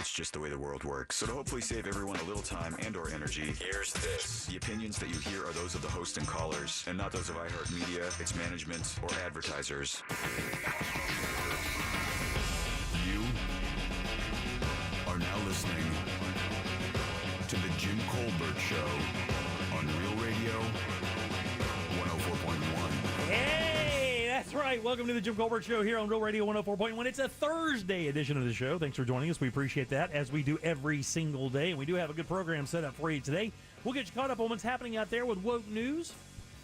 It's just the way the world works. So to hopefully save everyone a little time and or energy, here's this. The opinions that you hear are those of the host and callers, and not those of iHeartMedia, its management, or advertisers. You are now listening to The Jim Colbert Show on Real Radio 104.1. Hey, that's right. Welcome to The Jim Colbert Show here on Real Radio 104.1. It's a Thursday edition of the show. Thanks for joining us. We appreciate that, as we do every single day. And we do have a good program set up for you today. We'll get you caught up on what's happening out there with woke news.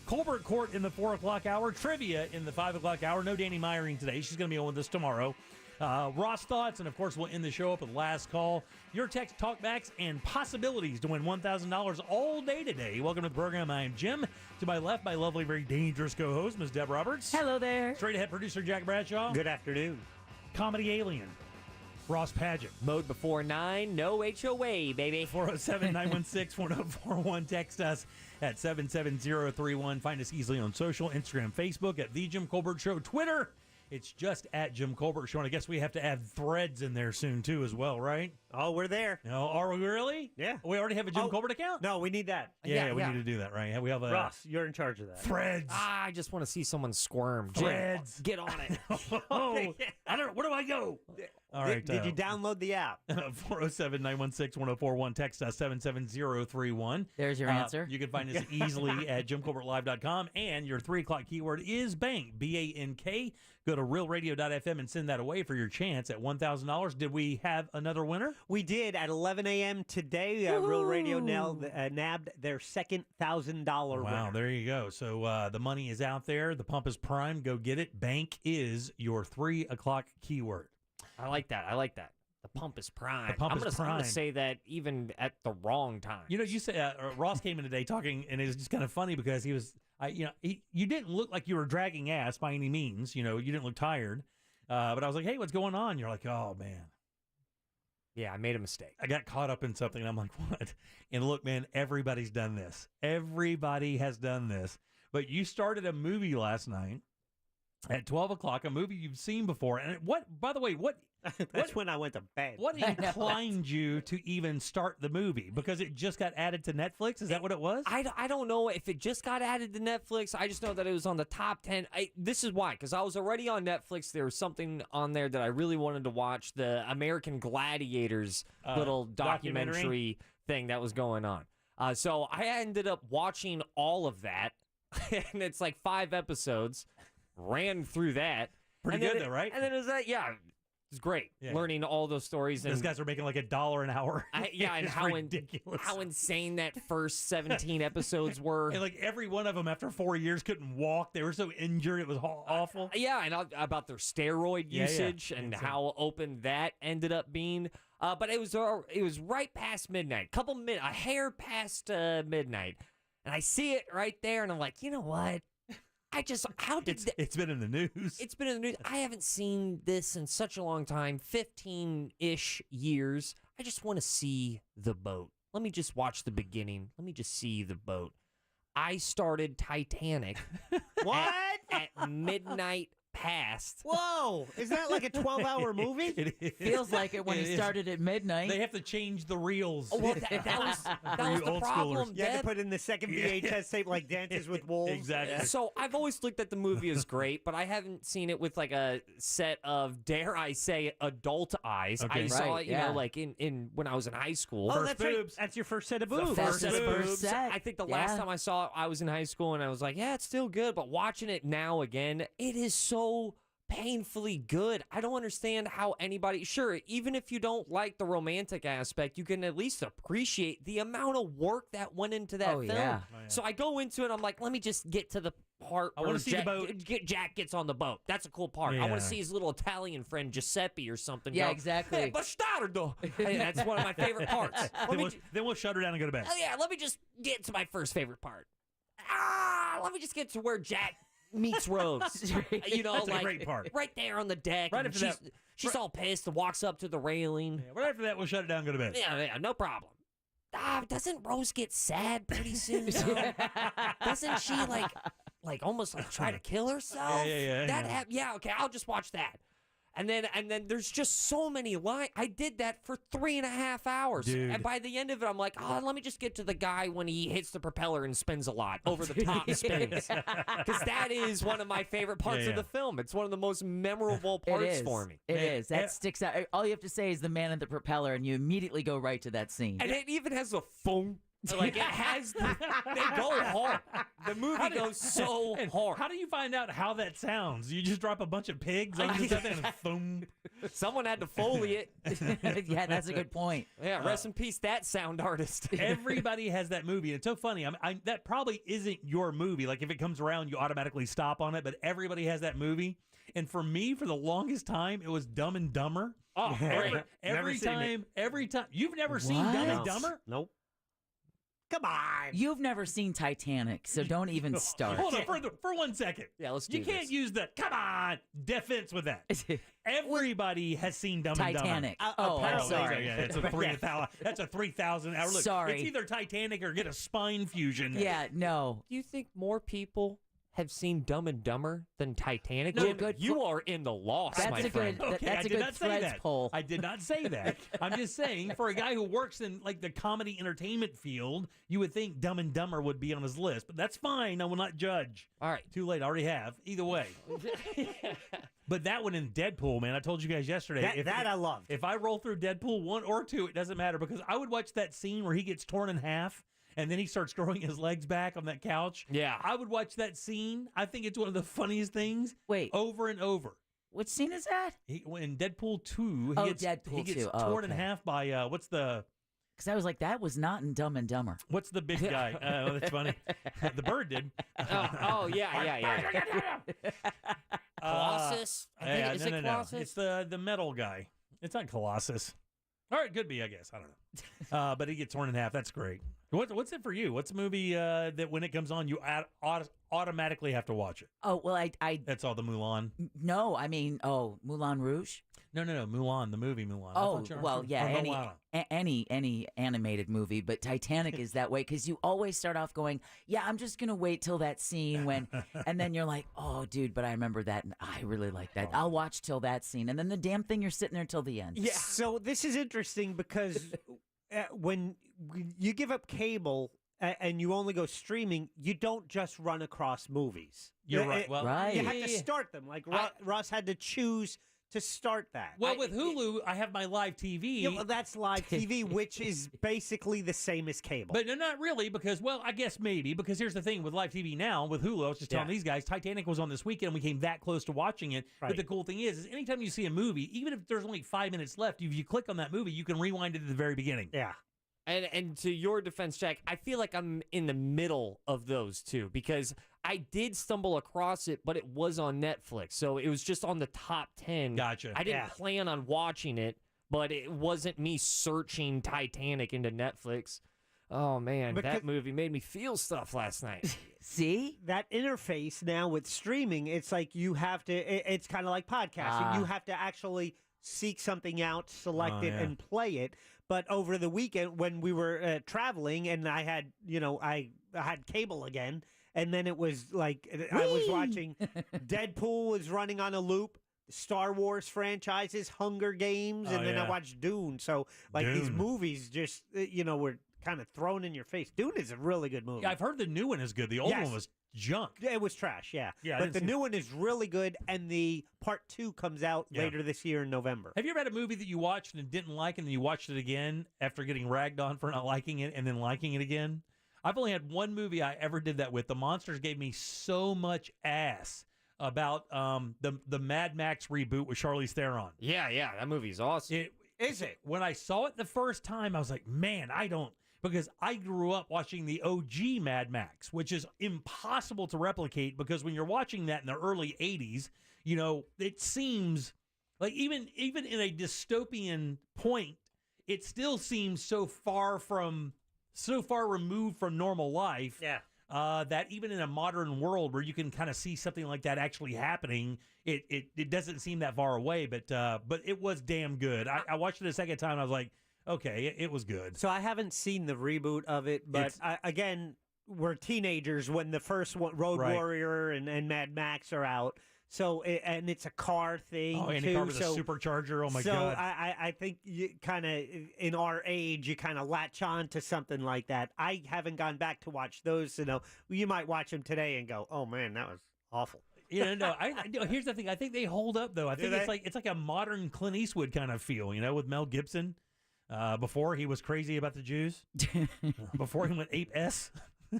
Colbert Court in the 4 o'clock hour. Trivia in the 5 o'clock hour. No Danny Meyering today. She's going to be on with us tomorrow. Ross thoughts, and of course we'll end the show up with last call, your text talkbacks, and possibilities to win $1,000 all day today. Welcome to the program. I am Jim. To my left, my lovely, very dangerous co-host, Ms. Deb Roberts. Hello there. Straight ahead producer Jack Bradshaw. Good afternoon. Comedy alien Ross Padgett. Mode before 9, no HOA, baby. 407-916-1041. Text us at 77031. Find us easily on social, Instagram, Facebook at The Jim Colbert Show. Twitter, it's just at Jim Colbert Show. And I guess we have to add threads in there soon, too, as well, right? Oh, we're there. No, are we really? Yeah. We already have a Jim Colbert account? No, we need that. Yeah, we need to do that, right? We have a... Ross, you're in charge of that. Threads. I just want to see someone squirm. Threads. Get on it. Oh, I don't. Where do I go? All right. Did you download the app? 407-916-1041. Text us 77031. There's your answer. You can find us easily at JimColbertLive.com. And your 3 o'clock keyword is bank, B-A-N-K. Go to realradio.fm and send that away for your chance at $1,000. Did we have another winner? We did at 11 a.m. today. Real Radio nabbed their second $1,000 Wow, winner. there you go. So the money is out there. The pump is prime. Go get it. Bank is your 3 o'clock keyword. I like that. The pump is prime. The pump I'm is gonna, prime. I'm going to say that even at the wrong time. You know, you say Ross came in today talking, and it was just kind of funny because he was, you didn't look like you were dragging ass by any means. You know, you didn't look tired. But I was like, hey, what's going on? You're like, oh, man. Yeah, I made a mistake. I got caught up in something, and I'm like, what? And look, man, everybody's done this. Everybody has done this. But you started a movie last night at 12 o'clock, a movie you've seen before. And by the way, That's when I went to bed. what inclined you to even start the movie? Because it just got added to Netflix? Is that what it was? I don't know if it just got added to Netflix. I just know that it was on the top 10. This is why, because I was already on Netflix. There was something on there that I really wanted to watch, the American Gladiators little documentary thing that was going on. So I ended up watching all of that, and it's like 5 episodes. Ran through that. Pretty good, though, right? And then it was that, yeah. It's great learning all those stories. And those guys are making like $1 an hour. And how ridiculous. How insane that first 17 episodes were. And like every one of them after 4 years couldn't walk. They were so injured. It was awful. And about their steroid usage and how open that ended up being. But it was right past midnight, a hair past midnight, and I see it right there, and I'm like, you know what? It's been in the news. It's been in the news. I haven't seen this in such a long time, 15-ish years. I just want to see the boat. Let me just watch the beginning. Let me just see the boat. I started Titanic. What? At midnight past. Whoa! Is that like a 12-hour movie? It Feels like it when It he is. started at midnight. They have to change the reels. Well, that was the old problem, You had to Deb. put in the second VHS tape like Dances with Wolves. Exactly. So I've always looked at the movie as great, but I haven't seen it with like a set of, dare I say, adult eyes. Okay. I saw Right, it, like in when I was in high school. Oh, that's boobs. right. That's your first set of boobs. First set of First boobs. set. I think the last Yeah. time I saw it, I was in high school, and I was like, yeah, it's still good. But watching it now again, it is so painfully good. I don't understand how anybody, sure, even if you don't like the romantic aspect, you can at least appreciate the amount of work that went into that film. Yeah. Oh, yeah. So I go into it, I'm like, let me just get to the part I where wanna see the boat. Jack gets on the boat. That's a cool part. I Yeah. want to see his little Italian friend Giuseppe or something. Yeah, go, exactly. Hey, bastardo. Hey, that's one of my favorite parts. Then we'll shut her down and go to bed. Let me just get to my first favorite part. Let me just get to where Jack meets Rose. You know, That's a like great part. right there on the deck. Right and after she's all pissed and walks up to the railing. Yeah, right after that, we'll shut it down and go to bed. Yeah, no problem. Doesn't Rose get sad pretty soon? though? Doesn't she like almost like try to kill herself? Yeah. Yeah, okay, I'll just watch that. And then there's just so many lines. I did that for 3.5 hours. Dude. And by the end of it, I'm like, oh, let me just get to the guy when he hits the propeller and spins a lot, over the top spins. Because that is one of my favorite parts of the film. It's one of the most memorable parts for me. It is. That sticks out. All you have to say is the man in the propeller, and you immediately go right to that scene. And it even has a phone. Like, it has, they go hard. The movie goes so hard. How do you find out how that sounds? You just drop a bunch of pigs on something and boom. Someone had to Foley it. Yeah, that's a good point. Yeah, rest in peace, that sound artist. Everybody has that movie. It's so funny. That probably isn't your movie. Like, if it comes around, you automatically stop on it. But everybody has that movie. And for me, for the longest time, it was Dumb and Dumber. Oh, great. Every time. You've never seen What? Dumb and Dumber? Nope. Come on. You've never seen Titanic, so don't even start. Hold on for 1 second. Yeah, let's do You can't this. use the come on defense with that. Everybody has seen Dumb and Dumber. Titanic. I'm Oh, sorry. Yeah, that's a 3,000 hour look. Sorry. It's either Titanic or get a spine fusion. Yeah, no. Do you think more people have seen Dumb and Dumber than Titanic? No, Jim, good you are in the loss, That's my a friend. good. Okay, That's I a did good not say Threads that. poll. I did not say that. I'm just saying, for a guy who works in like the comedy entertainment field, you would think Dumb and Dumber would be on his list, but that's fine. I will not judge. All right. Too late. I already have. Either way. But that one in Deadpool, man, I told you guys yesterday. That I loved. If I roll through Deadpool 1 or 2, it doesn't matter, because I would watch that scene where he gets torn in half and then he starts growing his legs back on that couch. Yeah. I would watch that scene. I think it's one of the funniest things. Wait. Over and over. What scene is that? In Deadpool 2, Deadpool he gets 2. Oh, torn in okay. half by, what's the Because I was like, that was not in Dumb and Dumber. big guy? That's funny. The bird did. Yeah. Colossus? Is it Colossus? No. It's the metal guy. It's not Colossus. All right, could be, I guess. I don't know. But he gets torn in half. That's great. What's it for you? What's a movie that when it comes on, you automatically have to watch it? Oh, well, I That's all the Mulan. no, I mean, Moulin Rouge. No, Mulan, the movie Mulan. Oh, well, yeah, any animated movie, but Titanic is that way because you always start off going, yeah, I'm just gonna wait till that scene when, and then you're like, oh, dude, but I remember that, and I really like that. I'll watch till that scene, and then the damn thing, you're sitting there till the end. Yeah. So this is interesting because when you give up cable and you only go streaming, you don't just run across movies. You're right. Well, Right. You have to start them. Like Ross had to choose to start that. Well, with Hulu, I have my live TV. Yeah, well, that's live TV, which is basically the same as cable. But not really, because, well, I guess maybe, because here's the thing with live TV now, with Hulu, I was just telling these guys, Titanic was on this weekend, we came that close to watching it. Right. But the cool thing is anytime you see a movie, even if there's only 5 minutes left, if you click on that movie, you can rewind it to the very beginning. Yeah. And to your defense, Jack, I feel like I'm in the middle of those two because I did stumble across it, but it was on Netflix. So it was just on the top 10. Gotcha. I didn't plan on watching it, but it wasn't me searching Titanic into Netflix. Oh, man, that movie made me feel stuff last night. See? That interface now with streaming, it's like you have to, it's kind of like podcasting. You have to actually seek something out, select it, and play it. But over the weekend when we were traveling and I had, I had cable again, and then it was like I was watching Deadpool was running on a loop, Star Wars franchises, Hunger Games, and then I watched Dune. So like these movies just, were kind of thrown in your face. Dune is a really good movie. Yeah, I've heard the new one is good. The old one was junk. It was trash, yeah. Yeah, but the new one is really good, and the part 2 comes out later this year in November. Have you ever had a movie that you watched and didn't like, and then you watched it again after getting ragged on for not liking it, and then liking it again? I've only had one movie I ever did that with. The Monsters gave me so much ass about the Mad Max reboot with Charlize Theron. Yeah, that movie's awesome. Is it? When I saw it the first time, I was like, man, because I grew up watching the OG Mad Max, which is impossible to replicate because when you're watching that in the early 80s, it seems like even in a dystopian point, it still seems so far removed from normal life. Yeah. That even in a modern world where you can kind of see something like that actually happening, it doesn't seem that far away. But it was damn good. I watched it a second time. And I was like, okay, it was good. So I haven't seen the reboot of it, but again, we're teenagers when the first one, Road Warrior and Mad Max are out. So and it's a car thing. Oh, Andy too. Carver's a supercharger. Oh my so God. I think you kind of in our age you kind of latch on to something like that. I haven't gone back to watch those. You might watch them today and go, "Oh man, that was awful." Here's the thing. I think they hold up though. I think it's like a modern Clint Eastwood kind of feel, with Mel Gibson. Before he was crazy about the Jews, before he went ape S.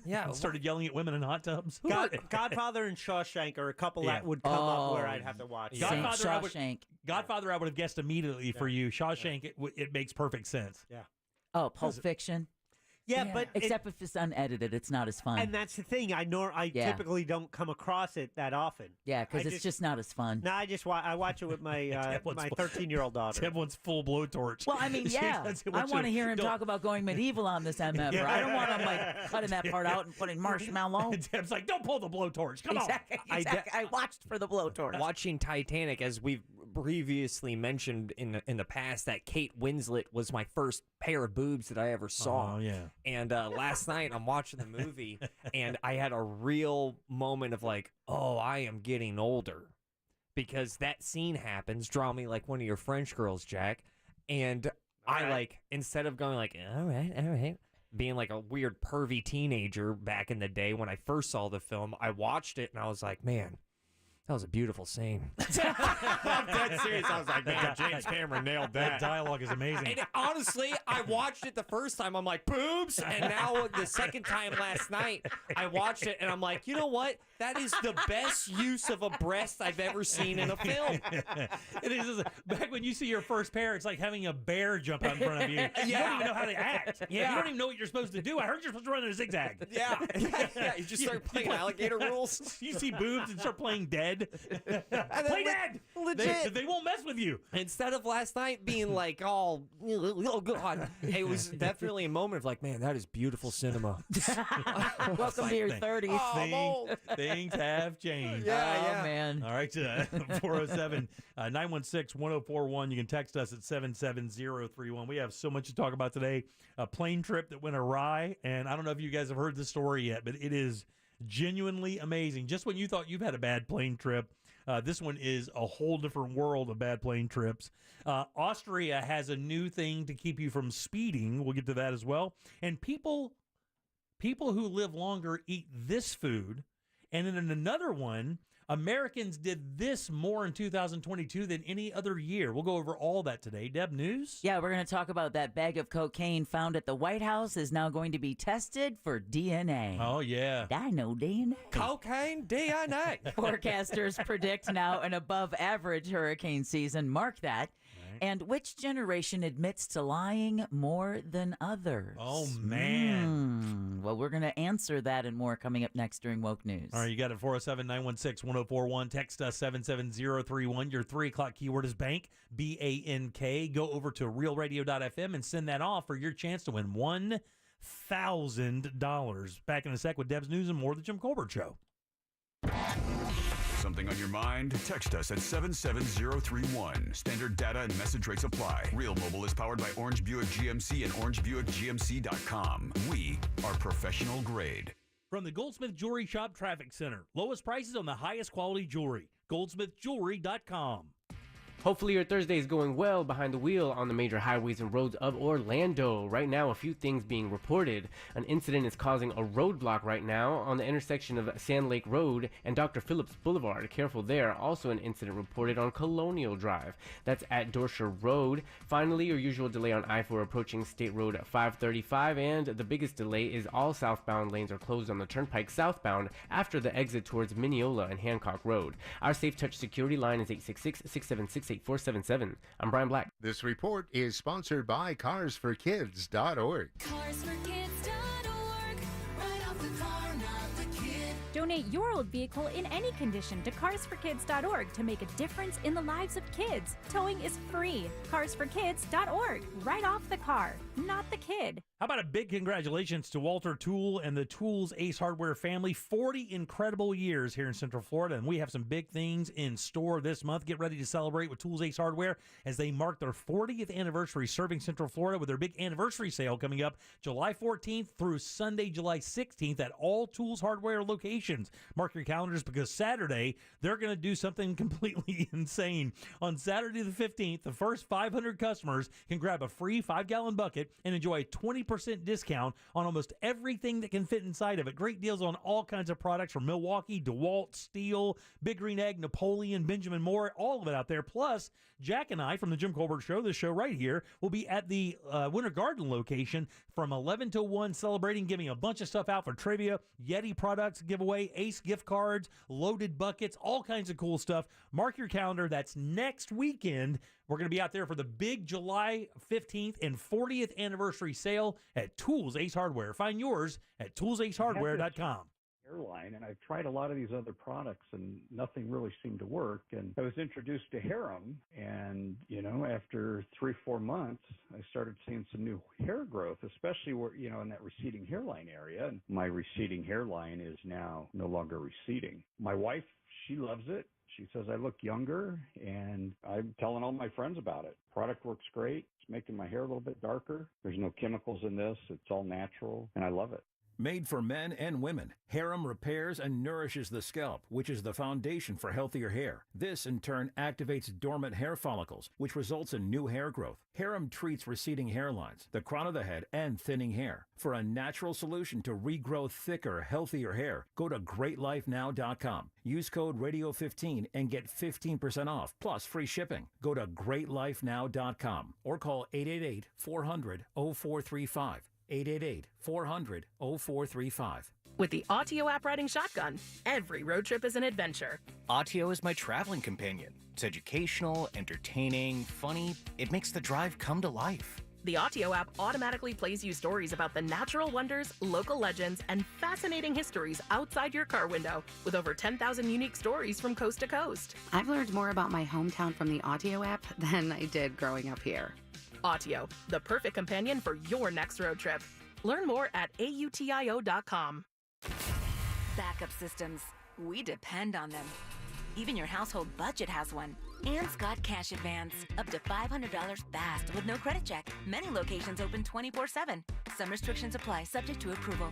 Yeah, started yelling at women in hot tubs. Godfather and Shawshank are a couple that would come up where I'd have to watch. Godfather, I would have guessed immediately for you. Shawshank, it makes perfect sense. Yeah. Oh, Pulp Fiction. Yeah, but except if it's unedited, it's not as fun. And that's the thing. I typically don't come across it that often. Yeah, because it's just not as fun. No, I watch it with my my 13-year-old daughter. Everyone's full blowtorch. Well, I mean, yeah. I want to hear him talk about going medieval on this MF. Yeah. I don't want him cutting that part out and putting marshmallow. Deb's like, don't pull the blowtorch. Come on. Exactly. I watched for the blowtorch. Watching Titanic, as we've previously mentioned in the past, that Kate Winslet was my first pair of boobs that I ever saw. Oh, yeah. And last night I'm watching the movie and I had a real moment of like, oh, I am getting older, because that scene happens. Draw me like one of your French girls, Jack. And I instead of going like, all right, being like a weird pervy teenager back in the day when I first saw the film, I watched it and I was like, man, that was a beautiful scene. I'm dead serious. I was like, man, James Cameron nailed that. That dialogue is amazing. And honestly, I watched it the first time. I'm like, boobs. And now the second time last night, I watched it and I'm like, you know what? That is the best use of a breast I've ever seen in a film. It is. Back when you see your first pair, it's like having a bear jump out in front of you. You don't even know how they act. Yeah. You don't even know what you're supposed to do. I heard you're supposed to run in a zigzag. Yeah. You just start playing alligator rules. You see boobs and start playing dead. Play dead. Legit. They won't mess with you. Instead of last night being like, oh God, it was definitely a moment of like, man, that is beautiful cinema. Welcome to your 30s. Oh, Things have changed. Yeah. Man. All right, 407-916-1041. You can text us at 77031. We have so much to talk about today. A plane trip that went awry, and I don't know if you guys have heard the story yet, but it is genuinely amazing. Just when you thought you've had a bad plane trip, this one is a whole different world of bad plane trips. Austria has a new thing to keep you from speeding. We'll get to that as well. And people who live longer eat this food. And in another one, Americans did this more in 2022 than any other year. We'll go over all that today. Deb, news? Yeah, we're going to talk about that bag of cocaine found at the White House is now going to be tested for DNA. Oh, yeah. Dino DNA. Cocaine DNA. Forecasters predict now an above-average hurricane season. Mark that. And which generation admits to lying more than others? Oh, man. Well, we're going to answer that and more coming up next during Woke News. All right, you got it, 407-916-1041. Text us 77031. Your 3 o'clock keyword is bank, B-A-N-K. Go over to realradio.fm and send that off for your chance to win $1,000. Back in a sec with Deb's News and more of the Jim Colbert Show. Something on your mind? Text us at 77031. Standard data and message rates apply. Real Mobile is powered by Orange Buick GMC and OrangeBuickGMC.com. We are professional grade. From the Goldsmith Jewelry Shop Traffic Center. Lowest prices on the highest quality jewelry. GoldsmithJewelry.com. Hopefully your Thursday is going well behind the wheel on the major highways and roads of Orlando. Right now, a few things being reported. An incident is causing a roadblock right now on the intersection of Sand Lake Road and Dr. Phillips Boulevard. Careful there. Also an incident reported on Colonial Drive. That's at Dorser Road. Finally, your usual delay on I-4 approaching State Road 535. And the biggest delay is all southbound lanes are closed on the Turnpike southbound after the exit towards Mineola and Hancock Road. Our Safe Touch security line is 866-676-8477. I'm Brian Black. This report is sponsored by CarsForKids.org. CarsForKids.org. Right off the car, not the kid. Donate your old vehicle in any condition to CarsForKids.org to make a difference in the lives of kids. Towing is free. CarsForKids.org. Right off the car, not the kid. How about a big congratulations to Walter Toole and the Tools Ace Hardware family. 40 incredible years here in Central Florida, and we have some big things in store this month. Get ready to celebrate with Tools Ace Hardware as they mark their 40th anniversary serving Central Florida with their big anniversary sale coming up July 14th through Sunday, July 16th at all Tools Hardware locations. promotions. Mark your calendars because Saturday, they're going to do something completely insane. On Saturday the 15th, the first 500 customers can grab a free 5-gallon bucket and enjoy a 20% discount on almost everything that can fit inside of it. Great deals on all kinds of products from Milwaukee, DeWalt, Steel, Big Green Egg, Napoleon, Benjamin Moore, all of it out there. Plus, Jack and I from the Jim Colbert Show, this show right here, will be at the Winter Garden location from 11 to 1 celebrating, giving a bunch of stuff out for trivia, Yeti products giveaway, Ace gift cards, loaded buckets, all kinds of cool stuff. Mark your calendar. That's next weekend. We're going to be out there for the big July 15th and 40th anniversary sale at Tools Ace Hardware. Find yours at toolsacehardware.com. Hairline, and I've tried a lot of these other products and nothing really seemed to work. And I was introduced to Harem, and after 3-4 months I started seeing some new hair growth, especially where in that receding hairline area. And my receding hairline is now no longer receding. My wife, she loves it. She says I look younger, and I'm telling all my friends about it. Product works great. It's making my hair a little bit darker. There's no chemicals in this. It's all natural, and I love it. Made for men and women, Harem repairs and nourishes the scalp, which is the foundation for healthier hair. This, in turn, activates dormant hair follicles, which results in new hair growth. Harem treats receding hairlines, the crown of the head, and thinning hair. For a natural solution to regrow thicker, healthier hair, go to GreatLifeNow.com. Use code Radio15 and get 15% off, plus free shipping. Go to GreatLifeNow.com or call 888-400-0435. 888-400-0435. With the Autio app riding shotgun, every road trip is an adventure. Autio is my traveling companion. It's educational, entertaining, funny. It makes the drive come to life. The Autio app automatically plays you stories about the natural wonders, local legends, and fascinating histories outside your car window, with over 10,000 unique stories from coast to coast. I've learned more about my hometown from the Autio app than I did growing up here. Autio, the perfect companion for your next road trip. Learn more at AUTIO.com. Backup systems. We depend on them. Even your household budget has one. And Scott Cash Advance. Up to $500 fast with no credit check. Many locations open 24/7. Some restrictions apply, subject to approval.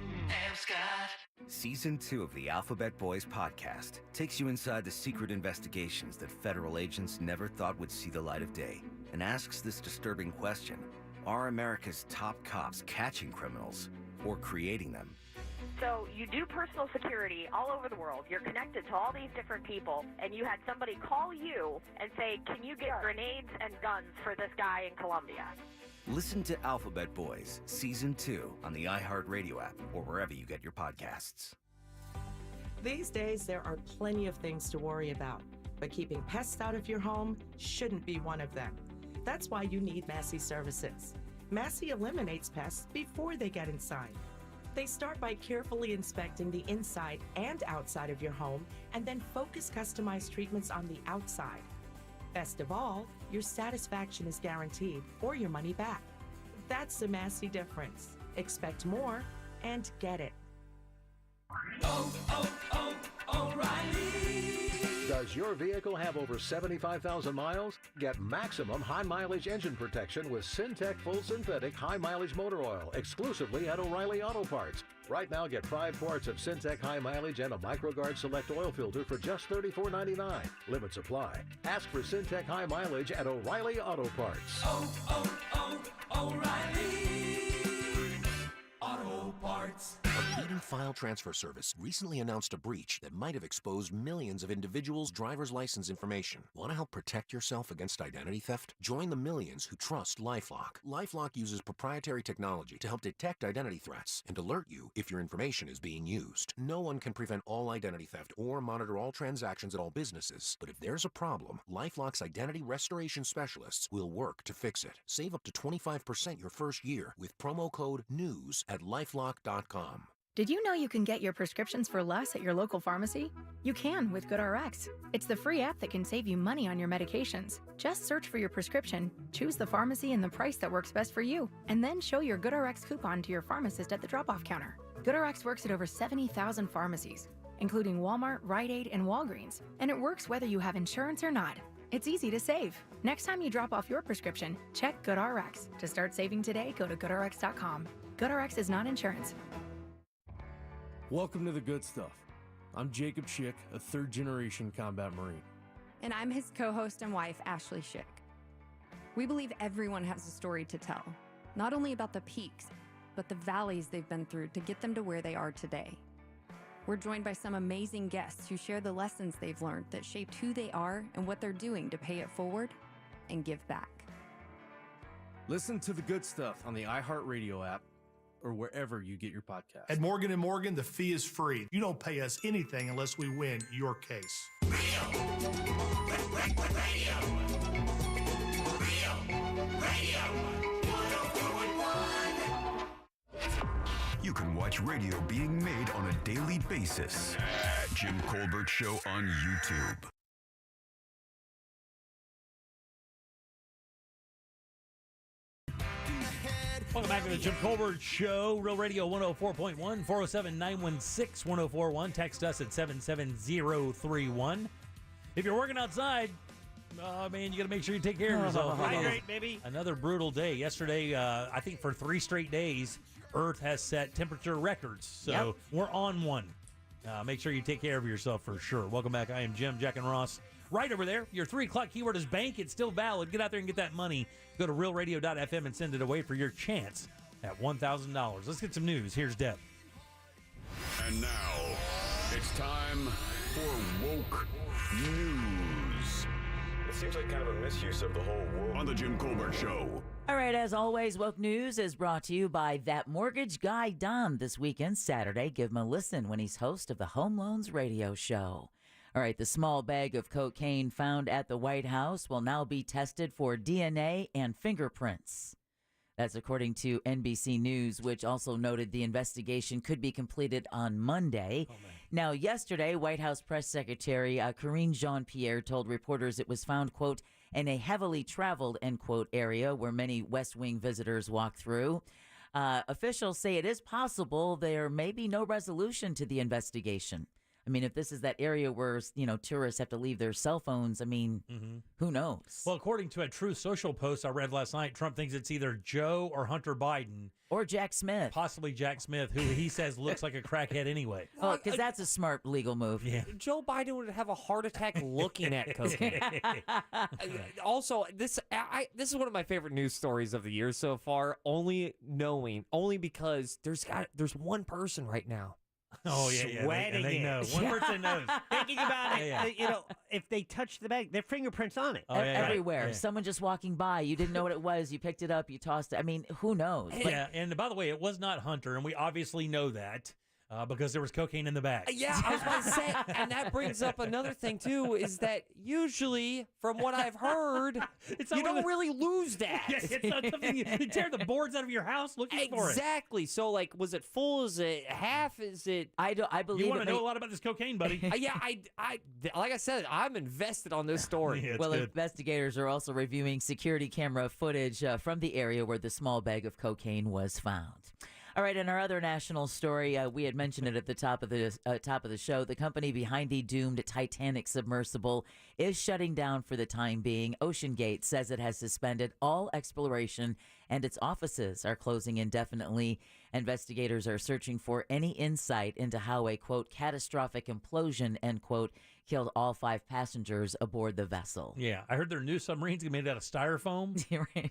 Season 2 of the Alphabet Boys podcast takes you inside the secret investigations that federal agents never thought would see the light of day, and asks this disturbing question: are America's top cops catching criminals or creating them? So you do personal security all over the world. You're connected to all these different people, and you had somebody call you and say, can you get grenades and guns for this guy in Colombia? Listen to Alphabet Boys Season 2 on the iHeartRadio app or wherever you get your podcasts. These days, there are plenty of things to worry about, but keeping pests out of your home shouldn't be one of them. That's why you need Massey Services. Massey eliminates pests before they get inside. They start by carefully inspecting the inside and outside of your home, and then focus customized treatments on the outside. Best of all, your satisfaction is guaranteed or your money back. That's the Massey difference. Expect more and get it. O'Reilly. Does your vehicle have over 75,000 miles? Get maximum high-mileage engine protection with Syntec Full Synthetic High Mileage Motor Oil exclusively at O'Reilly Auto Parts. Right now, get 5 quarts of Syntec High Mileage and a MicroGuard Select Oil Filter for just $34.99. Limit supply. Ask for Syntec High Mileage at O'Reilly Auto Parts. O'Reilly Auto Parts. A leading file transfer service recently announced a breach that might have exposed millions of individuals' driver's license information. Want to help protect yourself against identity theft? Join the millions who trust LifeLock. LifeLock uses proprietary technology to help detect identity threats and alert you if your information is being used. No one can prevent all identity theft or monitor all transactions at all businesses, but if there's a problem, LifeLock's identity restoration specialists will work to fix it. Save up to 25% your first year with promo code NEWS at LifeLock.com. Did you know you can get your prescriptions for less at your local pharmacy? You can with GoodRx. It's the free app that can save you money on your medications. Just search for your prescription, choose the pharmacy and the price that works best for you, and then show your GoodRx coupon to your pharmacist at the drop-off counter. GoodRx works at over 70,000 pharmacies, including Walmart, Rite Aid, and Walgreens, and it works whether you have insurance or not. It's easy to save. Next time you drop off your prescription, check GoodRx. To start saving today, go to GoodRx.com. GoodRx is not insurance. Welcome to the good stuff. I'm Jacob Schick, a third-generation combat Marine. And I'm his co-host and wife, Ashley Schick. We believe everyone has a story to tell, not only about the peaks, but the valleys they've been through to get them to where they are today. We're joined by some amazing guests who share the lessons they've learned that shaped who they are and what they're doing to pay it forward and give back. Listen to the good stuff on the iHeartRadio app or wherever you get your podcast. At Morgan & Morgan, the fee is free. You don't pay us anything unless we win your case. You can watch radio being made on a daily basis at Jim Colbert Show on YouTube. Welcome back to the Jim Colbert Show, Real Radio 104.1, 407-916-1041. Text us at 77031. If you're working outside, oh man, you got to make sure you take care of yourself. Hydrate, baby. Another brutal day. Yesterday, I think for 3 straight days, Earth has set temperature records. So we're on one. Make sure you take care of yourself for sure. Welcome back. I am Jim, Jack, and Ross. Right over there, your 3 o'clock keyword is bank. It's still valid. Get out there and get that money. Go to realradio.fm and send it away for your chance at $1,000. Let's get some news. Here's Deb. And now, it's time for Woke News. It seems like kind of a misuse of the whole woke on the Jim Colbert Show. All right, as always, Woke News is brought to you by That Mortgage Guy Don this weekend, Saturday. Give him a listen when he's host of the Home Loans Radio Show. All right, the small bag of cocaine found at the White House will now be tested for DNA and fingerprints. That's according to NBC News, which also noted the investigation could be completed on Monday. Now, yesterday, White House Press Secretary Karine Jean-Pierre told reporters it was found, quote, in a heavily traveled, end quote, area where many West Wing visitors walk through. Officials say it is possible there may be no resolution to the investigation. I mean, if this is that area where, tourists have to leave their cell phones, I mean, who knows? Well, according to a Truth Social post I read last night, Trump thinks it's either Joe or Hunter Biden. Or Jack Smith. Possibly Jack Smith, who he says looks like a crackhead anyway. Oh, because that's a smart legal move. Yeah. Joe Biden would have a heart attack looking at cocaine. Also, this is one of my favorite news stories of the year so far, only because there's one person right now. Oh, yeah. Sweating they know. One person knows. Thinking about it, if they touch the bag, their fingerprints on it. Oh, yeah, everywhere. right. Someone just walking by, you didn't know what it was, you picked it up, you tossed it. I mean, who knows? Yeah, and by the way, it was not Hunter, and we obviously know that because there was cocaine in the bag. Yeah, I was about to say, and that brings up another thing, too, is that usually, from what I've heard, you don't really lose that. Yeah, it's not something you tear the boards out of your house looking for it. Exactly. So, was it full? Is it half? Is it? I believe you want to know a lot about this cocaine, buddy. Yeah, I like I said, I'm invested on this story. Yeah, well, investigators are also reviewing security camera footage from the area where the small bag of cocaine was found. All right, in our other national story, we had mentioned it at the top of the show. The company behind the doomed Titanic submersible is shutting down for the time being. OceanGate says it has suspended all exploration and its offices are closing indefinitely. Investigators are searching for any insight into how a, quote, catastrophic implosion, end quote, killed all 5 passengers aboard the vessel. Yeah, I heard their new submarines made out of styrofoam. Right.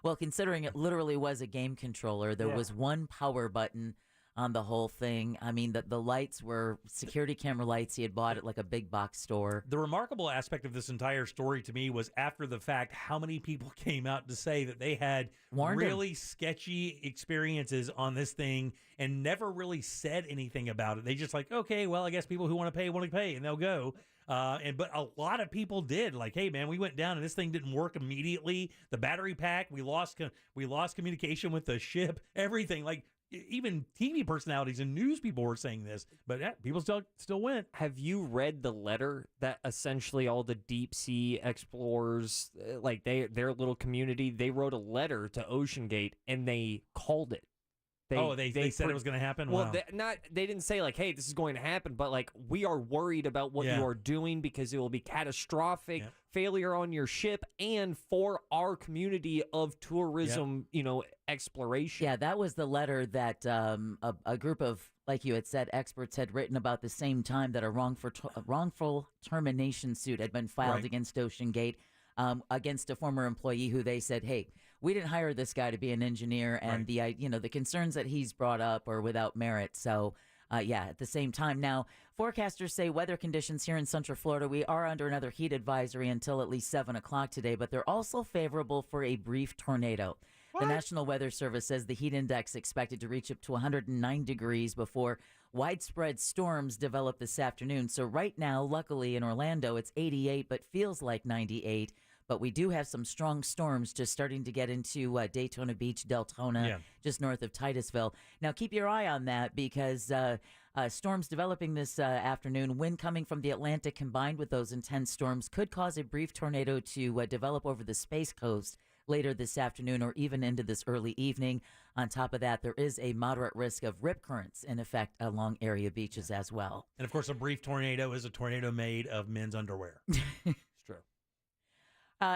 Well, considering it literally was a game controller, there was one power button on the whole thing. I mean, the lights were security camera lights he had bought at a big box store. The remarkable aspect of this entire story to me was after the fact, how many people came out to say that they had really sketchy experiences on this thing and never really said anything about it. They just okay, well, I guess people who want to pay, and they'll go. But a lot of people did. Hey, man, we went down and this thing didn't work immediately. The battery pack, we lost communication with the ship, everything. Even TV personalities and news people were saying this, but people still went. Have you read the letter that essentially all the deep sea explorers, their little community, they wrote a letter to OceanGate and they called it. They said it was going to happen? Well, Wow. they didn't say like, hey, this is going to happen, but like, we are worried about what you are doing because it will be catastrophic failure on your ship and for our community of tourism, exploration. Yeah, that was the letter that a group of, like you had said, experts had written about the same time that a wrongful termination suit had been filed against OceanGate, against a former employee who they said, hey, we didn't hire this guy to be an engineer, and the concerns that he's brought up are without merit. So, at the same time. Now, forecasters say weather conditions here in Central Florida, we are under another heat advisory until at least 7 o'clock today, but they're also favorable for a brief tornado. The National Weather Service says the heat index expected to reach up to 109 degrees before widespread storms develop this afternoon. So right now, luckily in Orlando, it's 88, but feels like 98. But we do have some strong storms just starting to get into Daytona Beach, Deltona, just north of Titusville. Now, keep your eye on that because storms developing this afternoon, wind coming from the Atlantic combined with those intense storms could cause a brief tornado to develop over the Space Coast later this afternoon or even into this early evening. On top of that, there is a moderate risk of rip currents in effect along area beaches as well. And, of course, a brief tornado is a tornado made of men's underwear.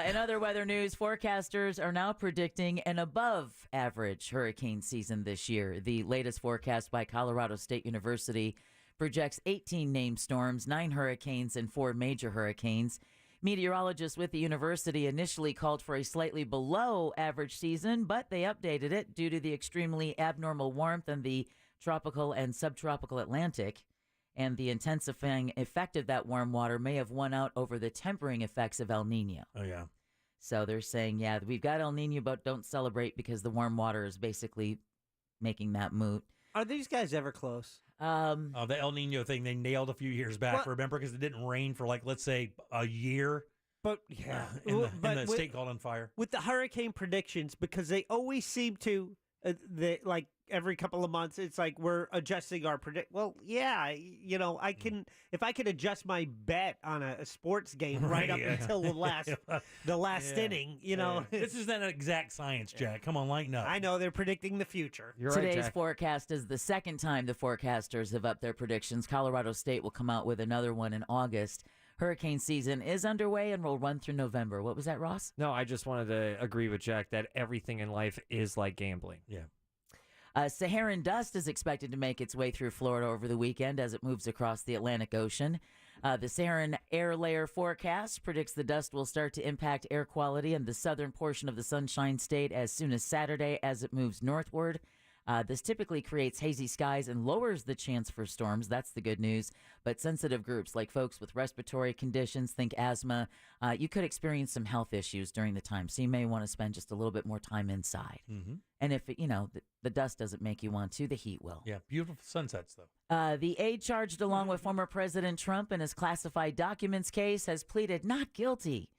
In other weather news, forecasters are now predicting an above-average hurricane season this year. The latest forecast by Colorado State University projects 18 named storms, 9 hurricanes, and 4 major hurricanes. Meteorologists with the university initially called for a slightly below-average season, but they updated it due to the extremely abnormal warmth in the tropical and subtropical Atlantic. And the intensifying effect of that warm water may have won out over the tempering effects of El Nino. Oh, yeah. So they're saying, we've got El Nino, but don't celebrate because the warm water is basically making that moot. Are these guys ever close? The El Nino thing they nailed a few years back, remember? Because it didn't rain for, let's say, a year. But, and the state caught on fire. With the hurricane predictions, because they always seem to, every couple of months, it's like we're adjusting our predict. Well, I can if I could adjust my bet on a sports game right up until the last inning. This is not an exact science, Jack. Come on, lighten up. I know they're predicting the future. Today's forecast is the second time the forecasters have upped their predictions. Colorado State will come out with another one in August. Hurricane season is underway and will run through November. What was that, Ross? No, I just wanted to agree with Jack that everything in life is like gambling. Yeah. Saharan dust is expected to make its way through Florida over the weekend as it moves across the Atlantic Ocean. The Saharan air layer forecast predicts the dust will start to impact air quality in the southern portion of the Sunshine State as soon as Saturday as it moves northward. This typically creates hazy skies and lowers the chance for storms. That's the good news. But sensitive groups like folks with respiratory conditions, think asthma, you could experience some health issues during the time. So you may want to spend just a little bit more time inside. Mm-hmm. And if, the dust doesn't make you want to, the heat will. Yeah, beautiful sunsets, though. The aide charged along with former President Trump in his classified documents case has pleaded not guilty.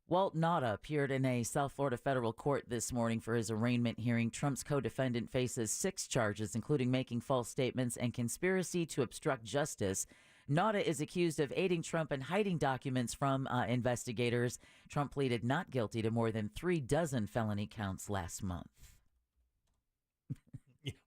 Walt Nauta appeared in a South Florida federal court this morning for his arraignment hearing. Trump's co-defendant faces 6 charges, including making false statements and conspiracy to obstruct justice. Nauta is accused of aiding Trump and hiding documents from investigators. Trump pleaded not guilty to more than 36 felony counts last month.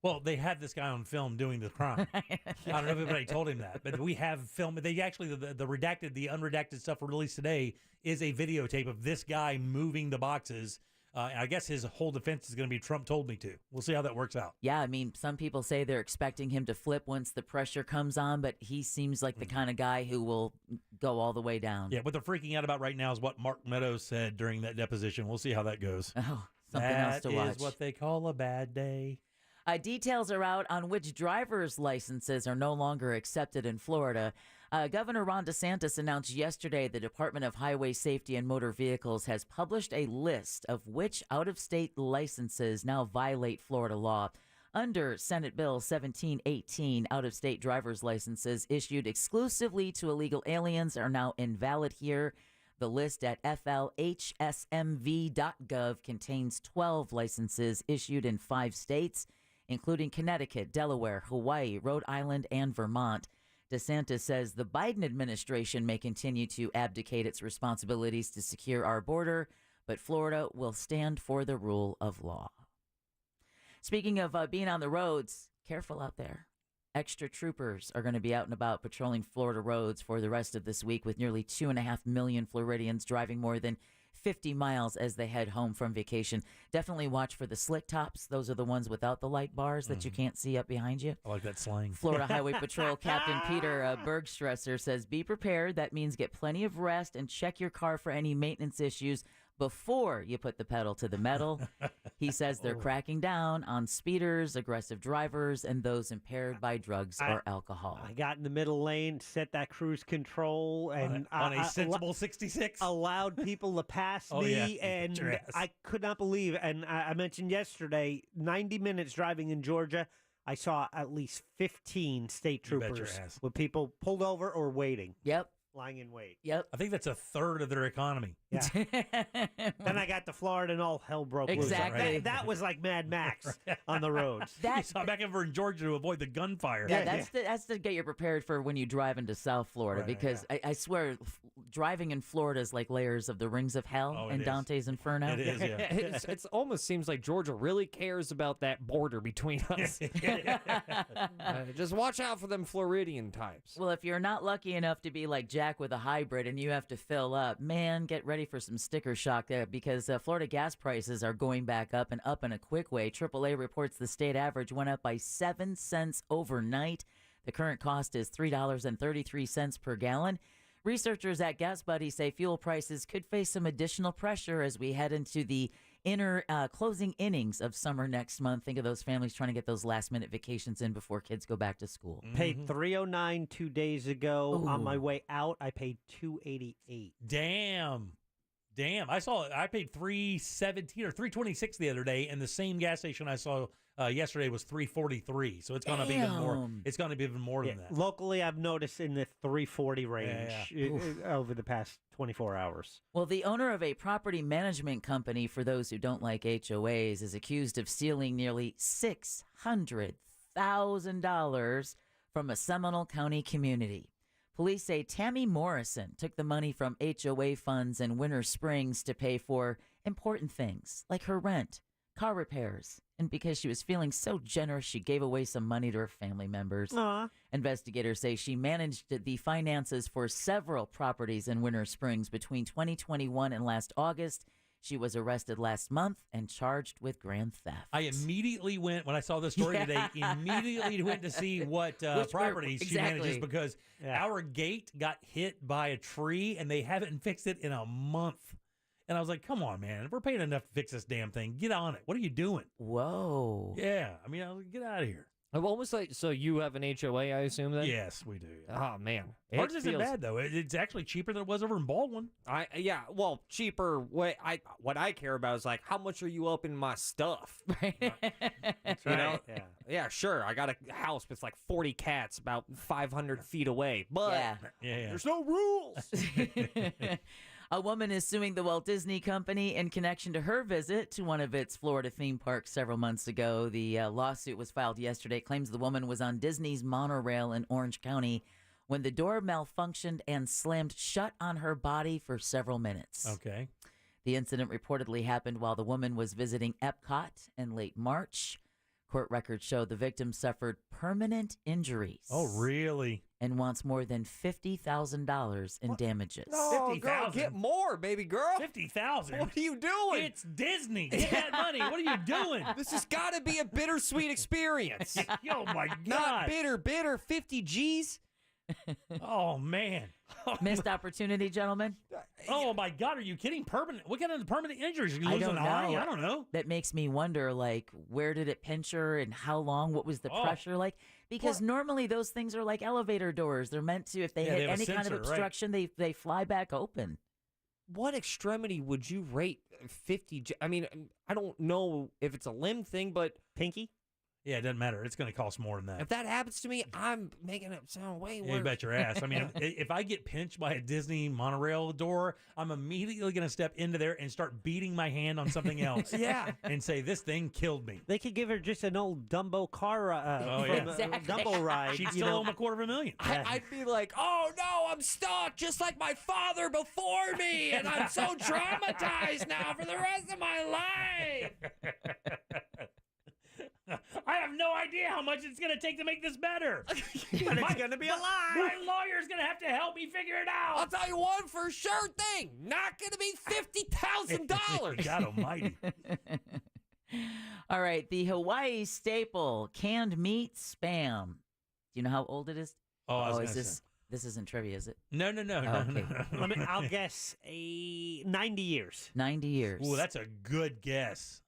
Well, they had this guy on film doing the crime. I don't know if anybody told him that, but we have film. They actually, the unredacted stuff released today is a videotape of this guy moving the boxes. I guess his whole defense is going to be Trump told me to. We'll see how that works out. Yeah, I mean, some people say they're expecting him to flip once the pressure comes on, but he seems like the kind of guy who will go all the way down. Yeah, what they're freaking out about right now is what Mark Meadows said during that deposition. We'll see how that goes. Oh, something else to watch. That is what they call a bad day. Details are out on which driver's licenses are no longer accepted in Florida. Governor Ron DeSantis announced yesterday the Department of Highway Safety and Motor Vehicles has published a list of which out-of-state licenses now violate Florida law. Under Senate Bill 1718, out-of-state driver's licenses issued exclusively to illegal aliens are now invalid here. The list at flhsmv.gov contains 12 licenses issued in 5 states, including Connecticut, Delaware, Hawaii, Rhode Island, and Vermont. DeSantis says the Biden administration may continue to abdicate its responsibilities to secure our border, but Florida will stand for the rule of law. Speaking of being on the roads, careful out there. Extra troopers are going to be out and about patrolling Florida roads for the rest of this week, with nearly 2.5 million Floridians driving more than 50 miles as they head home from vacation. Definitely watch for the slick tops. Those are the ones without the light bars that you can't see up behind you. I like that slang. Florida Highway Patrol Captain Peter Bergstresser says, be prepared. That means get plenty of rest and check your car for any maintenance issues before you put the pedal to the metal. He says they're cracking down on speeders, aggressive drivers, and those impaired by drugs or alcohol. I got in the middle lane, set that cruise control, and on a sensible 66, allowed people to pass me, and I could not believe. And I mentioned yesterday, 90 minutes driving in Georgia, I saw at least 15 state troopers with people pulled over or waiting. Yep. Lying in wait. Yep. I think that's a third of their economy. Yeah. Then I got to Florida and all hell broke loose. Exactly. That was like Mad Max on the roads. You saw back over in Georgia to avoid the gunfire. Yeah, that's to get you prepared for when you drive into South Florida, because I swear, driving in Florida is like layers of the Rings of Hell and Dante's Inferno. It is, yeah. It almost seems like Georgia really cares about that border between us. Just watch out for them Floridian types. Well, if you're not lucky enough to be like Jack with a hybrid and you have to fill up, man, get ready for some sticker shock there, because Florida gas prices are going back up and up in a quick way. AAA reports the state average went up by 7 cents overnight. The current cost is $3.33 per gallon. Researchers at Gas Buddy say fuel prices could face some additional pressure as we head into the closing innings of summer next month. Think of those families trying to get those last-minute vacations in before kids go back to school. Paid $3.09 2 days ago. On my way out, I paid $2.88. Damn. I paid $3.17 or $3.26 the other day, and the same gas station I saw yesterday was $3.43. So it's going to be even more. It's going to be even more than that. Locally, I've noticed in the $3.40 range over the past 24 hours. Well, the owner of a property management company, for those who don't like HOAs, is accused of stealing nearly $600,000 from a Seminole County community. Police say Tammy Morrison took the money from HOA funds in Winter Springs to pay for important things like her rent, car repairs, and because she was feeling so generous, she gave away some money to her family members. Aww. Investigators say she managed the finances for several properties in Winter Springs between 2021 and last August. She was arrested last month and charged with grand theft. I immediately went, when I saw this story today, immediately went to see what properties she manages, because our gate got hit by a tree and they haven't fixed it in a month. And I was like, come on, man. We're paying enough to fix this damn thing. Get on it. What are you doing? Whoa. Yeah. I mean, get out of here. Almost like, so you have an HOA, I assume, then? Yes, we do. Oh, man. Ours isn't bad, though. It's actually cheaper than it was over in Baldwin. Well, cheaper. What I care about is, like, how much are you up in my stuff? That's You know? right. Yeah. Yeah, sure. I got a house with, like, 40 cats about 500 feet away. But there's no rules. A woman is suing the Walt Disney Company in connection to her visit to one of its Florida theme parks several months ago. The lawsuit was filed yesterday. It claims the woman was on Disney's monorail in Orange County when the door malfunctioned and slammed shut on her body for several minutes. Okay. The incident reportedly happened while the woman was visiting Epcot in late March. Court records show the victim suffered permanent injuries. Oh, really? And wants more than $50,000 in damages. No, girl, get more, baby girl. $50,000? What are you doing? It's Disney. Get that money. What are you doing? This has got to be a bittersweet experience. Oh, my God. Not bitter, 50 G's. Oh, man. Missed opportunity, gentlemen. Oh, my God. Are you kidding? Permanent? What kind of permanent injuries? Are you I losing don't an know. eye? I don't know. That makes me wonder, like, where did it pinch her and how long? What was the pressure like? Because normally those things are like elevator doors. They're meant to, if they hit any kind of obstruction, they fly back open. What extremity would you rate 50? I mean, I don't know if it's a limb thing, but pinky? Yeah, it doesn't matter. It's going to cost more than that. If that happens to me, I'm making it sound way worse. Yeah, you bet your ass. I mean, if I get pinched by a Disney monorail door, I'm immediately going to step into there and start beating my hand on something else. Yeah. And say, this thing killed me. They could give her just an old Dumbo car Dumbo ride. She'd still owe him $250,000. I'd be like, oh, no, I'm stuck just like my father before me, and I'm so traumatized now for the rest of my life. no idea how much it's going to take to make this better. But it's going to be a lie. My lawyer's going to have to help me figure it out. I'll tell you one for sure thing. Not going to be $50,000. God almighty. All right, the Hawaii staple, canned meat, Spam. Do you know how old it is? Oh, I was is gonna this? This isn't trivia, is it? No. Okay. I'll guess 90 years. 90 years. Ooh, that's a good guess.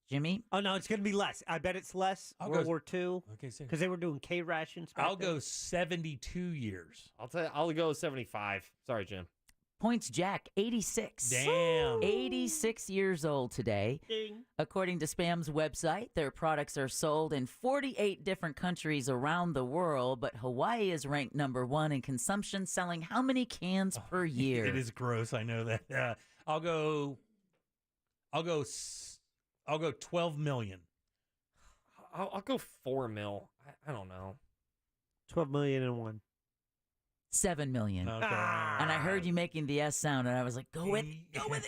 Jimmy? Oh, no, it's going to be less. I bet it's less. I'll World go- War II. Okay, so Because they were doing K rations. back I'll then. go 72 years. I'll go 75. Sorry, Jim. Points Jack, 86. Damn. 86 years old today. Ding. According to Spam's website, their products are sold in 48 different countries around the world, but Hawaii is ranked number 1 in consumption, selling how many cans per year? It is gross. I know that. I'll go 12 million. I'll go 4 mil. I don't know. 12 million and one. 7 million. Okay. And I heard you making the S sound, and I was like, go with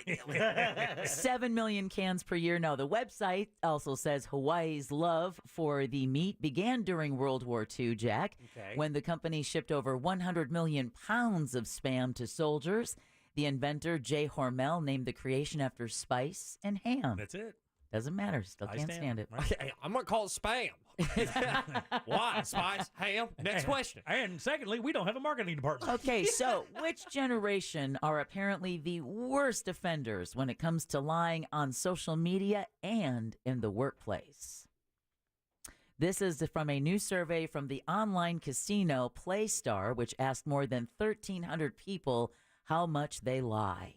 it. 7 million cans per year. No, the website also says Hawaii's love for the meat began during World War II, Jack, when the company shipped over 100 million pounds of Spam to soldiers. The inventor, J. Hormel, named the creation after spice and ham. That's it. Doesn't matter. Still can't stand it. Okay, I'm going to call it Spam. Why? Spice? Ham? Next question. And secondly, we don't have a marketing department. Okay, so which generation are apparently the worst offenders when it comes to lying on social media and in the workplace? This is from a new survey from the online casino PlayStar, which asked more than 1,300 people how much they lie.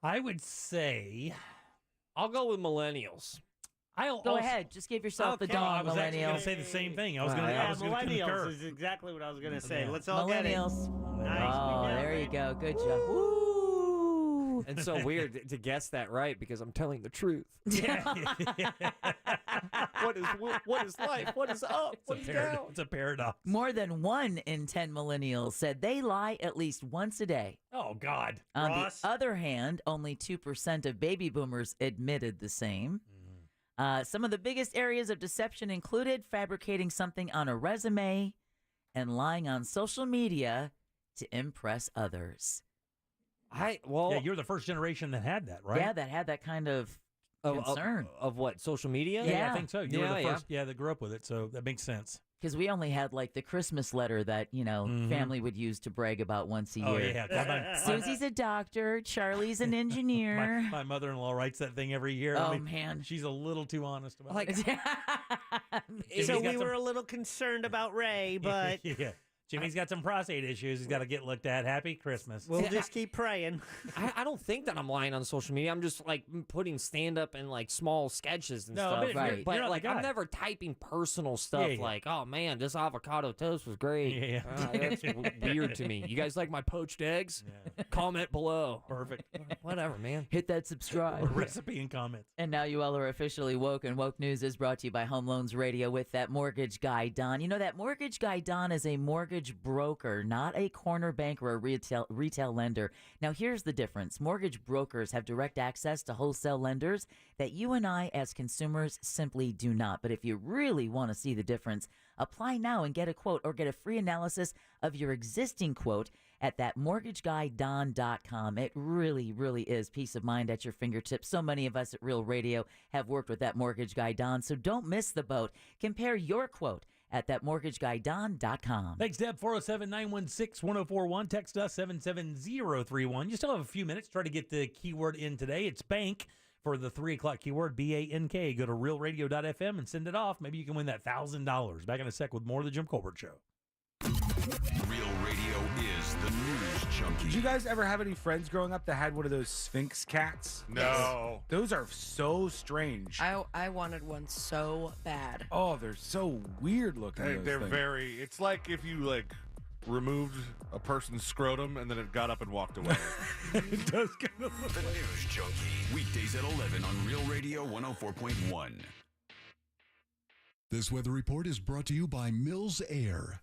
I would say I'll go with millennials. Go ahead. Just give yourself the Okay. dawn, I was actually millennial. going to say the same thing. I was going Yeah, to millennials concur. is exactly what I was going to say. Yeah. Let's all get it. Millennials. Nice. Oh, We there know, you right? go. Good job. Woo! It's so weird to guess that right because I'm telling the truth. What is life? What is up? What is down? It's a paradox. More than 1 in 10 millennials said they lie at least once a day. Oh, God. On Ross? the other hand, only 2% of baby boomers admitted the same. Some of the biggest areas of deception included fabricating something on a resume and lying on social media to impress others. Yeah, you're the first generation that had that, right? Yeah, that had that kind of concern. Of what? Social media? Yeah, I think so. You were the Yeah. first, that grew up with it, so that makes sense. Because we only had like the Christmas letter that, family would use to brag about once a year. Oh, yeah. Susie's a doctor. Charlie's an engineer. My mother-in-law writes that thing every year. Oh, man. She's a little too honest about it. So we were a little concerned about Ray, but yeah. Jimmy's got some prostate issues. He's got to get looked at. Happy Christmas. we'll just keep praying. I don't think that I'm lying on social media. I'm just like putting stand up and like small sketches and No, stuff. but you're- But you're not like the I'm guy. never typing personal stuff Yeah. like, oh man, this avocado toast was great. Yeah. That's weird to me. You guys like my poached eggs? Comment below. Perfect. Whatever, man. Hit that subscribe. Recipe and comments. And now you all are officially woke, and Woke News is brought to you by Home Loans Radio with that mortgage guy, Don. You know, that mortgage guy, Don, is a mortgage broker, not a corner bank or a retail lender. Now, here's the difference. Mortgage brokers have direct access to wholesale lenders that you and I as consumers simply do not. But if you really want to see the difference, apply now and get a quote or get a free analysis of your existing quote at thatmortgageguyDon.com. It really, really is peace of mind at your fingertips. So many of us at Real Radio have worked with that mortgage guy, Don, so don't miss the boat. Compare your quote at thatmortgageguyDon.com. Thanks, Deb. 407-916-1041. Text us 77031. You still have a few minutes. Try to get the keyword in today. It's bank for the 3 o'clock keyword, BANK. Go to realradio.fm and send it off. Maybe you can win that $1,000. Back in a sec with more of the Jim Colbert Show. Real radio is the news junkie. Did you guys ever have any friends growing up that had one of those Sphinx cats? No. Those are so strange. I wanted one so bad. Oh, they're so weird looking. those They're things. very. It's like if you removed a person's scrotum and then it got up and walked away. It does kind of look The News Junkie. Weekdays at 11 on Real Radio 104.1. This weather report is brought to you by Mills Air.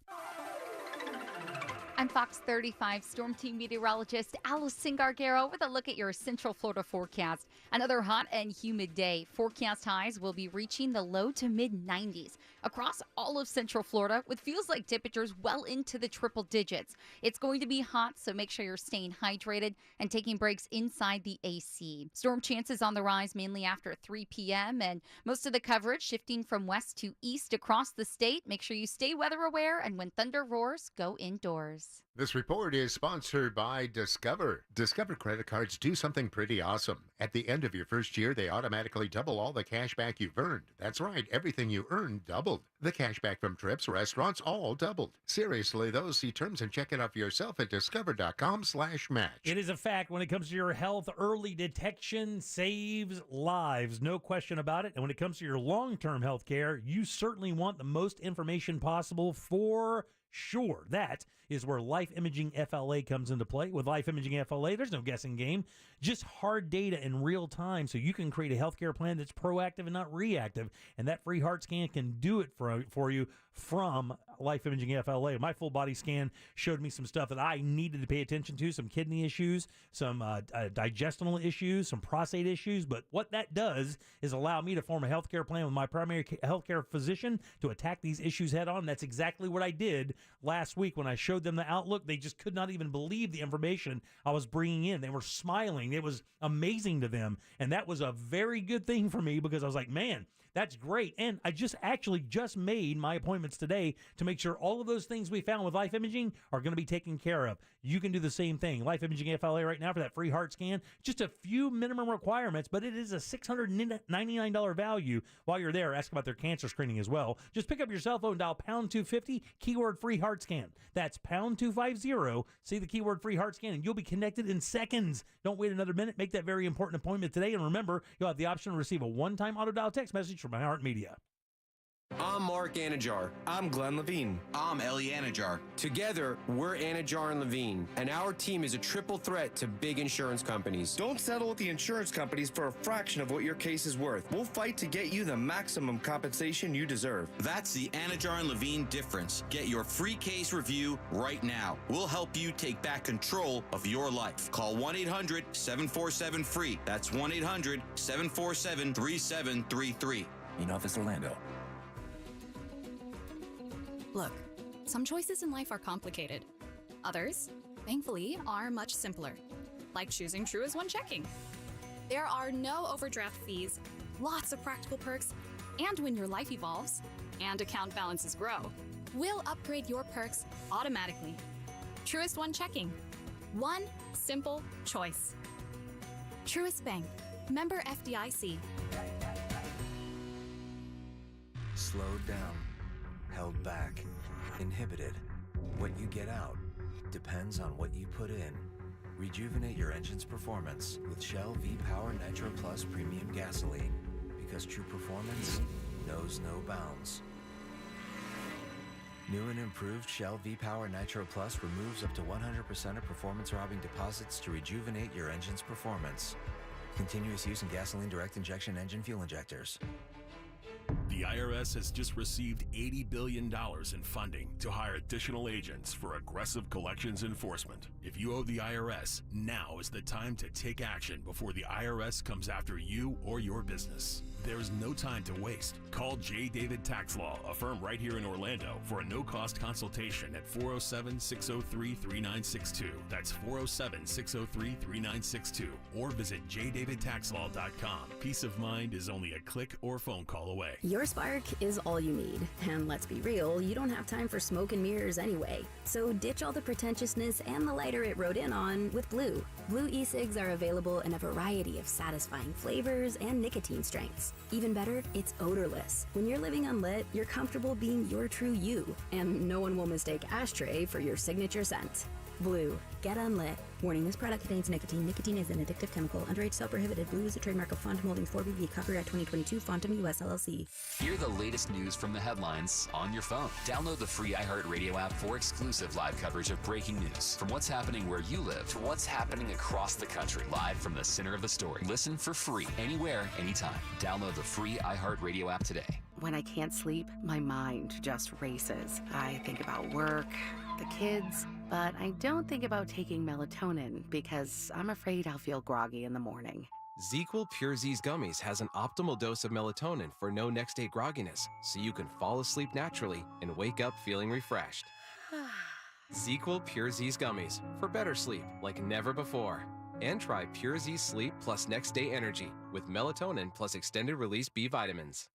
I'm Fox 35 Storm Team meteorologist Allison Gargaro with a look at your Central Florida forecast. Another hot and humid day. Forecast highs will be reaching the low to mid 90s across all of Central Florida with feels like temperatures well into the triple digits. It's going to be hot, so make sure you're staying hydrated and taking breaks inside the AC. Storm chances on the rise mainly after 3 p.m. and most of the coverage shifting from west to east across the state. Make sure you stay weather aware, and when thunder roars, go indoors. This report is sponsored by Discover. Discover credit cards do something pretty awesome. At the end of your first year, they automatically double all the cash back you've earned. That's right, everything you earned doubled. The cash back from trips, restaurants, all doubled. Seriously, though, see terms and check it out for yourself at discover.com/match. It is a fact when it comes to your health, early detection saves lives, no question about it. And when it comes to your long-term health care, you certainly want the most information possible for sure. That is where Life Imaging FLA comes into play. With Life Imaging FLA, there's no guessing game, just hard data in real time so you can create a healthcare plan that's proactive and not reactive. And that free heart scan can do it for you from Life Imaging FLA. My full body scan showed me some stuff that I needed to pay attention to, some kidney issues, some digestional issues, some prostate issues. But what that does is allow me to form a healthcare plan with my primary healthcare physician to attack these issues head on. That's exactly what I did last week when I showed them the outlook. They just could not even believe the information I was bringing in. They were smiling. It was amazing to them. And that was a very good thing for me because I was like, man, that's great. And I just made my appointments today to make sure all of those things we found with Life Imaging are going to be taken care of. You can do the same thing. Life Imaging FLA right now for that free heart scan, just a few minimum requirements, but it is a $699 value while you're there. Ask about their cancer screening as well. Just pick up your cell phone, dial pound 250, keyword free heart scan. That's pound 250, see the keyword free heart scan, and you'll be connected in seconds. Don't wait another minute. Make that very important appointment today. And remember, you'll have the option to receive a one-time auto dial text message from iHeart Media. I'm Mark Anajar. I'm Glenn Levine. I'm Ellie Anajar. Together, we're Anajar and Levine, and our team is a triple threat to big insurance companies. Don't settle with the insurance companies for a fraction of what your case is worth. We'll fight to get you the maximum compensation you deserve. That's the Anajar and Levine difference. Get your free case review right now. We'll help you take back control of your life. Call 1-800-747-FREE. That's 1-800-747-3733. In Office Orlando. Look, some choices in life are complicated. Others, thankfully, are much simpler, like choosing Truist One Checking. There are no overdraft fees, lots of practical perks, and when your life evolves and account balances grow, we'll upgrade your perks automatically. Truist One Checking. One simple choice. Truist Bank. Member FDIC. Slowed down, held back, inhibited. What you get out depends on what you put in. Rejuvenate your engine's performance with Shell V-Power Nitro Plus Premium Gasoline, because true performance knows no bounds. New and improved Shell V-Power Nitro Plus removes up to 100% of performance-robbing deposits to rejuvenate your engine's performance. Continuous use in gasoline direct injection engine fuel injectors. The IRS has just received $80 billion in funding to hire additional agents for aggressive collections enforcement. If you owe the IRS, now is the time to take action before the IRS comes after you or your business. There's no time to waste. Call J. David Tax Law, a firm right here in Orlando, for a no-cost consultation at 407-603-3962. That's 407-603-3962. Or visit jdavidtaxlaw.com. Peace of mind is only a click or phone call away. Your spark is all you need. And let's be real, you don't have time for smoke and mirrors anyway. So ditch all the pretentiousness and the lighter it rode in on with Blue. Blue e-cigs are available in a variety of satisfying flavors and nicotine strengths. Even better, it's odorless. When you're living unlit, you're comfortable being your true you, and no one will mistake ashtray for your signature scent. Blue, get unlit. Warning, this product contains nicotine. Nicotine is an addictive chemical. Underage sale prohibited. Blue is a trademark of Fontum Holdings 4BV. Copyright 2022. Fontum US LLC. Hear the latest news from the headlines on your phone. Download the free iHeartRadio app for exclusive live coverage of breaking news. From what's happening where you live to what's happening across the country. Live from the center of the story. Listen for free anywhere, anytime. Download the free iHeartRadio app today. When I can't sleep, my mind just races. I think about work, the kids, But I don't think about taking melatonin because I'm afraid I'll feel groggy in the morning. ZzzQuil Pure Z's Gummies has an optimal dose of melatonin for no next-day grogginess, so you can fall asleep naturally and wake up feeling refreshed. ZzzQuil Pure Z's Gummies for better sleep like never before. And try Pure Z Sleep plus Next Day Energy with melatonin plus extended-release B vitamins.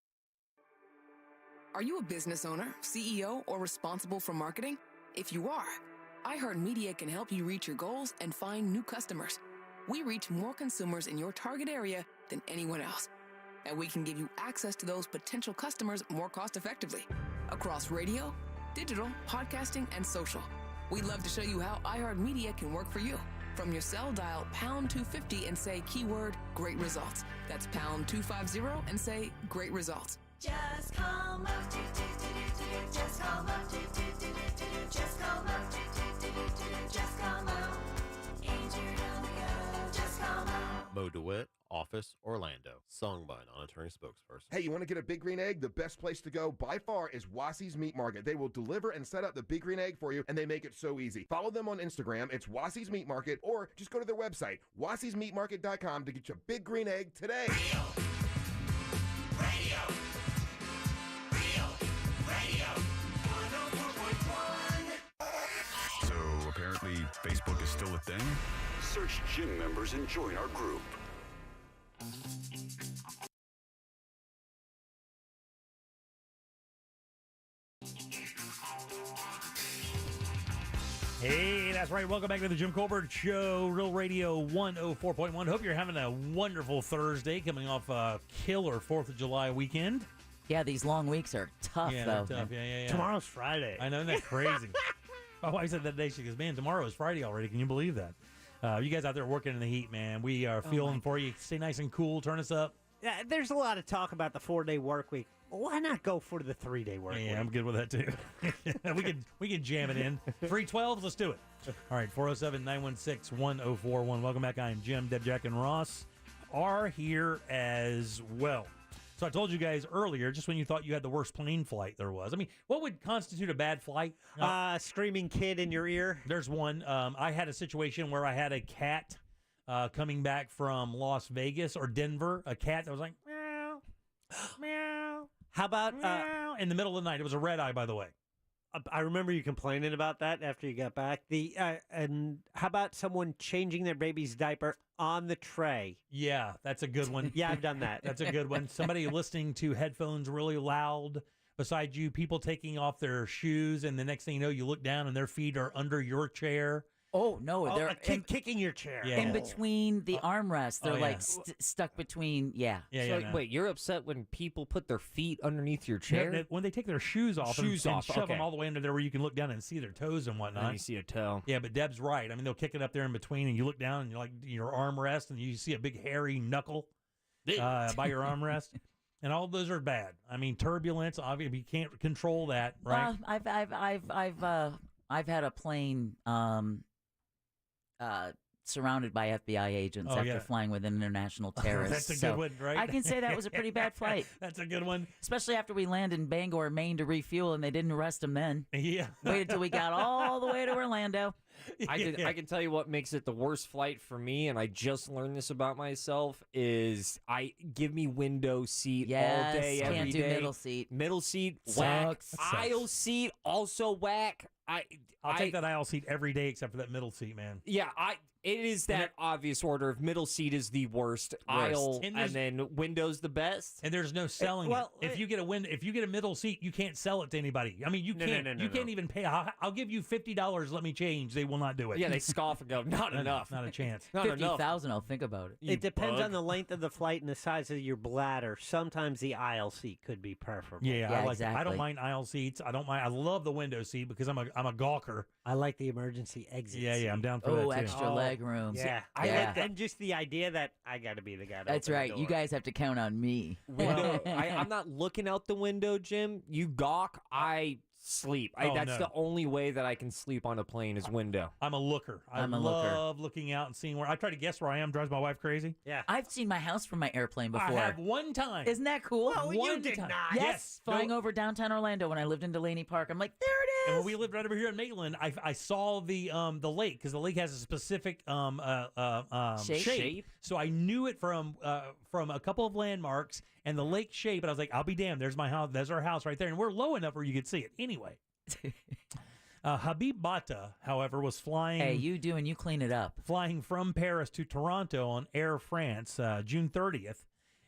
Are you a business owner, CEO, or responsible for marketing? If you are, iHeartMedia can help you reach your goals and find new customers. We reach more consumers in your target area than anyone else. And we can give you access to those potential customers more cost-effectively across radio, digital, podcasting, and social. We'd love to show you how iHeartMedia can work for you. From your cell, dial pound 250 and say keyword great results. That's pound 250 and say great results. Just call Move. Just call Move. Just call Move. Just call Move. Injured on the go. Just call Move. Mo DeWitt, Office, Orlando. Sung by non-attorney spokesperson. Hey, you want to get a Big Green Egg? The best place to go by far is Wassie's Meat Market. They will deliver and set up the Big Green Egg for you, and they make it so easy. Follow them on Instagram. It's Wassie's Meat Market, or just go to their website, wassiesmeatmarket.com, to get your Big Green Egg today. Radio. 104.1. So apparently Facebook is still a thing? Search gym members and join our group. Hey, that's right. Welcome back to the Jim Colbert Show, Real Radio 104.1. Hope you're having a wonderful Thursday coming off a killer 4th of July weekend. Yeah, these long weeks are tough, though. Tough. Yeah. Tomorrow's Friday. I know, isn't that crazy? My wife said that day, she goes, man, tomorrow is Friday already. Can you believe that? You guys out there working in the heat, man. We are feeling for you. Stay nice and cool. Turn us up. Yeah, there's a lot of talk about the 4-day work week. Why not go for the 3-day work week? Yeah, I'm good with that, too. we can jam it in. 312s, let's do it. All right, 407-916-1041. Welcome back. I am Jim. Deb, Jack, and Ross are here as well. So I told you guys earlier, just when you thought you had the worst plane flight there was. I mean, what would constitute a bad flight? Screaming kid in your ear. There's one. I had a situation where I had a cat coming back from Las Vegas or Denver, a cat that was like, meow, meow. How about meow, in the middle of the night? It was a red eye, by the way. I remember you complaining about that after you got back. And how about someone changing their baby's diaper on the tray? Yeah, that's a good one. Yeah, I've done that. That's a good one. Somebody listening to headphones really loud beside you, people taking off their shoes, and the next thing you know, you look down and their feet are under your chair. Oh, no. They're a kid kicking your chair. Yeah. in between the armrests. They're yeah. like stuck between, Wait, you're upset when people put their feet underneath your chair? No, when they take their shoes off and shove them all the way under there where you can look down and see their toes and whatnot. And you see a toe. Yeah, but Deb's right. I mean, they'll kick it up there in between, and you look down and you're like your armrest, and you see a big hairy knuckle by your armrest. And all those are bad. I mean, turbulence. Obviously, you can't control that, right? I've had a plane surrounded by FBI agents after flying with an international terrorist. That's a good one, right? I can say that was a pretty bad flight. That's a good one. Especially after we landed in Bangor, Maine to refuel, and they didn't arrest him then. Yeah. Waited till we got all the way to Orlando. I can tell you what makes it the worst flight for me, and I just learned this about myself, is give me window seat all day, every can't do day. middle seat. Middle seat, whack. Aisle seat, also whack. I'll take that aisle seat every day except for that middle seat, man. Yeah, it is that obvious order of middle seat is the worst, aisle, and then window's the best. And there's no selling it. If you get a middle seat, you can't sell it to anybody. I mean, you can't even pay. I'll give you $50. Let me change. They will not do it. Yeah, they scoff and go, not enough. Not a chance. $50,000. I'll think about it. It depends on the length of the flight and the size of your bladder. Sometimes the aisle seat could be preferable. Yeah, I like that. I don't mind aisle seats. I don't mind. I love the window seat because I'm a gawker. I like the emergency exit. Yeah, I'm down for that too. Extra leg room. Yeah, and just the idea that I got to be the guy. That's right. You guys have to count on me. Window. I'm not looking out the window, Jim. You gawk. I sleep. Oh, That's no. the only way that I can sleep on a plane is window. I'm a looker. I I'm a love looking out and seeing where I try to guess where I am. Drives my wife crazy. Yeah. I've seen my house from my airplane before. I have one time. Isn't that cool? Well, you One did time. not. Yes, flying No. over downtown Orlando when I lived in Delaney Park. I'm like, there it is. And when we lived right over here in Maitland, I saw the lake because the lake has a specific shape. So I knew it from a couple of landmarks and the lake shape. And I was like, I'll be damned. There's my house. There's our house right there. And we're low enough where you could see it. Anyway, Habib Bata, however, was flying. Hey, you do and you clean it up. Flying from Paris to Toronto on Air France, June 30th.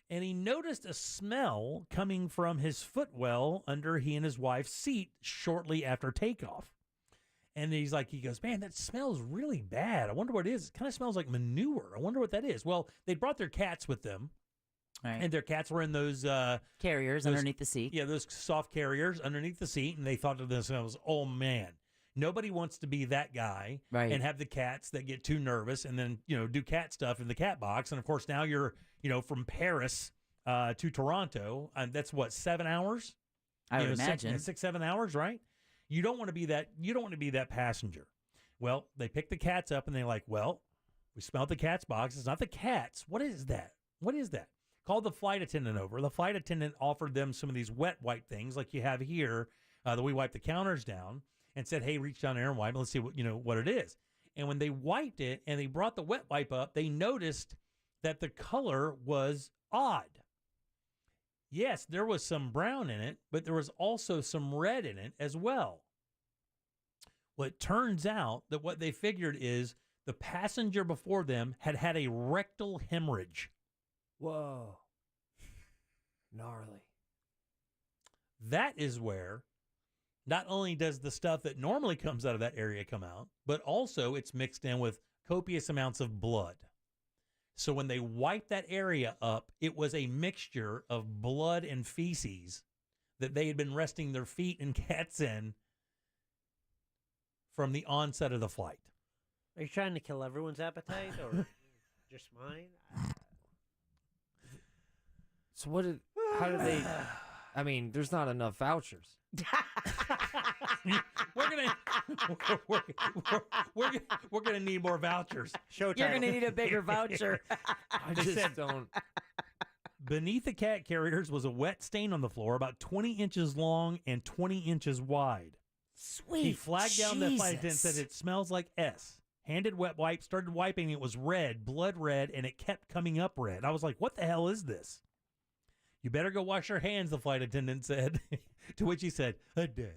And he noticed a smell coming from his footwell under he and his wife's seat shortly after takeoff. And he goes, man, that smells really bad. I wonder what it is. It kind of smells like manure. I wonder what that is. Well, they brought their cats with them. Right. And their cats were in those carriers underneath the seat. Yeah, those soft carriers underneath the seat. And they thought to themselves, oh, man, nobody wants to be that guy and have the cats that get too nervous and then, do cat stuff in the cat box. And, of course, now you're, from Paris to Toronto. And that's, what, 7 hours? I would imagine. 7 hours, right? You don't want to be that. You don't want to be that passenger. Well, they pick the cats up and they're like, well, we smelled the cat's box. It's not the cats. What is that? What is that? Called the flight attendant over. The flight attendant offered them some of these wet wipe things like you have here that we wipe the counters down and said, hey, reach down there and wipe it. Let's see what it is. And when they wiped it and they brought the wet wipe up, they noticed that the color was odd. Yes, there was some brown in it, but there was also some red in it as well. Well, it turns out that what they figured is the passenger before them had had a rectal hemorrhage. Whoa. Gnarly. That is where not only does the stuff that normally comes out of that area come out, but also it's mixed in with copious amounts of blood. So when they wiped that area up, it was a mixture of blood and feces that they had been resting their feet and cats in from the onset of the flight. Are you trying to kill everyone's appetite or just mine? So how did they, I mean, there's not enough vouchers. We're gonna need more vouchers. Showtime. You're gonna need a bigger voucher. I just don't. Beneath the cat carriers was a wet stain on the floor about 20 inches long and 20 inches wide. Sweet. He flagged down the flight attendant and said it smells like S. Handed wet wipe, started wiping. It was red, blood red, and it kept coming up red. I was like, what the hell is this? You better go wash your hands, the flight attendant said. To which he said, and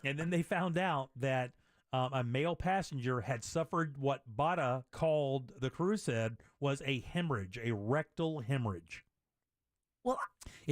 then they found out that a male passenger had suffered what Bata called, the crew said, was a hemorrhage, a rectal hemorrhage. Well,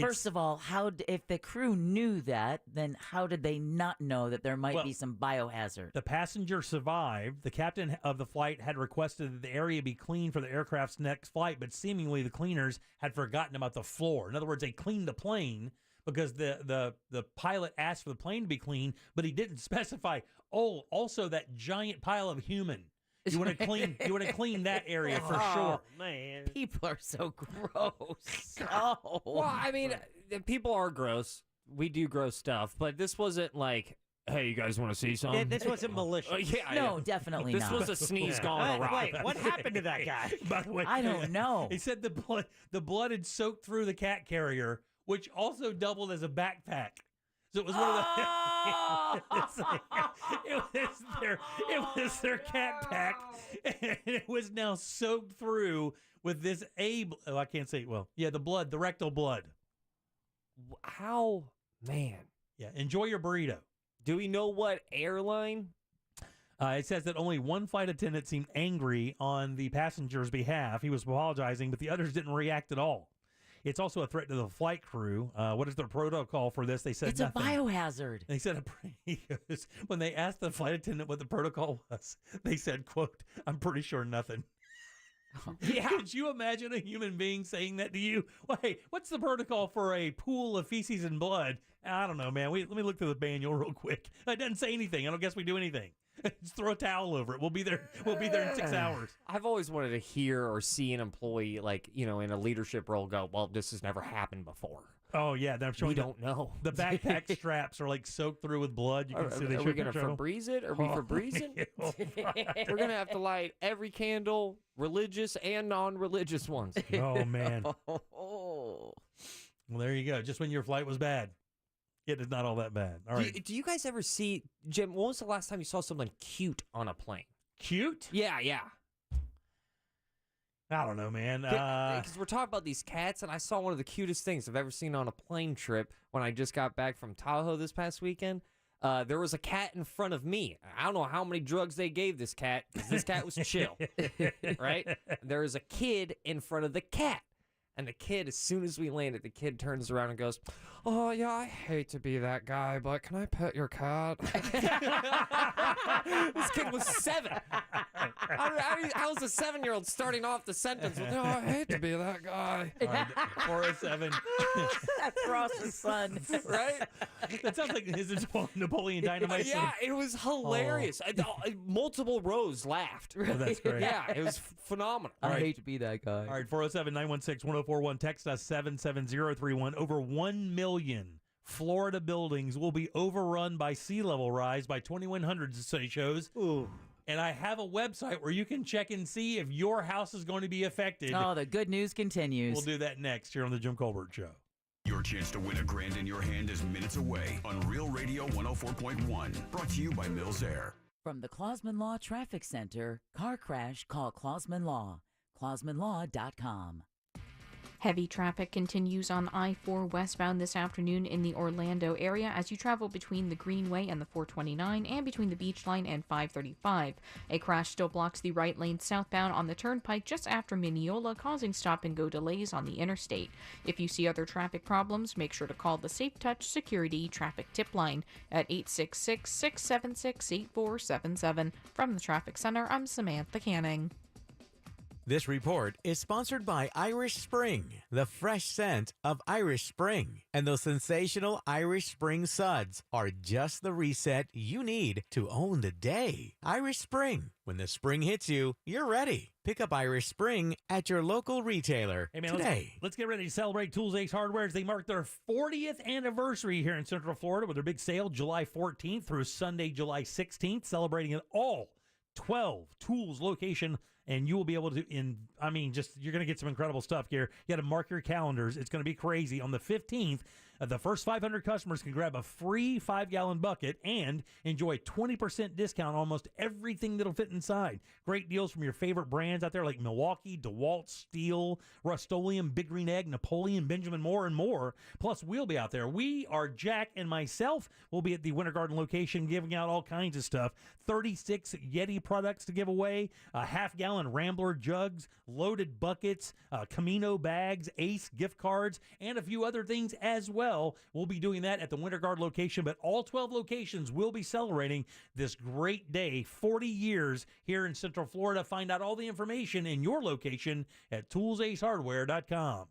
first of all, if the crew knew that, then how did they not know that there might be some biohazard? The passenger survived. The captain of the flight had requested that the area be cleaned for the aircraft's next flight, but seemingly the cleaners had forgotten about the floor. In other words, they cleaned the plane because the pilot asked for the plane to be clean, but he didn't specify, also that giant pile of human. You want to clean that area for sure. Man. People are so gross. Oh. Well, I mean, people are gross. We do gross stuff, but this wasn't like, hey, you guys want to see something? This wasn't malicious. No, definitely this not. was a sneeze gone awry. Wait, what happened to that guy? By the way, I don't know. He said the blood had soaked through the cat carrier, which also doubled as a backpack. So it was one of the. It was their cat pack, and it was now soaked through with this I can't say it well. Yeah, the blood, the rectal blood. How, man? Yeah, enjoy your burrito. Do we know what airline? It says that only one flight attendant seemed angry on the passenger's behalf. He was apologizing, but the others didn't react at all. It's also a threat to the flight crew. What is their protocol for this? They said it's nothing. a biohazard. They said when they asked the flight attendant what the protocol was, they said, quote, I'm pretty sure nothing. Yeah. Could you imagine a human being saying that to you? Well, hey, what's the protocol for a pool of feces and blood? I don't know, man. Let me look through the manual real quick. It doesn't say anything. I don't guess we do anything. Just throw a towel over it. We'll be there in 6 hours. I've always wanted to hear or see an employee, in a leadership role go, well, this has never happened before. Oh, yeah. I'm showing we don't know. The backpack straps are like soaked through with blood. You can see Are we going to Febreze it? Are we Febrezing? We're going to have to light every candle, religious and non-religious ones. Oh, man. Well, there you go. Just when your flight was bad. It is not all that bad. All right. Do you guys ever see, Jim, when was the last time you saw someone cute on a plane? Cute? Yeah. I don't know, man. Because we're talking about these cats, and I saw one of the cutest things I've ever seen on a plane trip when I just got back from Tahoe this past weekend. There was a cat in front of me. I don't know how many drugs they gave this cat, because this cat was chill, right? There was a kid in front of the cat. And the kid, as soon as we landed, the kid turns around and goes, "Oh, yeah, I hate to be that guy, but can I pet your cat?" This kid was 7. How was a 7-year-old starting off the sentence with, "Oh, I hate to be that guy"? All right, 407. That's Ross's son. Right? That sounds like his Napoleon Dynamite. Yeah, it was hilarious. Multiple rows laughed. Oh, that's great. Yeah, it was phenomenal. I hate to be that guy. All right, 407-916-1041. Text us 77031. Over 1 million Florida buildings will be overrun by sea level rise by 2100, it shows. Ooh. And I have a website where you can check and see if your house is going to be affected. Oh, the good news continues. We'll do that next here on the Jim Colbert Show. Your chance to win $1,000 in your hand is minutes away on Real Radio 104.1. Brought to you by Mills Air. From the Clausman Law Traffic Center, car crash, call Clausman Law. ClausmanLaw.com. Heavy traffic continues on I-4 westbound this afternoon in the Orlando area as you travel between the Greenway and the 429 and between the Beach Line and 535. A crash still blocks the right lane southbound on the turnpike just after Mineola, causing stop-and-go delays on the interstate. If you see other traffic problems, make sure to call the Safe Touch Security Traffic Tip Line at 866-676-8477. From the Traffic Center, I'm Samantha Canning. This report is sponsored by Irish Spring, the fresh scent of Irish Spring. And those sensational Irish Spring suds are just the reset you need to own the day. Irish Spring. When the spring hits you, you're ready. Pick up Irish Spring at your local retailer today. Let's get ready to celebrate Tools Ace Hardware as they mark their 40th anniversary here in Central Florida with their big sale July 14th through Sunday, July 16th, celebrating at all 12 Tools location. And you will be able to, you're going to get some incredible stuff here. You got to mark your calendars. It's going to be crazy. On the 15th, the first 500 customers can grab a free 5-gallon bucket and enjoy a 20% discount on almost everything that'll fit inside. Great deals from your favorite brands out there like Milwaukee, DeWalt, Steel, Rust-Oleum, Big Green Egg, Napoleon, Benjamin Moore, and more. Plus, we'll be out there. We are Jack and myself. We'll be at the Winter Garden location giving out all kinds of stuff. 36 Yeti products to give away, a half-gallon Rambler jugs, loaded buckets, Camino bags, Ace gift cards, and a few other things as well. We'll be doing that at the Winter Guard location, but all 12 locations will be celebrating this great day, 40 years here in Central Florida. Find out all the information in your location at toolsacehardware.com.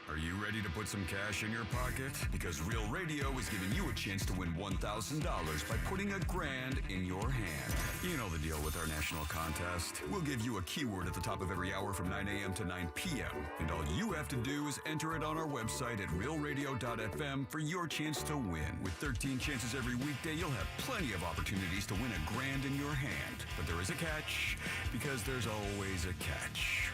Are you ready to put some cash in your pocket? Because Real Radio is giving you a chance to win $1,000 by putting $1,000 in your hand. You know the deal with our national contest. We'll give you a keyword at the top of every hour from 9 a.m. to 9 p.m. And all you have to do is enter it on our website at realradio.fm for your chance to win. With 13 chances every weekday, you'll have plenty of opportunities to win $1,000 in your hand. But there is a catch, because there's always a catch.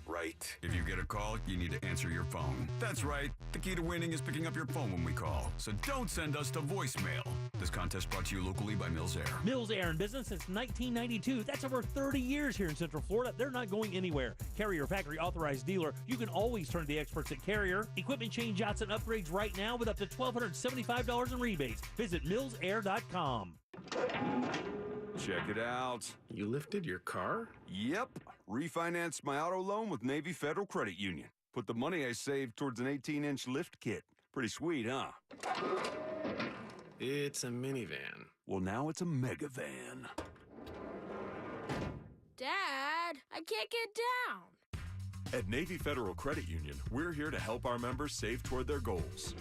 Right. If you get a call, you need to answer your phone. That's right. The key to winning is picking up your phone when we call. So don't send us to voicemail. This contest brought to you locally by Mills Air. Mills Air in business since 1992. That's over 30 years here in Central Florida. They're not going anywhere. Carrier factory authorized dealer. You can always turn to the experts at Carrier. Equipment change-outs and upgrades right now with up to $1,275 in rebates. Visit millsair.com. Check it out. You lifted your car? Yep. Refinanced my auto loan with Navy Federal Credit Union. Put the money I saved towards an 18-inch lift kit. Pretty sweet, huh? It's a minivan. Well, now it's a mega van. Dad, I can't get down. At Navy Federal Credit Union, we're here to help our members save toward their goals.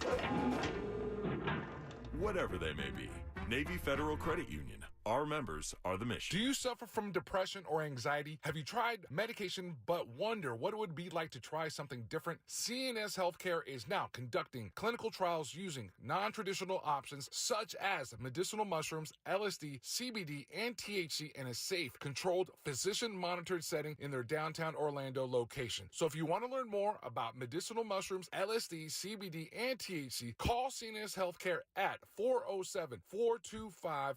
Whatever they may be. Navy Federal Credit Union. Our members are the mission. Do you suffer from depression or anxiety? Have you tried medication but wonder what it would be like to try something different? CNS Healthcare is now conducting clinical trials using non-traditional options such as medicinal mushrooms, LSD, CBD, and THC in a safe, controlled, physician-monitored setting in their downtown Orlando location. So if you want to learn more about medicinal mushrooms, LSD, CBD, and THC, call CNS Healthcare at 407-425-5100.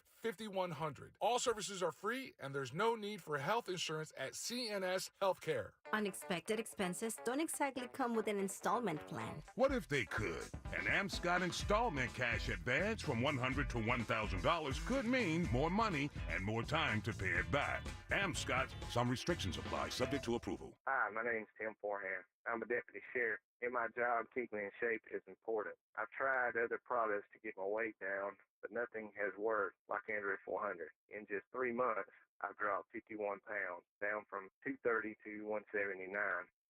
All services are free and there's no need for health insurance at CNS Healthcare. Unexpected expenses don't exactly come with an installment plan. What if they could? An AmScott installment cash advance from $100 to $1,000 could mean more money and more time to pay it back. AmScott, some restrictions apply, subject to approval. Hi, my name's Tim Forehand. I'm a deputy sheriff. In my job, keeping in shape is important. I've tried other products to get my weight down, but nothing has worked like Android 400. In just 3 months, I've dropped 51 pounds, down from 230 to 179.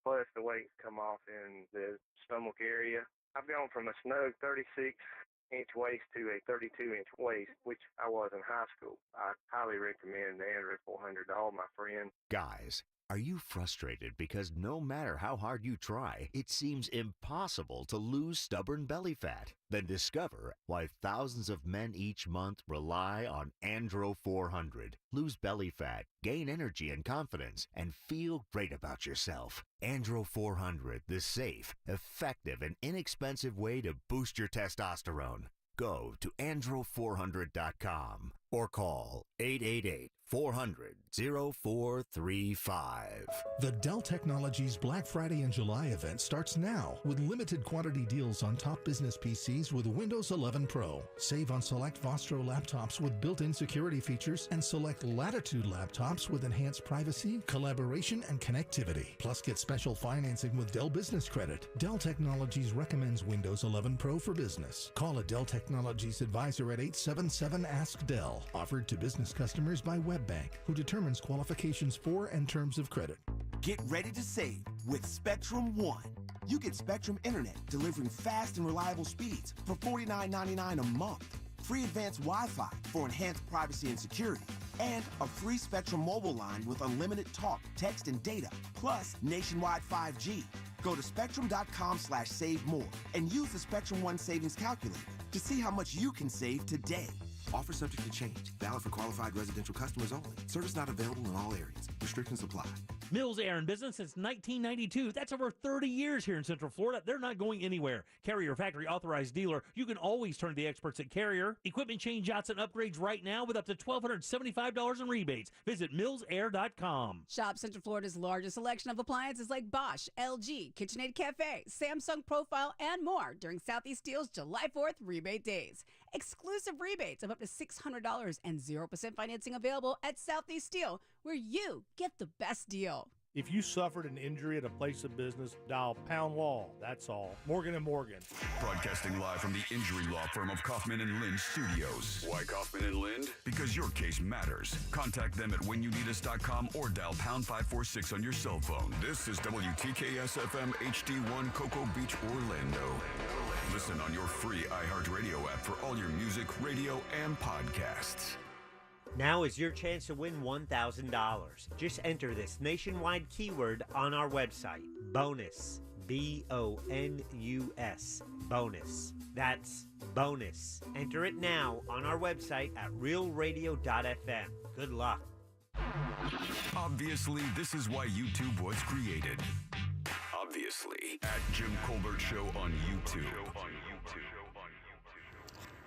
Plus, the weight's come off in the stomach area. I've gone from a snug 36-inch waist to a 32-inch waist, which I was in high school. I highly recommend the Android 400 to all my friends. Guys, are you frustrated because no matter how hard you try, it seems impossible to lose stubborn belly fat? Then discover why thousands of men each month rely on Andro 400. Lose belly fat, gain energy and confidence, and feel great about yourself. Andro 400, the safe, effective, and inexpensive way to boost your testosterone. Go to andro400.com or call 888-400-0435. The Dell Technologies Black Friday and July event starts now with limited quantity deals on top business PCs with Windows 11 Pro. Save on select Vostro laptops with built-in security features and select Latitude laptops with enhanced privacy, collaboration, and connectivity. Plus, get special financing with Dell Business Credit. Dell Technologies recommends Windows 11 Pro for business. Call a Dell Technologies advisor at 877-ASK-DELL. Offered to business customers by WebBank, who determines qualifications for and terms of credit. Get ready to save with Spectrum One. You get Spectrum Internet delivering fast and reliable speeds for $49.99 a month, free advanced Wi-Fi for enhanced privacy and security, and a free Spectrum mobile line with unlimited talk, text, and data, plus nationwide 5G. Go to spectrum.com/save more and use the Spectrum One savings calculator to see how much you can save today. Offer subject to change. Valid for qualified residential customers only. Service not available in all areas. Restrictions apply. Mills Air in business since 1992. That's over 30 years here in Central Florida. They're not going anywhere. Carrier factory authorized dealer. You can always turn to the experts at Carrier. Equipment changeouts and upgrades right now with up to $1,275 in rebates. Visit millsair.com. Shop Central Florida's largest selection of appliances like Bosch, LG, KitchenAid Cafe, Samsung Profile, and more during Southeast Steel's July 4th rebate days. Exclusive rebates of up to $600 and 0% financing available at Southeast Steel, where you get the best deal. If you suffered an injury at a place of business, dial Pound Law. That's all. Morgan & Morgan. Broadcasting live from the injury law firm of Kaufman & Lind Studios. Why Kaufman & Lind? Because your case matters. Contact them at whenyouneedus.com or dial pound 546 on your cell phone. This is WTKS-FM HD1 Cocoa Beach, Orlando. Listen on your free iHeartRadio app for all your music, radio, and podcasts. Now is your chance to win $1,000. Just enter this nationwide keyword on our website. Bonus. B-O-N-U-S. Bonus. That's bonus. Enter it now on our website at realradio.fm. Good luck. Obviously, this is why YouTube was created. Obviously, at Jim Colbert Show on YouTube.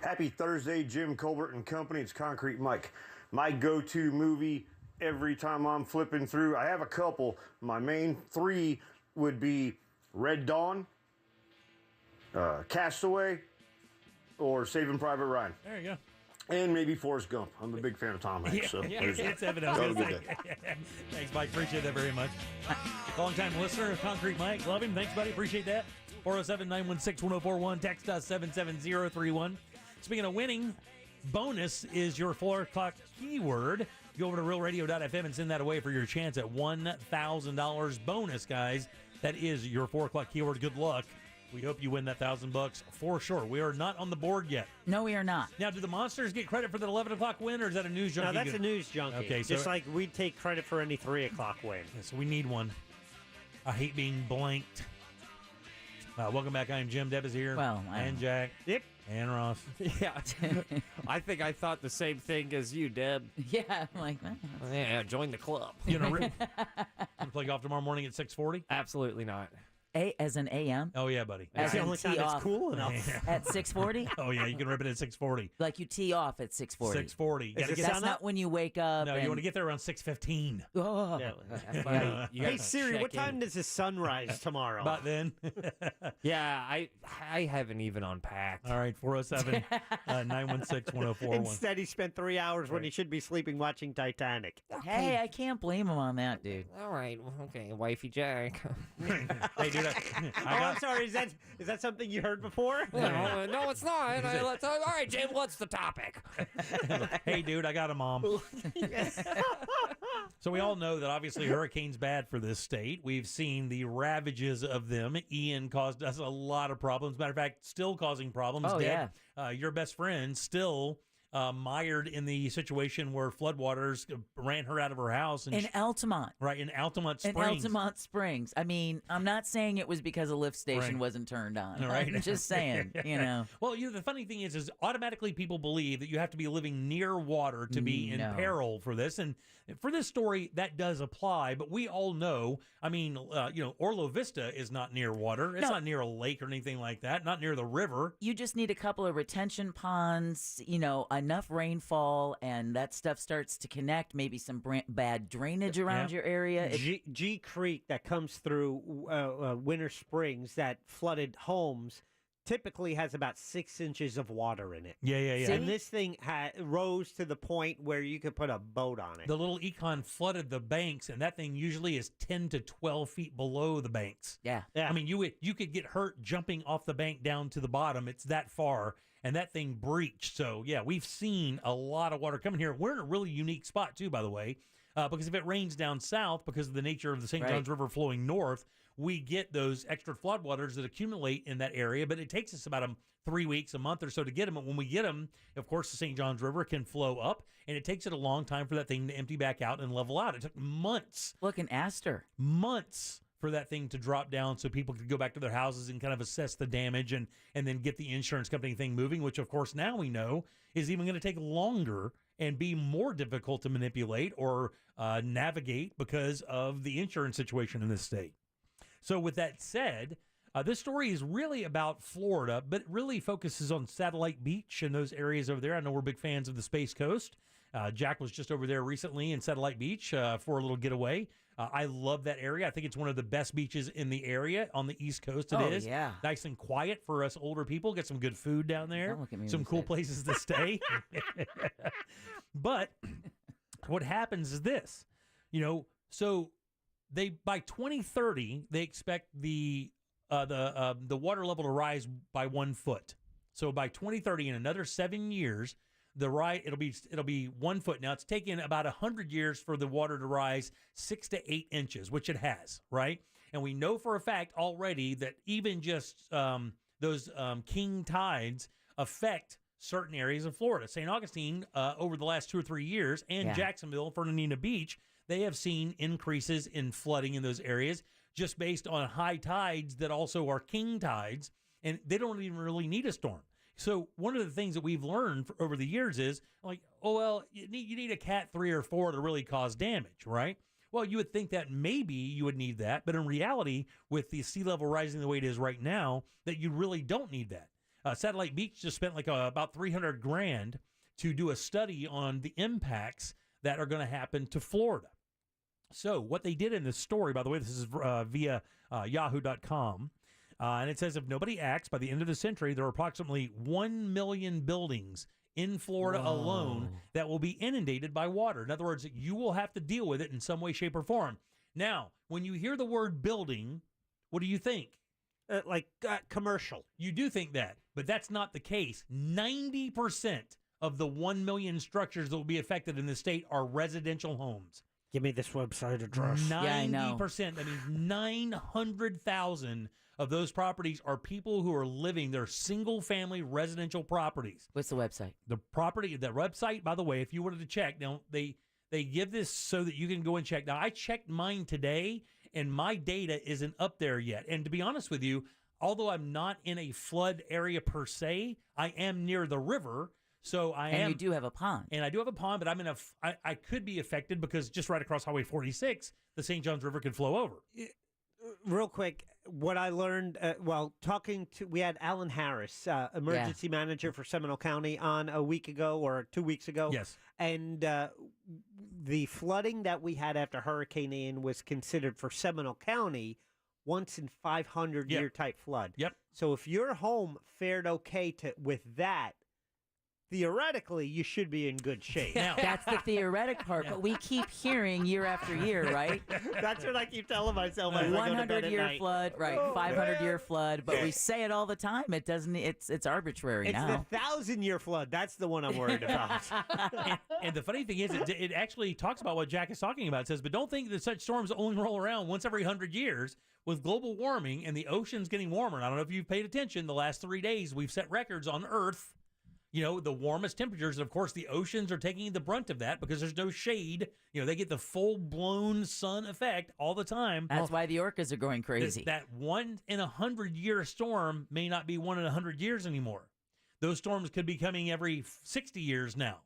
Happy Thursday, Jim Colbert and Company. It's Concrete Mike. My go-to movie every time I'm flipping through, I have a couple. My main three would be Red Dawn, Castaway, or Saving Private Ryan. There you go. And maybe Forrest Gump. I'm a big fan of Tom Hanks. So it's evident. Thanks, Mike. Appreciate that very much. Long-time listener of Concrete Mike. Love him. Thanks, buddy. Appreciate that. 407-916-1041. Text us 77031. Speaking of winning, bonus is your 4 o'clock keyword. Go over to realradio.fm and send that away for your chance at $1,000 bonus, guys. That is your 4 o'clock keyword. Good luck. We hope you win that $1,000 for sure. We are not on the board yet. No, we are not. Now, do the Monsters get credit for the 11 o'clock win, or is that a news junkie? No, that's a news junkie. Okay, just like we take credit for any 3 o'clock win. Yeah, so we need one. I hate being blanked. Welcome back. I am Jim. Deb is here. Well, and Jack. Yep. And Ross. Yeah. I think I thought the same thing as you, Deb. Yeah, I'm like, yeah, join the club. You know, play golf tomorrow morning at 6:40? Absolutely not. A as an AM? Oh, yeah, buddy. That's the only time it's cool enough. At 6:40? Oh, yeah, you can rip it at 6:40. Like you tee off at 6:40. 6:40. That's not when you wake up. No, you want to get there around 6:15. Oh. Yeah. Hey, Siri, what time does the sun rise tomorrow? About then. Yeah, I haven't even unpacked. All right, 407-916-1041. Instead, he spent 3 hours when he should be sleeping watching Titanic. Hey, I can't blame him on that, dude. All right, okay, wifey Jack. Hey, dude, I'm sorry. Is that something you heard before? No, it's not. All right, Jim, what's the topic? Hey, dude, I got a mom. So we all know that obviously hurricane's bad for this state. We've seen the ravages of them. Ian caused us a lot of problems. Matter of fact, still causing problems. Oh, Deb, your best friend still mired in the situation where floodwaters ran her out of her house. In Altamont. Right, in Altamont Springs. In Altamont Springs. I mean, I'm not saying it was because a lift station Right. wasn't turned on. Right. I'm just saying, you know. Well, the funny thing is automatically people believe that you have to be living near water to be in peril for this. And for this story, that does apply. But we all know, I mean, Orlo Vista is not near water. It's not near a lake or anything like that. Not near the river. You just need a couple of retention ponds, enough rainfall, and that stuff starts to connect. Maybe some bad drainage around your area. G Creek that comes through Winter Springs that flooded homes typically has about 6 inches of water in it. Yeah. And this thing rose to the point where you could put a boat on it. The little econ flooded the banks, and that thing usually is 10 to 12 feet below the banks. Yeah. I mean, you could get hurt jumping off the bank down to the bottom. It's that far, and that thing breached. So, yeah, we've seen a lot of water coming here. We're in a really unique spot, too, by the way, because if it rains down south, because of the nature of the St. Johns River flowing north, we get those extra floodwaters that accumulate in that area, but it takes us about 3 weeks, a month or so to get them. And when we get them, of course, the St. Johns River can flow up, and it takes it a long time for that thing to empty back out and level out. It took months. Look, an Astor. Months for that thing to drop down so people could go back to their houses and kind of assess the damage and then get the insurance company thing moving, which, of course, now we know is even going to take longer and be more difficult to manipulate or navigate because of the insurance situation in this state. So with that said, this story is really about Florida, but it really focuses on Satellite Beach and those areas over there. I know we're big fans of the Space Coast. Jack was just over there recently in Satellite Beach for a little getaway. I love that area. I think it's one of the best beaches in the area on the East Coast. It is. Yeah. Nice and quiet for us older people. Get some good food down there. Don't look at me Some when you cool say it. places to stay. But what happens is this, so by 2030 they expect the water level to rise by 1 foot. So by 2030, in another 7 years, it'll be 1 foot. Now it's taken about 100 years for the water to rise 6 to 8 inches, which it has, right? And we know for a fact already that even just those king tides affect certain areas of Florida. St. Augustine, over the last 2 or 3 years, and Jacksonville, Fernandina Beach, they have seen increases in flooding in those areas just based on high tides that also are king tides, and they don't even really need a storm. So one of the things that we've learned over the years is, you need a Cat 3 or 4 to really cause damage, right? Well, you would think that maybe you would need that, but in reality, with the sea level rising the way it is right now, that you really don't need that. Satellite Beach just spent about $300,000 to do a study on the impacts that are going to happen to Florida. So what they did in this story, by the way, this is via yahoo.com, and it says if nobody acts, by the end of the century, there are approximately 1 million buildings in Florida alone that will be inundated by water. In other words, you will have to deal with it in some way, shape, or form. Now, when you hear the word building, what do you think? Commercial. You do think that, but that's not the case. 90% of the 1 million structures that will be affected in the state are residential homes. Give me this website address. 90%. That means 900,000 of those properties are people who are living their single-family residential properties. What's the website? The website, by the way, if you wanted to check, now they give this so that you can go and check. Now, I checked mine today, and my data isn't up there yet. And to be honest with you, although I'm not in a flood area per se, I am near the river. So And you do have a pond. And I do have a pond, but I could be affected because just right across Highway 46, the St. Johns River could flow over. Real quick, what I learned we had Alan Harris, emergency manager for Seminole County, on a week ago or 2 weeks ago. Yes. And the flooding that we had after Hurricane Ian was considered for Seminole County once in 500 year type flood. Yep. So if your home fared okay with that, theoretically, you should be in good shape. Now, that's the theoretic part, but we keep hearing year after year, right? That's what I keep telling myself. As I go to bed at 100-year night. flood, right? 500-year flood, but we say it all the time. It doesn't. It's arbitrary It's now. the 1,000-year flood. That's the one I'm worried about. And the funny thing is, it actually talks about what Jack is talking about. It says, but don't think that such storms only roll around once every 100 years. With global warming and the oceans getting warmer, and I don't know if you've paid attention, the last 3 days we've set records on Earth. You know, the warmest temperatures, and of course the oceans are taking the brunt of that because there's no shade. You know, they get the full-blown sun effect all the time. That's why the orcas are going crazy. That 1 in 100-year storm may not be 1 in 100 years anymore. Those storms could be coming every 60 years now,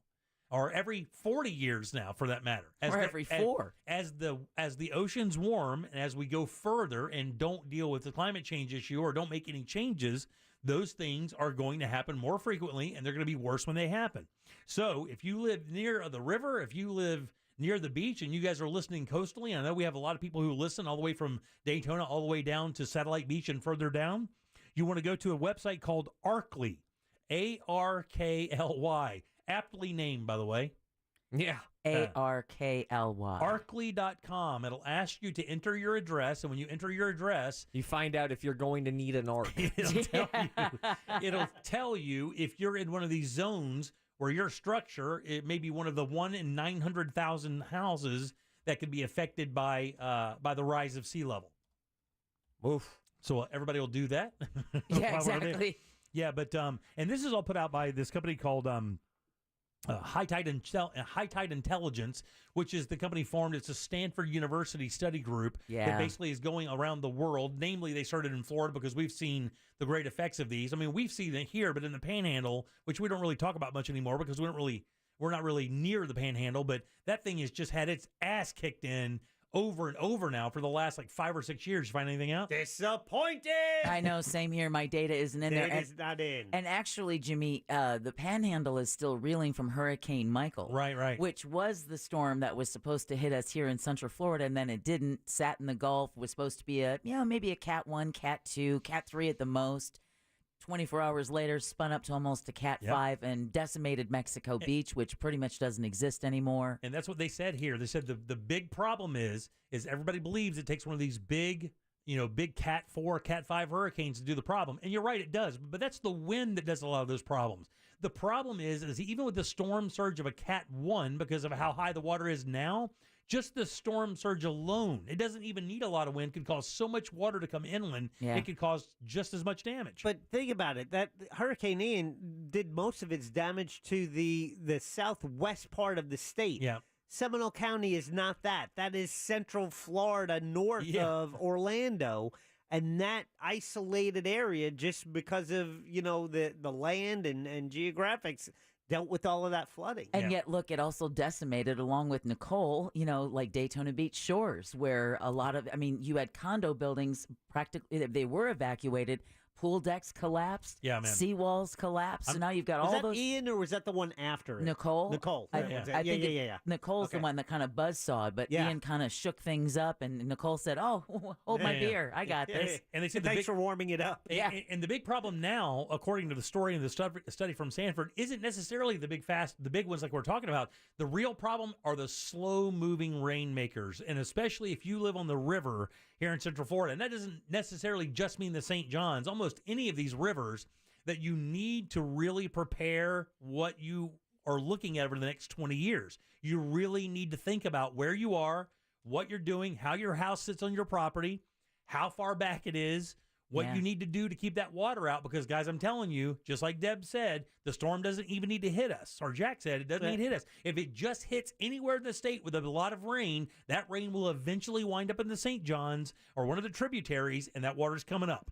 or every 40 years now, for that matter. Or every 4. As the oceans warm, and as we go further and don't deal with the climate change issue or don't make any changes, those things are going to happen more frequently, and they're going to be worse when they happen. So if you live near the river, if you live near the beach, and you guys are listening coastally, I know we have a lot of people who listen all the way from Daytona all the way down to Satellite Beach and further down, you want to go to a website called Arkly, Arkly, aptly named, by the way. Yeah. Arkly. Arkly.com. It'll ask you to enter your address, and when you enter your address, you find out if you're going to need an ark. It'll tell you if you're in one of these zones where your structure, it may be one of the 1 in 900,000 houses that could be affected by the rise of sea level. Oof. So everybody will do that. Yeah, exactly. Yeah, but and this is all put out by this company called High Tide Intelligence, which is the company formed. It's a Stanford University study group that basically is going around the world. Namely, they started in Florida because we've seen the great effects of these. I mean, we've seen it here, but in the Panhandle, which we don't really talk about much anymore because we're not really near the Panhandle. But that thing has just had its ass kicked in over and over now for the last 5 or 6 years. You find anything out? Disappointed. I know, same here. My data isn't in there. It is not in. And actually, Jimmy, the Panhandle is still reeling from Hurricane Michael. Right. Which was the storm that was supposed to hit us here in Central Florida, and then it didn't. Sat in the Gulf. Was supposed to be maybe a Cat 1, Cat 2, Cat 3 at the most. 24 hours later, spun up to almost a Cat 5 and decimated Mexico Beach, which pretty much doesn't exist anymore. And that's what they said here. They said the big problem is everybody believes it takes one of these big Cat 4, Cat 5 hurricanes to do the problem. And you're right, it does. But that's the wind that does a lot of those problems. The problem is even with the storm surge of a Cat 1, because of how high the water is now, just the storm surge alone, it doesn't even need a lot of wind, could cause so much water to come inland, it could cause just as much damage. But think about it. That Hurricane Ian did most of its damage to the southwest part of the state. Yeah. Seminole County is not that. That is central Florida, north of Orlando. And that isolated area, just because of, the land and geographics, dealt with all of that flooding. And yet, look, it also decimated, along with Nicole, like Daytona Beach shores, where a lot of, you had condo buildings, practically, they were evacuated. Pool decks collapsed. Yeah, man. Seawalls collapsed. So now you've got all those. Was that Ian, or was that the one after it? Nicole. I think Nicole's the one that kind of buzzsawed, but Ian kind of shook things up, and Nicole said, "Oh, hold my beer. I got this." And they said, thanks for warming it up. And the big problem now, according to the story in the study from Stanford, isn't necessarily the big ones like we're talking about. The real problem are the slow-moving rainmakers, and especially if you live on the river here in Central Florida. And that doesn't necessarily just mean the St. Johns. Almost any of these rivers, that you need to really prepare what you are looking at over the next 20 years. You really need to think about where you are, what you're doing, how your house sits on your property, how far back it is, what you need to do to keep that water out. Because, guys, I'm telling you, just like Deb said, the storm doesn't even need to hit us. Or Jack said, it doesn't need to hit us. If it just hits anywhere in the state with a lot of rain, that rain will eventually wind up in the St. Johns or one of the tributaries, and that water's coming up.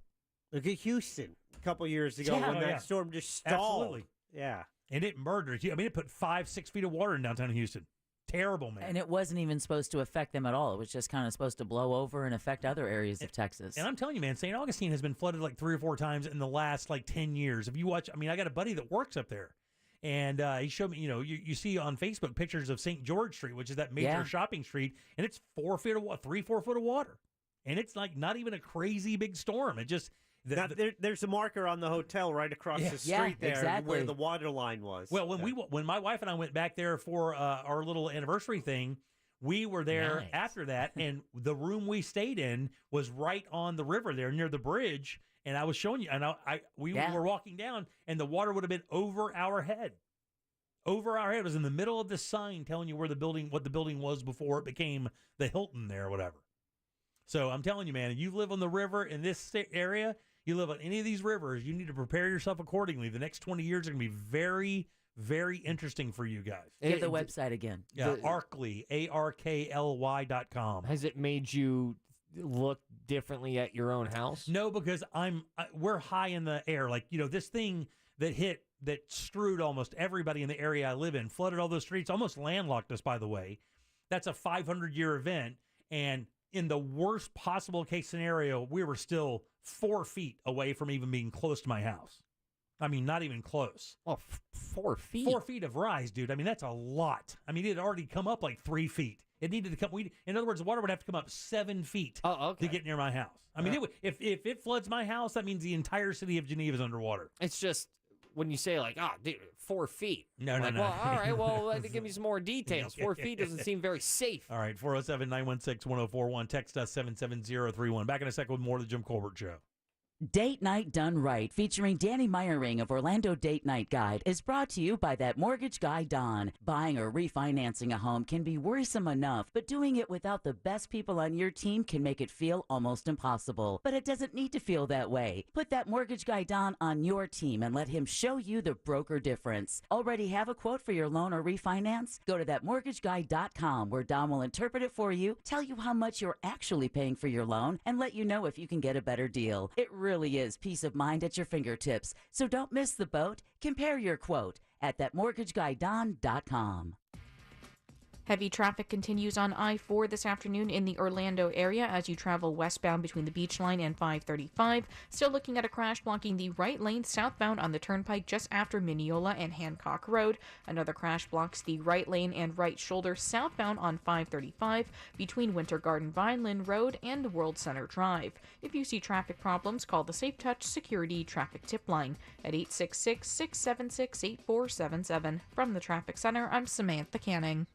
Look at Houston a couple years ago when that storm just stalled. Absolutely. Yeah. And it murdered. I mean, it put 5-6 feet of water in downtown Houston. Terrible, man. And it wasn't even supposed to affect them at all. It was just kind of supposed to blow over and affect other areas of Texas. And I'm telling you, man, St. Augustine has been flooded like 3 or 4 times in the last like 10 years. If you watch, I mean, I got a buddy that works up there. And he showed me, you see on Facebook pictures of St. George Street, which is that major shopping street, and it's 4 foot of water, 3-4 foot of water. And it's like not even a crazy big storm. It just... there's a marker on the hotel right across the street there where the water line was. Well, when my wife and I went back there for our little anniversary thing, we were there after that, and the room we stayed in was right on the river there near the bridge. And I was showing you, and we were walking down, and the water would have been over our head. Over our head. It was in the middle of the sign telling you what the building was before it became the Hilton there or whatever. So I'm telling you, man, if you live on the river in this area, you live on any of these rivers, you need to prepare yourself accordingly. The next 20 years are going to be very, very interesting for you guys. Give the website again. Yeah, Arkly, ARKLY.com. Has it made you look differently at your own house? No, because we're high in the air. Like, this thing that strewed almost everybody in the area I live in, flooded all those streets, almost landlocked us, by the way. That's a 500-year event, and in the worst possible case scenario, we were still 4 feet away from even being close to my house. I mean, not even close. Oh, 4 feet? 4 feet of rise, dude. I mean, that's a lot. I mean, it had already come up like 3 feet. It needed to come. In other words, the water would have to come up 7 feet to get near my house. I mean, if it floods my house, that means the entire city of Geneva is underwater. It's just when you say like, dude, 4 feet. No. Well, all right. Well, give me some more details. 4 feet doesn't seem very safe. All right, 407-916-1041. Text us 77031. Back in a second with more of the Jim Colbert Show. Date Night Done Right, featuring Danny Meyering of Orlando Date Night Guide, is brought to you by that mortgage guy, Don. Buying or refinancing a home can be worrisome enough, but doing it without the best people on your team can make it feel almost impossible. But it doesn't need to feel that way. Put that mortgage guy, Don, on your team and let him show you the broker difference. Already have a quote for your loan or refinance? Go to thatmortgageguy.com, where Don will interpret it for you, tell you how much you're actually paying for your loan, and let you know if you can get a better deal. It really is peace of mind at your fingertips. So don't miss the boat. Compare your quote at thatmortgageguyDon.com. Heavy traffic continues on I-4 this afternoon in the Orlando area as you travel westbound between the Beach Line and 535. Still looking at a crash blocking the right lane southbound on the Turnpike just after Mineola and Hancock Road. Another crash blocks the right lane and right shoulder southbound on 535 between Winter Garden Vineland Road and World Center Drive. If you see traffic problems, call the Safe Touch Security Traffic Tip Line at 866-676-8477. From the Traffic Center, I'm Samantha Canning.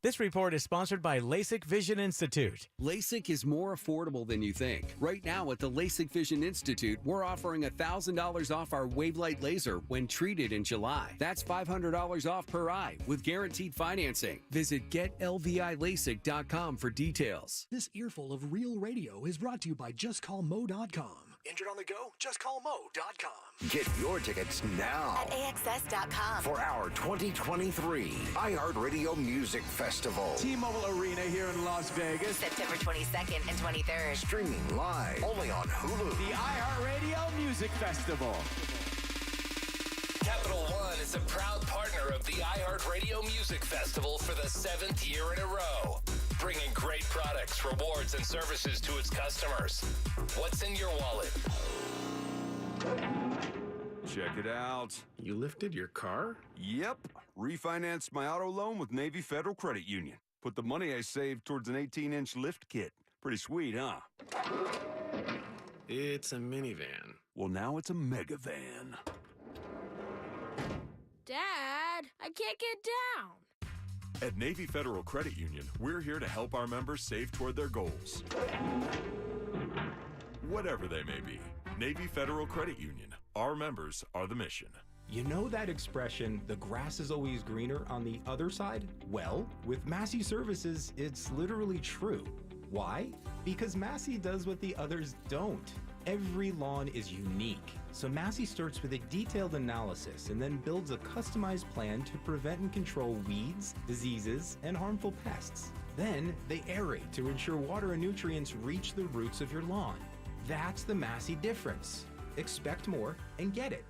This report is sponsored by LASIK Vision Institute. LASIK is more affordable than you think. Right now at the LASIK Vision Institute, we're offering $1,000 off our Wavelight laser when treated in July. That's $500 off per eye with guaranteed financing. Visit GetLVILASIK.com for details. This earful of real radio is brought to you by JustCallMo.com. Injured on the go? JustCallMo.com. Get your tickets now At AXS.com. for our 2023 iHeartRadio Music Festival. T-Mobile Arena here in Las Vegas. September 22nd and 23rd. Streaming live only on Hulu. The iHeartRadio Music Festival. Capital One is a proud partner of the iHeartRadio Music Festival for the 7th year in a row, bringing great products, rewards, and services to its customers. What's in your wallet? Check it out. You lifted your car? Yep. Refinanced my auto loan with Navy Federal Credit Union. Put the money I saved towards an 18-inch lift kit. Pretty sweet, huh? It's a minivan. Well, now it's a mega van. Dad, I can't get down. At Navy Federal Credit Union, we're here to help our members save toward their goals. Whatever they may be. Navy Federal Credit Union. Our members are the mission. You know that expression, the grass is always greener on the other side? Well, with Massey Services, it's literally true. Why? Because Massey does what the others don't. Every lawn is unique, so Massey starts with a detailed analysis and then builds a customized plan to prevent and control weeds, diseases, and harmful pests. Then they aerate to ensure water and nutrients reach the roots of your lawn. That's the Massey difference. Expect more and get it.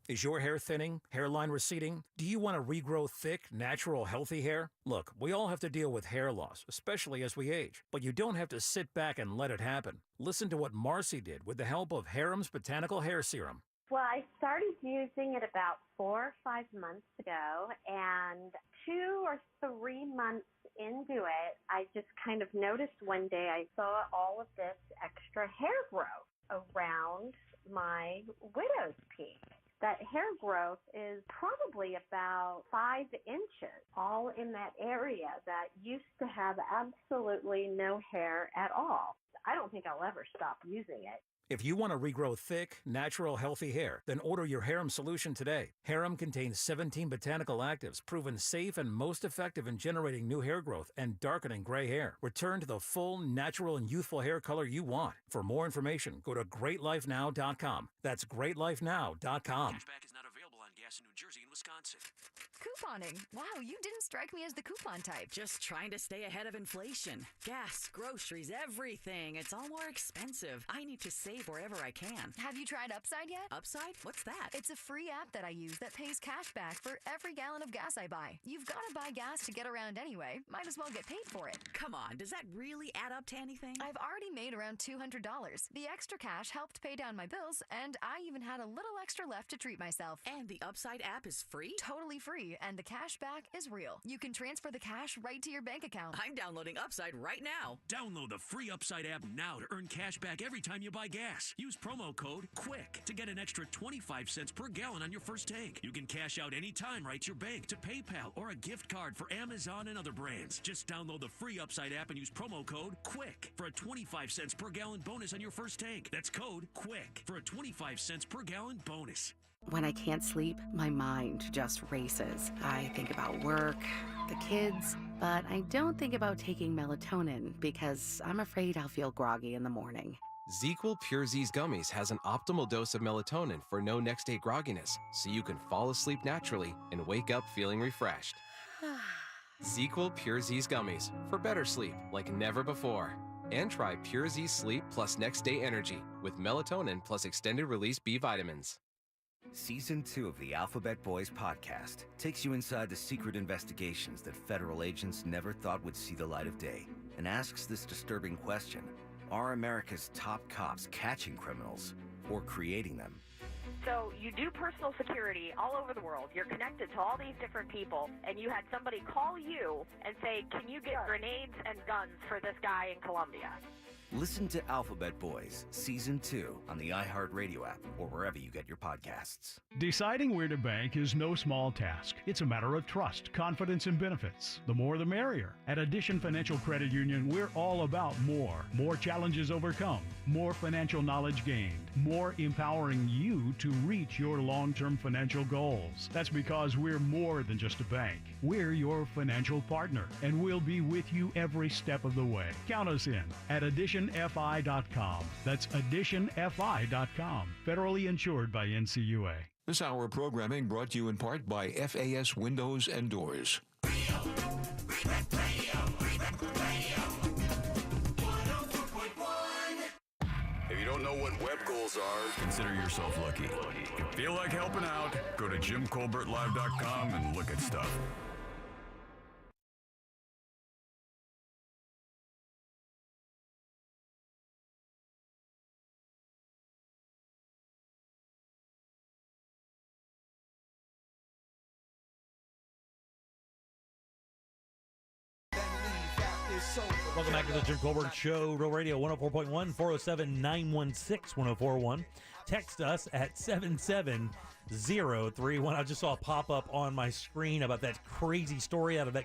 Is your hair thinning? Hairline receding? Do you want to regrow thick, natural, healthy hair? Look, we all have to deal with hair loss, especially as we age. But you don't have to sit back and let it happen. Listen to what Marcy did with the help of Harem's Botanical Hair Serum. Well, I started using it about 4 or 5 months ago, and 2 or 3 months into it, I just kind of noticed one day I saw all of this extra hair growth around my widow's peak. That hair growth is probably about 5 inches, all in that area that used to have absolutely no hair at all. I don't think I'll ever stop using it. If you want to regrow thick, natural, healthy hair, then order your Harem solution today. Harem contains 17 botanical actives proven safe and most effective in generating new hair growth and darkening gray hair. Return to the full, natural, and youthful hair color you want. For more information, go to greatlifenow.com. That's greatlifenow.com. Cashback is not available on gas in New Jersey and Wisconsin. Couponing. Wow, you didn't strike me as the coupon type. Just trying to stay ahead of inflation. Gas, groceries, everything. It's all more expensive. I need to save wherever I can. Have you tried Upside yet? Upside? What's that? It's a free app that I use that pays cash back for every gallon of gas I buy. You've got to buy gas to get around anyway. Might as well get paid for it. Come on, does that really add up to anything? I've already made around $200. The extra cash helped pay down my bills, and I even had a little extra left to treat myself. And the Upside app is free? Totally free, and the cash back is real. You can transfer the cash right to your bank account. I'm downloading Upside right now. Download the free Upside app now to earn cash back every time you buy gas. Use promo code QUICK to get an extra 25 cents per gallon on your first tank. You can cash out anytime right to your bank, to PayPal, or a gift card for Amazon and other brands. Just download the free Upside app and use promo code QUICK for a 25 cents per gallon bonus on your first tank. That's code QUICK for a 25 cents per gallon bonus. When I can't sleep, my mind just races. I think about work, the kids, but I don't think about taking melatonin because I'm afraid I'll feel groggy in the morning. ZzzQuil Pure Z's Gummies has an optimal dose of melatonin for no next-day grogginess, so you can fall asleep naturally and wake up feeling refreshed. ZzzQuil Pure Z's Gummies for better sleep like never before. And try Pure Z Sleep plus next-day energy with melatonin plus extended-release B vitamins. Season 2 of the Alphabet Boys podcast takes you inside the secret investigations that federal agents never thought would see the light of day and asks this disturbing question: are America's top cops catching criminals or creating them? So you do personal security all over the world. You're connected to all these different people, and you had somebody call you and say, can you get grenades and guns for this guy in Colombia? Listen to Alphabet Boys Season 2 on the iHeartRadio app or wherever you get your podcasts. Deciding where to bank is no small task. It's a matter of trust, confidence, and benefits. The more the merrier. At Addition Financial Credit Union, we're all about more. More challenges overcome. More financial knowledge gained. More empowering you to reach your long-term financial goals. That's because we're more than just a bank. We're your financial partner, and we'll be with you every step of the way. Count us in at AdditionFI.com. That's AdditionFI.com. Federally insured by NCUA. This hour of programming brought to you in part by FAS Windows and Doors. If you don't know what web goals are, consider yourself lucky. If you feel like helping out, go to JimColbertLive.com and look at stuff. Welcome back to the Jim Colbert Show, Real Radio 104.1, 407-916-1041. Text us at 77031. I just saw a pop-up on my screen about that crazy story out of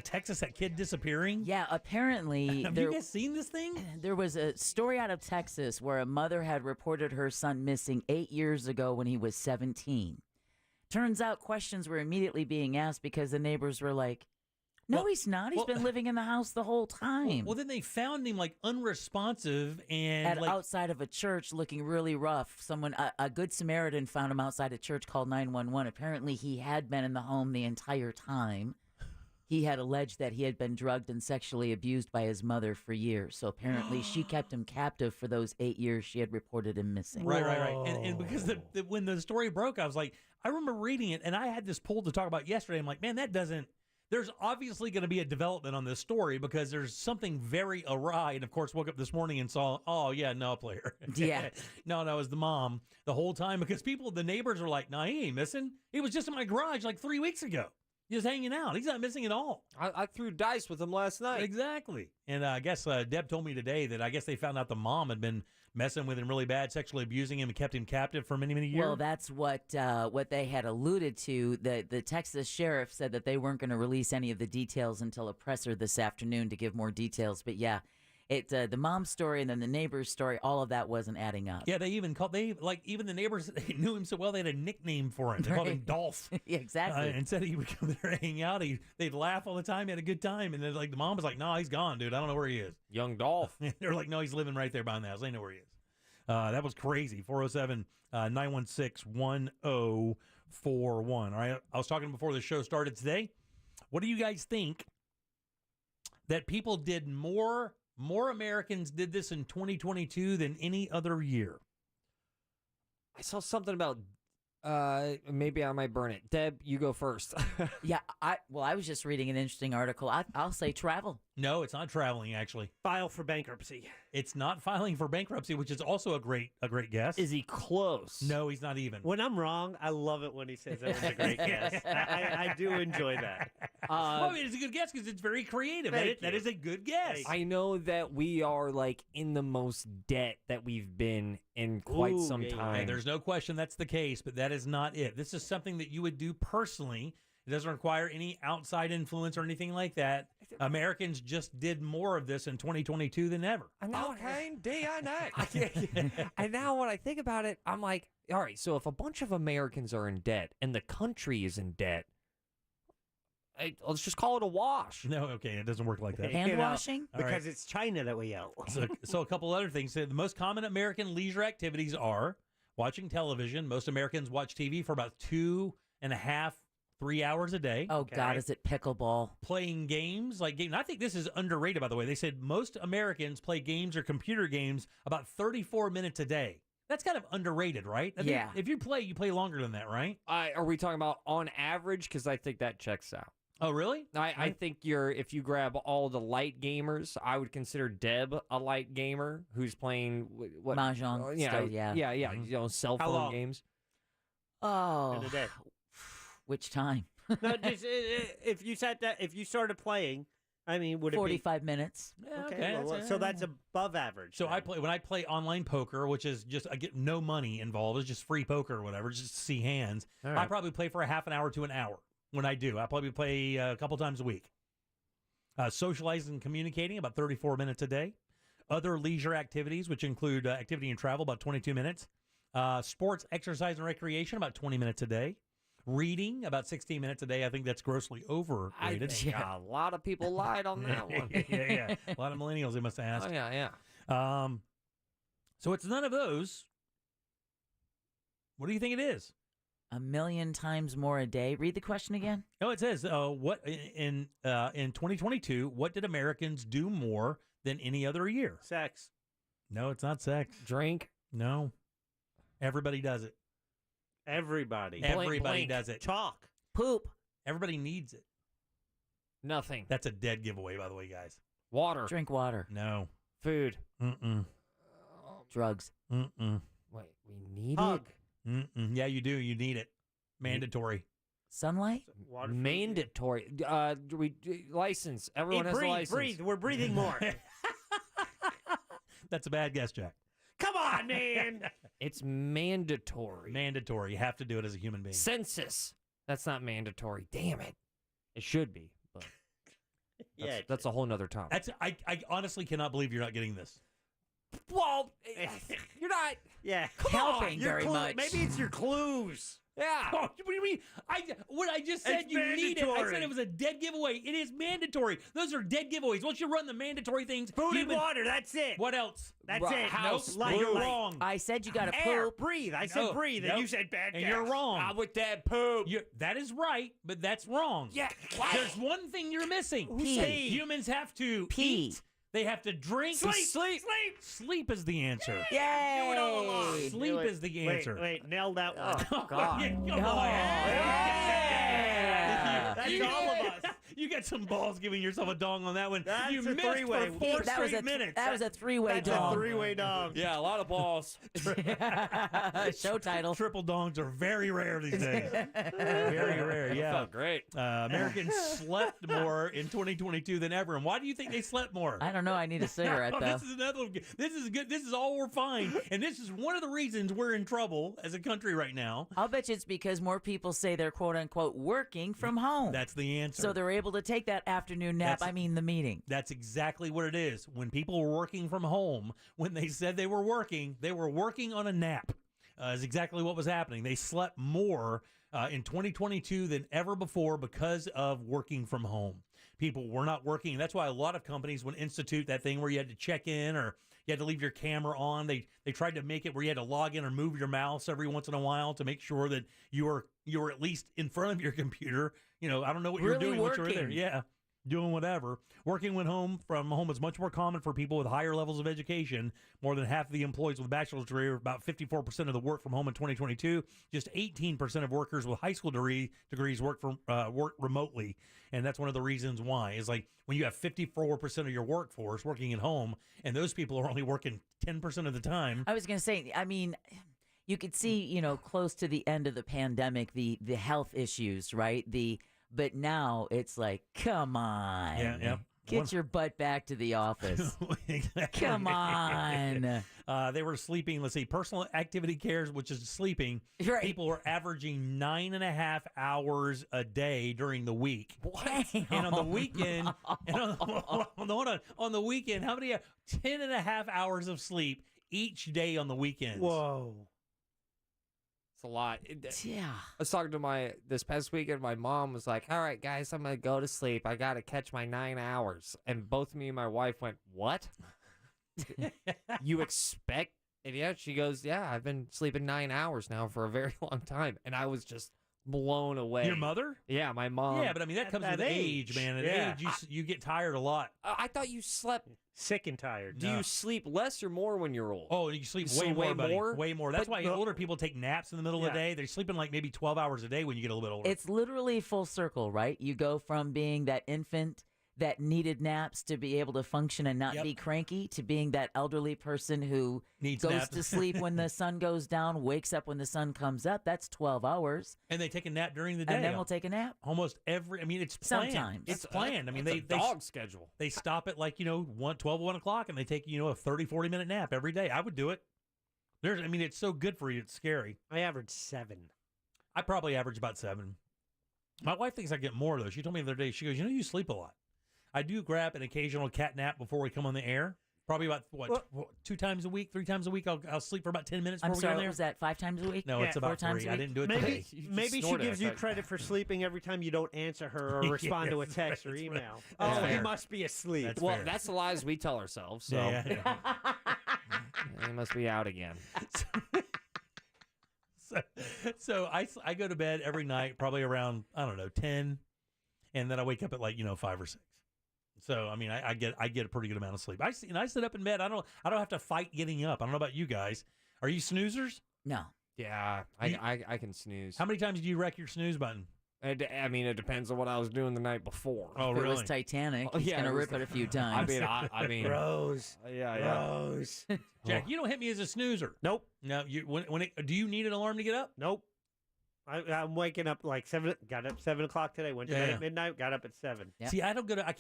Texas, that kid disappearing. Yeah, apparently. Have you guys seen this thing? There was a story out of Texas where a mother had reported her son missing 8 years ago when he was 17. Turns out questions were immediately being asked because the neighbors were like, no, he's not. He's been living in the house the whole time. Well, then they found him like unresponsive and outside of a church looking really rough. Someone, a good Samaritan found him outside a church, called 911. Apparently he had been in the home the entire time. He had alleged that he had been drugged and sexually abused by his mother for years. So apparently she kept him captive for those 8 years she had reported him missing. Right. And because when the story broke, I was like, I remember reading it, and I had this pulled to talk about yesterday. I'm like, man, that doesn't. There's obviously going to be a development on this story because there's something very awry. And of course, woke up this morning and saw, oh yeah, no player. Yeah. No, it was the mom the whole time because the neighbors are like, no, he ain't missing. He was just in my garage like 3 weeks ago. Just hanging out. He's not missing at all. I threw dice with him last night. Exactly. And I guess Deb told me today that I guess they found out the mom had been messing with him really bad, sexually abusing him, and kept him captive for many, many years. Well, that's what they had alluded to. The Texas sheriff said that they weren't going to release any of the details until a presser this afternoon to give more details. But yeah, the mom's story and then the neighbor's story, all of that wasn't adding up. Yeah, even the neighbors, they knew him so well they had a nickname for him. They called him Dolph. Yeah, exactly. And said he would come there and hang out. They'd laugh all the time. He had a good time. And then the mom was like, no, he's gone, dude. I don't know where he is. Young Dolph. They're like, no, he's living right there behind the house. They know where he is. That was crazy. 407-916-1041. All right. I was talking before the show started today. What do you guys think that people did more Americans did this in 2022 than any other year? I saw something about maybe I might burn it. Deb, you go first. Yeah, I was just reading an interesting article. I'll say travel. No, it's not traveling, actually. File for bankruptcy. It's not filing for bankruptcy, which is also a great guess. Is he close? No, he's not even. When I'm wrong, I love it when he says that was a great guess. I do enjoy that. Well, I mean, it's a good guess because it's very creative. That is a good guess. I know that we are like in the most debt that we've been in quite some time. Yeah, there's no question that's the case, but that is not it. This is something that you would do personally. It doesn't require any outside influence or anything like that. Americans just did more of this in 2022 than ever. Okay, day and night. And now when I think about it, I'm like, all right, so if a bunch of Americans are in debt and the country is in debt, let's just call it a wash. No, okay, it doesn't work like that. Hand washing? Because it's China that we owe. So a couple other things. The most common American leisure activities are watching television. Most Americans watch TV for about 2.5 3 hours a day. Oh, God, is it pickleball? Playing games. I think this is underrated, by the way. They said most Americans play games or computer games about 34 minutes a day. That's kind of underrated, right? I think if you play longer than that, right? Are we talking about on average? Because I think that checks out. Oh, really? I think if you grab all the light gamers, I would consider Deb a light gamer who's playing what Mahjong. Yeah, cell phone games. Oh, In a day. Which time? No, if you started playing, I mean, would it be 45 minutes? Yeah, okay? So that's above average. So when I play online poker, which is just I get no money involved, it's just free poker or whatever, just to see hands. Right. I probably play for a half an hour to an hour. When I do, I probably play a couple times a week. Socializing and communicating about 34 minutes a day. Other leisure activities, which include activity and travel, about 22 minutes. Sports, exercise, and recreation, about 20 minutes a day. Reading, about 16 minutes a day. I think that's grossly overrated. A lot of people lied on that one. Yeah. A lot of millennials, they must have asked. Oh, yeah. So it's none of those. What do you think it is? 1 million times more a day. Read the question again. No, it says, what in 2022, what did Americans do more than any other year? Sex. No, it's not sex. Drink. No. Everybody does it. Everybody does it. Talk. Poop. Everybody needs it. Nothing. That's a dead giveaway, by the way, guys. Water. Drink water. No. Food. Mm-mm. Drugs. Mm-mm. Wait, we need Hug. it? Mm-mm. Yeah, you do. You need it. Mandatory. Sunlight? Water. Mandatory. License. Everyone has a license. Breathe. We're breathing more. That's a bad guess, Jack. Come on, man. It's mandatory. Mandatory. You have to do it as a human being. Census. That's not mandatory. Damn it. It should be. But that's a whole nother topic. I honestly cannot believe you're not getting this. Well, you're not. Yeah. Helping Your very clue- much. Maybe it's your clues. Yeah. Oh, what do you mean? What I just said, It's you need it. I mandatory. said it was a dead giveaway. It is mandatory. Those are dead giveaways. Once you run the mandatory things, Food and water. That's it. What else? That's Right. it. House. Nope. You're Light. wrong. I said you got to Air. poop. Breathe. I said No. breathe, and Nope. you said bad And gas. you're wrong. I'm with that poop. That is right, but that's wrong. Yeah. There's one thing you're missing. Pee. Humans have to Pee. eat. They have to drink. Sleep. Sleep is the answer. Yay! Sleep is the answer. Wait, nailed that one. Oh, God. Come on. Yeah. That's all of us. You got some balls giving yourself a dong on that one. That's you a missed three-way. for 4 That was straight a minutes. that was a three-way That's dong. a three-way dong. Yeah, a lot of balls. Show title. Triple dongs are very rare these days. Very rare, That yeah. felt great. Americans slept more in 2022 than ever. And why do you think they slept more? I don't know. I need a cigarette though. This is another one. This is good. This is all we're fine. And this is one of the reasons we're in trouble as a country right now. I'll bet you it's because more people say they're quote unquote working from home. That's the answer. So they're able to take that afternoon nap. That's- the meeting. That's exactly what it is. When people were working from home, when they said they were working on a nap. Is exactly what was happening. They slept more in 2022 than ever before because of working from home. People were not working. That's why a lot of companies would institute that thing where you had to check in or you had to leave your camera on. They tried to make it where you had to log in or move your mouse every once in a while to make sure that you were at least in front of your computer. You know, I don't know what you were doing once you were there. Yeah. Doing whatever. Working from home is much more common for people with higher levels of education. More than half of the employees with a bachelor's degree, about 54% of the work from home in 2022. Just 18% of workers with high school degrees work remotely. And that's one of the reasons why. Is like when you have 54% of your workforce working at home, and those people are only working 10% of the time. I was going to say, I mean, you could see, close to the end of the pandemic, the health issues, right? But now it's like, come on. Yeah. Get your butt back to the office. Exactly. Come on. They were sleeping, let's see, personal activity cares, which is sleeping. Right. People were averaging 9.5 hours a day during the week. What? And on the weekend, on the weekend, how many? 10.5 hours of sleep each day on the weekends. Whoa. It's a lot. Yeah. I was talking to this past weekend. My mom was like, "All right, guys, I'm gonna go to sleep. I gotta catch my 9 hours." And both me and my wife went, "What? You expect?" And yeah, she goes, "Yeah, I've been sleeping 9 hours now for a very long time." And I was just blown away. Your mother? Yeah, my mom. Yeah, but I mean that comes with age, man. At age, you get tired a lot. I thought you slept sick and tired. Do you sleep less or more when you're old? Oh, you sleep You way sleep more, way buddy. more? Way more. That's But why older people take naps in the middle of the day. They're sleeping like maybe 12 hours a day when you get a little bit older. It's literally full circle, right? You go from being that infant that needed naps to be able to function and not be cranky to being that elderly person who goes naps. to sleep when the sun goes down, wakes up when the sun comes up. That's 12 hours. And they take a nap during the day. And then we'll take a nap. Almost every, I mean, it's planned. Sometimes. It's planned. I mean, That's a dog schedule. They stop at like, 1 o'clock and they take, a 30, 40-minute nap every day. I would do it. It's so good for you. It's scary. I average 7. I probably average about 7. My wife thinks I get more, though. She told me the other day, she goes, you sleep a lot. I do grab an occasional cat nap before we come on the air. Probably about, 2 times a week, 3 times a week. I'll sleep for about 10 minutes before I'm we sorry, get on there. was that 5 times a week? No, it's about 4 times 3. a I week? didn't do it Maybe, today. maybe she gives you credit for sleeping every time you don't answer her or respond to a text or email. That's Oh, he fair. must be asleep. That's the lies we tell ourselves. So Yeah. he must be out again. So I go to bed every night, probably around, 10, and then I wake up at 5 or 6. So I get a pretty good amount of sleep. I sit up in bed. I don't have to fight getting up. I don't know about you guys. Are you snoozers? No. Yeah, I can snooze. How many times do you wreck your snooze button? It depends on what I was doing the night before. Oh, If it really? was Titanic, he's yeah, going to it was rip it a few times. I mean, Rose. yeah. Rose. Jack, you don't hit me as a snoozer. Nope. No, do you need an alarm to get up? Nope. I'm waking up like 7. Got up 7 o'clock today. Went to bed at midnight. Got up at 7. Yep. See, I don't go to. I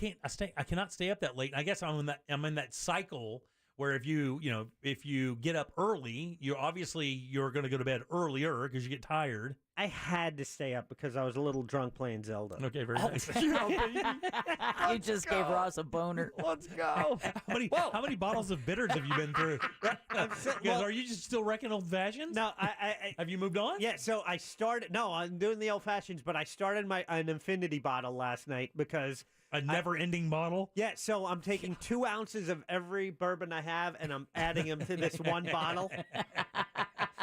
cannot stay up that late. I guess I'm in that cycle where if you get up early, you're going to go to bed earlier because you get tired. I had to stay up because I was a little drunk playing Zelda. Okay, very nice. You just gave Ross a boner. Let's go. How many bottles of bitters have you been through? Because are you just still wrecking old fashions? No, have you moved on? Yeah, so I started. No, I'm doing the old fashions, but I started an infinity bottle last night because a never-ending bottle. Yeah, so I'm taking 2 ounces of every bourbon I have, and I'm adding them to this one bottle.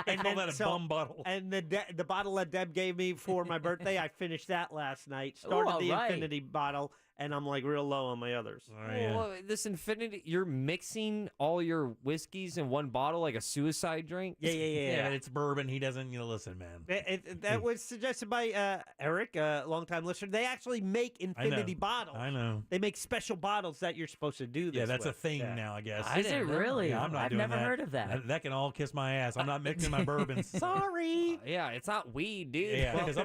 I call that a bum bottle. And the bottle that Deb gave me for my birthday, I finished that last night. Started the infinity bottle, and I'm like real low on my others. Well, this infinity, you're mixing all your whiskeys in one bottle like a suicide drink? Yeah. But it's bourbon. He doesn't, listen, man. That was suggested by Eric, a longtime listener. They actually make infinity bottles. I know. They make special bottles that you're supposed to do this Yeah, that's with. a thing now, I guess. Is it really? Yeah, I'm not I've doing never that. heard of that. That can all kiss my ass. I'm not mixing my bourbons. Sorry. Yeah, it's not weed, dude. Yeah, because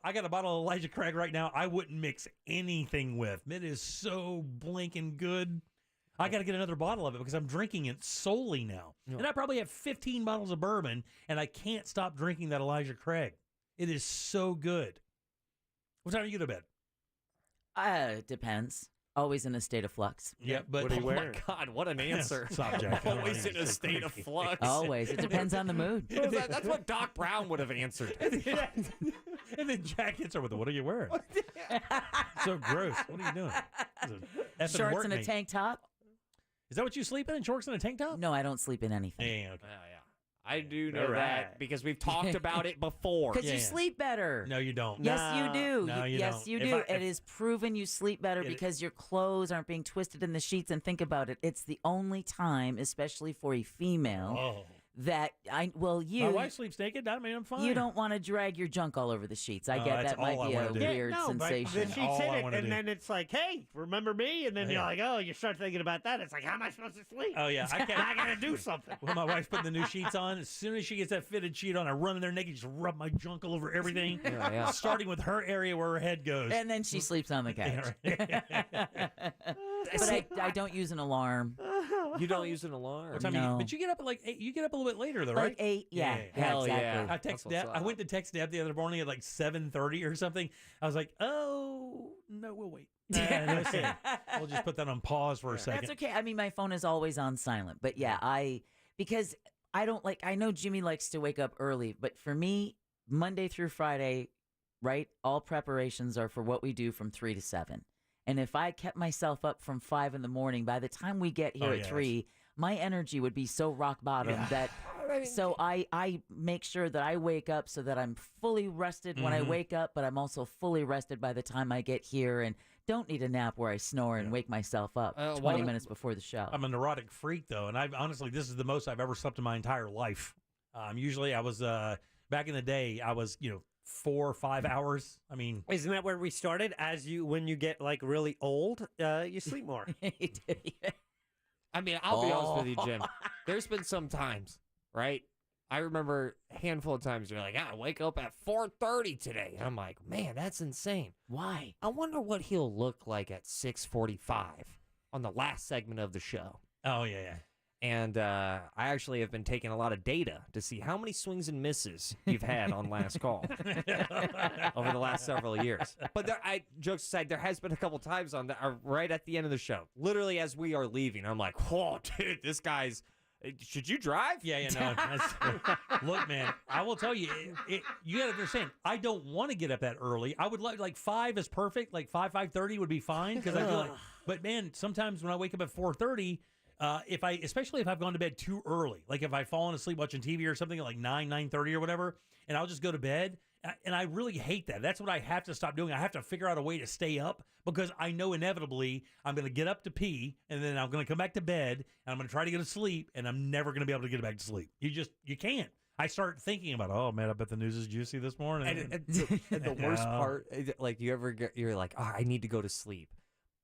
I got a bottle of Elijah Craig right now I wouldn't mix anything with. It is so blinking good. I got to get another bottle of it because I'm drinking it solely now. And I probably have 15 bottles of bourbon, and I can't stop drinking that Elijah Craig. It is so good. What time do you go to bed? Depends. Always in a state of flux. Yeah, but oh my God, what an answer! Stop, Jack. Always in a state of flux. Always. It depends on the mood. That's what Doc Brown would have answered. And then Jack hits her with, "What are you wearing?" So gross. What are you doing? Shorts and a tank top. Is that what you sleep in? Shorts and a tank top? No, I don't sleep in anything. Yeah, okay. I do know that because we've talked about it before. Because you sleep better. No, you don't. Yes, you do. No, you yes, don't. you do. It is proven you sleep better because your clothes aren't being twisted in the sheets. And think about it. It's the only time, especially for a female, that my wife sleeps naked. I mean, I'm fine. You don't want to drag your junk all over the sheets. I get that might be a weird sensation. The sheets hit it, and then it's like, hey, remember me? And then you're like, oh, you start thinking about that. It's like, how am I supposed to sleep? Oh, yeah. I got to do something. When my wife's putting the new sheets on, as soon as she gets that fitted sheet on, I run in there naked, just rub my junk all over everything, starting with her area where her head goes. And then she sleeps on the couch. But I don't use an alarm. You don't use an alarm? What time No. but you get up at like 8. You get up a little bit later, though, right? Like 8, yeah. Hell exactly. yeah. I went to text Deb the other morning at like 7:30 or something. I was like, oh, no, we'll wait. Listen, we'll just put that on pause for a second. That's okay. I mean, my phone is always on silent. But yeah, because I don't I know Jimmy likes to wake up early, but for me, Monday through Friday, right, all preparations are for what we do from 3 to 7. And if I kept myself up from 5 in the morning, by the time we get here at 3, my energy would be so rock bottom that. So I make sure that I wake up so that I'm fully rested when I wake up, but I'm also fully rested by the time I get here and don't need a nap where I snore and wake myself up 20 minutes before the show. I'm a neurotic freak, though, and honestly, this is the most I've ever slept in my entire life. Usually I was, back in the day, I was, 4 or 5 hours. I mean, isn't that where we started? When you get like really old, you sleep more. I mean, I'll be honest with you, Jim. There's been some times, right? I remember a handful of times you're like, I wake up at 4:30 today. And I'm like, man, that's insane. Why? I wonder what he'll look like at 6:45 on the last segment of the show. Oh, yeah. And I actually have been taking a lot of data to see how many swings and misses you've had on last call over the last several years. But jokes aside, there has been a couple times on that right at the end of the show, literally as we are leaving. I'm like, whoa, dude, this guy's. Should you drive? Yeah, no. Look, man, I will tell you, you got to understand, I don't want to get up that early. I would like 5 is perfect. Like 5:30 would be fine because I feel like. But man, sometimes when I wake up at 4:30. Especially if I've gone to bed too early, like if I've fallen asleep watching TV or something at like 9:30 or whatever, and I'll just go to bed, and I really hate that. That's what I have to stop doing. I have to figure out a way to stay up because I know inevitably I'm going to get up to pee, and then I'm going to come back to bed, and I'm going to try to go to sleep, and I'm never going to be able to get back to sleep. You can't. I start thinking about, oh man, I bet the news is juicy this morning. And the worst part, like you're like, oh, I need to go to sleep,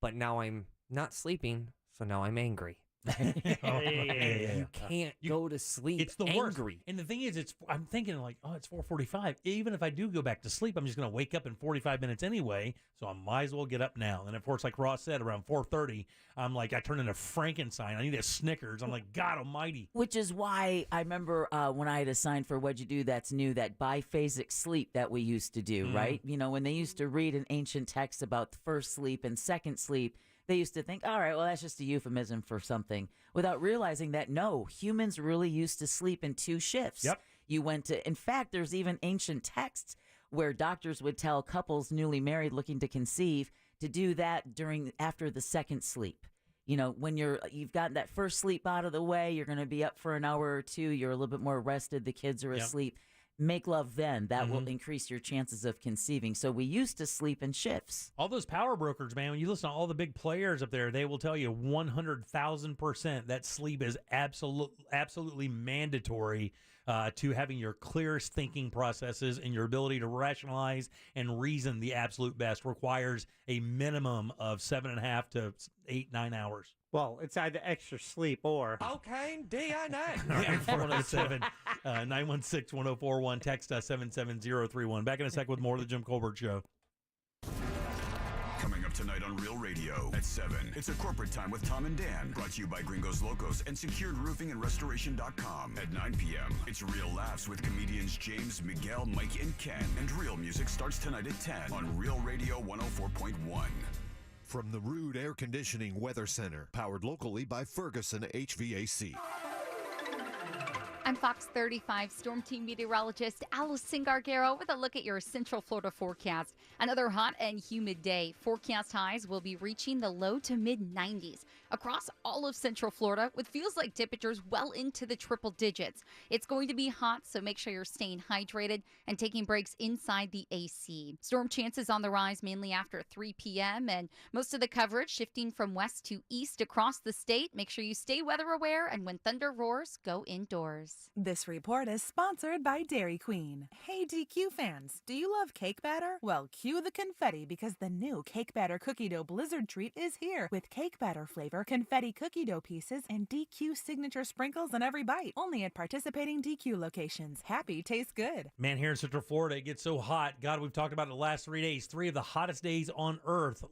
but now I'm not sleeping, so now I'm angry. You can't go to sleep. It's the angry. worst. And the thing is, I'm thinking like, oh, it's 4:45. Even if I do go back to sleep, I'm just going to wake up in 45 minutes anyway. So I might as well get up now. And of course, like Ross said, around 4:30, I'm like, I turn into Frankenstein. I need a Snickers. I'm like, God Almighty. Which is why I remember when I had assigned for What'd You Do That's New, that biphasic sleep that we used to do, right? You know, when they used to read in ancient texts about the first sleep and second sleep, they used to think, all right, well, that's just a euphemism for something, without realizing that, no, humans really used to sleep in 2 shifts. Yep. You went to, in fact, there's even ancient texts where doctors would tell couples newly married looking to conceive to do that after the second sleep. You know, when you've gotten that first sleep out of the way, you're going to be up for an hour or 2, you're a little bit more rested, the kids are asleep. Make love then. That will increase your chances of conceiving. So we used to sleep in shifts. All those power brokers, man, when you listen to all the big players up there, they will tell you 100,000% that sleep is absolutely mandatory to having your clearest thinking processes, and your ability to rationalize and reason the absolute best requires a minimum of 7.5 to 8, 9 hours. Well, it's either extra sleep or cocaine, DNA. 407-916-1041. Text us 77031. Back in a sec with more of the Jim Colbert Show. Coming up tonight on Real Radio at 7. It's a corporate time with Tom and Dan. Brought to you by Gringos Locos and SecuredRoofingAndRestoration.com. At 9 p.m., it's Real Laughs with comedians James, Miguel, Mike, and Ken. And Real Music starts tonight at 10 on Real Radio 104.1. From the Rude Air Conditioning Weather Center, powered locally by Ferguson HVAC. I'm Fox 35 Storm Team meteorologist Allison Gargaro with a look at your Central Florida forecast. Another hot and humid day. Forecast highs will be reaching the low to mid 90s across all of Central Florida, with feels like temperatures well into the triple digits. It's going to be hot, so make sure you're staying hydrated and taking breaks inside the AC. Storm chances on the rise mainly after 3 p.m. and most of the coverage shifting from west to east across the state. Make sure you stay weather aware, and when thunder roars, go indoors. This report is sponsored by Dairy Queen. Hey DQ fans, do you love cake batter? Well, cue the confetti, because the new Cake Batter Cookie Dough Blizzard Treat is here with cake batter flavor, confetti cookie dough pieces, and DQ signature sprinkles in every bite. Only at participating DQ locations. Happy tastes good. Man, here in Central Florida, it gets so hot. God, we've talked about it the last 3 days. 3 of the hottest days on Earth.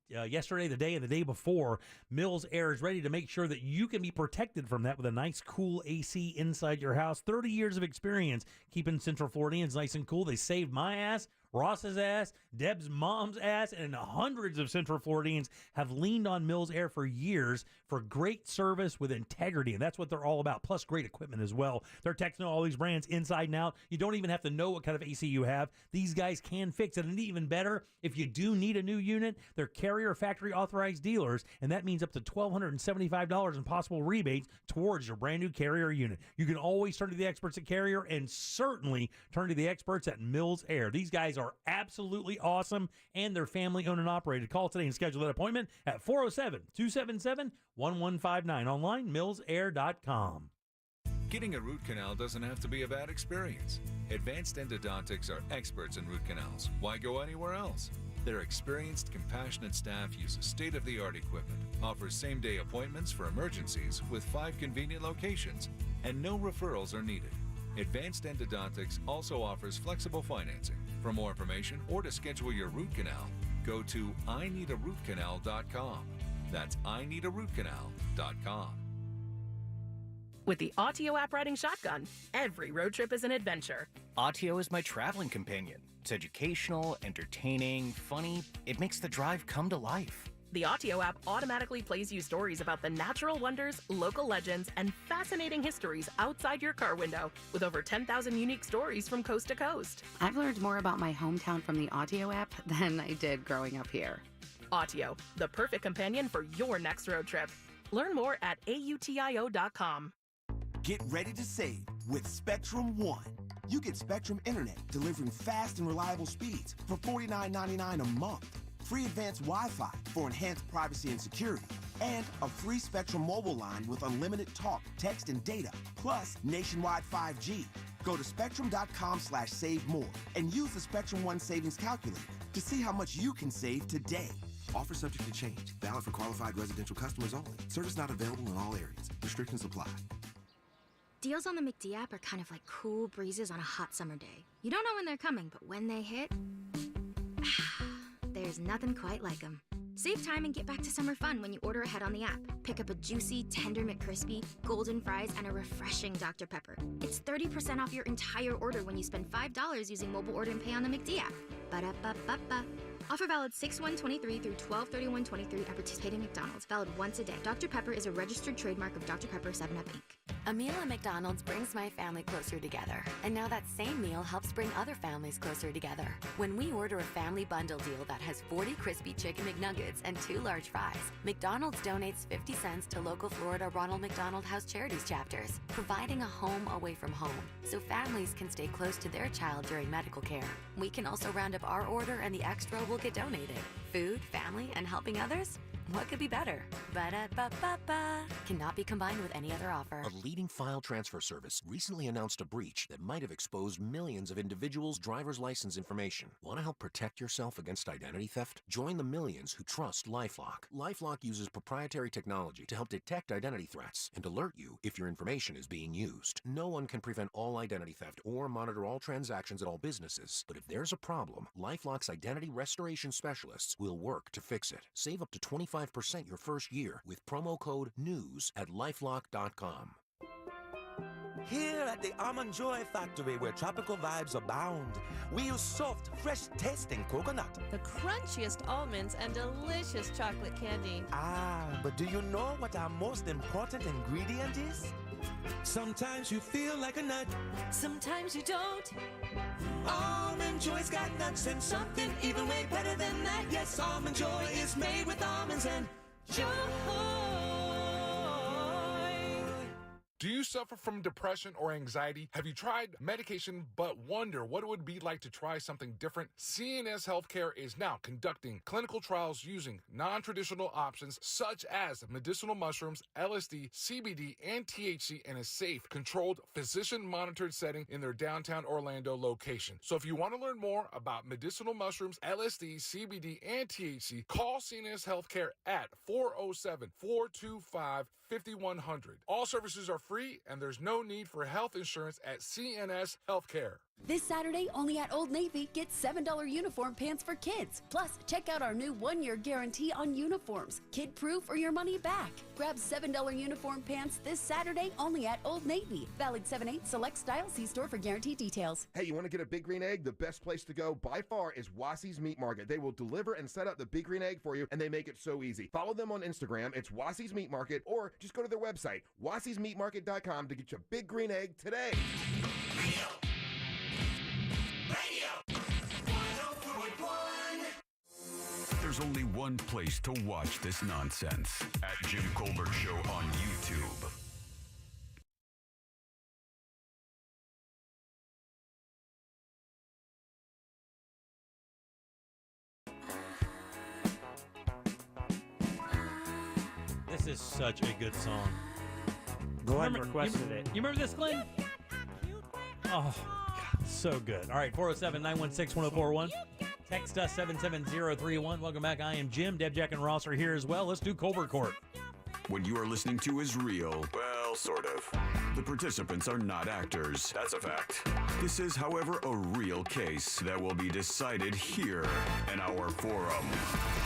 Yesterday, the day and the day before, Mills Air is ready to make sure that you can be protected from that with a nice, cool AC inside your house. 30 years of experience keeping Central Floridians nice and cool. They saved my ass, Ross's ass, Deb's mom's ass, and hundreds of Central Floridians have leaned on Mills Air for years for great service with integrity, and that's what they're all about, plus great equipment as well. They're texting all these brands inside and out. You don't even have to know what kind of AC you have. These guys can fix it, and even better, if you do need a new unit, they're Carrier factory authorized dealers, and that means up to $1,275 in possible rebates towards your brand new Carrier unit. You can always turn to the experts at Carrier, and certainly turn to the experts at Mills Air. These guys are absolutely awesome, and they're family owned and operated. Call today and schedule that appointment at 407-277-1159. Online, millsair.com. Getting a root canal doesn't have to be a bad experience. Advanced Endodontics are experts in root canals. Why go anywhere else? Their experienced, compassionate staff uses state-of-the-art equipment, offers same-day appointments for emergencies with 5 convenient locations, and no referrals are needed. Advanced Endodontics also offers flexible financing. For more information or to schedule your root canal, go to ineedarootcanal.com. That's ineedarootcanal.com. With the Autio app riding shotgun, every road trip is an adventure. Autio is my traveling companion. It's educational, entertaining, funny. It makes the drive come to life. The Autio app automatically plays you stories about the natural wonders, local legends, and fascinating histories outside your car window, with over 10,000 unique stories from coast to coast. I've learned more about my hometown from the Autio app than I did growing up here. Autio, the perfect companion for your next road trip. Learn more at autio.com. Get ready to save with Spectrum One. You get Spectrum Internet delivering fast and reliable speeds for $49.99 a month. Free advanced Wi-Fi for enhanced privacy and security, and a free Spectrum mobile line with unlimited talk, text, and data, plus nationwide 5G. Go to spectrum.com/save more and use the Spectrum One savings calculator to see how much you can save today. Offer subject to change. Valid for qualified residential customers only. Service not available in all areas. Restrictions apply. Deals on the McD app are kind of like cool breezes on a hot summer day. You don't know when they're coming, but when they hit, there's nothing quite like them. Save time and get back to summer fun when you order ahead on the app. Pick up a juicy, tender McCrispy, golden fries, and a refreshing Dr. Pepper. It's 30% off your entire order when you spend $5 using mobile order and pay on the McD app. Ba-da-ba-ba-ba. Offer valid 6/1/23 through 12/31/23 at participating McDonald's. Valid once a day. Dr. Pepper is a registered trademark of Dr. Pepper 7-Up, Inc. A meal at McDonald's brings my family closer together. And now that same meal helps bring other families closer together. When we order a family bundle deal that has 40 crispy chicken McNuggets and 2 large fries, McDonald's donates 50 cents to local Florida Ronald McDonald House Charities chapters, providing a home away from home so families can stay close to their child during medical care. We can also round up our order and the extra will get donated. Food, family, and helping others? What could be better? Ba-da-ba-ba-ba. Cannot be combined with any other offer. A leading file transfer service recently announced a breach that might have exposed millions of individuals' driver's license information. Want to help protect yourself against identity theft? Join the millions who trust LifeLock. LifeLock uses proprietary technology to help detect identity threats and alert you if your information is being used. No one can prevent all identity theft or monitor all transactions at all businesses. But if there's a problem, LifeLock's identity restoration specialists will work to fix it. Save up to 25% your first year with promo code NEWS at lifelock.com. Here at the Almond Joy Factory, where tropical vibes abound, we use soft, fresh-tasting coconut. The crunchiest almonds and delicious chocolate candy. But do you know what our most important ingredient is? Sometimes you feel like a nut. Sometimes you don't. Almond Joy's got nuts and something even way better than that. Yes, Almond Joy is made with almonds and joy. Do you suffer from depression or anxiety? Have you tried medication but wonder what it would be like to try something different? CNS Healthcare is now conducting clinical trials using non-traditional options such as medicinal mushrooms, LSD, CBD, and THC in a safe, controlled, physician-monitored setting in their downtown Orlando location. So if you want to learn more about medicinal mushrooms, LSD, CBD, and THC, call CNS Healthcare at 407-425-5100. All services are free, and there's no need for health insurance at CNS Healthcare. This Saturday, only at Old Navy, get $7 uniform pants for kids. Plus, check out our new 1-year guarantee on uniforms. Kid-proof or your money back. Grab $7 uniform pants this Saturday, only at Old Navy. Valid 7/8 select style. See store for guarantee details. Hey, you want to get a Big Green Egg? The best place to go by far is Wassie's Meat Market. They will deliver and set up the Big Green Egg for you, and they make it so easy. Follow them on Instagram. It's Wassie's Meat Market, or just go to their website, wassiesmeatmarket.com, to get your Big Green Egg today. There's only one place to watch this nonsense. At Jim Colbert Show on YouTube. This is such a good song. Glenn requested it. You remember this, Glenn? Oh, God, so good. All right, 407-916-1041. Text us 77031. Welcome back. I am Jim. Deb, Jack, and Ross are here as well. Let's do Colbert Court. What you are listening to is real. Well, sort of. The participants are not actors. That's a fact. This is, however, a real case that will be decided here in our forum,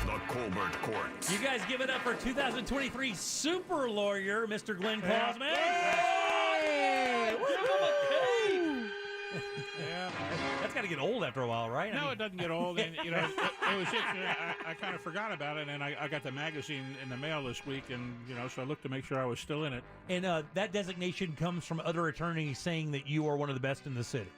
the Colbert Court. You guys give it up for 2023 super lawyer, Mr. Glenn Klausman. Hey! Yeah. That's got to get old after a while, right? No, it doesn't get old. And, you know, it was just, I kind of forgot about it, and I got the magazine in the mail this week, and, you know, so I looked to make sure I was still in it. And that designation comes from other attorneys saying that you are one of the best in the city.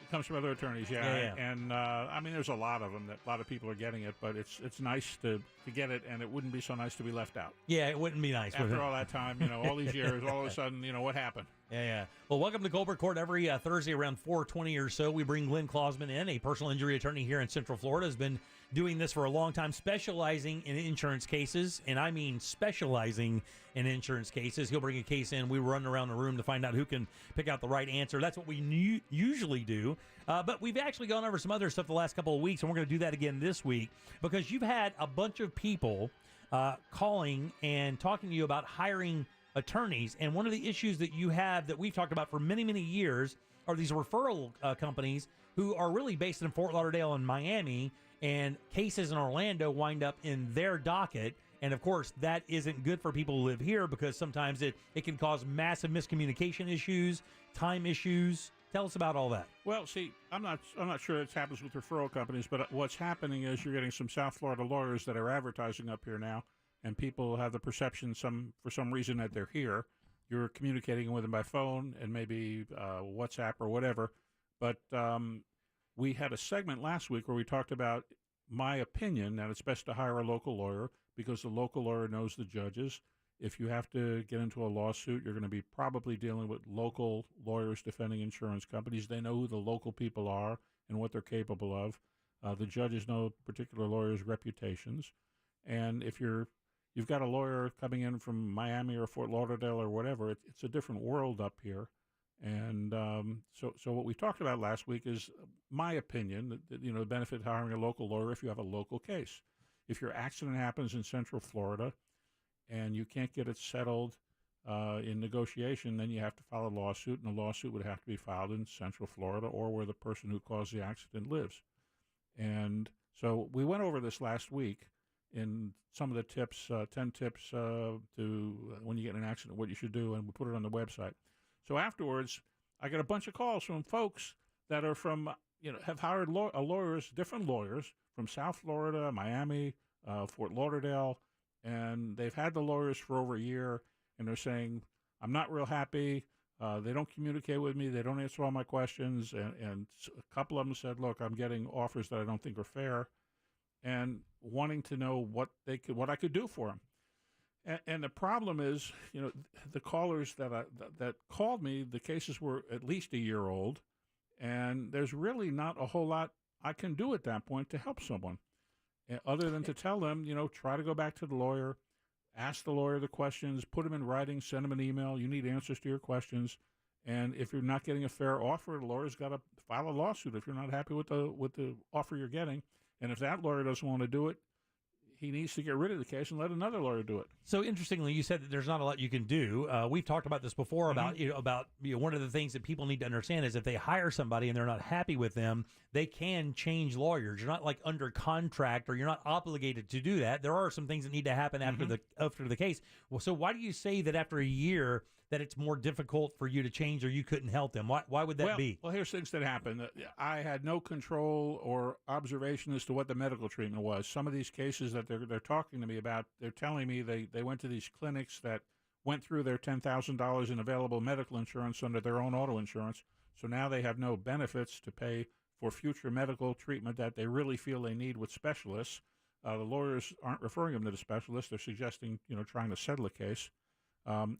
It comes from other attorneys, yeah. And, I mean, there's a lot of them. A lot of people are getting it, but it's nice to get it, and it wouldn't be so nice to be left out. Yeah, it wouldn't be nice. After all that time, you know, all these years, all of a sudden, you know, what happened? Yeah. Well, welcome to Colbert Court. Every Thursday around 4:20 or so, we bring Glenn Klausman in, a personal injury attorney here in Central Florida. Has been doing this for a long time, specializing in insurance cases, and I mean specializing in insurance cases. He'll bring a case in. We run around the room to find out who can pick out the right answer. That's what we usually do. But we've actually gone over some other stuff the last couple of weeks, and we're going to do that again this week because you've had a bunch of people calling and talking to you about hiring attorneys. And one of the issues that you have that we've talked about for many, many years are these referral companies who are really based in Fort Lauderdale and Miami, and cases in Orlando wind up in their docket. And of course, that isn't good for people who live here because sometimes it can cause massive miscommunication issues, time issues. Tell us about all that. Well, see, I'm not sure this happens with referral companies, but what's happening is you're getting some South Florida lawyers that are advertising up here now, and people have the perception for some reason that they're here. You're communicating with them by phone and maybe WhatsApp or whatever. But we had a segment last week where we talked about my opinion that it's best to hire a local lawyer because the local lawyer knows the judges. If you have to get into a lawsuit, you're going to be probably dealing with local lawyers defending insurance companies. They know who the local people are and what they're capable of. The judges know particular lawyers' reputations. And if you've got a lawyer coming in from Miami or Fort Lauderdale or whatever, it's a different world up here. And so what we talked about last week is my opinion, that the benefit of hiring a local lawyer if you have a local case. If your accident happens in Central Florida and you can't get it settled in negotiation, then you have to file a lawsuit, and the lawsuit would have to be filed in Central Florida or where the person who caused the accident lives. And so we went over this last week in some of the tips, 10 tips to when you get in an accident, what you should do, and we put it on the website. So afterwards, I got a bunch of calls from folks that are from, have hired lawyers, different lawyers from South Florida, Miami, Fort Lauderdale, and they've had the lawyers for over a year, and they're saying, I'm not real happy. They don't communicate with me. They don't answer all my questions. And a couple of them said, look, I'm getting offers that I don't think are fair, and wanting to know what I could do for them. And the problem is, the callers that called me, the cases were at least a year old, and there's really not a whole lot I can do at that point to help someone, other than to tell them, try to go back to the lawyer, ask the lawyer the questions, put them in writing, send them an email. You need answers to your questions, and if you're not getting a fair offer, the lawyer's got to file a lawsuit if you're not happy with the offer you're getting. And if that lawyer doesn't want to do it, he needs to get rid of the case and let another lawyer do it. So interestingly, you said that there's not a lot you can do. We've talked about this before about one of the things that people need to understand is if they hire somebody and they're not happy with them, they can change lawyers. You're not like under contract, or you're not obligated to do that. There are some things that need to happen after the case. Well, so why do you say that after a year that it's more difficult for you to change, or you couldn't help them? Why would that be? Well, here's things that happened. I had no control or observation as to what the medical treatment was. Some of these cases that they're talking to me about, they're telling me they went to these clinics that went through their $10,000 in available medical insurance under their own auto insurance. So now they have no benefits to pay for future medical treatment that they really feel they need with specialists. The lawyers aren't referring them to the specialists. They're suggesting, trying to settle a case.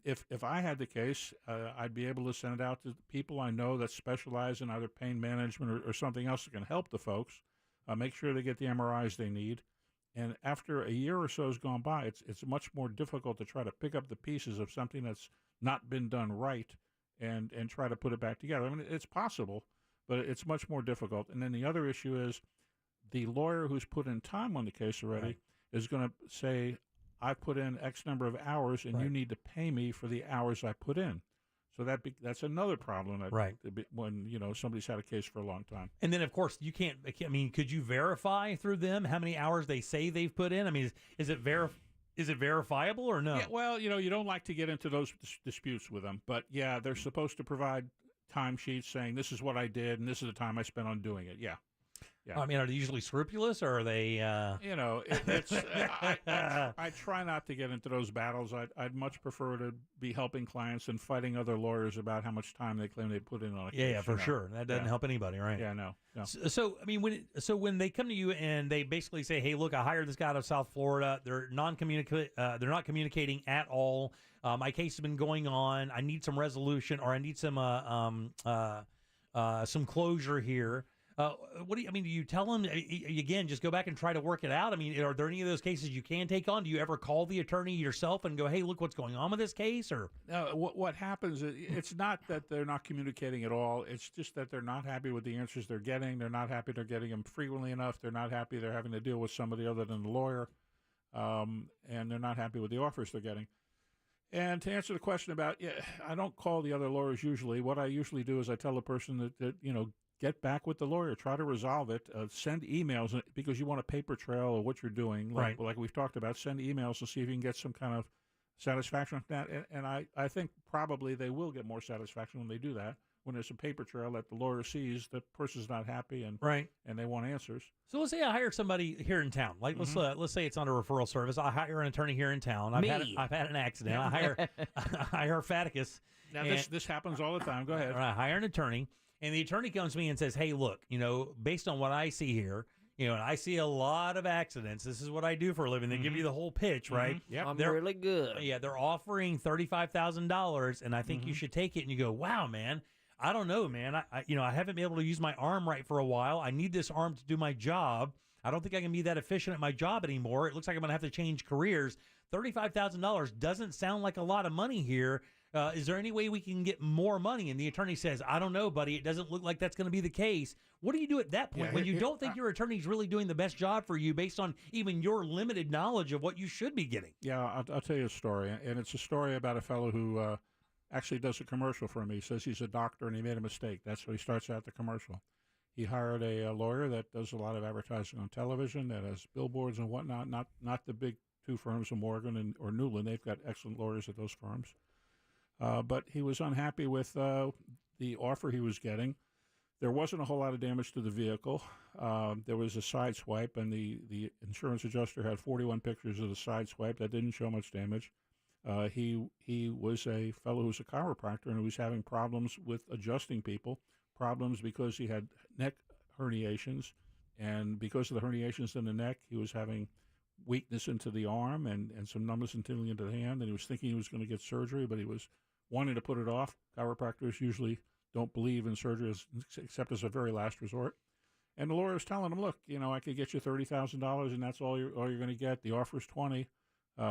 If I had the case, I'd be able to send it out to people I know that specialize in either pain management or something else that can help the folks, make sure they get the MRIs they need. And after a year or so has gone by, it's much more difficult to try to pick up the pieces of something that's not been done right and try to put it back together. I mean, it's possible, but it's much more difficult. And then the other issue is the lawyer who's put in time on the case already is going to say, I've put in X number of hours, and you need to pay me for the hours I put in. So that's another problem. When somebody's had a case for a long time. And then, of course, you can't. I mean, could you verify through them how many hours they say they've put in? I mean, is it verifiable or no? Yeah, well, you don't like to get into those disputes with them, but yeah, they're supposed to provide timesheets saying this is what I did and this is the time I spent on doing it. Yeah. Yeah. I mean, are they usually scrupulous, or are they? You know, I try not to get into those battles. I'd much prefer to be helping clients than fighting other lawyers about how much time they claim they put in on a case. Yeah, for sure. That doesn't help anybody, right? Yeah, no. So, I mean, when they come to you and they basically say, "Hey, look, I hired this guy out of South Florida. They're not communicating at all. My case has been going on. I need some resolution, or I need some closure here." What do you, I mean, do you tell them, again, just go back and try to work it out? I mean, are there any of those cases you can take on? Do you ever call the attorney yourself and go, hey, look what's going on with this case? Or what happens is it's not that they're not communicating at all. It's just that they're not happy with the answers they're getting. They're not happy they're getting them frequently enough. They're not happy they're having to deal with somebody other than the lawyer. And they're not happy with the offers they're getting. And to answer the question about, I don't call the other lawyers usually. What I usually do is I tell the person that get back with the lawyer, try to resolve it, send emails, because you want a paper trail of what you're doing, like we've talked about. Send emails to see if you can get some kind of satisfaction from that. And I think probably they will get more satisfaction when they do that, when there's a paper trail that the lawyer sees the person's not happy and they want answers. So let's say I hire somebody here in town. Like let's say it's on a referral service. I hire an attorney here in town. I've had an accident. I hire Faticus. Now this happens all the time. Go ahead. I hire an attorney. And the attorney comes to me and says, hey, look, based on what I see here, and I see a lot of accidents. This is what I do for a living. They give you the whole pitch, right? Yep. I'm really good. Yeah, they're offering $35,000, and I think you should take it. And you go, wow, man, I don't know, man. I haven't been able to use my arm right for a while. I need this arm to do my job. I don't think I can be that efficient at my job anymore. It looks like I'm going to have to change careers. $35,000 doesn't sound like a lot of money here. Is there any way we can get more money? And the attorney says, I don't know, buddy. It doesn't look like that's going to be the case. What do you do at that point when you don't think your attorney's really doing the best job for you based on even your limited knowledge of what you should be getting? Yeah, I'll tell you a story. And it's a story about a fellow who actually does a commercial for me. He says he's a doctor and he made a mistake. That's how he starts out the commercial. He hired a lawyer that does a lot of advertising on television, that has billboards and whatnot, not the big two firms of Morgan or Newland. They've got excellent lawyers at those firms. But he was unhappy with the offer he was getting. There wasn't a whole lot of damage to the vehicle. There was a side swipe, and the insurance adjuster had 41 pictures of the side swipe that didn't show much damage. He was a fellow who's a chiropractor, and he was having problems with adjusting people, problems because he had neck herniations, and because of the herniations in the neck, he was having weakness into the arm and some numbness and tingling into the hand, and he was thinking he was going to get surgery, but he was wanting to put it off. Chiropractors usually don't believe in surgery except as a very last resort. And the lawyer was telling him, look, I could get you $30,000 and that's all you're going to get. The offer is $20,000.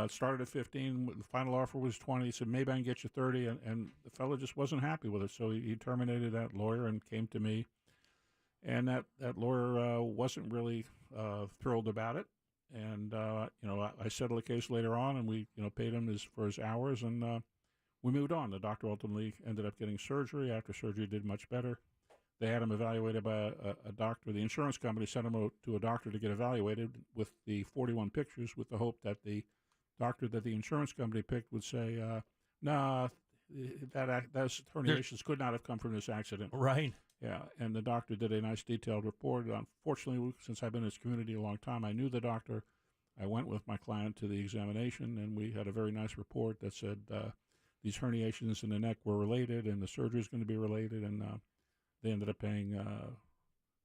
It started at $15,000. The final offer was $20,000. He said, maybe I can get you $30,000. And the fellow just wasn't happy with it. So he terminated that lawyer and came to me. And that lawyer wasn't really thrilled about it. And, I settled the case later on, and we, paid him for his hours, and we moved on. The doctor ultimately ended up getting surgery. After surgery, did much better. They had him evaluated by a doctor. The insurance company sent him to a doctor to get evaluated with the 41 pictures, with the hope that the doctor that the insurance company picked would say, nah, those herniations could not have come from this accident. Right. Yeah, and the doctor did a nice detailed report. Unfortunately, since I've been in this community a long time, I knew the doctor. I went with my client to the examination, and we had a very nice report that said these herniations in the neck were related, and the surgery is going to be related, and they ended up paying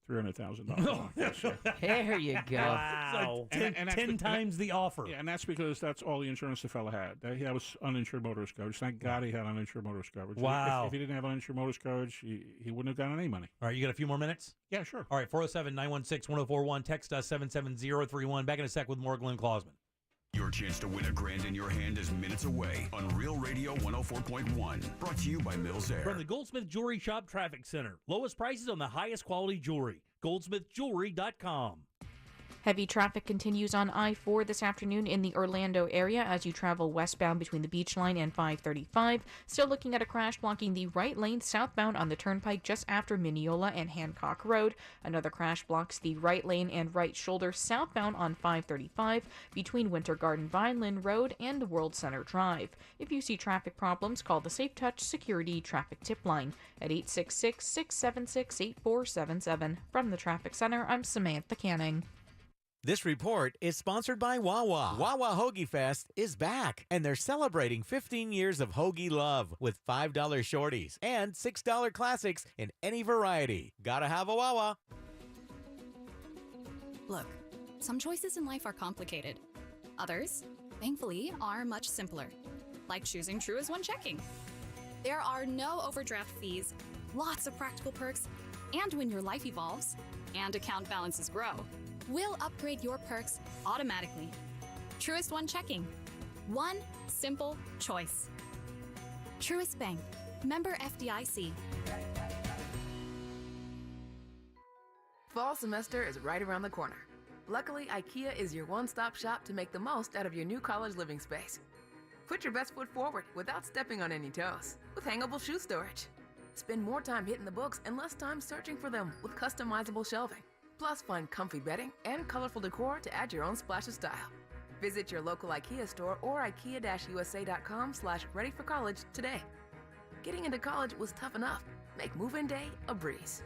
$300,000. There you go. Wow. Like 10 times the offer. Yeah, and that's because that's all the insurance the fellow had. He was uninsured motorist coverage. Thank God he had uninsured motorist coverage. Wow. If he didn't have uninsured motorist coverage, he wouldn't have gotten any money. All right, you got a few more minutes? Yeah, sure. All right, 407-916-1041. Text us 77031. Back in a sec with more Glenn Klausman. Your chance to win $1,000 in your hand is minutes away on Real Radio 104.1. Brought to you by Mills Air. From the Goldsmith Jewelry Shop Traffic Center. Lowest prices on the highest quality jewelry. GoldsmithJewelry.com. Heavy traffic continues on I-4 this afternoon in the Orlando area as you travel westbound between the Beach Line and 535. Still looking at a crash blocking the right lane southbound on the Turnpike just after Mineola and Hancock Road. Another crash blocks the right lane and right shoulder southbound on 535 between Winter Garden Vineland Road and World Center Drive. If you see traffic problems, call the Safe Touch Security Traffic Tip Line at 866-676-8477. From the Traffic Center, I'm Samantha Canning. This report is sponsored by Wawa. Wawa Hoagie Fest is back, and they're celebrating 15 years of hoagie love with $5 shorties and $6 classics in any variety. Gotta have a Wawa. Look, some choices in life are complicated. Others, thankfully, are much simpler, like choosing Truist One Checking. There are no overdraft fees, lots of practical perks, and when your life evolves and account balances grow, we'll upgrade your perks automatically. Truist One Checking. One simple choice. Truist Bank. Member FDIC. Fall semester is right around the corner. Luckily, IKEA is your one-stop shop to make the most out of your new college living space. Put your best foot forward without stepping on any toes with hangable shoe storage. Spend more time hitting the books and less time searching for them with customizable shelving. Plus, find comfy bedding and colorful decor to add your own splash of style. Visit your local IKEA store or ikea-usa.com/readyforcollege today. Getting into college was tough enough. Make move-in day a breeze.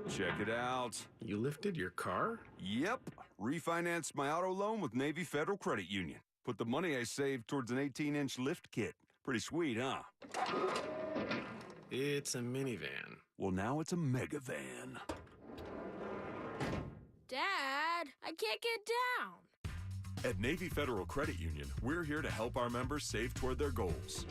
Check it out. You lifted your car? Yep. Refinanced my auto loan with Navy Federal Credit Union. Put the money I saved towards an 18-inch lift kit. Pretty sweet, huh? It's a minivan. Well, now it's a mega van. Dad, I can't get down. At Navy Federal Credit Union, we're here to help our members save toward their goals.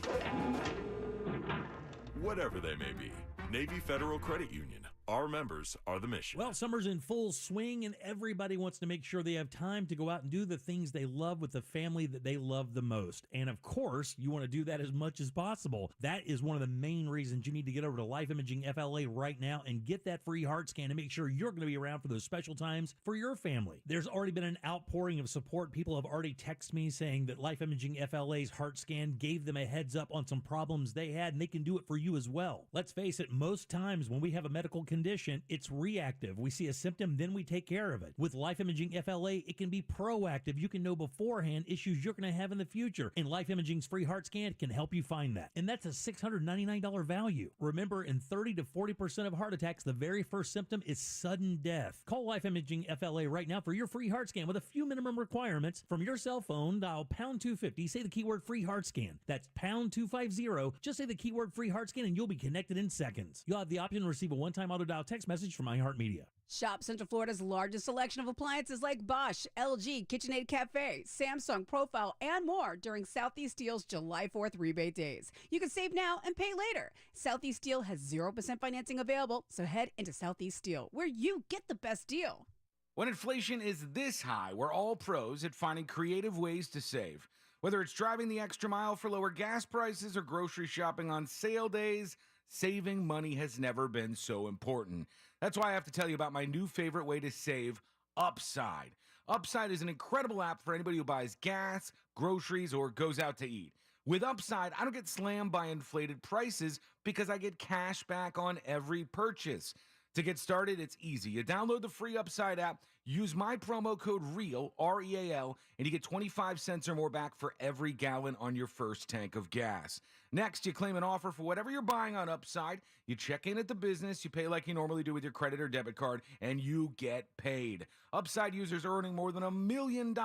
Whatever they may be. Navy Federal Credit Union. Our members are the mission. Well, summer's in full swing, and everybody wants to make sure they have time to go out and do the things they love with the family that they love the most. And of course, you want to do that as much as possible. That is one of the main reasons you need to get over to Life Imaging FLA right now and get that free heart scan to make sure you're going to be around for those special times for your family. There's already been an outpouring of support. People have already texted me saying that Life Imaging FLA's heart scan gave them a heads up on some problems they had, and they can do it for you as well. Let's face it, most times when we have a medical condition, it's reactive. We see a symptom, then we take care of it. With Life Imaging FLA, it can be proactive. You can know beforehand issues you're going to have in the future, and Life Imaging's free heart scan can help you find that. And that's a $699 value. Remember, in 30 to 40% of heart attacks, the very first symptom is sudden death. Call Life Imaging FLA right now for your free heart scan with a few minimum requirements. From your cell phone, dial pound 250, say the keyword free heart scan. That's pound 250. Just say the keyword free heart scan and you'll be connected in seconds. You'll have the option to receive a one-time auto dial text message from iHeartMedia. Shop Central Florida's largest selection of appliances like Bosch, LG, KitchenAid Cafe, Samsung, Profile, and more during Southeast Steel's July 4th rebate days. You can save now and pay later. Southeast Steel has 0% financing available, so head into Southeast Steel, where you get the best deal. When inflation is this high, we're all pros at finding creative ways to save. Whether it's driving the extra mile for lower gas prices or grocery shopping on sale days, saving money has never been so important. That's why I have to tell you about my new favorite way to save, Upside. Upside is an incredible app for anybody who buys gas, groceries, or goes out to eat. With Upside, I don't get slammed by inflated prices because I get cash back on every purchase. To get started, it's easy. You download the free Upside app, use my promo code REAL, R-E-A-L, and you get 25 cents or more back for every gallon on your first tank of gas. Next, you claim an offer for whatever you're buying on Upside. You check in at the business, you pay like you normally do with your credit or debit card, and you get paid. Upside users are earning more than $1 million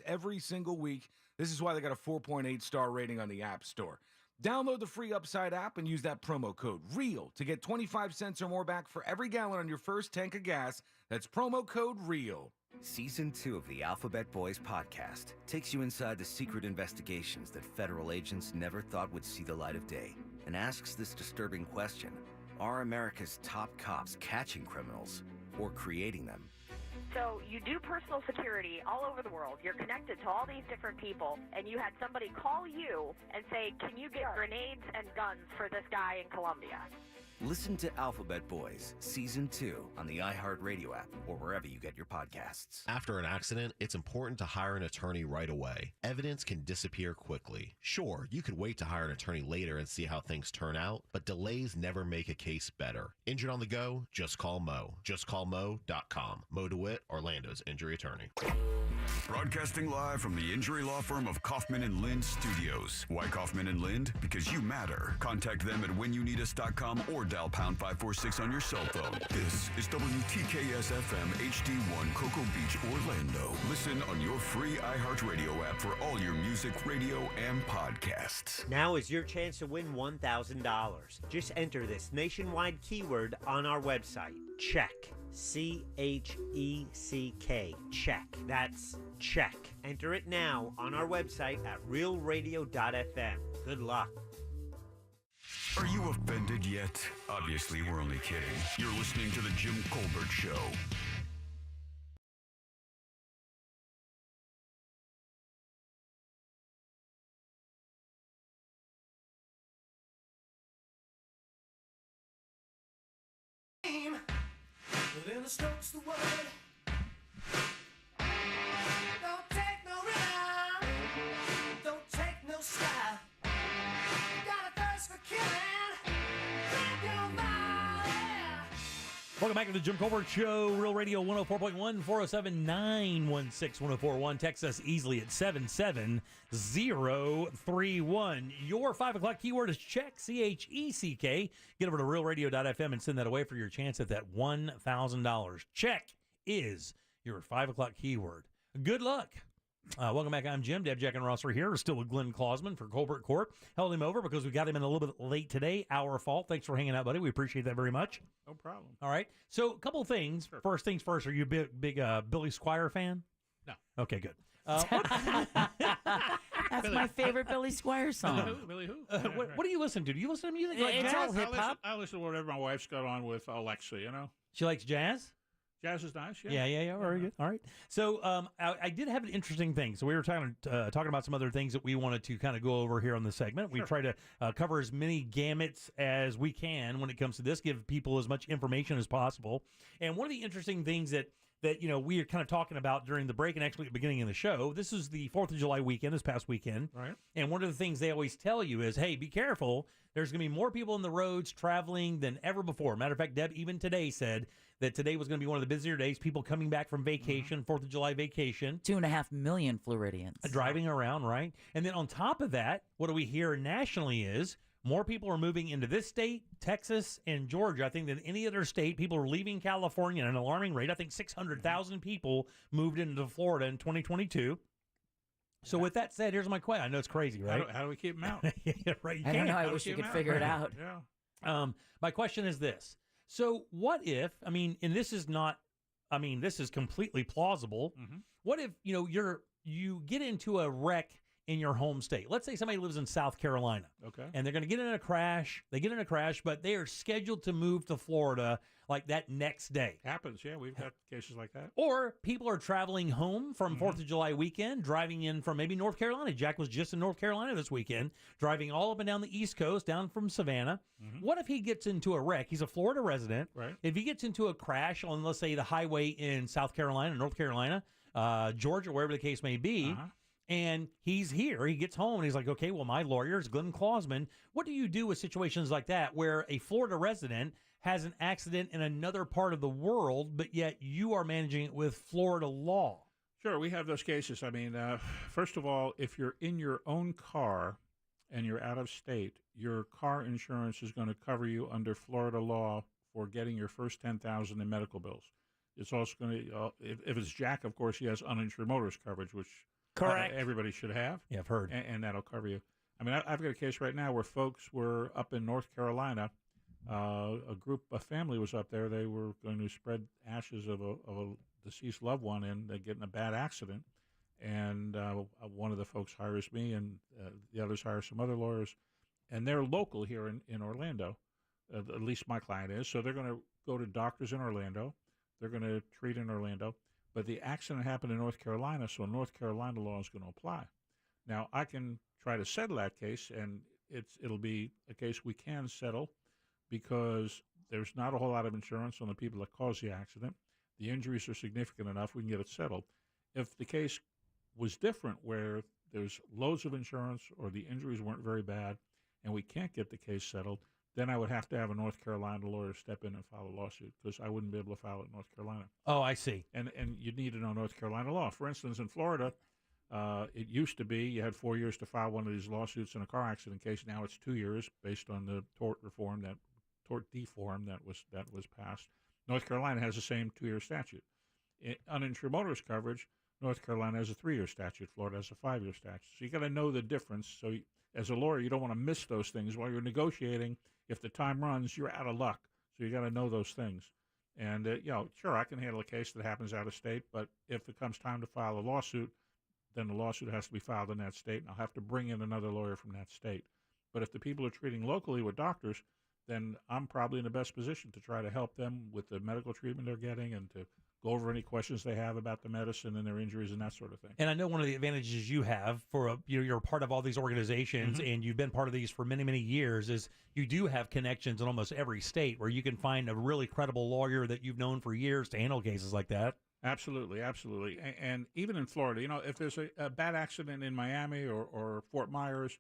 every single week. This is why they got a 4.8 star rating on the App Store. Download the free Upside app and use that promo code REAL to get 25 cents or more back for every gallon on your first tank of gas. That's promo code REAL. Season 2 of the Alphabet Boys podcast takes you inside the secret investigations that federal agents never thought would see the light of day and asks this disturbing question: are America's top cops catching criminals or creating them? So you do personal security all over the world. You're connected to all these different people, and you had somebody call you and say, can you get grenades and guns for this guy in Colombia? Listen to Alphabet Boys Season 2 on the iHeartRadio app or wherever you get your podcasts. After an accident, it's important to hire an attorney right away. Evidence can disappear quickly. Sure, you could wait to hire an attorney later and see how things turn out, but delays never make a case better. Injured on the go? Just call Mo. JustCallMo.com. Mo DeWitt, Orlando's injury attorney. Broadcasting live from the injury law firm of Kaufman and Lind Studios. Why Kaufman and Lind? Because you matter. Contact them at whenyouneedus.com or dial pound 546 on your cell phone. This is WTKS FM HD1 Cocoa Beach, Orlando. Listen on your free iHeartRadio app for all your music, radio, and podcasts. Now is your chance to win $1,000. Just enter this nationwide keyword on our website. Check. CHECK. Check. That's check. Enter it now on our website at realradio.fm. Good luck. Are you offended yet? Obviously, we're only kidding. You're listening to The Jim Colbert Show. Within the strokes the word. Don't take no rhythm. Don't take no style. Got a thirst for killing. Grab your body. Welcome back to the Jim Colbert Show, Real Radio 104.1, 407-916-1041. Text us easily at 77031. Your 5 o'clock keyword is check, CHECK. Get over to realradio.fm and send that away for your chance at that $1,000. Check is your 5 o'clock keyword. Good luck. Welcome back. I'm Jim. Deb, Jack, and Ross are here. We're still with Glenn Klausman for Colbert Court. Held him over because we got him in a little bit late today. Our fault. Thanks for hanging out, buddy. We appreciate that very much. No problem. All right. So a couple of things. Sure. First things first. Are you a big Billy Squier fan? No. Okay, good. That's my favorite Billy Squier song. Billy who? What do you listen to? Do you listen to music like It's jazz? all hip-hop. I listen to whatever my wife's got on with Alexa, you know? She likes jazz? Jazz is nice, yeah. Yeah. Very good. All right. So I did have an interesting thing. So we were talking about some other things that we wanted to kind of go over here on the segment. We try to cover as many gamuts as we can when it comes to this, give people as much information as possible. And one of the interesting things that we are kind of talking about during the break and actually at the beginning of the show, this is the 4th of July weekend, this past weekend. Right. And one of the things they always tell you is, hey, be careful. There's going to be more people on the roads traveling than ever before. Matter of fact, Deb even today said that today was going to be one of the busier days, people coming back from vacation, 4th of July vacation. 2.5 million Floridians. Driving around, right? And then on top of that, what do we hear nationally is more people are moving into this state, Texas, and Georgia, I think, than any other state. People are leaving California at an alarming rate. I think 600,000 people moved into Florida in 2022. So with that said, here's my question. I know it's crazy, right? How do we keep them out? Yeah, right. I don't know. I wish we could figure it out. Yeah. My question is this. So what if, and this is not, this is completely plausible. Mm-hmm. What if, you get into a wreck in your home state? Let's say somebody lives in South Carolina. Okay. And they're going to get in a crash. They get in a crash, but they are scheduled to move to Florida like that next day. Happens, yeah. We've got cases like that. Or people are traveling home from 4th of July weekend, driving in from maybe North Carolina. Jack was just in North Carolina this weekend, driving all up and down the East Coast, down from Savannah. What if he gets into a wreck? He's a Florida resident. Right. If he gets into a crash on, let's say, the highway in South Carolina, North Carolina, Georgia, wherever the case may be, and he's here, he gets home, and he's like, okay, well, my lawyer is Glenn Klausman. What do you do with situations like that where a Florida resident has an accident in another part of the world, but yet you are managing it with Florida law? Sure, we have those cases. First of all, if you're in your own car and you're out of state, your car insurance is going to cover you under Florida law for getting your first $10,000 in medical bills. It's also going to, if it's Jack, of course, he has uninsured motorist coverage, which everybody should have. Yeah, I've heard. And that'll cover you. I've got a case right now where folks were up in North Carolina. A family was up there. They were going to spread ashes of a deceased loved one, and they get in a bad accident. And one of the folks hires me, and the others hire some other lawyers. And they're local here in Orlando, at least my client is. So they're going to go to doctors in Orlando. They're going to treat in Orlando. But the accident happened in North Carolina, so North Carolina law is going to apply. Now, I can try to settle that case, and it'll be a case we can settle because there's not a whole lot of insurance on the people that caused the accident. The injuries are significant enough, we can get it settled. If the case was different, where there's loads of insurance or the injuries weren't very bad and we can't get the case settled, then I would have to have a North Carolina lawyer step in and file a lawsuit, because I wouldn't be able to file it in North Carolina. Oh, I see. And you'd need to know North Carolina law. For instance, in Florida, it used to be you had 4 years to file one of these lawsuits in a car accident case. Now it's 2 years based on the tort deform that was passed. North Carolina has the same 2-year statute. Uninsured motorist coverage, North Carolina has a 3-year statute. Florida has a 5-year statute. So you got to know the difference. So as a lawyer, you don't want to miss those things while you're negotiating. If the time runs, you're out of luck. So you got to know those things. And sure, I can handle a case that happens out of state, but if it comes time to file a lawsuit, then the lawsuit has to be filed in that state, and I'll have to bring in another lawyer from that state. But if the people are treating locally with doctors, then I'm probably in the best position to try to help them with the medical treatment they're getting and to go over any questions they have about the medicine and their injuries and that sort of thing. And I know one of the advantages you have you're part of all these organizations, and you've been part of these for many, many years, is you do have connections in almost every state where you can find a really credible lawyer that you've known for years to handle cases like that. Absolutely, absolutely. And even in Florida, if there's a bad accident in Miami or Fort Myers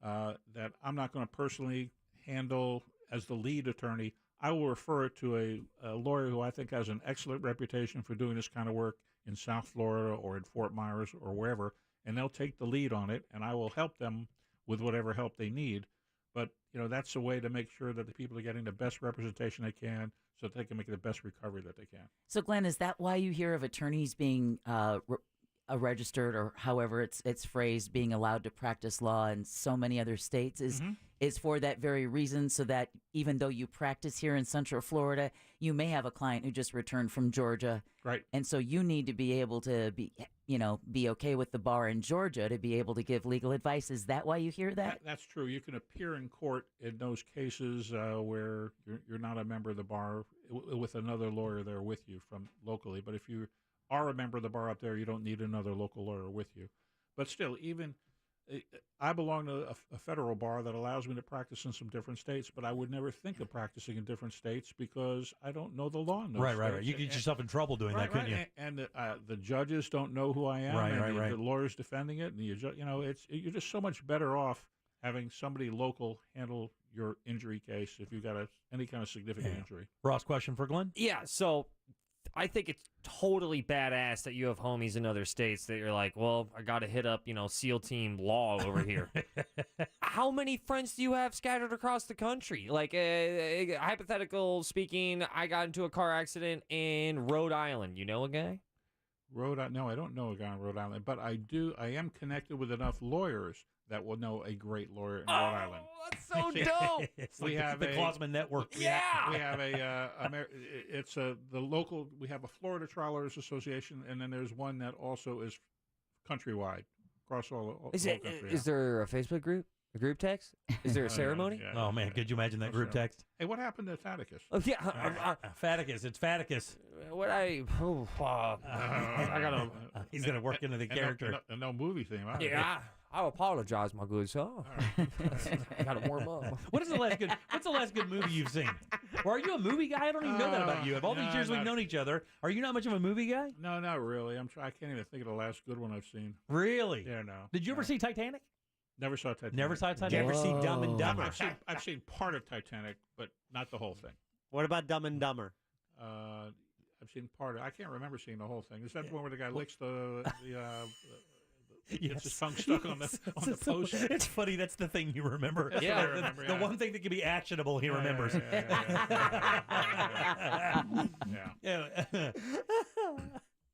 that I'm not going to personally handle as the lead attorney, I will refer it to a lawyer who I think has an excellent reputation for doing this kind of work in South Florida or in Fort Myers or wherever, and they'll take the lead on it, and I will help them with whatever help they need. But, that's a way to make sure that the people are getting the best representation they can so that they can make the best recovery that they can. So, Glenn, is that why you hear of attorneys being registered, or however it's phrased, being allowed to practice law in so many other states? Is for that very reason, so that even though you practice here in Central Florida, you may have a client who just returned from Georgia. Right. And so you need to be able to be okay with the bar in Georgia to be able to give legal advice. Is that why you hear that? That's true. You can appear in court in those cases where you're not a member of the bar with another lawyer there with you from locally. But if you are a member of the bar up there, you don't need another local lawyer with you. But still, even I belong to a federal bar that allows me to practice in some different states, but I would never think of practicing in different states because I don't know the law in those states. Right. You get yourself in trouble doing that, couldn't you? And the judges don't know who I am, and the lawyers defending it, and you're just so much better off having somebody local handle your injury case if you've got any kind of significant injury. Ross, question for Glenn? Yeah, so I think it's totally badass that you have homies in other states that you're like, well, I got to hit up, SEAL Team Law over here. How many friends do you have scattered across the country? Like, hypothetical speaking, I got into a car accident in Rhode Island. You know a guy? No, I don't know a guy in Rhode Island, but I am connected with enough lawyers that will know a great lawyer in Rhode Island. That's so dope. It's like the Klausman Network. We have we have a Florida Trial Lawyers Association, and then there's one that also is countrywide across all the country. Is there a Facebook group? A group text? Is there a ceremony? Oh, man, could you imagine that group text? Hey, what happened to Faticus? Oh, yeah. Faticus. It's Faticus. I got He's going to work into the character. No movie theme. Yeah. I apologize, my good sir. I got to warm up. What's the last good movie you've seen? Or are you a movie guy? I don't even know that about you. Of all these years we've known each other, are you not much of a movie guy? No, not really. I can't even think of the last good one I've seen. Really? Yeah, no. Did you ever see Titanic? Never saw Titanic. Never saw Titanic? Did you ever see Dumb and Dumber? I've seen part of Titanic, but not the whole thing. What about Dumb and Dumber? I've seen part of it. I can't remember seeing the whole thing. Is that the one where the guy licks the gets his tongue stuck on the post? It's funny. That's the thing you remember. That's what I remember, the one thing that can be actionable he remembers. Yeah.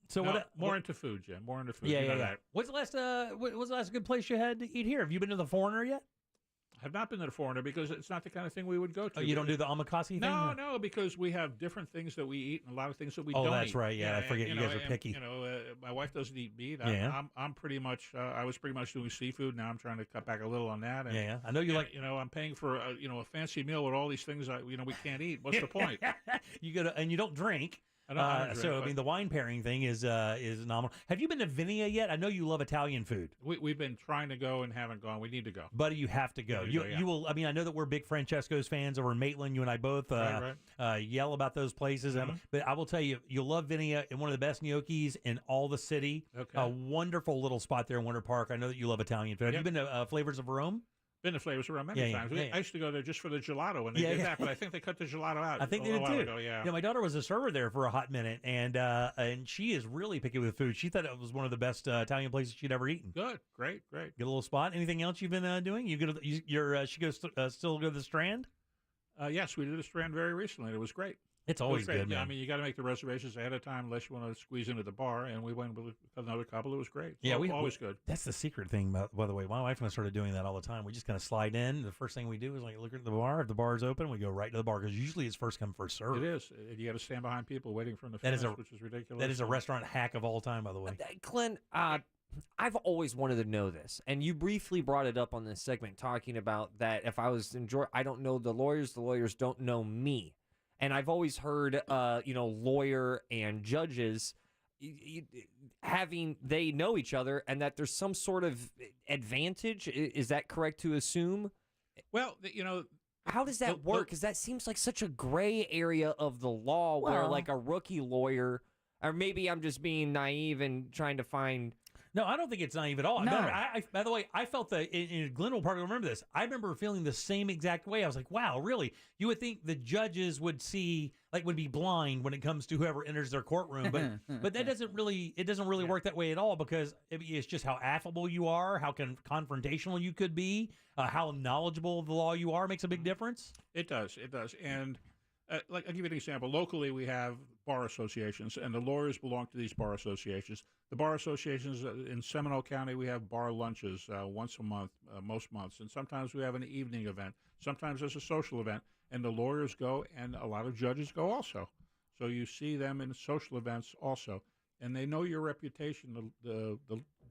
So more into food, Jim. More into food. Yeah. What's the last good place you had to eat here? Have you been to the Foreigner yet? I've not been to the Foreigner because it's not the kind of thing we would go to. Oh, you don't do the omakase thing? No, because we have different things that we eat and a lot of things that we don't eat. Oh, that's right. Yeah, I forget you guys are picky. My wife doesn't eat meat. Yeah. I'm pretty much. I was pretty much doing seafood. Now I'm trying to cut back a little on that. And, yeah. I know you like. I'm paying for a fancy meal with all these things we can't eat. What's the point? You go to, and you don't drink. So, I mean, the wine pairing thing is nominal. Have you been to Vinia yet? I know you love Italian food. We've been trying to go and haven't gone. We need to go. Buddy, you have to go. You will. I mean, I know that we're big Francesco's fans over in Maitland. You and I both yell about those places. But I will tell you, you'll love Vinia, and one of the best gnocchis in all the city. Okay. A wonderful little spot there in Winter Park. I know that you love Italian food. Have you been to Flavors of Rome? Been to Flavors Around many times. I used to go there just for the gelato when they did that, but I think they cut the gelato out. I think they did too. Yeah, my daughter was a server there for a hot minute, and she is really picky with food. She thought it was one of the best Italian places she'd ever eaten. Good, great. Get a little spot. Anything else you've been doing? She goes still go to the Strand? Yes, we did the Strand very recently. It was great. It's always good, man. Yeah, I mean, you got to make the reservations ahead of time unless you want to squeeze into the bar. And we went with another couple. It was great. Yeah, always good. That's the secret thing, by the way. My wife and I started doing that all the time. We just kind of slide in. The first thing we do is look at the bar. If the bar is open, we go right to the bar because usually it's first come, first serve. It is. You got to stand behind people waiting for them to finish, which is ridiculous. That is a restaurant hack of all time, by the way. Clint, I've always wanted to know this, and you briefly brought it up on this segment, talking about that if I was I don't know the lawyers don't know me. And I've always heard, lawyer and judges they know each other and that there's some sort of advantage. Is that correct to assume? Well, how does that work? Because that seems like such a gray area of the law where like a rookie lawyer, or maybe I'm just being naive and trying to find... No, I don't think it's naive at all. No. By the way, I felt that, and Glenn will probably remember this, I remember feeling the same exact way. I was like, wow, really? You would think the judges would be blind when it comes to whoever enters their courtroom, but that doesn't really work that way at all, because it's just how affable you are, how confrontational you could be, how knowledgeable of the law you are makes a big difference. It does. And I'll give you an example. Locally, we have bar associations, and the lawyers belong to these bar associations. The bar associations in Seminole County, we have bar lunches once a month, most months, and sometimes we have an evening event. Sometimes there's a social event, and the lawyers go, and a lot of judges go also. So you see them in social events also, and they know your reputation, the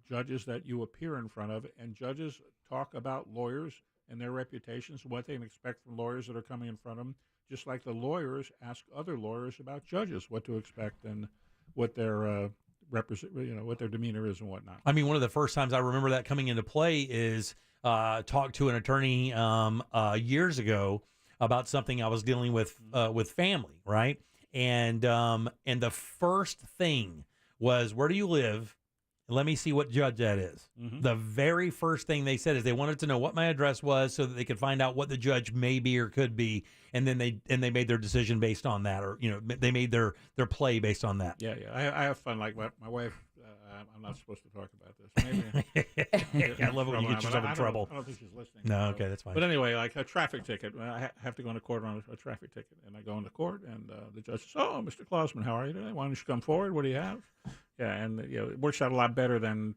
judges that you appear in front of, and judges talk about lawyers and their reputations, what they can expect from lawyers that are coming in front of them. Just like the lawyers ask other lawyers about judges, what to expect and what their what their demeanor is and whatnot. I mean, one of the first times I remember that coming into play is talked to an attorney years ago about something I was dealing with family, right? And the first thing was, where do you live? Let me see what judge that is. Mm-hmm. The very first thing they said is they wanted to know what my address was so that they could find out what the judge may be or could be, and then they made their decision based on that, or they made their play based on that. Yeah. I have fun. Like my wife, I'm not supposed to talk about this. Maybe I love it when you get yourself in trouble. I don't think she's listening. No, okay, that's fine. But anyway, like a traffic ticket, I have to go into court on a traffic ticket, and I go into court, and the judge says, "Oh, Mr. Klausman, how are you today? Why don't you come forward? What do you have?" Yeah, and it works out a lot better than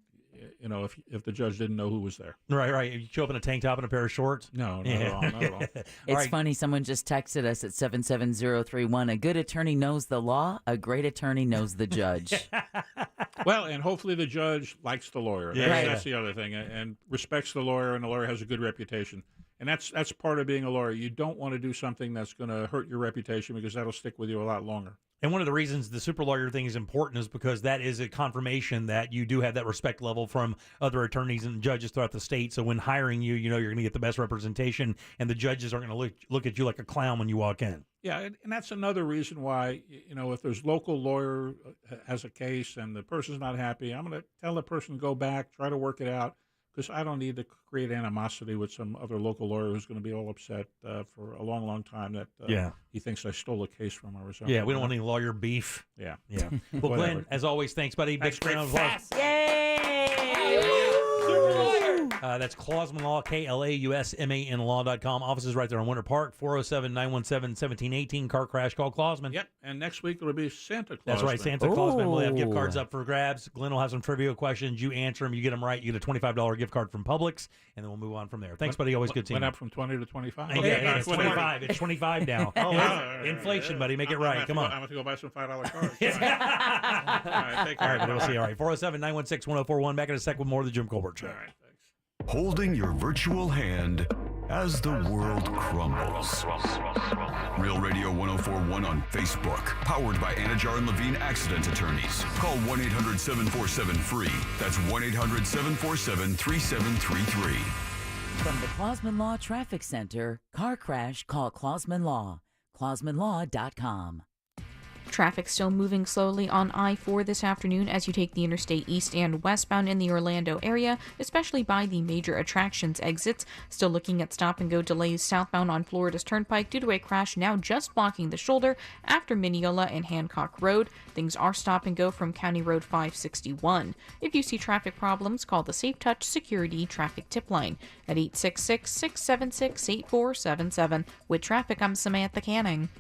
if the judge didn't know who was there. Right. You show up in a tank top and a pair of shorts. No, not at all. Not at all. It's funny. Someone just texted us at 77031. A good attorney knows the law. A great attorney knows the judge. Well, and hopefully the judge likes the lawyer. That's the other thing, and respects the lawyer, and the lawyer has a good reputation. And that's part of being a lawyer. You don't want to do something that's going to hurt your reputation, because that'll stick with you a lot longer. And one of the reasons the super lawyer thing is important is because that is a confirmation that you do have that respect level from other attorneys and judges throughout the state. So when hiring you, you're going to get the best representation, and the judges aren't going to look at you like a clown when you walk in. Yeah, and that's another reason why, if there's local lawyer has a case and the person's not happy, I'm going to tell the person to go back, try to work it out, because I don't need to create animosity with some other local lawyer who's going to be all upset for a long, long time that he thinks I stole a case from him or something. Yeah, we don't want any lawyer beef. Yeah. Well, Glenn, as always, thanks, buddy. Big round of applause. Yay! That's Klausman Law, KLAUSMAN Law.com. Offices right there on Winter Park, 407-917-1718. Car crash, call Klausman. Yep, and next week it'll be Santa Claus. That's right, Santa Klausman. We'll have gift cards up for grabs. Glenn will have some trivia questions. You answer them, you get them right, you get a $25 gift card from Publix, and then we'll move on from there. Thanks, buddy. Always good seeing you. Went up from 20 to 25? Yeah, it's 25. It's 25 now. Inflation, buddy. Make it right. Come on. I'm going to go buy some $5 cards. All right, take care. All right, buddy. We'll see you. All right, 407-916-1041. Back in a sec with more of the Jim Colbert Show. All right, thanks. Holding your virtual hand as the world crumbles. Real Radio 104.1 on Facebook. Powered by Anajar and Levine Accident Attorneys. Call 1-800-747-FREE. That's 1-800-747-3733. From the Clausman Law Traffic Center, car crash, call Clausman Law. ClausmanLaw.com. Traffic still moving slowly on I-4 this afternoon as you take the interstate east and westbound in the Orlando area, especially by the major attractions exits. Still looking at stop-and-go delays southbound on Florida's Turnpike due to a crash now just blocking the shoulder after Mineola and Hancock Road. Things are stop-and-go from County Road 561. If you see traffic problems, call the Safe Touch Security Traffic Tip Line at 866-676-8477. With traffic, I'm Samantha Canning.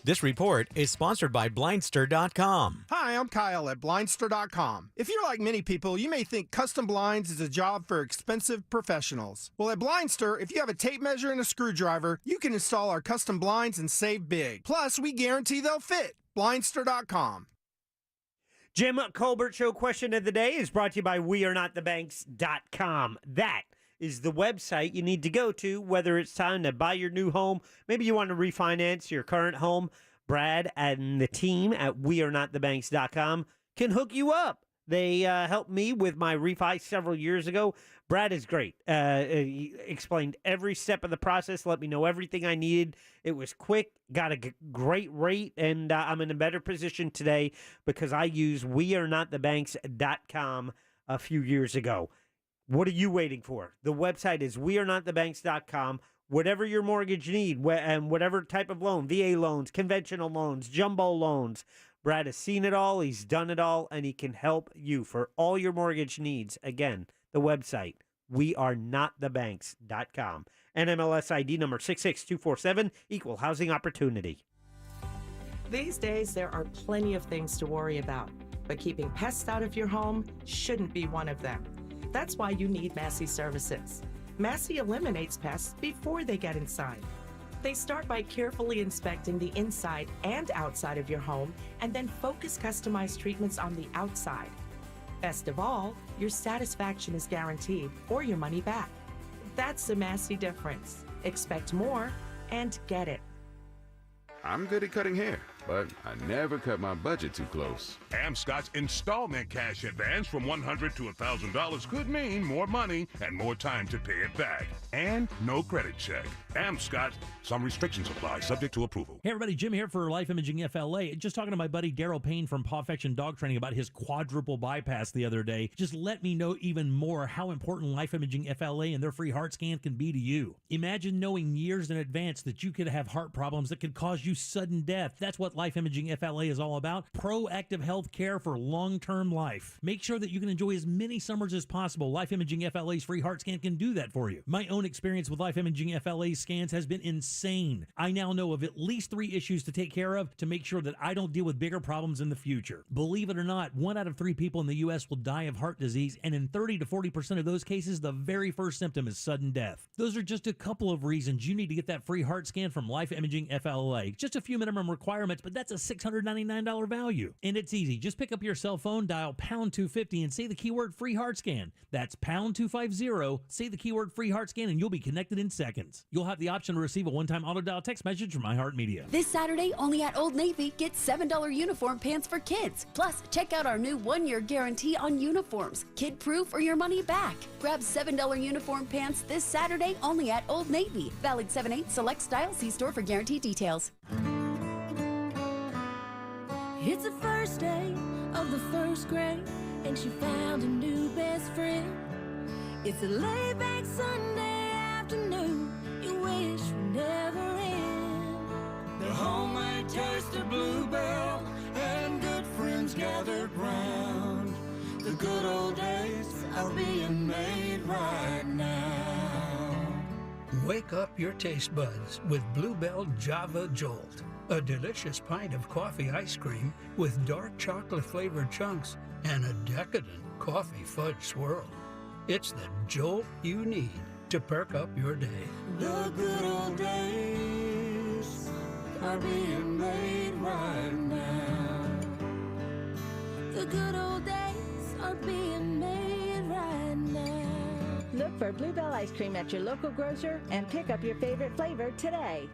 This report is sponsored by Blindster.com. Hi, I'm Kyle at Blindster.com. If you're like many people, you may think custom blinds is a job for expensive professionals. Well, at Blindster, if you have a tape measure and a screwdriver, you can install our custom blinds and save big. Plus, we guarantee they'll fit. Blindster.com. Jim Colbert Show question of the day is brought to you by WeAreNotTheBanks.com. That is the website you need to go to, whether it's time to buy your new home. Maybe you want to refinance your current home. Brad and the team at WeAreNotTheBanks.com can hook you up. They helped me with my refi several years ago. Brad is great. He explained every step of the process, let me know everything I needed. It was quick, got a great rate, and I'm in a better position today because I used WeAreNotTheBanks.com a few years ago. What are you waiting for? The website is WeAreNotTheBanks.com. Whatever your mortgage need and whatever type of loan, VA loans, conventional loans, jumbo loans, Brad has seen it all, he's done it all, and he can help you for all your mortgage needs. Again, the website, WeAreNotTheBanks.com. NMLS ID number 66247, Equal Housing Opportunity. These days, there are plenty of things to worry about, but keeping pests out of your home shouldn't be one of them. That's why you need Massey Services. Massey eliminates pests before they get inside. They start by carefully inspecting the inside and outside of your home and then focus customized treatments on the outside. Best of all, your satisfaction is guaranteed or your money back. That's the Massey difference. Expect more and get it. I'm good at cutting hair, but I never cut my budget too close. Amscott's installment cash advance from $100 to $1,000 could mean more money and more time to pay it back. And no credit check. Amscott, some restrictions apply, subject to approval. Hey everybody, Jim here for Life Imaging FLA. Just talking to my buddy Daryl Payne from Pawfection Dog Training about his quadruple bypass the other day. Just let me know even more how important Life Imaging FLA and their free heart scan can be to you. Imagine knowing years in advance that you could have heart problems that could cause you sudden death. That's what Life Imaging FLA is all about. Proactive health care for long-term life. Make sure that you can enjoy as many summers as possible. Life Imaging FLA's free heart scan can do that for you. My own experience with Life Imaging FLA scans has been insane. I now know of at least 3 issues to take care of to make sure that I don't deal with bigger problems in the future. Believe it or not, 1 out of 3 people in the U.S. will die of heart disease, and in 30 to 40% of those cases, the very first symptom is sudden death. Those are just a couple of reasons you need to get that free heart scan from Life Imaging FLA. Just a few minimum requirements, but that's a $699 value. And it's easy. Just pick up your cell phone, dial pound 250, and say the keyword free heart scan. That's pound 250, say the keyword free heart scan, and you'll be connected in seconds. You'll have the option to receive a one-time auto-dial text message from iHeartMedia. This Saturday, only at Old Navy, get $7 uniform pants for kids. Plus, check out our new 1-year guarantee on uniforms. Kid-proof or your money back. Grab $7 uniform pants this Saturday only at Old Navy. Valid 7/8 select style. See store for guarantee details. It's the first day of the first grade, and she found a new best friend. It's a laid-back Sunday afternoon you wish would never end. The homemade taste of Bluebell and good friends gathered round. The good old days are being made right now. Wake up your taste buds with Bluebell Java Jolt. A delicious pint of coffee ice cream with dark chocolate-flavored chunks and a decadent coffee fudge swirl. It's the jolt you need to perk up your day. The good old days are being made right now. The good old days are being made right now. Look for Bluebell ice cream at your local grocer and pick up your favorite flavor today.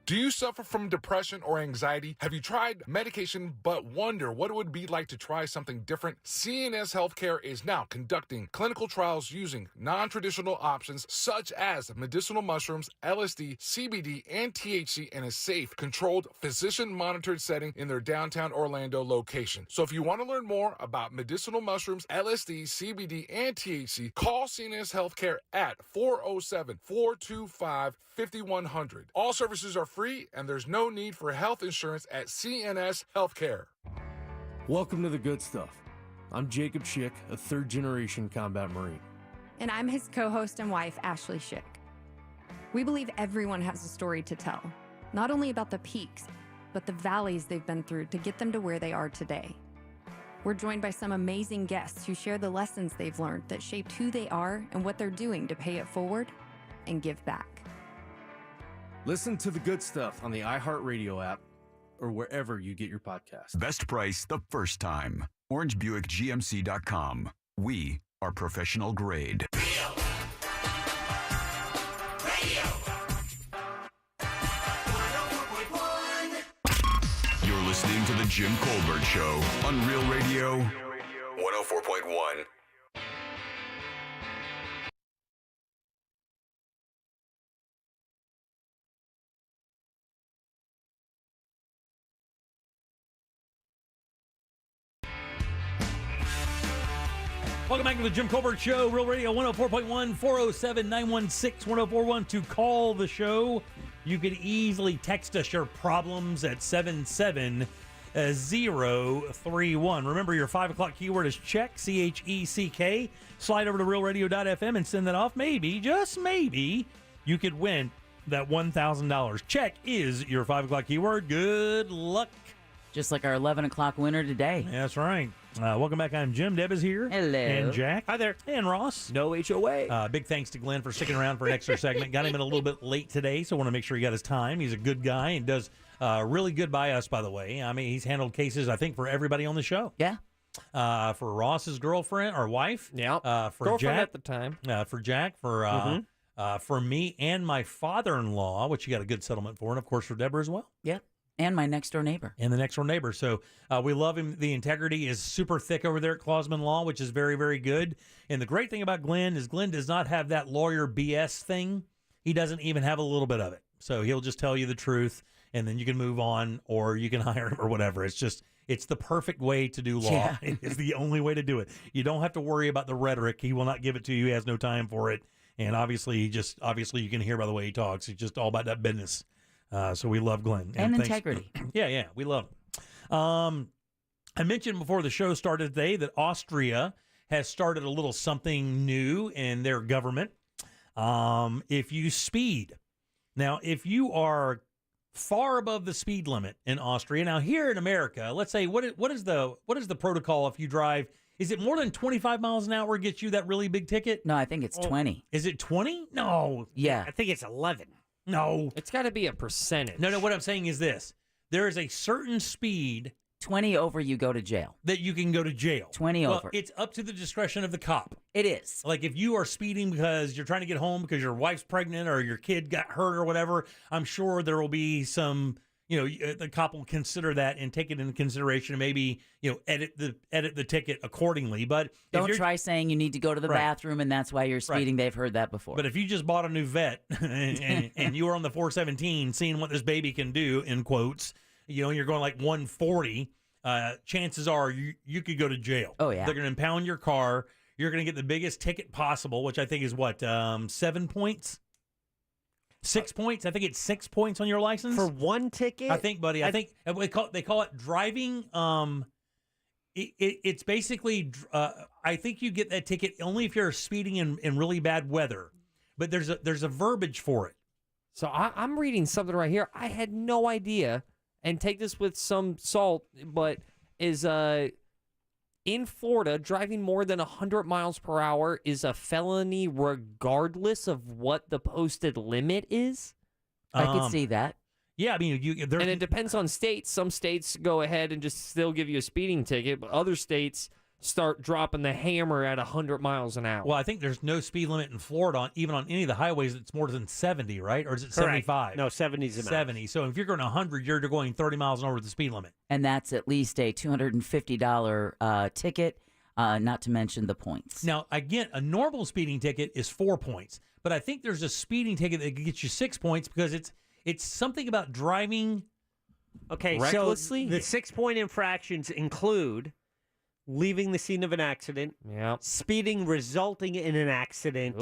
Do you suffer from depression or anxiety? Have you tried medication but wonder what it would be like to try something different? CNS Healthcare is now conducting clinical trials using non-traditional options such as medicinal mushrooms, LSD, CBD, and THC in a safe, controlled, physician-monitored setting in their downtown Orlando location. So if you want to learn more about medicinal mushrooms, LSD, CBD, and THC, call CNS Healthcare at 407-425-5100. All services are free, and there's no need for health insurance at CNS Healthcare. Welcome to the good stuff. I'm Jacob Schick, a third-generation combat Marine. And I'm his co-host and wife, Ashley Schick. We believe everyone has a story to tell, not only about the peaks, but the valleys they've been through to get them to where they are today. We're joined by some amazing guests who share the lessons they've learned that shaped who they are and what they're doing to pay it forward and give back. Listen to the good stuff on the iHeartRadio app or wherever you get your podcasts. Best price the first time. OrangeBuickGMC.com. We are professional grade. You're listening to The Jim Colbert Show on Real Radio 104.1. Welcome back to the Jim Colbert Show, Real Radio 104.1, 407-916-1041 to call the show. You could easily text us your problems at 77031. Remember, your 5 o'clock keyword is check, CHECK. Slide over to realradio.fm and send that off. Maybe, just maybe, you could win that $1,000. Check is your 5 o'clock keyword. Good luck. Just like our 11 o'clock winner today. That's right. Welcome back. I'm Jim. Deb is here. Hello. And Jack. Hi there. And Ross. No HOA. Big thanks to Glenn for sticking around for an extra segment. Got him in a little bit late today, so I want to make sure he got his time. He's a good guy and does really good by us, by the way. I mean, he's handled cases, I think, for everybody on the show. Yeah. For Ross's girlfriend or wife. Yeah. For Girlfriend Jack. at the time. For Jack. For me and my father-in-law, which you got a good settlement for. And, of course, for Deborah as well. Yeah. And my next-door neighbor. And the next-door neighbor. So we love him. The integrity is super thick over there at Clausman Law, which is very, very good. And the great thing about Glenn is Glenn does not have that lawyer BS thing. He doesn't even have a little bit of it. So he'll just tell you the truth, and then you can move on, or you can hire him or whatever. It's the perfect way to do law. Yeah. It's the only way to do it. You don't have to worry about the rhetoric. He will not give it to you. He has no time for it. And obviously you can hear by the way he talks. It's just all about that business. So we love Glenn. And thanks- integrity. Yeah, we love him. I mentioned before the show started today that Austria has started a little something new in their government. If you speed. Now, if you are far above the speed limit in Austria, now here in America, let's say, what is the protocol if you drive? Is it more than 25 miles an hour gets you that really big ticket? No, I think it's 20. Is it 20? No. Yeah. I think it's 11. No. It's got to be a percentage. No, what I'm saying is this. There is a certain speed 20 over, you go to jail. that you can go to jail. 20 Well, over. it's up to the discretion of the cop. It is. Like if you are speeding because you're trying to get home because your wife's pregnant or your kid got hurt or whatever, I'm sure there will be some, the cop will consider that and take it into consideration and maybe, edit the ticket accordingly. But Don't try saying you need to go to the Right. bathroom and that's why you're speeding. They've heard that before. But if you just bought a new vet and you were on the 417 seeing what this baby can do, in quotes, and you're going like 140, chances are you could go to jail. Oh, yeah. They're going to impound your car. You're going to get the biggest ticket possible, which I think is what, 7 points? 6 points? I think it's 6 points on your license. For one ticket? I think, buddy. I think they call it driving. It's basically, I think you get that ticket only if you're speeding in really bad weather. But there's a verbiage for it. So I'm reading something right here. I had no idea, and take this with some salt, but is in Florida, driving more than 100 miles per hour is a felony regardless of what the posted limit is? I could see that. Yeah, I mean, and it depends on states. Some states go ahead and just still give you a speeding ticket, but other states start dropping the hammer at 100 miles an hour. Well, I think there's no speed limit in Florida, even on any of the highways that's more than 70, right? Or is it 75? No, 70 is the max. 70. So if you're going 100, you're going 30 miles an hour with the speed limit. And that's at least a $250 ticket, not to mention the points. Now, again, a normal speeding ticket is 4 points, but I think there's a speeding ticket that gets you 6 points because it's something about driving recklessly. So the 6-point infractions include leaving the scene of an accident, speeding resulting in an accident,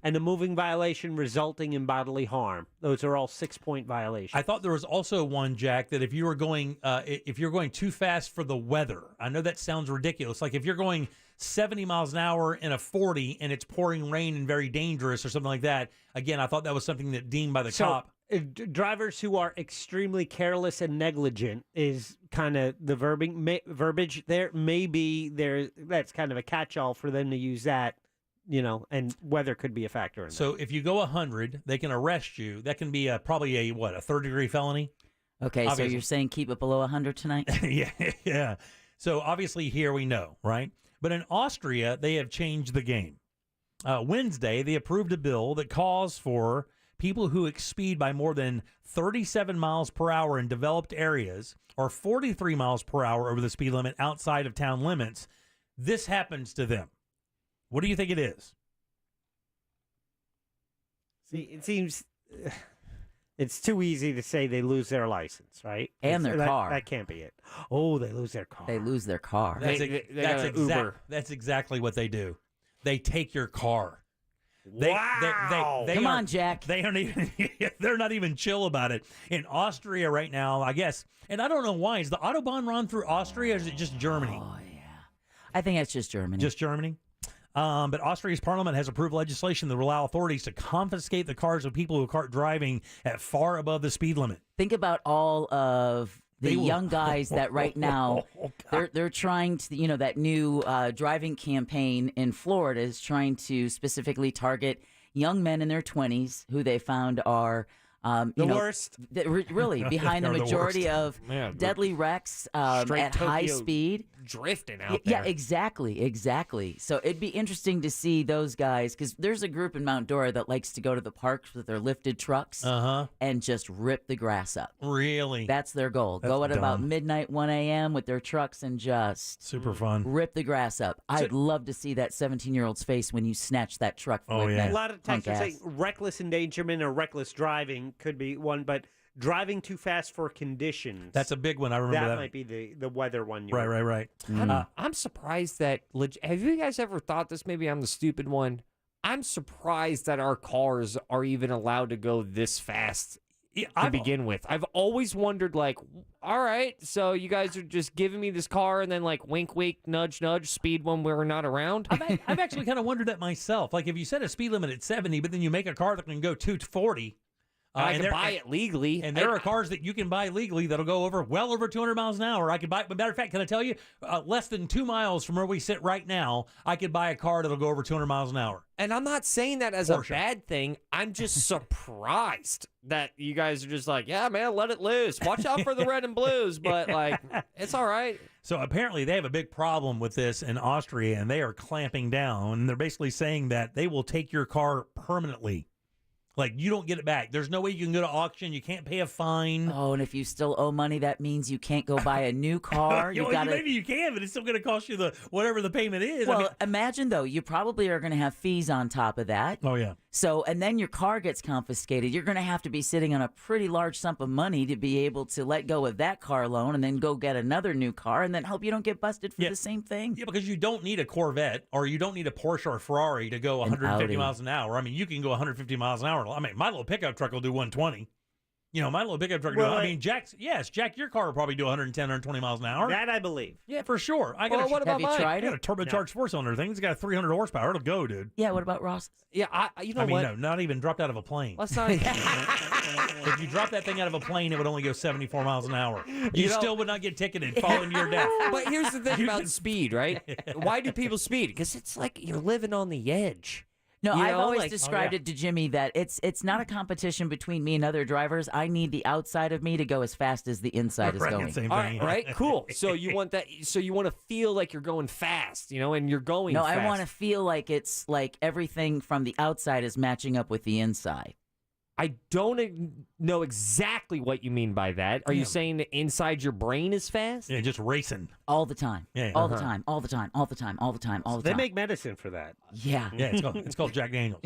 and a moving violation resulting in bodily harm. Those are all 6-point violations. I thought there was also one, Jack, that if you're going too fast for the weather, I know that sounds ridiculous. Like if you're going 70 miles an hour in a 40 and it's pouring rain and very dangerous or something like that, again, I thought that was something that deemed by the cop. Drivers who are extremely careless and negligent is kind of the verbiage there. Maybe that's kind of a catch-all for them to use that, and weather could be a factor in that. So if you go 100, they can arrest you. That can be probably a 3rd-degree felony? Okay, Obviously. so you're saying keep it below 100 tonight? Yeah. So obviously here we know, right? But in Austria, they have changed the game. Wednesday, they approved a bill that calls for people who exceed by more than 37 miles per hour in developed areas or 43 miles per hour over the speed limit outside of town limits. This happens to them. What do you think it is? See, it seems it's too easy to say they lose their license, right? And their car. That can't be it. Oh, they lose their car. They lose their car. That's exactly what they do. They take your car. Wow. Come on, Jack. They aren't even, they're not even chill about it. In Austria right now, I guess, and I don't know why, is the Autobahn run through Austria or is it just Germany? Oh, yeah. I think it's just Germany. Just Germany? But Austria's parliament has approved legislation that will allow authorities to confiscate the cars of people who are caught driving at far above the speed limit. Think about all of the young guys that right now they're trying to, that new driving campaign in Florida is trying to specifically target young men in their 20s who they found are worst. Really behind the They're the majority worst. of deadly wrecks at high speed. Drifting out Yeah, there. exactly. So it'd be interesting to see those guys, because there's a group in Mount Dora that likes to go to the parks with their lifted trucks and just rip the grass up. Really? That's their goal. Go at about midnight, 1 a.m. with their trucks and just super fun. Rip the grass up. I'd love to see that 17-year-old's face when you snatch that truck. Oh, yeah. A lot of times they say reckless endangerment or reckless driving could be one, but driving too fast for conditions. That's a big one. I remember that. That might be the weather one. Right. I'm surprised that. Have you guys ever thought this? Maybe I'm the stupid one. I'm surprised that our cars are even allowed to go this fast to begin with. I've always wondered, like, all right, so you guys are just giving me this car and then, like, wink, wink, nudge, nudge, speed when we're not around? I've actually kind of wondered that myself. Like, if you set a speed limit at 70, but then you make a car that can go 240. I can buy it legally. And there are cars that you can buy legally that'll go well over 200 miles an hour. I could buy, but matter of fact, can I tell you, less than 2 miles from where we sit right now, I could buy a car that'll go over 200 miles an hour. And I'm not saying that as a bad thing. I'm just surprised that you guys are just like, yeah, man, let it loose. Watch out for the red and blues, but like, it's all right. So apparently they have a big problem with this in Austria, and they are clamping down. And they're basically saying that they will take your car permanently. Like, you don't get it back. There's no way you can go to auction. You can't pay a fine. Oh, and if you still owe money, that means you can't go buy a new car. Maybe you can, but it's still going to cost you whatever the payment is. Well, imagine, though, you probably are going to have fees on top of that. Oh, yeah. So, and then your car gets confiscated. You're going to have to be sitting on a pretty large sum of money to be able to let go of that car loan and then go get another new car and then hope you don't get busted for the same thing. Yeah, because you don't need a Corvette or you don't need a Porsche or a Ferrari to go 150 miles an hour. I mean, you can go 150 miles an hour. I mean, my little pickup truck will do 120. My little pickup truck. Jack, your car will probably do 110, 120 miles an hour. That I believe. Yeah, for sure. What about mine? I got a turbocharged four-cylinder thing. It's got 300 horsepower. It'll go, dude. Yeah, what about Ross? Yeah, No, not even dropped out of a plane. Let's not. If you drop that thing out of a plane, it would only go 74 miles an hour. You still would not get ticketed, fall into your death. But here's the thing about speed, right? Why do people speed? Because it's like you're living on the edge. No, You I've know, always like- described it to Jimmy that it's not a competition between me and other drivers. I need the outside of me to go as fast as the inside is going. All right, cool. So you want that? So you want to feel like you're going fast, and you're going. No, fast. I want to feel like it's like everything from the outside is matching up with the inside. I don't know exactly what you mean by that. Are you saying that inside your brain is fast? Yeah, just racing. All the time. Yeah. All the time. All the time. All the time. All the time. All the They time. make medicine for that. Yeah. Yeah, it's called Jack Daniels.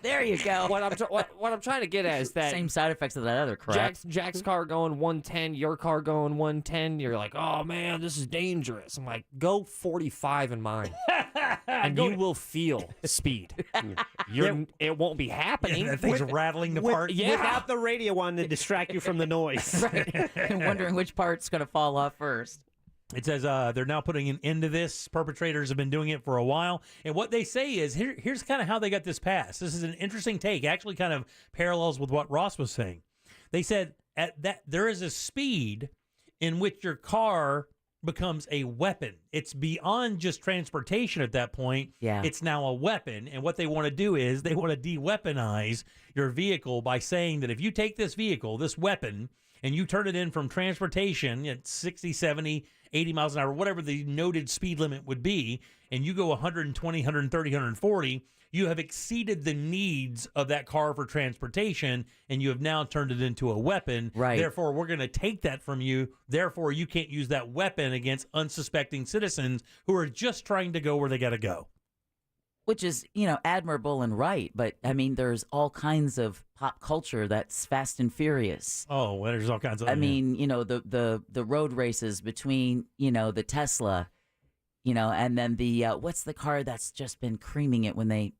There you go. What I'm trying to get at is that Same side effects of that other crap. Jack's car going 110, your car going 110. You're like, oh man, this is dangerous. I'm like, go 45 in mine, and you will feel speed. It won't be happening. That thing's rattling apart. Without the radio on to distract you from the noise. And wondering which part's going to fall off first. It says they're now putting an end to this. Perpetrators have been doing it for a while. And what they say is, here's kind of how they got this passed. This is an interesting take. Actually kind of parallels with what Ross was saying. They said that there is a speed in which your car becomes a weapon. It's beyond just transportation at that point. Yeah. It's now a weapon. And what they want to do is they want to de-weaponize your vehicle by saying that if you take this vehicle, this weapon, and you turn it in from transportation at 60, 70, 80 miles an hour, whatever the noted speed limit would be, and you go 120, 130, 140, you have exceeded the needs of that car for transportation, and you have now turned it into a weapon. Right. Therefore, we're going to take that from you. Therefore, you can't use that weapon against unsuspecting citizens who are just trying to go where they got to go. Which is, admirable and right. But, I mean, there's all kinds of pop culture that's fast and furious. Oh, well, there's all kinds of... I mean, the road races between, the Tesla, and then the, what's the car that's just been creaming it when they...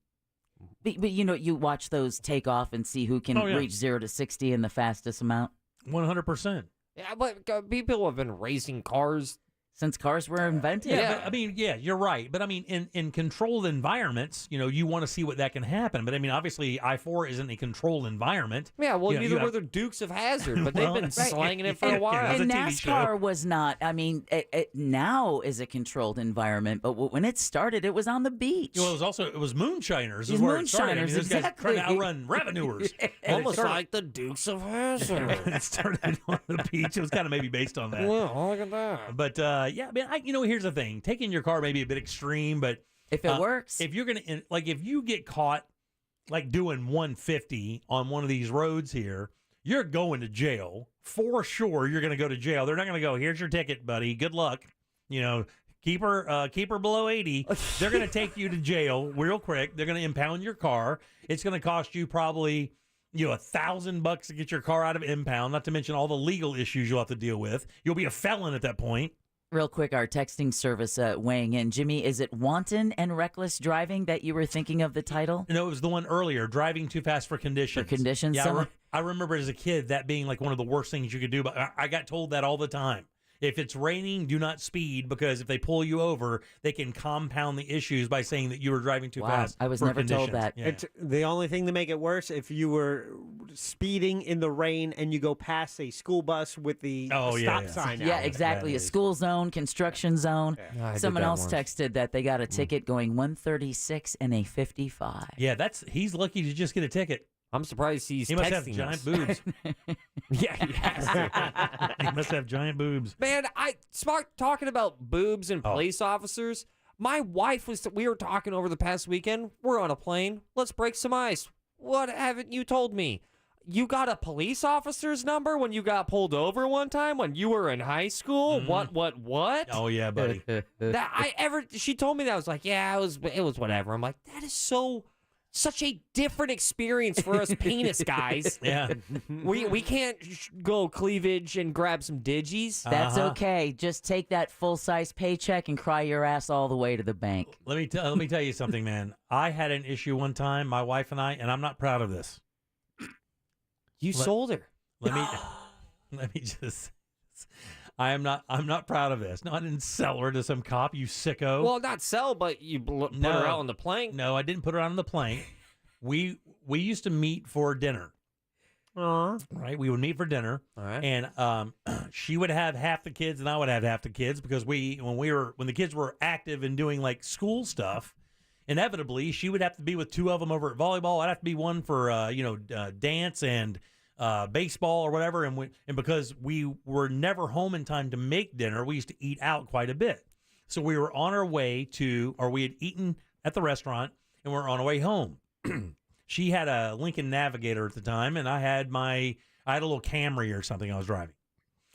But you watch those take off and see who can reach 0 to 60 in the fastest amount. 100%. Yeah, but people have been racing cars since cars were invented. Yeah, but, you're right. But I mean, in controlled environments, you want to see what that can happen. But I mean, obviously, I-4 isn't a controlled environment. Yeah, well, neither were the Dukes of Hazzard, but they've been slanging it for a while. And NASCAR was not. I mean, it now is a controlled environment, but when it started, it was on the beach. Well, it was moonshiners. It was where it started. I mean, moonshiners, those guys exactly. trying to outrun revenuers. Almost like the Dukes of Hazzard. It started on the beach. It was kind of maybe based on that. Well, look at that. But yeah, man, here's the thing: taking your car may be a bit extreme, but if it works, if you're gonna if you get caught doing 150 on one of these roads here, you're going to jail for sure. You're gonna go to jail. They're not gonna go, here's your ticket, buddy. Good luck. Keep her below 80. They're gonna take you to jail real quick. They're gonna impound your car. It's gonna cost you probably $1,000 to get your car out of impound. Not to mention all the legal issues you'll have to deal with. You'll be a felon at that point. Real quick, our texting service weighing in. Jimmy, is it wanton and reckless driving that you were thinking of the title? No, it was the one earlier, driving too fast for conditions. For conditions? Yeah, I remember as a kid that being one of the worst things you could do, but I got told that all the time. If it's raining, do not speed, because if they pull you over, they can compound the issues by saying that you were driving too fast. I was for never told conditions. that. Yeah. It's the only thing to make it worse, if you were speeding in the rain and you go past a school bus with the stop sign out. Yeah, exactly. A school zone, construction zone. Yeah, Someone else texted that they got a ticket going 136 and a 55. Yeah, he's lucky to just get a ticket. I'm surprised he must have texting giant us. boobs. Yeah, he has to. He must have giant boobs. Man, talking about boobs and police officers. My wife we were talking over the past weekend. We're on a plane. Let's break some ice. What haven't you told me? You got a police officer's number when you got pulled over one time when you were in high school? Mm-hmm. What? Oh yeah, buddy. She told me that. I was like, yeah, it was whatever. I'm like, that is such a different experience for us penis guys. Yeah. We can't go cleavage and grab some digis. That's okay. Just take that full-size paycheck and cry your ass all the way to the bank. Let me tell you something, man. I had an issue one time, my wife and I, and I'm not proud of this. You sold her. Let me just. I'm not proud of this. No, I didn't sell her to some cop, you sicko. Well, not sell, but you put her out on the plank. No, I didn't put her out on the plank. We used to meet for dinner. Right? We would meet for dinner. All right. And she would have half the kids and I would have half the kids, because when the kids were active and doing school stuff inevitably, she would have to be with two of them over at volleyball. I'd have to be one for, dance and baseball or whatever. And because we were never home in time to make dinner, we used to eat out quite a bit. So we were on our way we had eaten at the restaurant and we're on our way home. She had a Lincoln Navigator at the time, and I had a little Camry or something I was driving.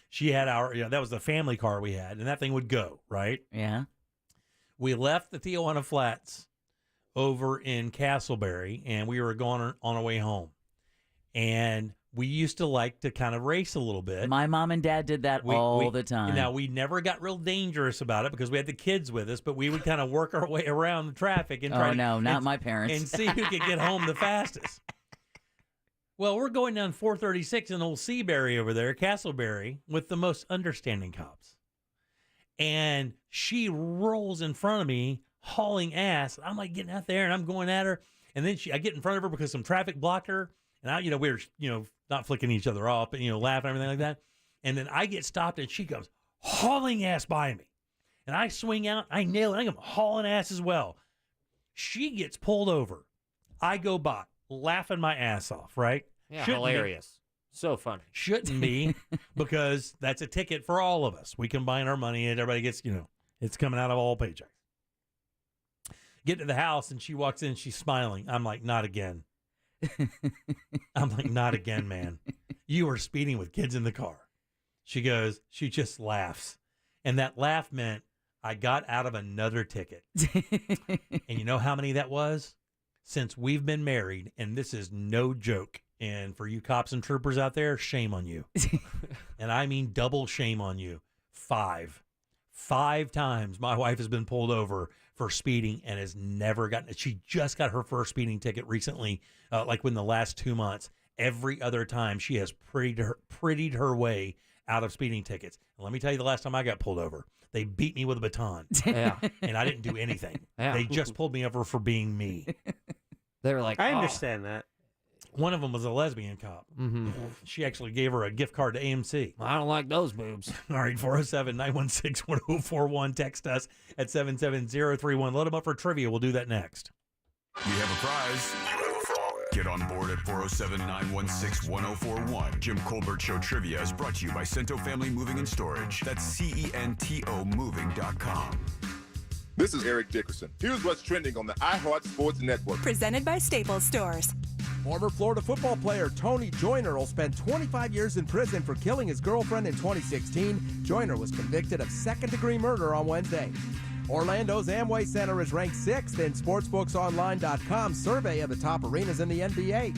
She had that was the family car we had, and that thing would go, right? Yeah. We left the Tijuana Flats over in Castleberry, and we were going on our way home. And we used to like to kind of race a little bit. My mom and dad did that all the time. Now, we never got real dangerous about it because we had the kids with us, but we would kind of work our way around the traffic and try not my parents. and see who could get home the fastest. Well, we're going down 436 in Old Seabury over there, Castleberry, with the most understanding cops. And she rolls in front of me, hauling ass. I'm like getting out there, and I'm going at her. And then I get in front of her because some traffic blocked her. And we were, not flicking each other off, but, laughing and everything like that. And then I get stopped, and she comes hauling ass by me. And I swing out, I nail it, I come hauling ass as well. She gets pulled over. I go by, laughing my ass off, right? Yeah, Shouldn't hilarious. Be. So funny. Shouldn't be, because that's a ticket for all of us. We combine our money, and everybody gets, it's coming out of all paychecks. Get to the house, and she walks in, she's smiling. I'm like, not again. I'm like, not again, man. You were speeding with kids in the car. She just laughs. And that laugh meant I got out of another ticket. And you know how many that was? Since we've been married, and this is no joke. And for you cops and troopers out there, shame on you. And I mean double shame on you. 5 times my wife has been pulled over for speeding and has never gotten it. She just got her first speeding ticket recently, like within the last 2 months. Every other time she has prettied her way out of speeding tickets. And let me tell you, the last time I got pulled over, they beat me with a baton. Yeah. And I didn't do anything. Yeah. They just pulled me over for being me. They were like, I understand that. One of them was a lesbian cop. Mm-hmm. She actually gave her a gift card to AMC. I don't like those boobs. All right, 407-916-1041. Text us at 77031. Load them up for trivia. We'll do that next. We have a prize. Get on board at 407-916-1041. Jim Colbert Show Trivia is brought to you by Cento Family Moving and Storage. That's CENTO Moving.com. This is Eric Dickerson. Here's what's trending on the iHeart Sports Network. Presented by Staples Stores. Former Florida football player Tony Joyner will spend 25 years in prison for killing his girlfriend in 2016. Joyner was convicted of second-degree murder on Wednesday. Orlando's Amway Center is ranked 6th in SportsBooksOnline.com's survey of the top arenas in the NBA.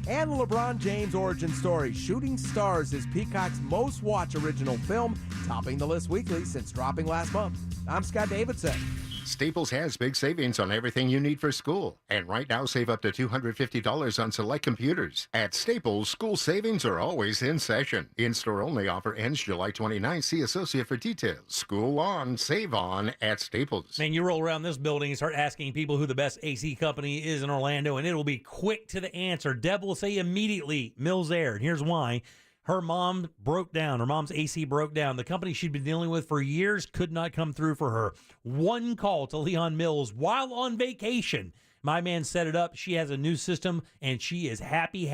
And the LeBron James origin story, Shooting Stars, is Peacock's most-watched original film, topping the list weekly since dropping last month. I'm Scott Davidson. Staples has big savings on everything you need for school. And right now, save up to $250 on select computers. At Staples, school savings are always in session. In-store only offer ends July 29. See associate for details. School on, save on at Staples. Man, you roll around this building and start asking people who the best AC company is in Orlando, and it'll be quick to the answer. Deb will say immediately, Mills Air. And here's why. Her mom broke down. Her mom's AC broke down. The company she'd been dealing with for years could not come through for her. One call to Leon Mills while on vacation. My man set it up. She has a new system, and she is happy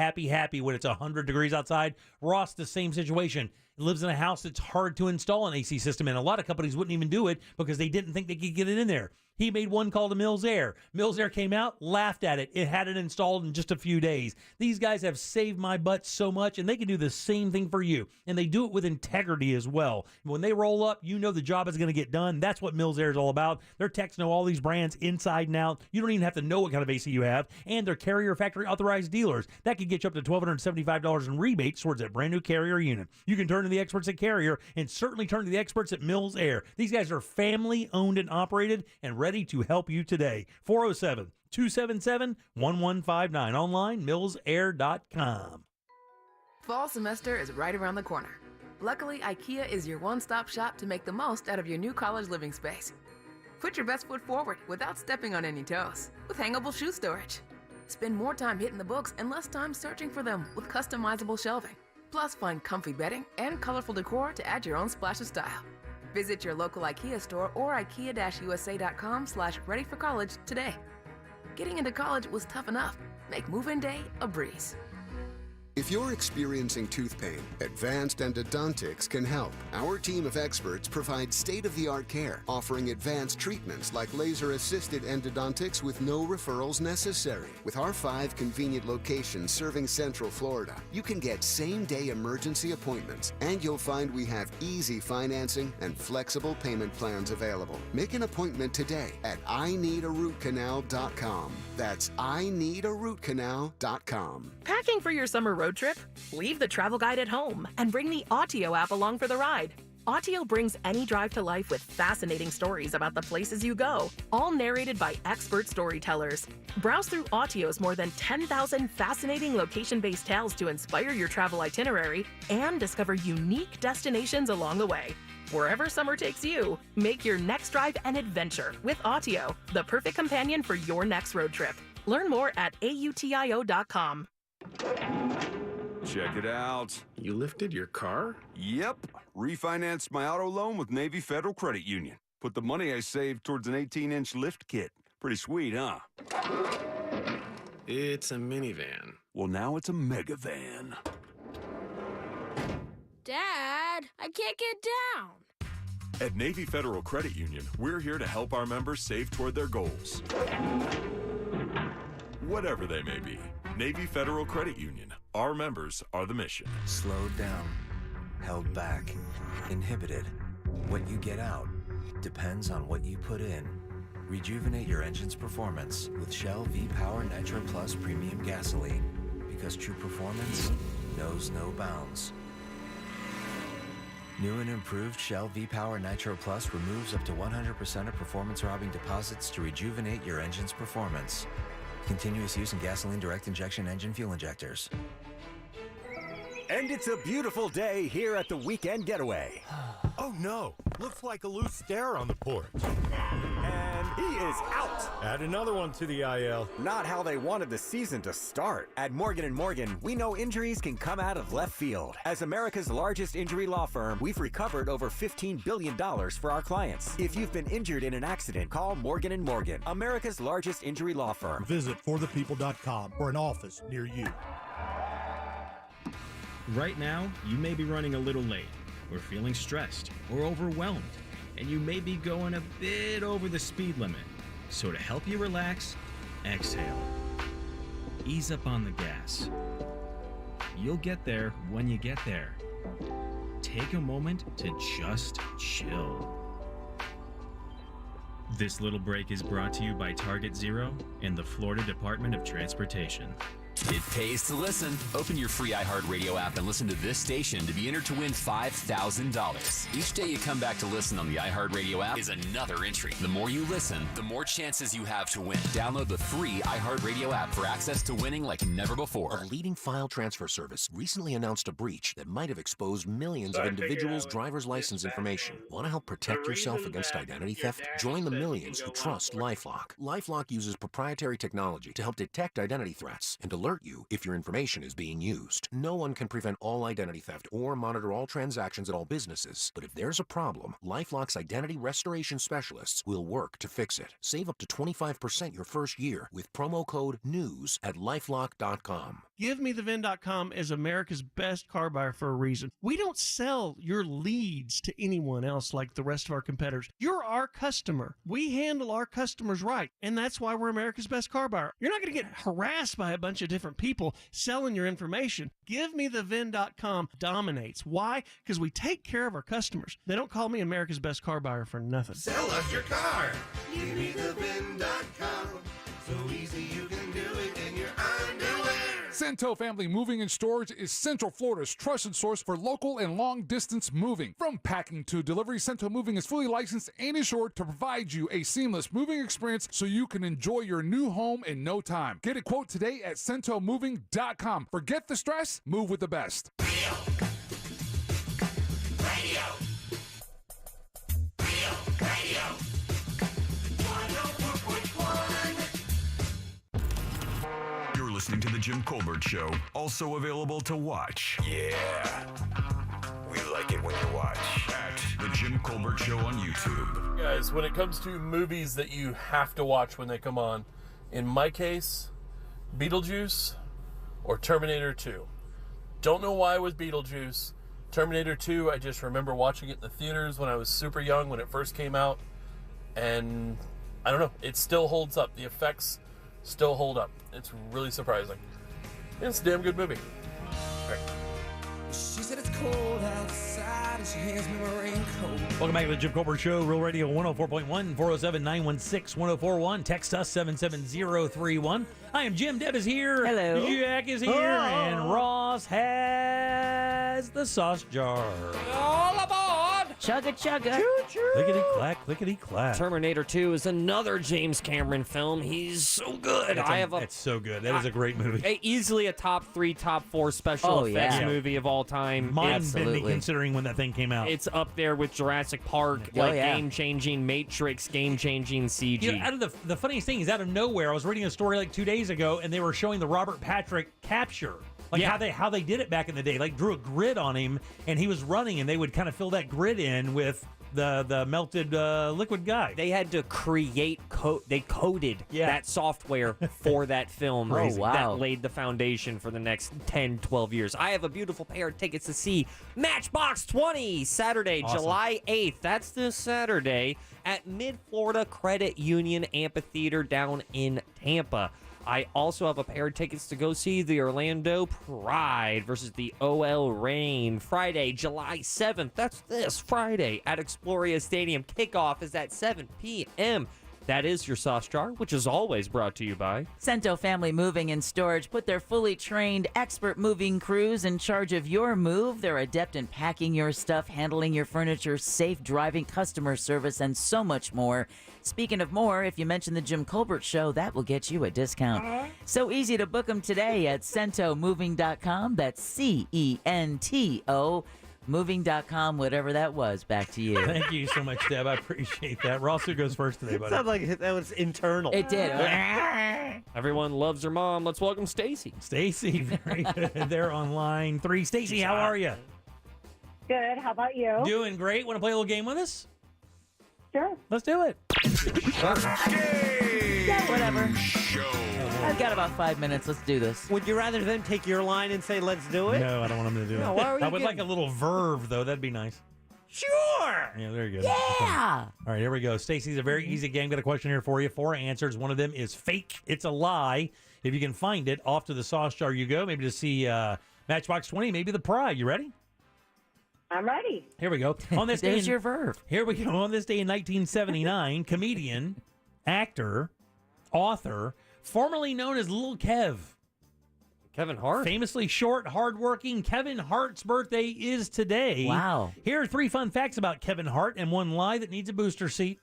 when it's 100 degrees outside. Ross, the same situation. Lives in a house that's hard to install an AC system, and a lot of companies wouldn't even do it because they didn't think they could get it in there. He made one call to Mills Air. Mills Air came out, laughed at it. It had it installed in just a few days. These guys have saved my butt so much, and they can do the same thing for you. And they do it with integrity as well. When they roll up, you know the job is going to get done. That's what Mills Air is all about. Their techs know all these brands inside and out. You don't even have to know what kind of AC you have. And they're Carrier Factory authorized dealers. That could get you up to $1,275 in rebates towards that brand new Carrier unit. You can turn to the experts at Carrier and certainly turn to the experts at Mills Air. These guys are family owned and operated and ready to help you today. 407-277-1159. Online, millsair.com. Fall semester is right around the corner. Luckily, IKEA is your one-stop shop to make the most out of your new college living space. Put your best foot forward without stepping on any toes with hangable shoe storage. Spend more time hitting the books and less time searching for them with customizable shelving. Plus, find comfy bedding and colorful decor to add your own splash of style. Visit your local IKEA store or IKEA-USA.com/readyforcollege today. Getting into college was tough enough. Make move-in day a breeze. If you're experiencing tooth pain, Advanced Endodontics can help. Our team of experts provides state-of-the-art care, offering advanced treatments like laser-assisted endodontics with no referrals necessary. With our 5 convenient locations serving Central Florida, you can get same-day emergency appointments, and you'll find we have easy financing and flexible payment plans available. Make an appointment today at ineedarootcanal.com. That's ineedarootcanal.com. Packing for your summer road trip? Leave the travel guide at home and bring the Autio app along for the ride. Autio brings any drive to life with fascinating stories about the places you go, all narrated by expert storytellers. Browse through Autio's more than 10,000 fascinating location-based tales to inspire your travel itinerary and discover unique destinations along the way. Wherever summer takes you, make your next drive an adventure with Autio, the perfect companion for your next road trip. Learn more at autio.com. Check it out. You lifted your car? Yep. Refinanced my auto loan with Navy Federal Credit Union. Put the money I saved towards an 18-inch lift kit. Pretty sweet, huh? It's a minivan. Well, now it's a mega van. Dad, I can't get down. At Navy Federal Credit Union, we're here to help our members save toward their goals. Whatever they may be. Navy Federal Credit Union. Our members are the mission. Slowed down, held back, inhibited. What you get out depends on what you put in. Rejuvenate your engine's performance with Shell V-Power Nitro Plus Premium Gasoline, because true performance knows no bounds. New and improved Shell V-Power Nitro Plus removes up to 100% of performance-robbing deposits to rejuvenate your engine's performance. Continuous use in gasoline direct injection engine fuel injectors. And it's a beautiful day here at the Weekend Getaway. Oh no, looks like a loose stair on the porch. And he is out. Add another one to the IL. Not how they wanted the season to start. At Morgan & Morgan, we know injuries can come out of left field. As America's largest injury law firm, we've recovered over $15 billion for our clients. If you've been injured in an accident, call Morgan & Morgan, America's largest injury law firm. Visit forthepeople.com for an office near you. Right now, you may be running a little late, or feeling stressed, or overwhelmed, and you may be going a bit over the speed limit. So to help you relax, exhale. Ease up on the gas. You'll get there when you get there. Take a moment to just chill. This little break is brought to you by Target Zero and the Florida Department of Transportation. It pays to listen. Open your free iHeartRadio app and listen to this station to be entered to win $5,000. Each day you come back to listen on the iHeartRadio app is another entry. The more you listen, the more chances you have to win. Download the free iHeartRadio app for access to winning like never before. A leading file transfer service recently announced a breach that might have exposed millions of individuals' driver's license information. Want to help protect yourself against identity theft? Join the millions who trust LifeLock. LifeLock uses proprietary technology to help detect identity threats and alert you if your information is being used. No one can prevent all identity theft or monitor all transactions at all businesses, but if there's a problem, LifeLock's identity restoration specialists will work to fix it. Save up to 25% your first year with promo code NEWS at LifeLock.com. GiveMeTheVin.com is America's best car buyer for a reason. We don't sell your leads to anyone else like the rest of our competitors. You're our customer. We handle our customers right, and that's why we're America's best car buyer. You're not going to get harassed by a bunch of different people selling your information. GiveMeTheVin.com dominates. Why? Because we take care of our customers. They don't call me America's best car buyer for nothing. Sell us your car. GiveMeTheVin.com. So easy you can do it in your underwear. Cento Family Moving and Storage is Central Florida's trusted source for local and long-distance moving. From packing to delivery, Cento Moving is fully licensed and insured to provide you a seamless moving experience so you can enjoy your new home in no time. Get a quote today at CentoMoving.com. Forget the stress, move with the best. Radio. Radio. 104.1. You're listening to The Jim Colbert Show, also available to watch. Yeah. We like it when you watch. At The Jim Colbert Show on YouTube. Guys, when it comes to movies that you have to watch when they come on, In my case, Beetlejuice or Terminator 2. Don't know why with Beetlejuice. Terminator 2, I just remember watching it in the theaters when I was super young, when it first came out. And I don't know, it still holds up. The effects still hold up. It's really surprising. It's a damn good movie. All right. She said it's cold outside and she hands me my raincoat. Welcome back to the Jim Colbert Show, Real Radio 104.1, 407-916-1041. Text us 77031. I am Jim. Deb is here. Hello. Jack is here. And Ross has the sauce jar. All aboard! Chugga chugga. Choo-choo. Clickety-clack, clickety-clack. Terminator 2 is another James Cameron film. He's so good. It's so good. That is a great movie. Easily a top 3, top 4 special effects movie of all time. Mind-bending considering when that thing came out. It's up there with Jurassic Park, game-changing Matrix, game-changing CG. You know, out of the funniest thing is, out of nowhere, I was reading a story like 2 days ago, and they were showing the Robert Patrick capture. Like how they did it back in the day. Like drew a grid on him, and he was running, and they would kind of fill that grid in with the melted liquid guy. They had to create they coded that software for that film. Oh, wow. That laid the foundation for the next 10, 12 years. I have a beautiful pair of tickets to see Matchbox 20 Saturday, Awesome. July 8th. That's this Saturday at Mid-Florida Credit Union Amphitheater down in Tampa. I also have a pair of tickets to go see the Orlando Pride versus the OL Reign Friday, July 7th. That's this Friday at Exploria Stadium. Kickoff is at 7 p.m. That is your sauce jar, which is always brought to you by Cento Family Moving and Storage put their fully trained expert moving crews in charge of your move. They're adept in packing your stuff, handling your furniture, safe driving, customer service, and so much more. Speaking of more, if you mention the Jim Colbert Show, that will get you a discount. So easy to book them today at CentoMoving.com. That's CENTO. Moving.com, whatever that was. Back to you. Thank you so much, Deb. I appreciate that. Ross, who goes first today, buddy? Sounds like that was internal. It did. Everyone loves their mom. Let's welcome Stacy. Stacy, very good. They're on line 3. Stacy, how are you? Good. How about you? Doing great. Want to play a little game with us? Sure. Let's do it. Yeah, whatever. I've got about 5 minutes. Let's do this. Would you rather them take your line and say, let's do it? No, I don't want them to do No, it. why are you I would getting- like a little verve, though. That'd be nice. Sure. Yeah, there you go. Yeah. All right, here we go. Stacy's a very easy game. Got a question here for you. 4 answers. One of them is fake. It's a lie. If you can find it, off to the sauce jar you go. Maybe to see Matchbox 20, maybe the Pride. You ready? I'm ready. Here we go. On this day, There's your verve. Here we go. On this day in 1979, comedian, actor, author, formerly known as Little Kev. Kevin Hart. Famously short, hardworking Kevin Hart's birthday is today. Wow. Here are 3 fun facts about Kevin Hart and 1 lie that needs a booster seat.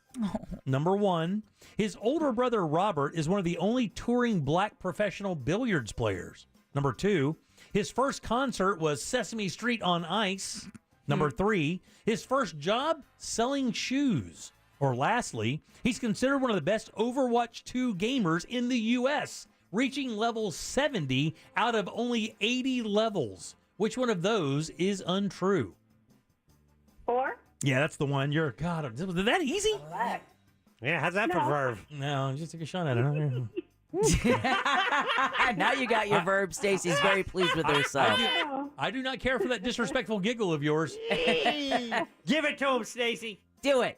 Number 1, his older brother Robert is one of the only touring black professional billiards players. Number 2, his first concert was Sesame Street on Ice. Number 3, his first job, selling shoes. Or lastly, he's considered one of the best Overwatch 2 gamers in the U.S., reaching level 70 out of only 80 levels. Which one of those is untrue? 4. Yeah, that's the one. God, was that easy? Right. Yeah, how's that for verve? No, just take a shot at it. Now you got your verb. Stacy's very pleased with herself. I do not care for that disrespectful giggle of yours. Give it to him, Stacy. Do it.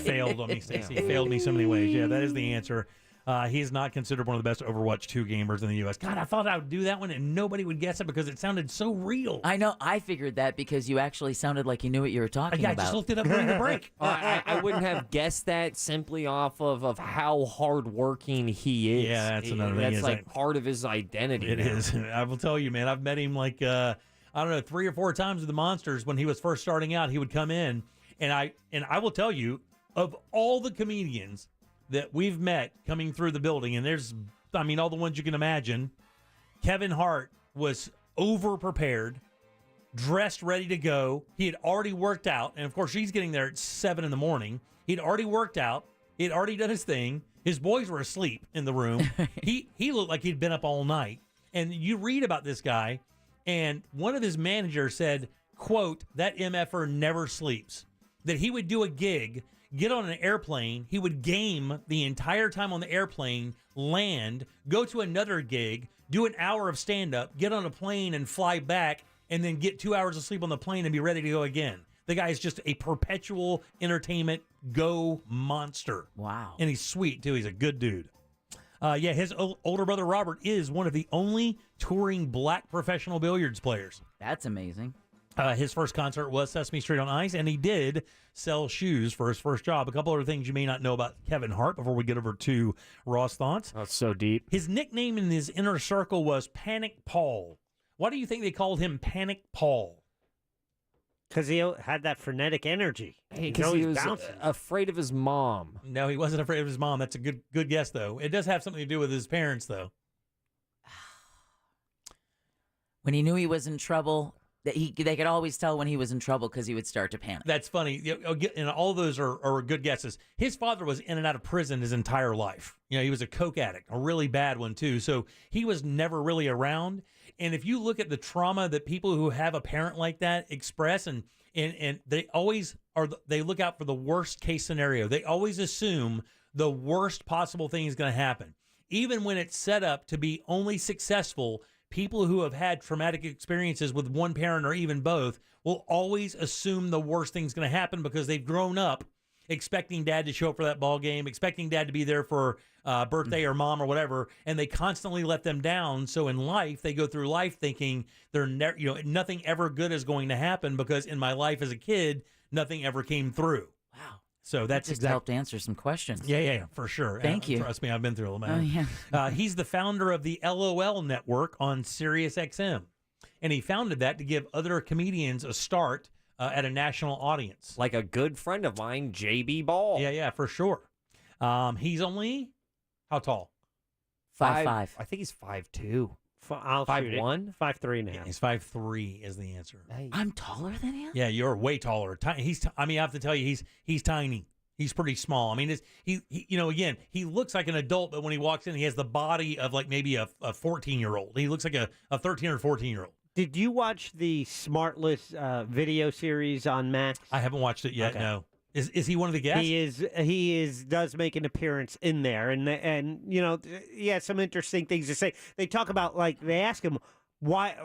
Failed on me, Stacey. Failed me so many ways. Yeah, that is the answer. He's not considered one of the best Overwatch 2 gamers in the U.S. God, I thought I would do that one and nobody would guess it because it sounded so real. I know. I figured that because you actually sounded like you knew what you were talking I about. just looked it up during the break. I wouldn't have guessed that simply off of how hardworking he is. Yeah, that's another thing. That's like part of his identity. It is. I will tell you, man, I've met him like, I don't know, 3 or 4 times with the Monsters when he was first starting out. He would come in, and I will tell you, of all the comedians that we've met coming through the building, and there's, all the ones you can imagine, Kevin Hart was over-prepared, dressed, ready to go. He had already worked out, and of course, she's getting there at 7 in the morning. He'd already worked out. He had already done his thing. His boys were asleep in the room. He looked like he'd been up all night. And you read about this guy, and one of his managers said, quote, that MFer never sleeps. That he would do a gig, get on an airplane. He would game the entire time on the airplane, land, go to another gig, do an hour of stand-up, get on a plane and fly back, and then get 2 hours of sleep on the plane and be ready to go again. The guy is just a perpetual entertainment go monster. Wow. And he's sweet, too. He's a good dude. His older brother Robert is one of the only touring black professional billiards players. That's amazing. His first concert was Sesame Street on Ice, and he did sell shoes for his first job. A couple other things you may not know about Kevin Hart before we get over to Raw's thoughts. That's so deep. His nickname in his inner circle was Panic Paul. Why do you think they called him Panic Paul? Because he had that frenetic energy. Because he was afraid of his mom. No, he wasn't afraid of his mom. That's a good guess, though. It does have something to do with his parents, though. When he knew he was in trouble, they could always tell when he was in trouble because he would start to panic. That's funny. And all those are good guesses. His father was in and out of prison his entire life. He was a coke addict, a really bad one, too. So he was never really around. And if you look at the trauma that people who have a parent like that express, and they always they look out for the worst case scenario. They always assume the worst possible thing is going to happen. Even when it's set up to be only successful, people who have had traumatic experiences with one parent or even both will always assume the worst thing's going to happen because they've grown up expecting dad to show up for that ball game, expecting dad to be there for birthday or mom or whatever, and they constantly let them down. So in life, they go through life thinking nothing ever good is going to happen because in my life as a kid, nothing ever came through. Wow. So that's just helped answer some questions. Yeah, for sure. Thank you. Trust me, I've been through all that. Oh, yeah. He's the founder of the LOL network on Sirius XM, and he founded that to give other comedians a start at a national audience. Like a good friend of mine, JB Ball. Yeah, for sure. He's only, how tall? 5'5". I think he's 5'2". I'll 5'1"? 5'3" now. He's 5'3" is the answer. Hey. I'm taller than him? Yeah, you're way taller. I have to tell you, he's tiny. He's pretty small. I mean, again, he looks like an adult, but when he walks in, he has the body of like maybe a 14-year-old. He looks like a 13 or 14-year-old. Did you watch the Smartless video series on Max? I haven't watched it yet. Okay. No. Is he one of the guests? He does make an appearance in there, and he has some interesting things to say. They talk about, like, they ask him why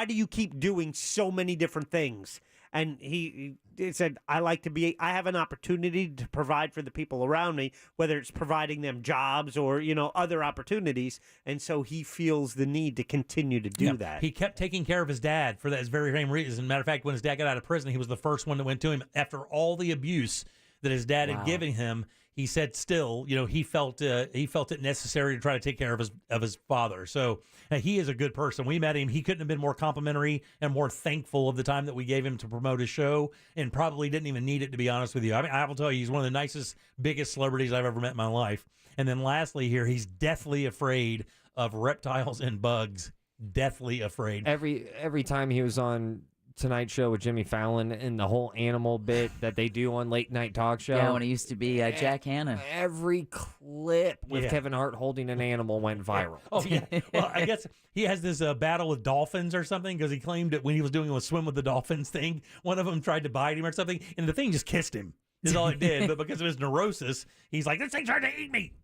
do you keep doing so many different things? And he said, I have an opportunity to provide for the people around me, whether it's providing them jobs or, other opportunities. And so he feels the need to continue to do that. He kept taking care of his dad for that very same reason. Matter of fact, when his dad got out of prison, he was the first one that went to him after all the abuse that his dad had given him. He said still, he felt it necessary to try to take care of his father. So he is a good person. We met him. He couldn't have been more complimentary and more thankful of the time that we gave him to promote his show, and probably didn't even need it, to be honest with you. I mean, I will tell you, he's one of the nicest, biggest celebrities I've ever met in my life. And then lastly here, he's deathly afraid of reptiles and bugs. Deathly afraid. Every time he was on Tonight Show with Jimmy Fallon and the whole animal bit that they do on late night talk show. Yeah, when it used to be Jack Hanna. Every clip with Kevin Hart holding an animal went viral. Oh, yeah. Well, I guess he has this battle with dolphins or something, because he claimed that when he was doing a swim with the dolphins thing, one of them tried to bite him or something, and the thing just kissed him. Is all it did, but because of his neurosis, he's like, this thing tried to eat me.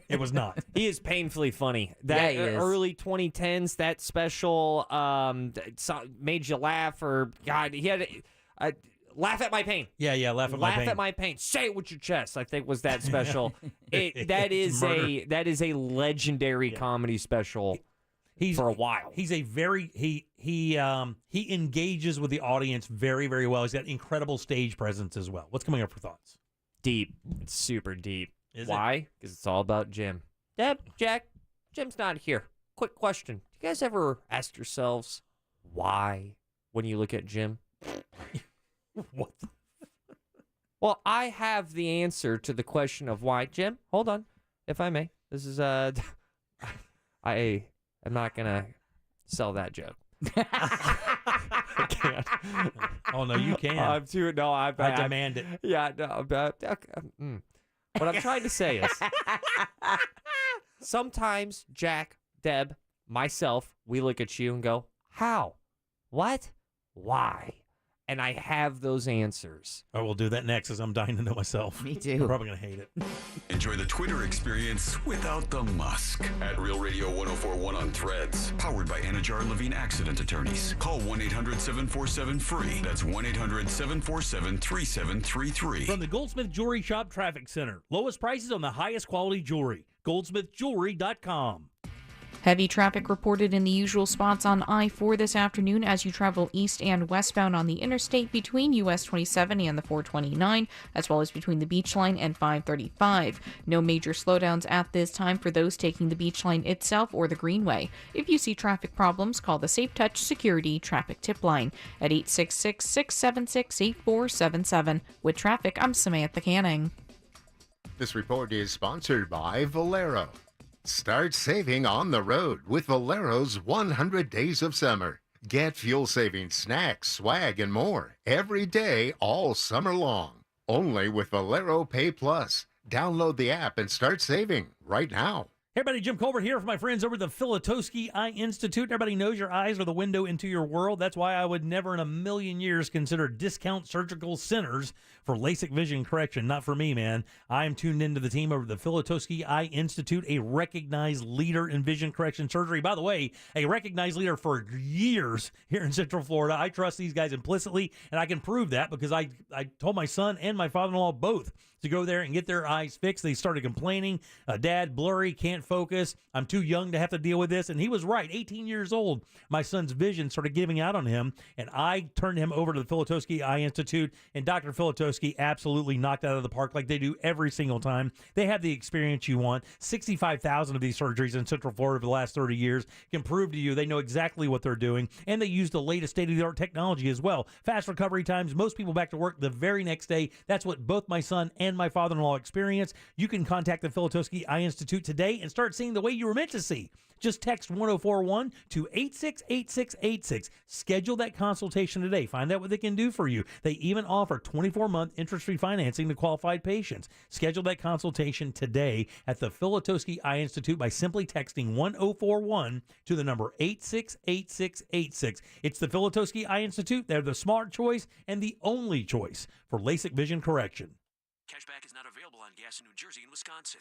It was not. He is painfully funny. That early 2010s, that special made you laugh, or God, he had Laugh at My Pain. Yeah, Laugh at My Pain. Say it with your chest, I think was that special. That is a legendary comedy special. For a while. He's a very he engages with the audience very, very well. He's got incredible stage presence as well. What's coming up for thoughts? Deep. It's super deep. Why? Because it's all about Jim. Deb, Jack, Jim's not here. Quick question. Do you guys ever ask yourselves why when you look at Jim? What? Well, I have the answer to the question of why. Jim, hold on, if I may. This is I'm not going to sell that joke. I can't. Oh, no, you can. I demand it. Yeah, no. What I'm trying to say is sometimes Jack, Deb, myself, we look at you and go, how? What? Why? and I have those answers. I will do that next, as I'm dying to know myself. Me too. I'm probably going to hate it. Enjoy the Twitter experience without the musk. At Real Radio 1041 on Threads. Powered by Anajar Levine Accident Attorneys. Call 1-800-747-FREE. That's 1-800-747-3733. From the Goldsmith Jewelry Shop Traffic Center. Lowest prices on the highest quality jewelry. GoldsmithJewelry.com. Heavy traffic reported in the usual spots on I-4 this afternoon as you travel east and westbound on the interstate between US 27 and the 429, as well as between the Beach Line and 535. No major slowdowns at this time for those taking the Beach Line itself or the Greenway. If you see traffic problems, call the Safe Touch Security Traffic Tip Line at 866-676-8477. With traffic, I'm Samantha Canning. This report is sponsored by Valero. Start saving on the road with Valero's 100 Days of Summer. Get fuel-saving snacks, swag, and more every day all summer long. Only with Valero Pay Plus. Download the app and start saving right now. Hey everybody, Jim Colbert here for my friends over at the Filatowski Eye Institute. Everybody knows your eyes are the window into your world. That's why I would never in a million years consider discount surgical centers for LASIK vision correction. Not for me, man. I am tuned into the team over at the Filatowski Eye Institute, a recognized leader in vision correction surgery. By the way, a recognized leader for years here in Central Florida. I trust these guys implicitly, and I can prove that because I told my son and my father-in-law both to go there and get their eyes fixed. They started complaining, Dad, blurry, can't focus. I'm too young to have to deal with this. And he was right. 18 years old, my son's vision started giving out on him, and I turned him over to the Filatowski Eye Institute, and Dr. Filatowski absolutely knocked out of the park like they do every single time. They have the experience you want. 65,000 of these surgeries in Central Florida for the last 30 years can prove to you they know exactly what they're doing, and they use the latest state-of-the-art technology as well. Fast recovery times, most people back to work the very next day. That's what both my son and my father-in-law experience. You can contact the Filatowski Eye Institute today and start seeing the way you were meant to see. Just text 1041 to 868686. Schedule that consultation today. Find out what they can do for you. They even offer 24-month interest-free financing to qualified patients. Schedule that consultation today at the Filatowski Eye Institute by simply texting 1041 to the number 868686. It's the Filatowski Eye Institute. They're the smart choice and the only choice for LASIK vision correction. Cashback is not available on gas in New Jersey and Wisconsin.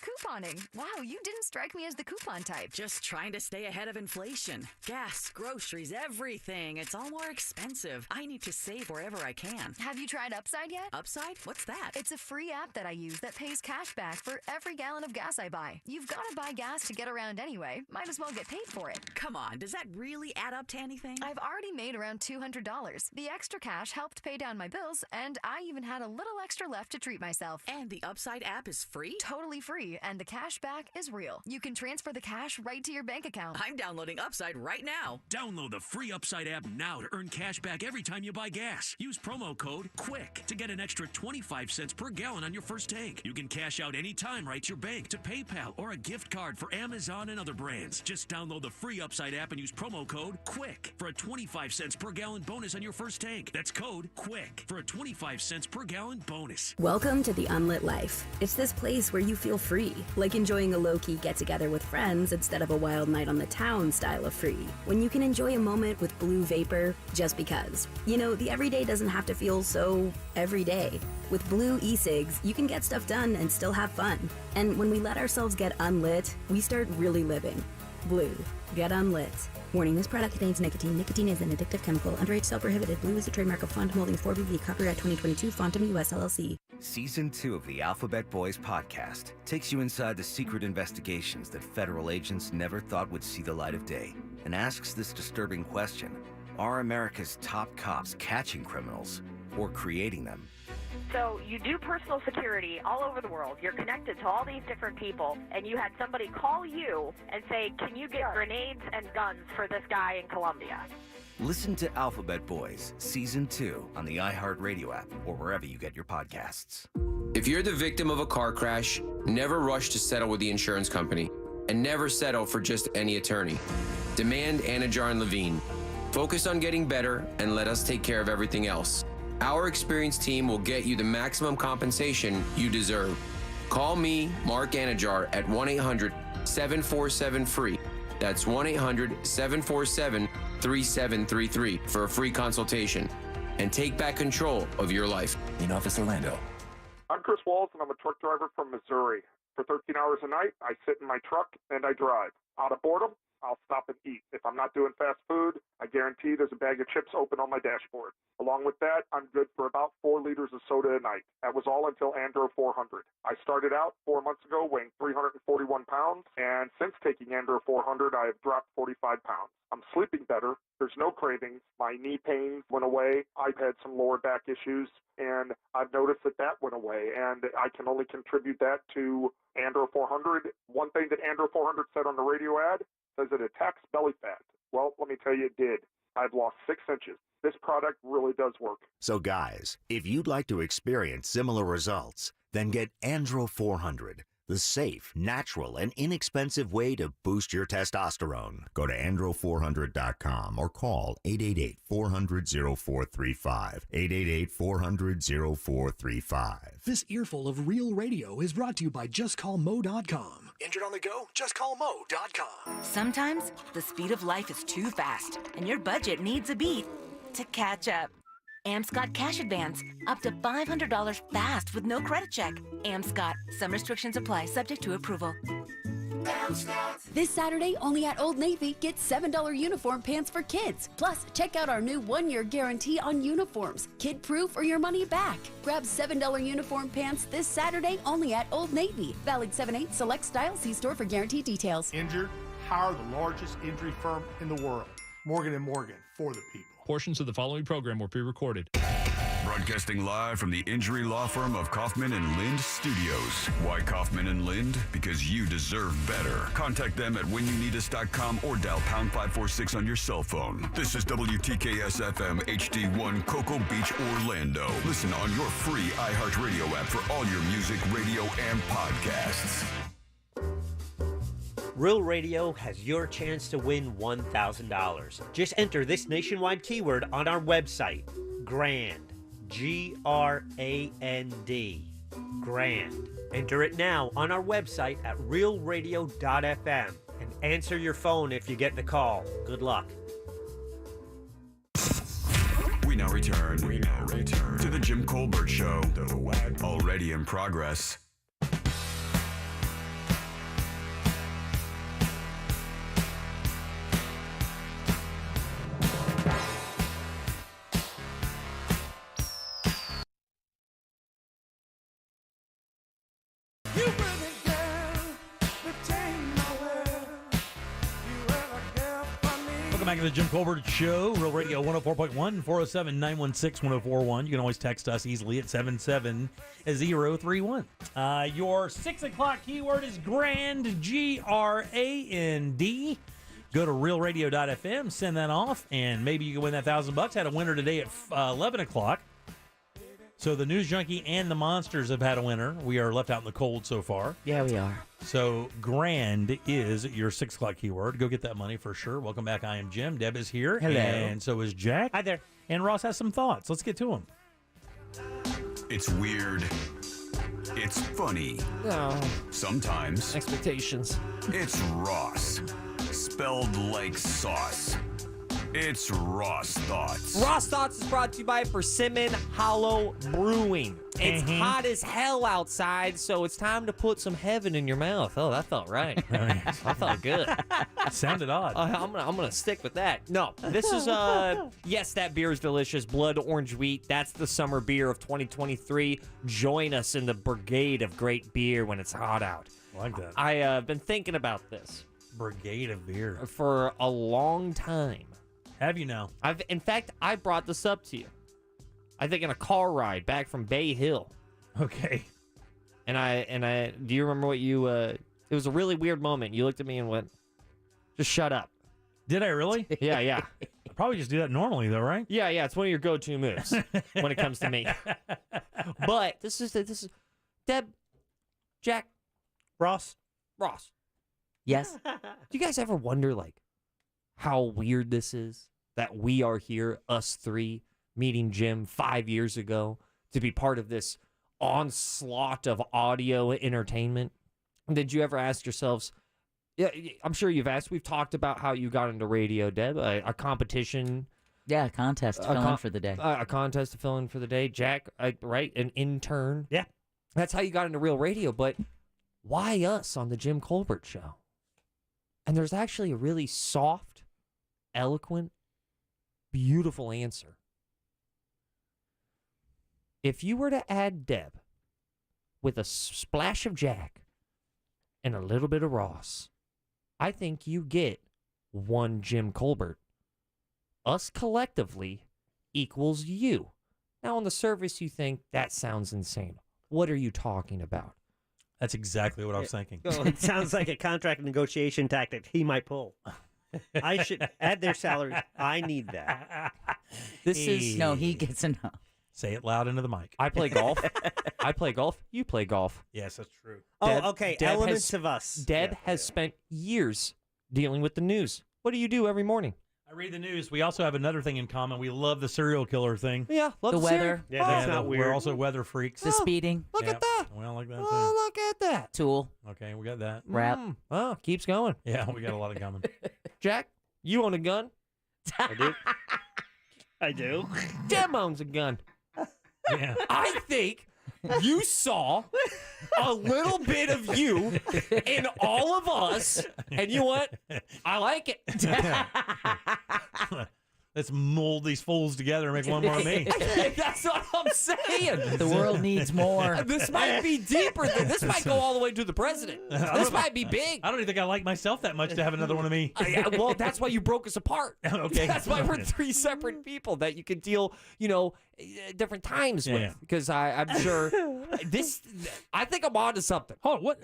Couponing. Wow, you didn't strike me as the coupon type. Just trying to stay ahead of inflation. Gas, groceries, everything. It's all more expensive. I need to save wherever I can. Have you tried Upside yet? Upside? What's that? It's a free app that I use that pays cash back for every gallon of gas I buy. You've got to buy gas to get around anyway. Might as well get paid for it. Come on, does that really add up to anything? I've already made around $200. The extra cash helped pay down my bills, and I even had a little extra left to treat myself. And the Upside app is free? Totally free, and the cash back is real. You can transfer the cash right to your bank account. I'm downloading Upside right now. Download the free Upside app now to earn cash back every time you buy gas. Use promo code QUICK to get an extra 25 cents per gallon on your first tank. You can cash out anytime right to your bank, to PayPal, or a gift card for Amazon and other brands. Just download the free Upside app and use promo code QUICK for a 25 cents per gallon bonus on your first tank. That's code QUICK for a 25 cents per gallon bonus. Welcome to the Unlit Life. It's this place where you feel free, like enjoying a low-key get-together with friends instead of a wild night on the town style of free. When you can enjoy a moment with Blue Vapor just because. You know, the everyday doesn't have to feel so everyday. With Blue e-cigs, you can get stuff done and still have fun. And when we let ourselves get unlit, we start really living. Blue. Get unlit. Warning, this product contains nicotine. Nicotine is an addictive chemical. Underage sale prohibited. Blue is a trademark of Font Molding 4BV. Copyright 2022. Fontum US LLC. Season 2 of the Alphabet Boys podcast takes you inside the secret investigations that federal agents never thought would see the light of day and asks this disturbing question: are America's top cops catching criminals or creating them? So you do personal security all over the world. You're connected to all these different people, and you had somebody call you and say, can you get grenades and guns for this guy in Colombia? Listen to Alphabet Boys Season 2 on the iHeartRadio app or wherever you get your podcasts. If you're the victim of a car crash, never rush to settle with the insurance company, and never settle for just any attorney. Demand Anajar Levine. Focus on getting better and let us take care of everything else. Our experienced team will get you the maximum compensation you deserve. Call me, Mark Anajar, at 1-800-747-FREE. That's 1-800-747-3733 for a free consultation. and take back control of your life. In Office Orlando. I'm Chris Walls, and I'm a truck driver from Missouri. For 13 hours a night, I sit in my truck and I drive. Out of boredom, I'll stop and eat. If I'm not doing fast food, I guarantee there's a bag of chips open on my dashboard. Along with that, I'm good for about 4 liters of soda a night. That was all until Andro 400. I started out 4 months ago weighing 341 pounds, and since taking Andro 400, I have dropped 45 pounds. I'm sleeping better. There's no cravings. My knee pain went away. I've had some lower back issues, and I've noticed that went away, and I can only contribute that to Andro 400. One thing that Andro 400 said on the radio ad says it attacks belly fat. Well, let me tell you, it did. I've lost 6 inches. This product really does work. So guys, if you'd like to experience similar results, then get Andro 400, the safe, natural, and inexpensive way to boost your testosterone. Go to andro400.com or call 888-400-0435. 888-400-0435. This earful of real radio is brought to you by JustCallMo.com. Injured on the go? JustCallMo.com. Sometimes the speed of life is too fast, and your budget needs a beat to catch up. Am's got cash advance, up to $500 fast with no credit check. Am's got. Some restrictions apply, subject to approval. This Saturday, only at Old Navy, get $7 uniform pants for kids. Plus, check out our new 1-year guarantee on uniforms. Kid-proof or your money back. Grab $7 uniform pants this Saturday only at Old Navy. Valid 7/8 select style. See store for guarantee details. Injured? Hire the largest injury firm in the world. Morgan & Morgan, for the people. Portions of the following program were pre-recorded. Broadcasting live from the injury law firm of Kaufman and Lind Studios. Why Kaufman and Lind? Because you deserve better. Contact them at whenyouneedus.com or dial pound 546 on your cell phone. This is WTKS FM HD1 Cocoa Beach, Orlando. Listen on your free iHeartRadio app for all your music, radio, and podcasts. Real Radio has your chance to win $1,000. Just enter this nationwide keyword on our website, GRAND, G-R-A-N-D, GRAND. Enter it now on our website at realradio.fm and answer your phone if you get the call. Good luck. We now return to the Jim Colbert Show, already in progress. Welcome back to the Jim Colbert Show, Real Radio 104.1, 407-916-1041. You can always text us easily at 77031. Your 6 o'clock keyword is GRAND, G-R-A-N-D. Go to realradio.fm, send that off, and maybe you can win that $1,000. Had a winner today at 11 o'clock. So the News Junkie and the Monsters have had a winner. We are left out in the cold so far. Yeah, we are. So GRAND is your 6 o'clock keyword. Go get that money for sure. Welcome back. I am Jim. Deb is here. Hello. And so is Jack. Hi there. And Ross has some thoughts. Let's get to them. It's weird. It's funny. No. Sometimes. Expectations. It's Ross. Spelled like sauce. It's Ross Thoughts. Ross Thoughts is brought to you by Persimmon Hollow Brewing. It's hot as hell outside, so it's time to put some heaven in your mouth. Oh, that felt right. I felt good. It sounded odd. I'm gonna stick with that. No, this is yes, that beer is delicious. Blood Orange Wheat. That's the summer beer of 2023. Join us in the brigade of great beer when it's hot out. I like that. I've been thinking about this brigade of beer for a long time. Have you now? In fact, I brought this up to you. I think in a car ride back from Bay Hill. Okay. And I do you remember what you it was a really weird moment. You looked at me and went, just shut up. Did I really? Yeah. I probably just do that normally though, right? Yeah, it's one of your go-to moves when it comes to me. But this is Deb, Jack, Ross. Yes. Do you guys ever wonder like how weird this is that we are here, us three, meeting Jim 5 years ago to be part of this onslaught of audio entertainment? Did you ever ask yourselves, yeah, I'm sure you've asked, we've talked about how you got into radio, Deb, a competition Yeah, a contest to fill in for the day. A contest to fill in for the day. Jack, right? An intern. Yeah. That's how you got into Real Radio. But why us on the Jim Colbert Show? And there's actually a really soft, eloquent, beautiful answer. If you were to add Deb with a splash of Jack and a little bit of Ross, I think you get one Jim Colbert. Us collectively equals you. Now, on the surface, you think that sounds insane. What are you talking about? That's exactly what I was thinking. It sounds like a contract negotiation tactic he might pull. I should add their salaries. I need that. No, he gets enough. Say it loud into the mic. I play golf. I play golf. You play golf. Yes, that's true. Okay. Elements of us. Deb has spent years dealing with the news. What do you do every morning? I read the news. We also have another thing in common. We love the serial killer thing. Yeah, love the weather. Yeah, that's not weird. We're also weather freaks. The speeding. Look at that. We all like that too. Oh, look at that. Tool. Okay, we got that. Rap. Oh, keeps going. Yeah, we got a lot in common. Jack, you own a gun? I do. I do. Deb owns a gun. Yeah. I think you saw a little bit of you in all of us, and you know what? I like it. Let's mold these fools together and make one more of me. That's what I'm saying. The world needs more. This might be deeper than this. Might go all the way to the president. This might be big. I don't even think I like myself that much to have another one of me. Well, that's why you broke us apart. Okay. That's why we're three separate people that you can deal, different times with. Yeah. Because I'm sure I think I'm on to something. Oh, what?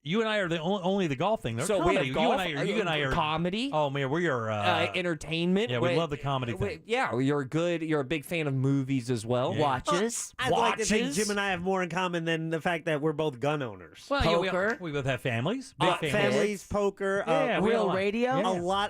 You and I are the only the golf thing. So comedy. we have golf, you and I are comedy. Oh man, we are entertainment. Yeah, we love the comedy thing. Yeah, you're a big fan of movies as well. Yeah. Watches. I'd like to think Jim and I have more in common than the fact that we're both gun owners. Well, poker. Yeah, we both have families. Big families, poker, Real Radio.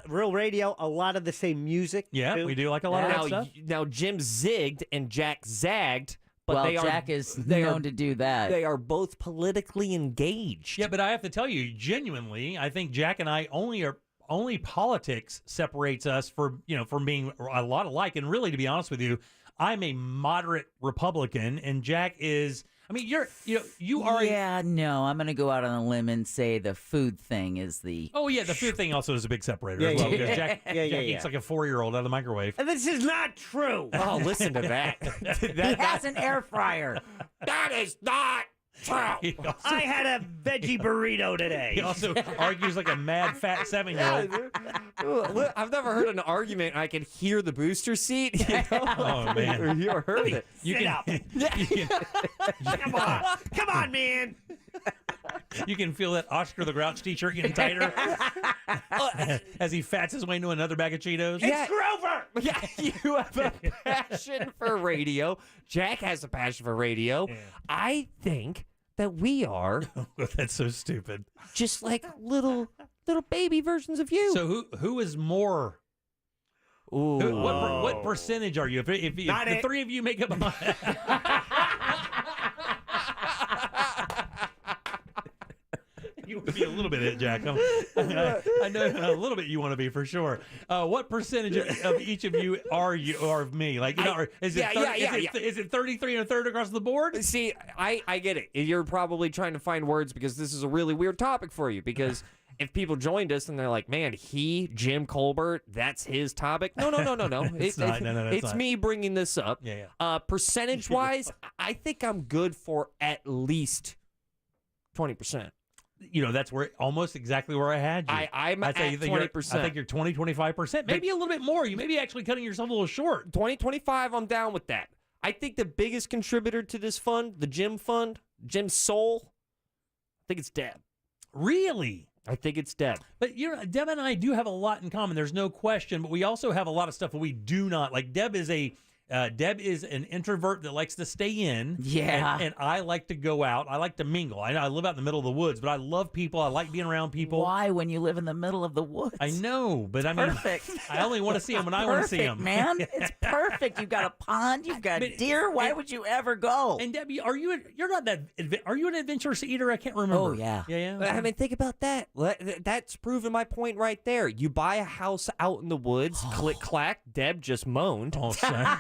Real Radio, a lot of the same music. Yeah, too. we do like a lot of that stuff. Now Jim zigged and Jack zagged. But Jack is known to do that. They are both politically engaged. Yeah, but I have to tell you, genuinely, I think Jack and I only politics separates us from being a lot alike. And really, to be honest with you, I'm a moderate Republican, and Jack is. I mean, you are. Yeah, no, I'm going to go out on a limb and say the food thing is the. Oh yeah, the food thing also is a big separator. Yeah, as well, yeah, because yeah. Jack eats like a 4-year-old out of the microwave. And this is not true. Oh, listen to that. He has an air fryer. That is not true. I had a veggie burrito today. He also argues like a mad fat 7-year-old. I've never heard an argument. I can hear the booster seat. Oh man, you ever heard it? Come on, man. You can feel that Oscar the Grouch t-shirt getting tighter as he fats his way into another bag of Cheetos. It's Grover. Yeah, you have a passion for radio. Jack has a passion for radio. Yeah. I think that we are That's so stupid. just like little baby versions of you. So who is more? Ooh. What percentage are you? If the three of you make up. You would be a little bit it, Jack. I know a little bit you want to be for sure. What percentage of each of you are of me? Like, is it 33 and a third across the board? See, I get it. You're probably trying to find words because this is a really weird topic for you. Because if people joined us and they're like, "Man, Jim Colbert, that's his topic." No. It's not. No, it's not. me bringing this up. Yeah. Percentage wise, I think I'm good for at least 20%. That's where almost exactly where I had you. I'm at 20%. I think you're 20, 25%, maybe a little bit more. You may be actually cutting yourself a little short. 25, I'm down with that. I think the biggest contributor to this fund, the Jim Fund, Jim Soul, I think it's Deb. Really? I think it's Deb. But Deb and I do have a lot in common. There's no question. But we also have a lot of stuff that we do not like. Deb is a Deb is an introvert that likes to stay in. Yeah. And I like to go out. I like to mingle. I live out in the middle of the woods, but I love people. I like being around people. Why when you live in the middle of the woods? I know, but I mean, Perfect. I only want to see them when I want to see them. Man, it's perfect. You've got a pond. You've got deer. Why would you ever go? And Debbie, you're not that, are you an adventurous eater? I can't remember. Oh, yeah. Yeah. I mean, think about that. That's proving my point right there. You buy a house out in the woods, click, clack, Deb just moaned. Oh, son.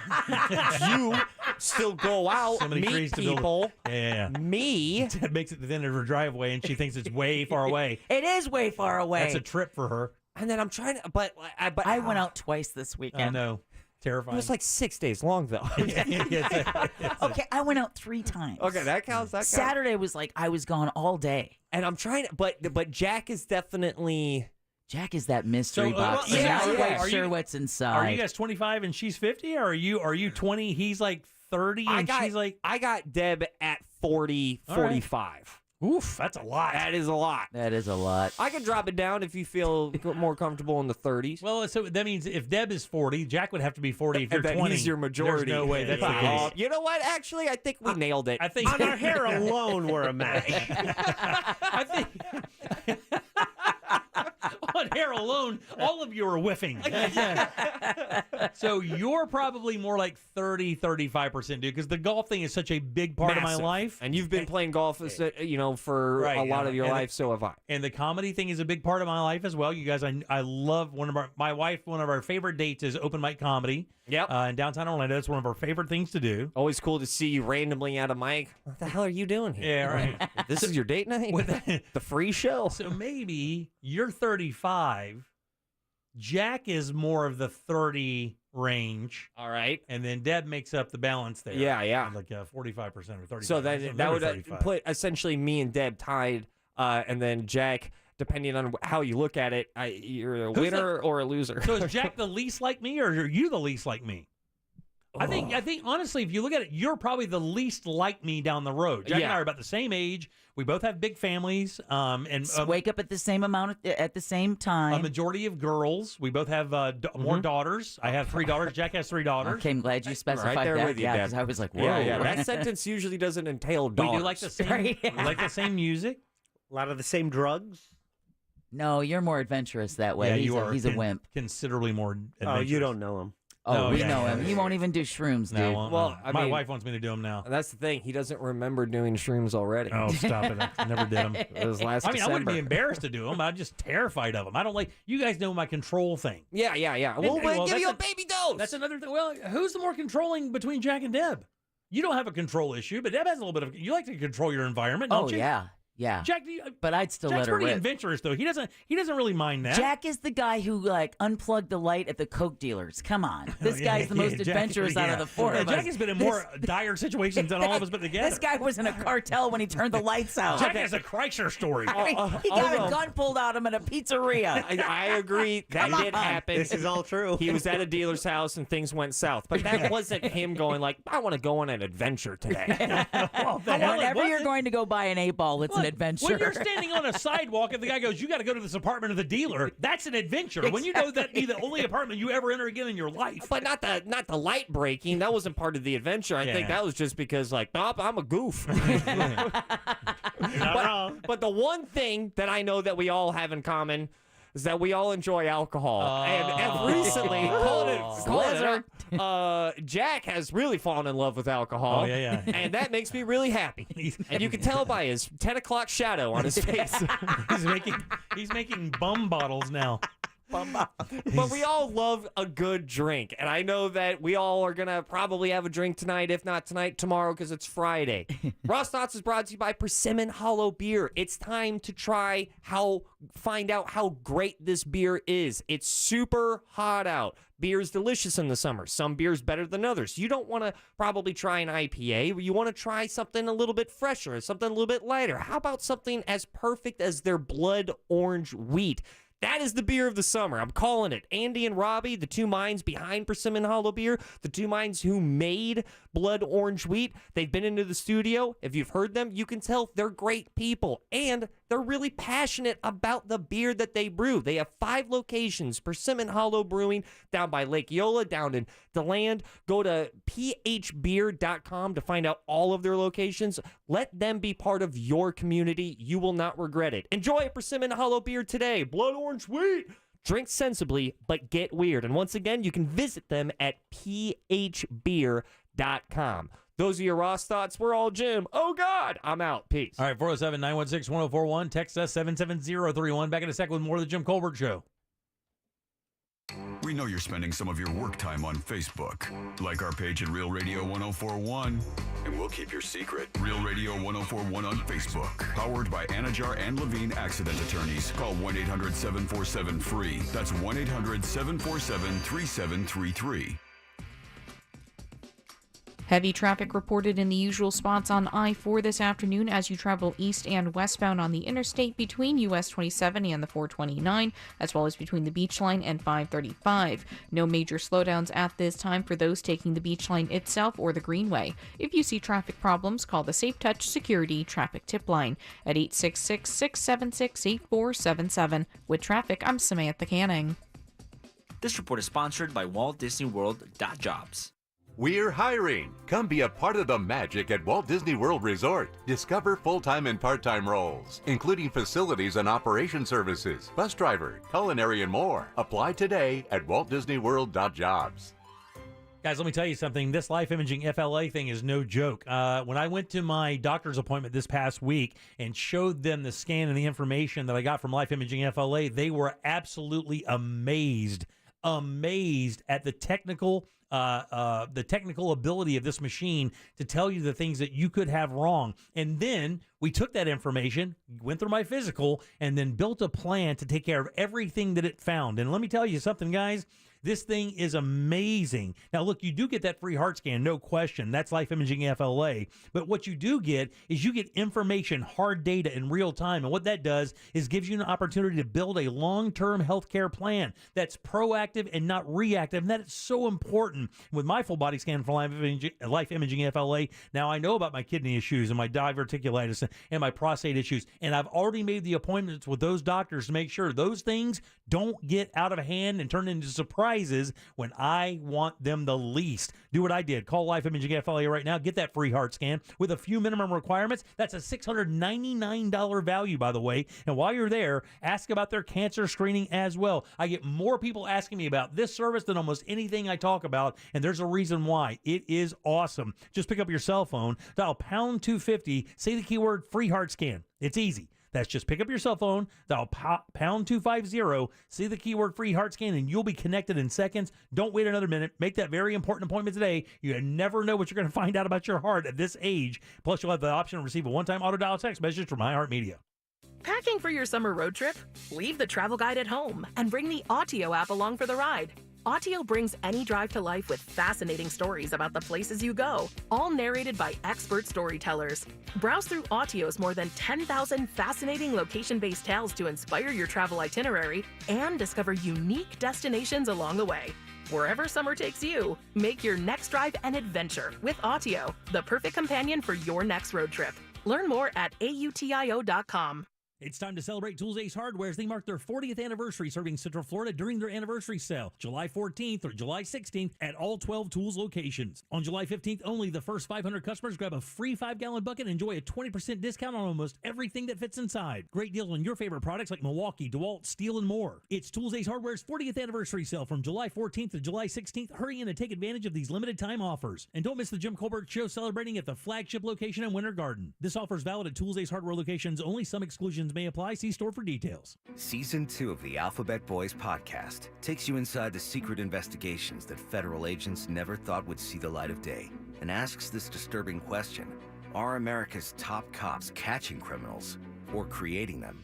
You still go out, So many meet trees to build. people. Yeah. Me. Deb makes it to the end of her driveway, and she thinks it's way far away. It is way far away. That's a trip for her. And then I'm trying to, but I went out twice this weekend. I know. It Terrifying. was like 6 days long, though. Okay, I went out 3 times. Okay, that counts. That counts. Saturday was like I was gone all day. And I'm trying to, but Jack is definitely. Jack is that mystery box. well, You're yeah, not yeah. quite Are sure you- what's inside. Are you guys 25 and she's 50? Or are you 20? He's like 30 and she's like. I got Deb at 40, All right. 45. Oof, that's a lot. That is a lot. That is a lot. I can drop it down if you feel more comfortable in the 30s. Well, so that means if Deb is 40, Jack would have to be 40. If you're And then 20, he's your majority. There's no way that's the case. You know what? Actually, I think we nailed it. I think On our hair alone, we're a match. I think on hair alone, all of you are whiffing. So you're probably more like 30, 35%, dude, because the golf thing is such a big part of my Massive. life. And you've been playing golf, for Right, a lot of your and life, so have I. And the comedy thing is a big part of my life as well. You guys, I love one of our favorite dates is open mic comedy. Yep. In downtown Orlando. It's one of our favorite things to do. Always cool to see you randomly at a mic. What the hell are you doing here? Yeah, right. This is your date night? The free show? So maybe you're 35. Jack is more of the 30 range. All right. And then Deb makes up the balance there. Yeah. Like 45% or 35%. So that would put essentially me and Deb tied, and then Jack, depending on how you look at it, you're a winner or a loser. So is Jack the least like me, or are you the least like me? I think honestly, if you look at it, you're probably the least like me down the road. Jack and I are about the same age. We both have big families, and wake up at the same amount at the same time. A majority of girls. We both have more daughters. I have 3 daughters. Jack has 3 daughters. Okay, I'm glad you specified right there that. with you, yeah, Deb. because I was like, whoa. Yeah. That sentence usually doesn't entail dollars. We do like the same. We like the same music. A lot of the same drugs. No, you're more adventurous that way. Yeah, he's a wimp. Considerably more adventurous. Oh, you don't know him. Oh, No, we yeah, know yeah, him. yeah, He won't even do shrooms, dude. No, I won't, Well, no. I My mean- wife wants me to do them now. And that's the thing. He doesn't remember doing shrooms already. Oh, stop it. I never did them. It was last I mean, I wouldn't be December. embarrassed to do them. I'm just terrified of them. I don't like, you guys know my control thing. Yeah. We'll give that's you a baby dose. That's another thing. Well, who's the more controlling between Jack and Deb? You don't have a control issue, but Deb has a little bit of, you like to control your environment, don't you? Yeah. Jack, But I'd still Jack's let her pretty rip. adventurous, though. He doesn't really mind that. Jack is the guy who unplugged the light at the Coke dealers. Come on, this guy's the most Jack- adventurous out of the four of us. Jack has been in more dire situations than all of us put together. This guy was in a cartel when he turned the lights out. Jack has a Chrysler story. I mean, he got a gun pulled out of him at a pizzeria. I agree. That Come did on. happen. This is all true. He was at a dealer's house and things went south. But that wasn't him going like, I want to go on an adventure today. Well, the hell it Whenever you're wasn't. going to go buy an 8-ball, it's an adventure. When you're standing on a sidewalk and the guy goes, you got to go to this apartment of the dealer, that's an adventure. When you know that be the only apartment you ever enter again in your life. But not the light breaking. That wasn't part of the adventure. I think Yeah. that was just because nope, I'm a goof. You're not wrong. But the one thing that I know that we all have in common is that we all enjoy alcohol. And recently, Jack has really fallen in love with alcohol. Oh, yeah. And that makes me really happy. And you can tell by his 10 o'clock shadow on his face. He's making bum bottles now. But we all love a good drink. And I know that we all are going to probably have a drink tonight, if not tonight, tomorrow, because it's Friday. Ross Knots is brought to you by Persimmon Hollow Beer. It's time to find out how great this beer is. It's super hot out. Beer is delicious in the summer. Some beer's better than others. You don't want to probably try an IPA. You want to try something a little bit fresher, something a little bit lighter. How about something as perfect as their Blood Orange Wheat? That is the beer of the summer. I'm calling it. Andy and Robbie, the two minds behind Persimmon Hollow Beer, the two minds who made Blood Orange Wheat, they've been into the studio. If you've heard them, you can tell they're great people. And They're really passionate about the beer that they brew. They have 5 locations, Persimmon Hollow Brewing down by Lake Eola, down in DeLand. Go to phbeer.com to find out all of their locations. Let them be part of your community. You will not regret it. Enjoy a Persimmon Hollow beer today. Blood orange sweet. Drink sensibly, but get weird. And once again, you can visit them at phbeer.com. Those are your Ross thoughts. We're all Jim. Oh, God. I'm out. Peace. All right, 407-916-1041. Text us 77031. Back in a second with more of the Jim Colbert Show. We know you're spending some of your work time on Facebook. Like our page at Real Radio 1041, and we'll keep your secret. Real Radio 1041 on Facebook. Powered by Anajar and Levine Accident Attorneys. Call 1-800-747-FREE. That's 1-800-747-3733. Heavy traffic reported in the usual spots on I-4 this afternoon as you travel east and westbound on the interstate between US 27 and the 429, as well as between the Beach Line and 535. No major slowdowns at this time for those taking the Beach Line itself or the Greenway. If you see traffic problems, call the Safe Touch Security Traffic Tip Line at 866-676-8477. With traffic, I'm Samantha Canning. This report is sponsored by Walt Disney World Jobs. We're hiring. Come be a part of the magic at Walt Disney World Resort. Discover full-time and part-time roles, including facilities and operation services, bus driver, culinary, and more. Apply today at waltdisneyworld.jobs. Guys, let me tell you something. This life imaging FLA thing is no joke. When I went to my doctor's appointment this past week and showed them the scan and the information that I got from life imaging FLA, they were absolutely amazed at the technical ability of this machine to tell you the things that you could have wrong. And then we took that information, went through my physical, and then built a plan to take care of everything that it found. And let me tell you something, guys. This thing is amazing. Now, look, you do get that free heart scan, no question. That's Life Imaging FLA. But what you do get is you get information, hard data in real time. And what that does is gives you an opportunity to build a long-term healthcare plan that's proactive and not reactive. And that is so important. With my full body scan for Life Imaging FLA, now I know about my kidney issues and my diverticulitis and my prostate issues. And I've already made the appointments with those doctors to make sure those things don't get out of hand and turn into surprises when I want them the least. Do what I did. Call Life Imaging FLA right now. Get that free heart scan with a few minimum requirements. That's a $699 value, by the way. And while you're there, ask about their cancer screening as well. I get more people asking me about this service than almost anything I talk about, and there's a reason why. It is awesome. Just pick up your cell phone, dial pound 250, say the keyword free heart scan. It's easy. That's just pick up your cell phone, dial pound 250, see the keyword free heart scan, and you'll be connected in seconds. Don't wait another minute. Make that very important appointment today. You never know what you're going to find out about your heart at this age. Plus, you'll have the option to receive a one-time auto-dial text message from iHeartMedia. Packing for your summer road trip? Leave the travel guide at home and bring the Autio app along for the ride. Autio brings any drive to life with fascinating stories about the places you go, all narrated by expert storytellers. Browse through Autio's more than 10,000 fascinating location-based tales to inspire your travel itinerary and discover unique destinations along the way. Wherever summer takes you, make your next drive an adventure with Autio, the perfect companion for your next road trip. Learn more at autio.com. It's time to celebrate Tools Ace Hardware as they mark their 40th anniversary serving Central Florida during their anniversary sale, July 14th through July 16th at all 12 Tools locations. On July 15th only, the first 500 customers grab a free 5-gallon bucket and enjoy a 20% discount on almost everything that fits inside. Great deals on your favorite products like Milwaukee, DeWalt, Steel, and more. It's Tools Ace Hardware's 40th anniversary sale from July 14th to July 16th. Hurry in and take advantage of these limited time offers. And don't miss the Jim Colbert Show celebrating at the flagship location in Winter Garden. This offer is valid at Tools Ace Hardware locations only. Some exclusions may apply. See store for details. Season 2 of the Alphabet Boys podcast takes you inside the secret investigations that federal agents never thought would see the light of day and asks this disturbing question: are America's top cops catching criminals or creating them?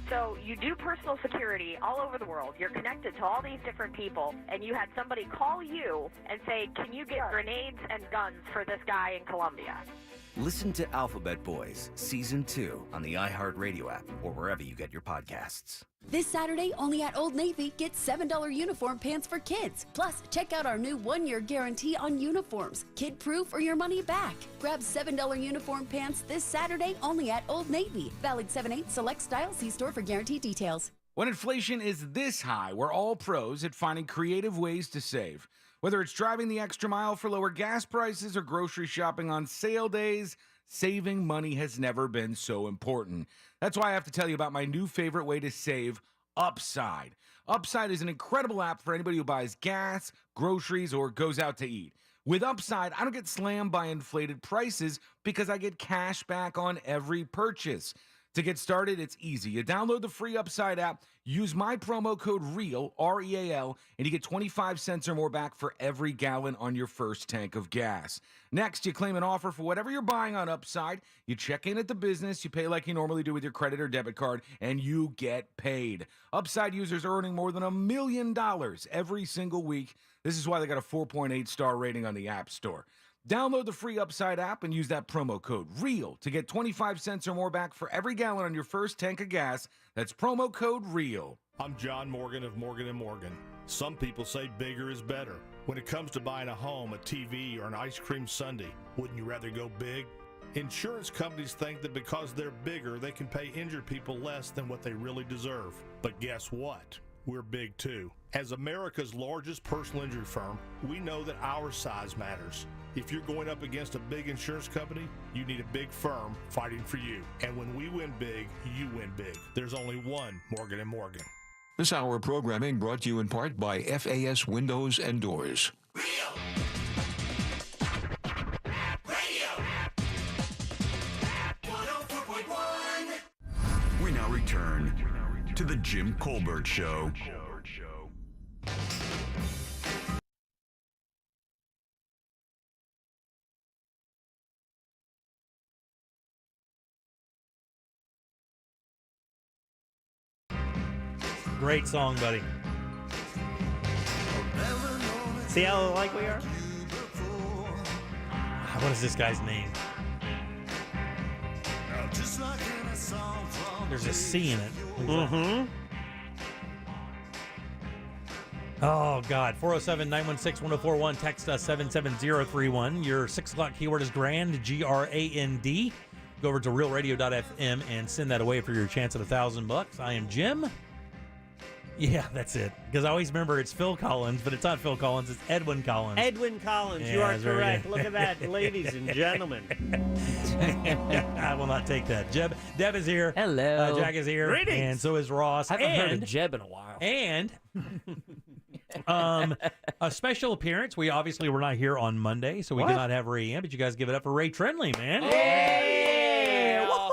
So you do personal security all over the world. You're connected to all these different people, and you had somebody call you and say, can you get grenades and guns for this guy in Colombia? Listen to Alphabet Boys Season 2 on the iHeartRadio app or wherever you get your podcasts. This Saturday, only at Old Navy, get $7 uniform pants for kids. Plus, check out our new 1-year guarantee on uniforms. Kid-proof or your money back. Grab $7 uniform pants this Saturday only at Old Navy. Valid 7/8 select style. See store for guarantee details. When inflation is this high, we're all pros at finding creative ways to save. Whether it's driving the extra mile for lower gas prices or grocery shopping on sale days, saving money has never been so important. That's why I have to tell you about my new favorite way to save, Upside. Upside is an incredible app for anybody who buys gas, groceries, or goes out to eat. With Upside, I don't get slammed by inflated prices because I get cash back on every purchase. To get started, it's easy. You download the free Upside app, use my promo code REAL, R-E-A-L, and you get 25 cents or more back for every gallon on your first tank of gas. Next, you claim an offer for whatever you're buying on Upside. You check in at the business, you pay like you normally do with your credit or debit card, and you get paid. Upside users are earning more than $1 million every single week. This is why they got a 4.8 star rating on the App Store. Download the free Upside app and use that promo code REAL to get 25 cents or more back for every gallon on your first tank of gas. That's promo code REAL. I'm John Morgan of Morgan & Morgan. Some people say bigger is better. When it comes to buying a home, a TV, or an ice cream sundae, wouldn't you rather go big? Insurance companies think that because they're bigger, they can pay injured people less than what they really deserve. But guess what? We're big too. As America's largest personal injury firm, we know that our size matters. If you're going up against a big insurance company, you need a big firm fighting for you. And when we win big, you win big. There's only one Morgan & Morgan. This hour of programming brought to you in part by FAS Windows and Doors. We now return to the Jim Colbert Show. Great song, buddy. See how alike we are? What is this guy's name? There's a C in it. Mm-hmm. Oh, God. 407-916-1041. Text us 77031. Your 6 o'clock keyword is GRAND, G-R-A-N-D. Go over to realradio.fm and send that away for your chance at $1,000. I am Jim. Yeah, that's it. Because I always remember it's Phil Collins, but it's not Phil Collins. It's Edwin Collins. Edwin Collins, Yeah, you are that's very correct. good. Look at that, ladies and gentlemen. I will not take that. Deb is here. Hello. Jack is here. Greetings. And so is Ross. I haven't heard And- of Jeb in a while. And a special appearance. We obviously were not here on Monday, so we What? did not have Ray in, but you guys give it up for Ray Trenley, man. Yeah.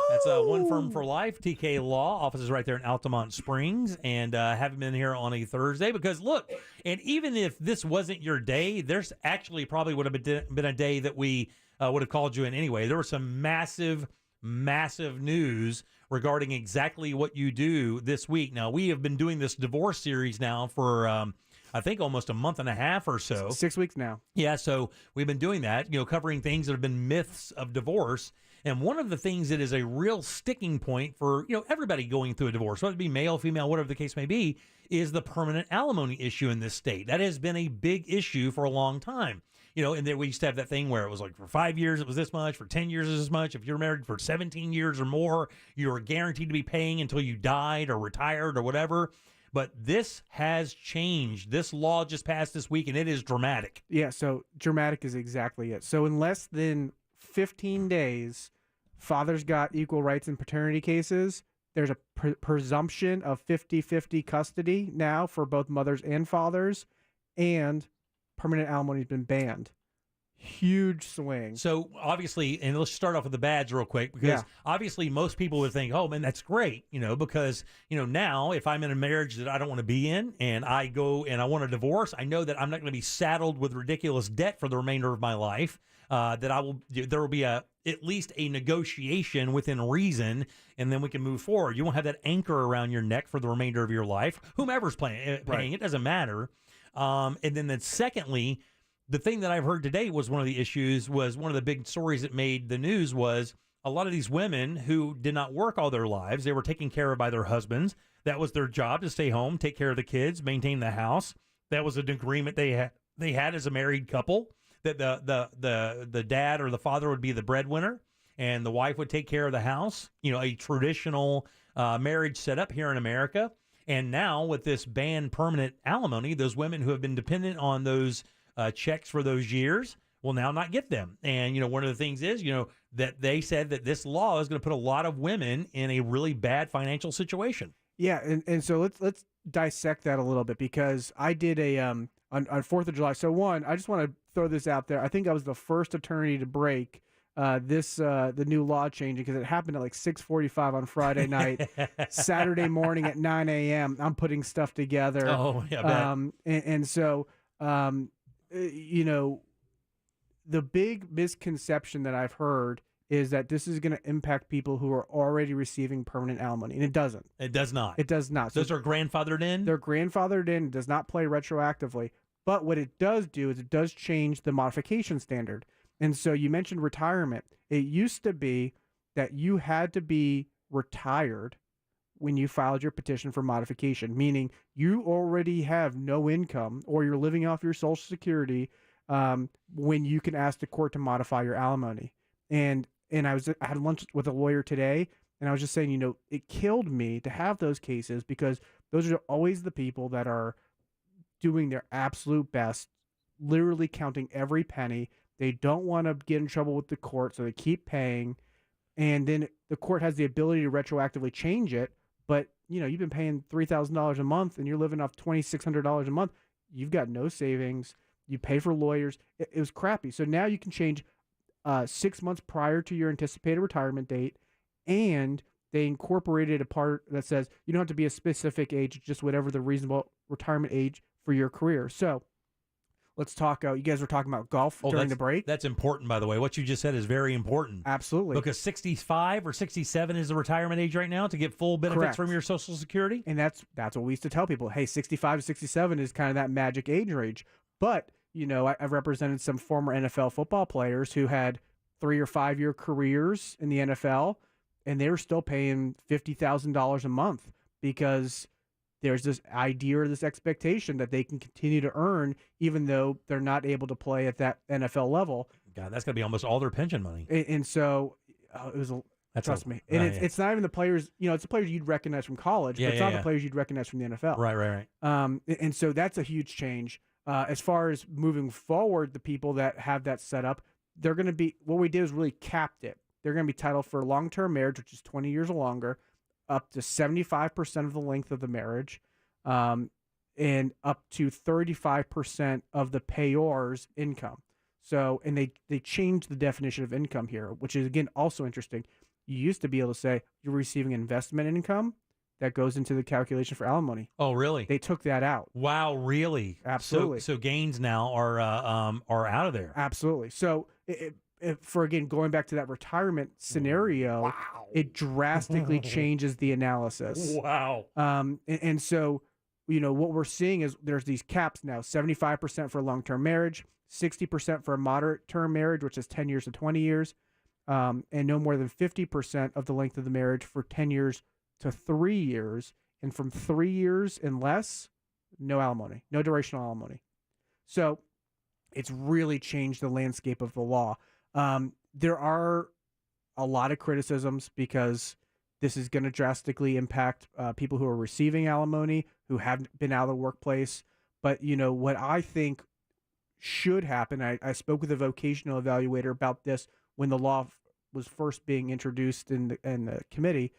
That's One Firm for Life, TK Law. Offices right there in Altamont Springs. And haven't been here on a Thursday because, look, and even if this wasn't your day, there's actually probably would have been a day that we would have called you in anyway. There was some massive news regarding exactly what you do this week. Now, we have been doing this divorce series now for, I think, almost a month and a half or so. 6 weeks now. Yeah, so we've been doing that, covering things that have been myths of divorce. And one of the things that is a real sticking point for, everybody going through a divorce, whether it be male, female, whatever the case may be, is the permanent alimony issue in this state. That has been a big issue for a long time. And then we used to have that thing where it was like for 5 years it was this much, for 10 years it was this much. If you're married for 17 years or more, you were guaranteed to be paying until you died or retired or whatever. But this has changed. This law just passed this week, and it is dramatic. Yeah, so dramatic is exactly it. So in less than 15 days, fathers got equal rights in paternity cases. There's a presumption of 50-50 custody now for both mothers and fathers, and permanent alimony has been banned. Huge swing. So obviously, and let's start off with the bads real quick, because obviously most people would think, oh man, that's great, because, now if I'm in a marriage that I don't want to be in and I go and I want a divorce, I know that I'm not going to be saddled with ridiculous debt for the remainder of my life, there will be at least a negotiation within reason, and then we can move forward. You won't have that anchor around your neck for the remainder of your life. Whomever's paying, it doesn't matter. And then secondly, the thing that I've heard today was one of the issues, was one of the big stories that made the news was a lot of these women who did not work all their lives, they were taken care of by their husbands. That was their job, to stay home, take care of the kids, maintain the house. That was an agreement they had as a married couple, that the dad or the father would be the breadwinner and the wife would take care of the house. You know, a traditional marriage setup here in America. And now with this banned permanent alimony, those women who have been dependent on those checks for those years will now not get them. And, you know, one of the things is, you know, that they said that this law is going to put a lot of women in a really bad financial situation. Yeah, and so let's dissect that a little bit, because I did a on 4th of July. So one, I just want to throw this out there. I think I was the first attorney to break the new law changing, because it happened at like 6:45 on Friday night. Saturday morning at 9 a.m. I'm putting stuff together. Oh, yeah, and so you know, the big misconception that I've heard is that this is going to impact people who are already receiving permanent alimony, and it doesn't. It does not. It does not. Those are grandfathered in? They're grandfathered in. It does not play retroactively. But what it does do is it does change the modification standard. And so you mentioned retirement. It used to be that you had to be retired when you filed your petition for modification, meaning you already have no income or you're living off your Social Security when you can ask the court to modify your alimony. And I had lunch with a lawyer today, and I was just saying, you know, it killed me to have those cases, because those are always the people that are doing their absolute best, literally counting every penny. They don't want to get in trouble with the court, so they keep paying. And then the court has the ability to retroactively change it. But, you know, you've been paying $3,000 a month and you're living off $2,600 a month. You've got no savings. You pay for lawyers. It was crappy. So now you can change 6 months prior to your anticipated retirement date, and they incorporated a part that says you don't have to be a specific age, just whatever the reasonable retirement age for your career. So let's talk. You guys were talking about golf during the break. That's important, by the way. What you just said is very important. Absolutely. Because 65 or 67 is the retirement age right now to get full benefits Correct. from your Social Security. And that's what we used to tell people. Hey, 65 to 67 is kind of that magic age range. But, you know, I've represented some former NFL football players who had 3 or 5 year careers in the NFL, and they were still paying $50,000 a month, because there's this idea or this expectation that they can continue to earn even though they're not able to play at that NFL level. God, that's going to be almost all their pension money. And so it was trust me. And it's not even the players, you know, it's the players you'd recognize from college, but it's not the players you'd recognize from the NFL. Right. And so that's a huge change. As far as moving forward, the people that have that set up, they're going to be, what we did is really capped it. They're going to be titled for long-term marriage, which is 20 years or longer, up to 75% of the length of the marriage, and up to 35% of the payor's income. So, and they changed the definition of income here, which is, again, also interesting. You used to be able to say you're receiving investment income that goes into the calculation for alimony. Oh, really? They took that out. Wow, really? Absolutely. So gains now are out of there. Absolutely. So for, again, going back to that retirement scenario, it drastically changes the analysis. Wow. And so, you know, what we're seeing is there's these caps now: 75% for long-term marriage, 60% for a moderate-term marriage, which is 10 years to 20 years, and no more than 50% of the length of the marriage for 10 years to 3 years, and from 3 years and less, no alimony, no durational alimony. So it's really changed the landscape of the law. There are a lot of criticisms because this is going to drastically impact people who are receiving alimony, who have been out of the workplace. But, you know, what I think should happen, I spoke with a vocational evaluator about this when the law was first being introduced in the committee.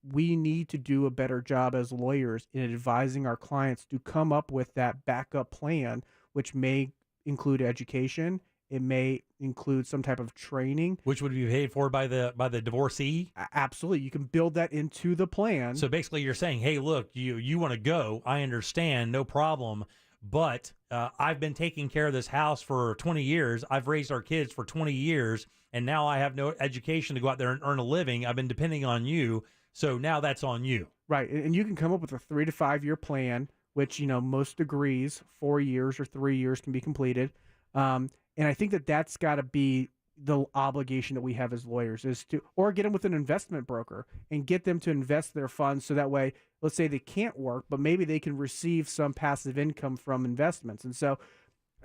We need to do a better job as lawyers in advising our clients to come up with that backup plan, which may include education. It may include some type of training, which would be paid for by the divorcee. Absolutely, you can build that into the plan. So basically, you're saying, "Hey, look, you want to go? I understand, no problem. But I've been taking care of this house for 20 years. I've raised our kids for 20 years, and now I have no education to go out there and earn a living. I've been depending on you, so now that's on you." Right, and you can come up with a 3 to 5 year plan which, most degrees, 4 years or 3 years can be completed. And I think that that's got to be the obligation that we have as lawyers is to, or get them with an investment broker and get them to invest their funds. So that way, let's say they can't work, but maybe they can receive some passive income from investments. And so,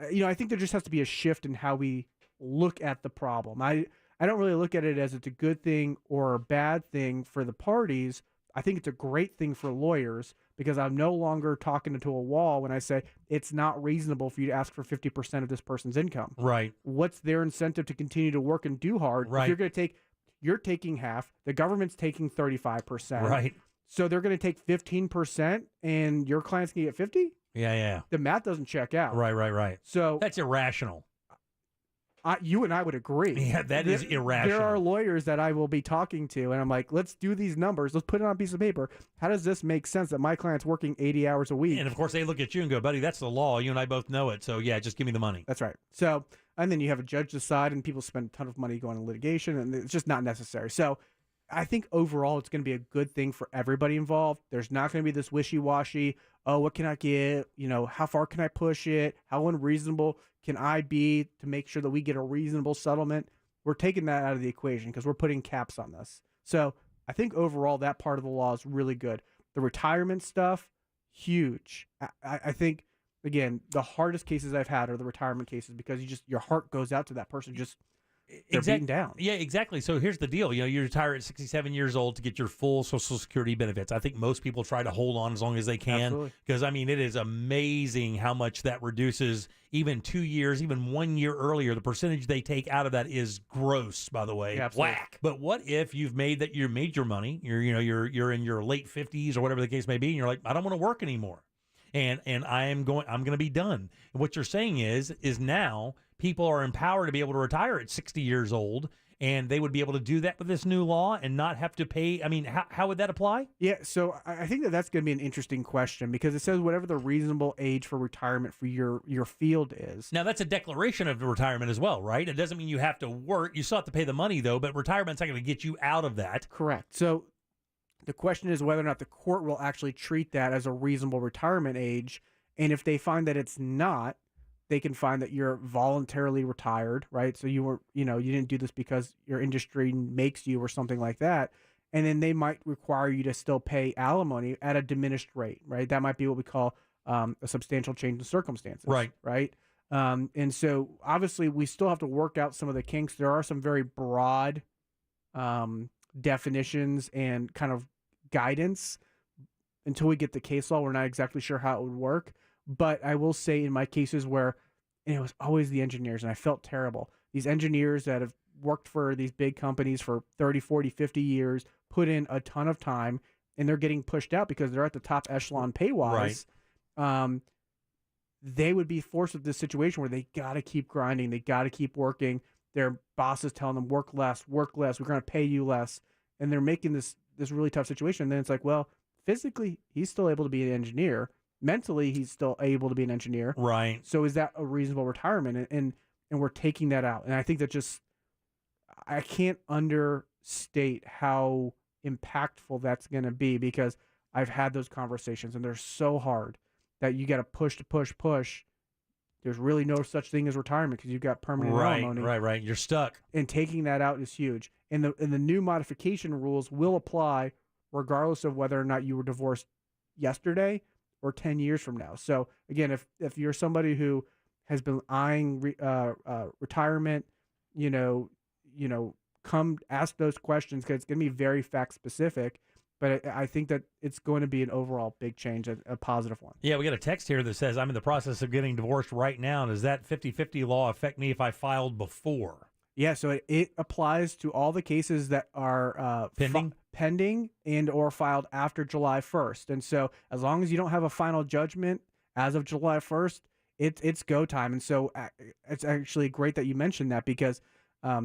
I think there just has to be a shift in how we look at the problem. I don't really look at it as it's a good thing or a bad thing for the parties. I think it's a great thing for lawyers because I'm no longer talking into a wall when I say it's not reasonable for you to ask for 50% of this person's income. Right. What's their incentive to continue to work and do hard? Right. If you're taking half, the government's taking 35%. Right. So they're going to take 15% and your client's going to get 50? Yeah. The math doesn't check out. Right. So that's irrational. You and I would agree. Yeah, that is irrational. There are lawyers that I will be talking to, and I'm like, let's do these numbers. Let's put it on a piece of paper. How does this make sense that my client's working 80 hours a week? And, of course, they look at you and go, buddy, that's the law. You and I both know it. So, yeah, just give me the money. That's right. So, and then you have a judge decide, and people spend a ton of money going to litigation, and it's just not necessary. So I think overall it's going to be a good thing for everybody involved. There's not going to be this wishy-washy, oh, what can I get? How far can I push it? How unreasonable can I be to make sure that we get a reasonable settlement? We're taking that out of the equation because we're putting caps on this. So I think overall that part of the law is really good. The retirement stuff, huge. I think, again, the hardest cases I've had are the retirement cases because your heart goes out to that person they're beaten down. Yeah, exactly. So here's the deal. You retire at 67 years old to get your full Social Security benefits. I think most people try to hold on as long as they can because, it is amazing how much that reduces even 2 years, even 1 year earlier. The percentage they take out of that is gross, by the way. Yeah, whack. But what if you made your money, you're in your late 50s or whatever the case may be, and you're like, I don't want to work anymore. And I'm going to be done. And what you're saying is now people are empowered to be able to retire at 60 years old, and they would be able to do that with this new law and not have to pay. How would that apply? Yeah, so I think that's going to be an interesting question because it says whatever the reasonable age for retirement for your field is. Now, that's a declaration of retirement as well, right? It doesn't mean you have to work. You still have to pay the money, though, but retirement's not going to get you out of that. Correct. So the question is whether or not the court will actually treat that as a reasonable retirement age, and if they find that it's not, they can find that you're voluntarily retired, right? So you didn't do this because your industry makes you or something like that. And then they might require you to still pay alimony at a diminished rate, right? That might be what we call a substantial change in circumstances, right? And so obviously we still have to work out some of the kinks. There are some very broad definitions and kind of guidance. Until we get the case law, we're not exactly sure how it would work. But I will say in my cases where it was always the engineers, and I felt terrible. These engineers that have worked for these big companies for 30, 40, 50 years, put in a ton of time, and they're getting pushed out because they're at the top echelon pay-wise. Right. They would be forced with this situation where they got to keep grinding. They got to keep working. Their bosses telling them, work less. We're going to pay you less. And they're making this really tough situation. And then it's like, well, physically, he's still able to be an engineer. Mentally, he's still able to be an engineer. Right. So is that a reasonable retirement? And we're taking that out. And I think that I can't understate how impactful that's going to be because I've had those conversations and they're so hard that you got to push. There's really no such thing as retirement because you've got permanent alimony. Right. You're stuck. And taking that out is huge. And the new modification rules will apply regardless of whether or not you were divorced yesterday or 10 years from now. So again, if you're somebody who has been eyeing retirement, come ask those questions because it's going to be very fact specific. But I think that it's going to be an overall big change, a positive one. Yeah, we got a text here that says, I'm in the process of getting divorced right now. Does that 50-50 law affect me if I filed before? Yeah, so it applies to all the cases that are pending and or filed after July 1st. And so as long as you don't have a final judgment as of July 1st, it's go time. And so it's actually great that you mentioned that because I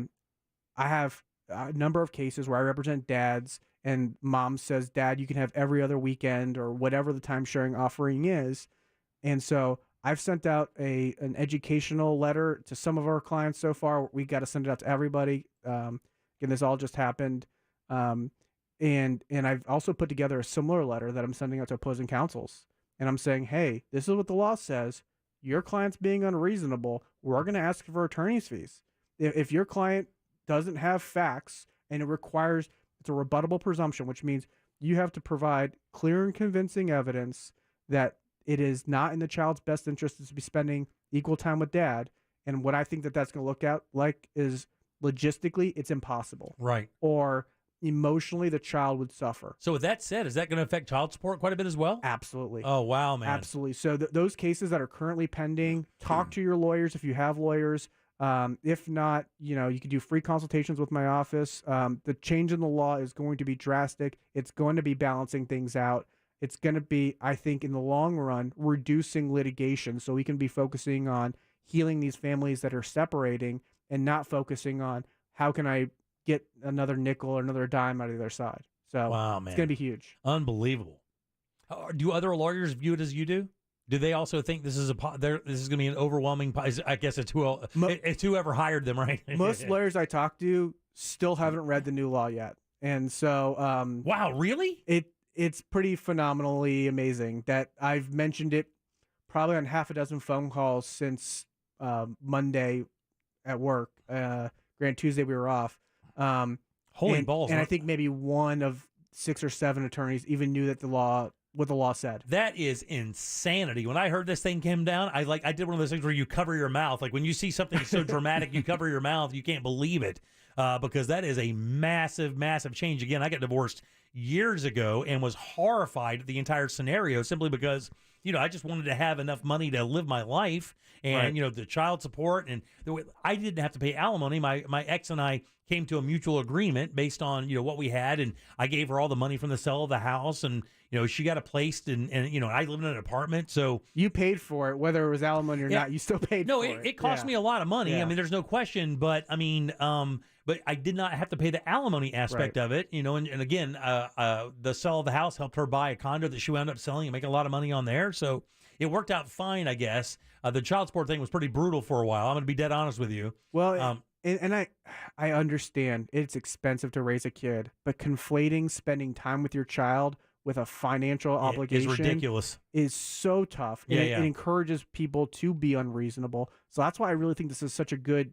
have a number of cases where I represent dads and mom says, Dad, you can have every other weekend or whatever the time sharing offering is. And so I've sent out an educational letter to some of our clients so far. We got to send it out to everybody. Again, this all just happened. And I've also put together a similar letter that I'm sending out to opposing counsels and I'm saying, hey, this is what the law says. Your client's being unreasonable. We're going to ask for attorney's fees. If your client doesn't have facts and it's a rebuttable presumption, which means you have to provide clear and convincing evidence that it is not in the child's best interest to be spending equal time with dad. And what I think that's going to look like is logistically, it's impossible. Right. Or emotionally, the child would suffer. So with that said, is that going to affect child support quite a bit as well? Absolutely. Oh, wow, man. Absolutely. So those cases that are currently pending, talk to your lawyers if you have lawyers. If not, you can do free consultations with my office. The change in the law is going to be drastic. It's going to be balancing things out. It's going to be, I think, in the long run, reducing litigation so we can be focusing on healing these families that are separating and not focusing on how can I get another nickel or another dime out of the other side. So wow, man. It's going to be huge. Unbelievable. Do other lawyers view it as you do? Do they also think this is going to be an overwhelming? I guess it's whoever hired them, right? Most lawyers I talk to still haven't read the new law yet, and so wow, really? It's pretty phenomenally amazing that I've mentioned it probably on half a dozen phone calls since Monday at work. Grand Tuesday we were off. Holy balls! And I think maybe one of 6 or 7 attorneys even knew that what the law said. That is insanity. When I heard this thing came down, I did one of those things where you cover your mouth. Like when you see something so dramatic, you cover your mouth. You can't believe it because that is a massive, massive change. Again, I got divorced years ago and was horrified at the entire scenario simply because, I just wanted to have enough money to live my life and, Right. the child support. And I didn't have to pay alimony. My ex and I came to a mutual agreement based on, what we had. And I gave her all the money from the sale of the house. And, she got a place and I lived in an apartment. So you paid for it, whether it was alimony or Yeah. not, you still paid no, for it. it cost me a lot of money. Yeah. I mean, there's no question, but I mean, but I did not have to pay the alimony aspect Right. of it, and again, the sale of the house helped her buy a condo that she wound up selling and making a lot of money on there. So it worked out fine, I guess. The child support thing was pretty brutal for a while. I'm going to be dead honest with you. Well, and I understand it's expensive to raise a kid, but conflating spending time with your child with a financial obligation is ridiculous. Is so tough. Yeah, And yeah. it encourages people to be unreasonable. So that's why I really think this is such a good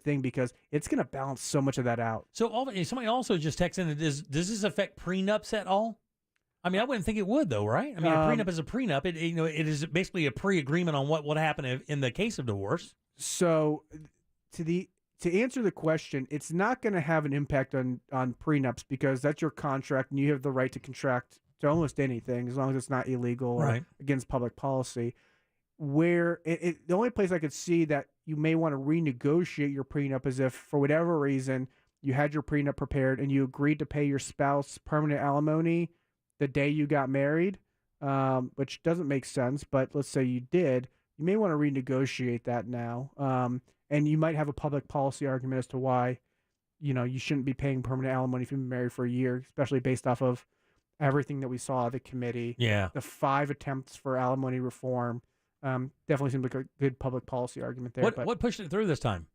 thing because it's going to balance so much of that out. So somebody also just texted in, does this affect prenups at all? I mean, I wouldn't think it would, though, right? I mean, a prenup is a prenup. It is basically a pre-agreement on what would happen in the case of divorce. So to answer the question, it's not going to have an impact on prenups because that's your contract and you have the right to contract to almost anything as long as it's not illegal or Right. against public policy. Where the only place I could see that you may want to renegotiate your prenup is if for whatever reason you had your prenup prepared and you agreed to pay your spouse permanent alimony the day you got married, which doesn't make sense, but let's say you did, you may want to renegotiate that now. And you might have a public policy argument as to why, you shouldn't be paying permanent alimony if you've been married for a year, especially based off of everything that we saw at the committee. Yeah. The 5 attempts for alimony reform definitely seemed like a good public policy argument there. What pushed it through this time?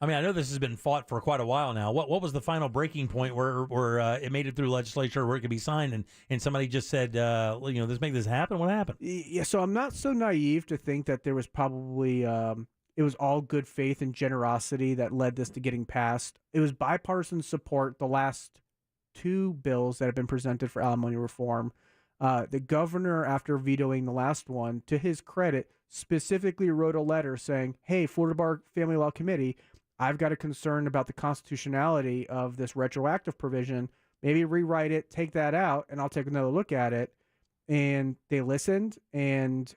I mean, I know this has been fought for quite a while now. What was the final breaking point where it made it through legislature where it could be signed and somebody just said, let's make this happen? What happened? Yeah, so I'm not so naive to think that there was probably it was all good faith and generosity that led this to getting passed. It was bipartisan support the last 2 bills that have been presented for alimony reform. The governor, after vetoing the last one, to his credit, specifically wrote a letter saying, hey, Florida Bar Family Law Committee, I've got a concern about the constitutionality of this retroactive provision. Maybe rewrite it, take that out, and I'll take another look at it. And they listened, and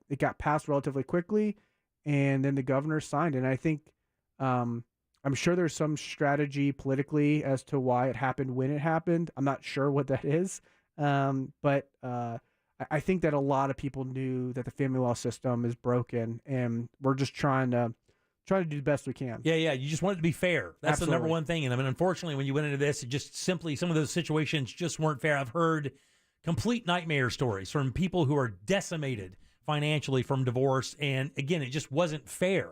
it got passed relatively quickly, and then the governor signed it. And I think I'm sure there's some strategy politically as to why it happened when it happened. I'm not sure what that is, but I think that a lot of people knew that the family law system is broken, and we're just trying to do the best we can. Yeah. You just want it to be fair. That's the number Absolutely. one thing. And I mean, unfortunately, when you went into this, it just simply some of those situations just weren't fair. I've heard complete nightmare stories from people who are decimated financially from divorce. And again, it just wasn't fair.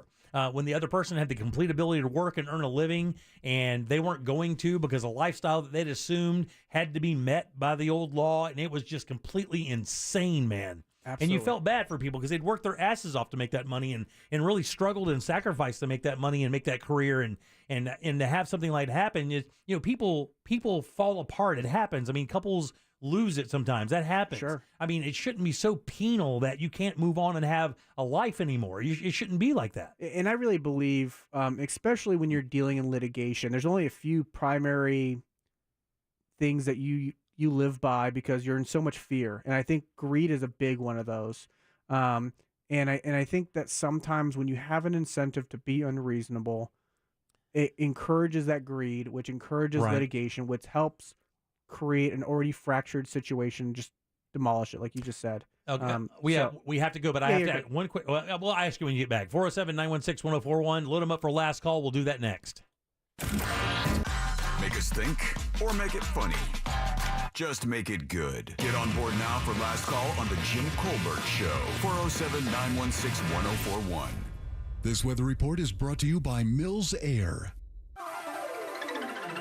When the other person had the complete ability to work and earn a living and they weren't going to because a lifestyle that they'd assumed had to be met by the old law. And it was just completely insane, man. And you felt bad for people because they'd worked their asses off to make that money and really struggled and sacrificed to make that money and make that career and to have something like that happen. People fall apart. It happens. I mean, couples lose it sometimes. That happens. Sure. I mean, it shouldn't be so penal that you can't move on and have a life anymore. It shouldn't be like that. And I really believe, especially when you're dealing in litigation, there's only a few primary things that you live by because you're in so much fear. And I think greed is a big one of those. And I think that sometimes when you have an incentive to be unreasonable, it encourages that greed, which encourages litigation, which helps create an already fractured situation, just demolish it, like you just said. Okay. We have to go, but I have to one quick. Well, we'll ask you when you get back. 407-916-1041. Load them up for last call. We'll do that next. Make us think or make it funny. Just make it good. Get on board now for last call on the Jim Colbert Show. 407-916-1041. This weather report is brought to you by Mills Air.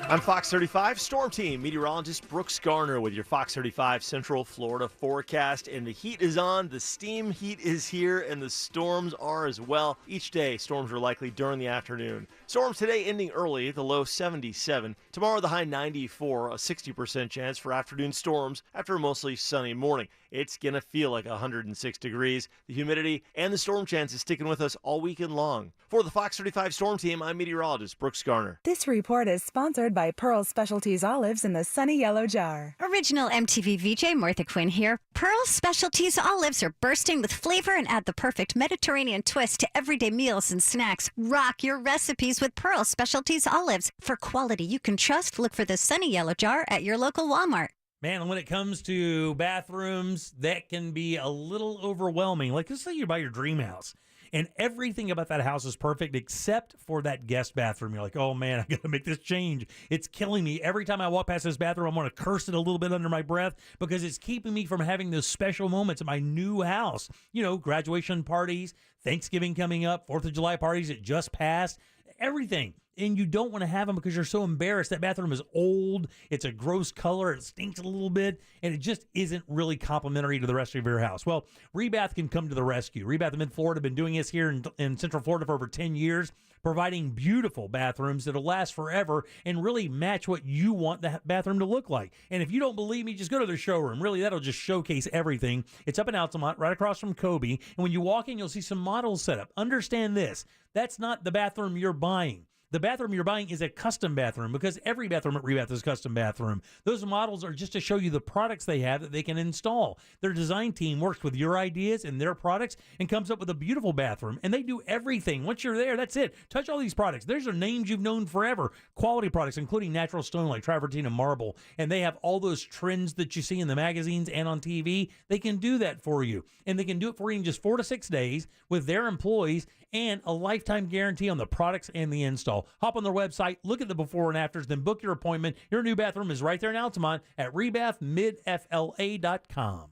I'm Fox 35 Storm Team meteorologist Brooks Garner with your Fox 35 Central Florida forecast. And the heat is on, the steam heat is here, and the storms are as well. Each day, storms are likely during the afternoon. Storms today ending early, the low 77. Tomorrow, the high 94, a 60% chance for afternoon storms after a mostly sunny morning. It's going to feel like 106 degrees. The humidity and the storm chance is sticking with us all weekend long. For the Fox 35 Storm Team, I'm meteorologist Brooks Garner. This report is sponsored by Pearl Specialties Olives in the sunny yellow jar. Original MTV VJ Martha Quinn here. Pearl Specialties Olives are bursting with flavor and add the perfect Mediterranean twist to everyday meals and snacks. Rock your recipes with Pearl Specialties Olives. For quality you can trust, look for the sunny yellow jar at your local Walmart. Man, when it comes to bathrooms, that can be a little overwhelming. Like, let's say you buy your dream house, and everything about that house is perfect except for that guest bathroom. You're like, oh, man, I got to make this change. It's killing me. Every time I walk past this bathroom, I'm going to curse it a little bit under my breath because it's keeping me from having those special moments in my new house. You know, graduation parties, Thanksgiving coming up, 4th of July parties that just passed, everything. And you don't want to have them because you're so embarrassed. That bathroom is old. It's a gross color. It stinks a little bit. And it just isn't really complimentary to the rest of your house. Well, Rebath can come to the rescue. Rebath in Mid-Florida have been doing this here in Central Florida for over 10 years, providing beautiful bathrooms that'll last forever and really match what you want the bathroom to look like. And if you don't believe me, just go to their showroom. Really, that'll just showcase everything. It's up in Altamont, right across from Kobe. And when you walk in, you'll see some models set up. Understand this. That's not the bathroom you're buying. The bathroom you're buying is a custom bathroom because every bathroom at Rebath is a custom bathroom. Those models are just to show you the products they have that they can install. Their design team works with your ideas and their products and comes up with a beautiful bathroom. And they do everything. Once you're there, that's it. Touch all these products. There's are names you've known forever. Quality products, including natural stone like travertine and marble. And they have all those trends that you see in the magazines and on TV. They can do that for you. And they can do it for you in just 4 to 6 days with their employees and a lifetime guarantee on the products and the install. Hop on their website, look at the before and afters, then book your appointment. Your new bathroom is right there in Altamont at rebathmidfla.com.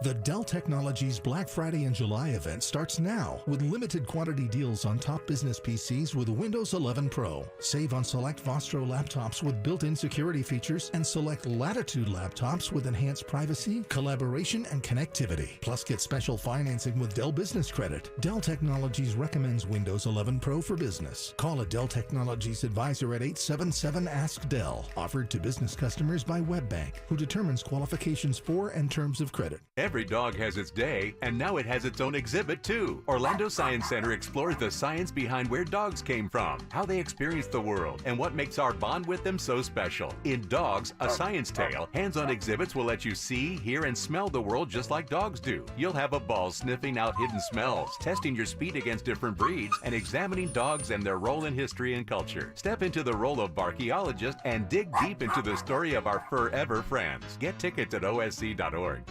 The Dell Technologies Black Friday and July event starts now with limited quantity deals on top business PCs with Windows 11 Pro. Save on select Vostro laptops with built-in security features and select Latitude laptops with enhanced privacy, collaboration, and connectivity. Plus, get special financing with Dell Business Credit. Dell Technologies recommends Windows 11 Pro for business. Call a Dell Technologies advisor at 877-ASK-DELL. Offered to business customers by WebBank, who determines qualifications for and terms of credit. Every dog has its day, and now it has its own exhibit, too. Orlando Science Center explores the science behind where dogs came from, how they experience the world, and what makes our bond with them so special. In Dogs, A Science Tale, hands-on exhibits will let you see, hear, and smell the world just like dogs do. You'll have a ball sniffing out hidden smells, testing your speed against different breeds, and examining dogs and their role in history and culture. Step into the role of archaeologist and dig deep into the story of our forever friends. Get tickets at osc.org.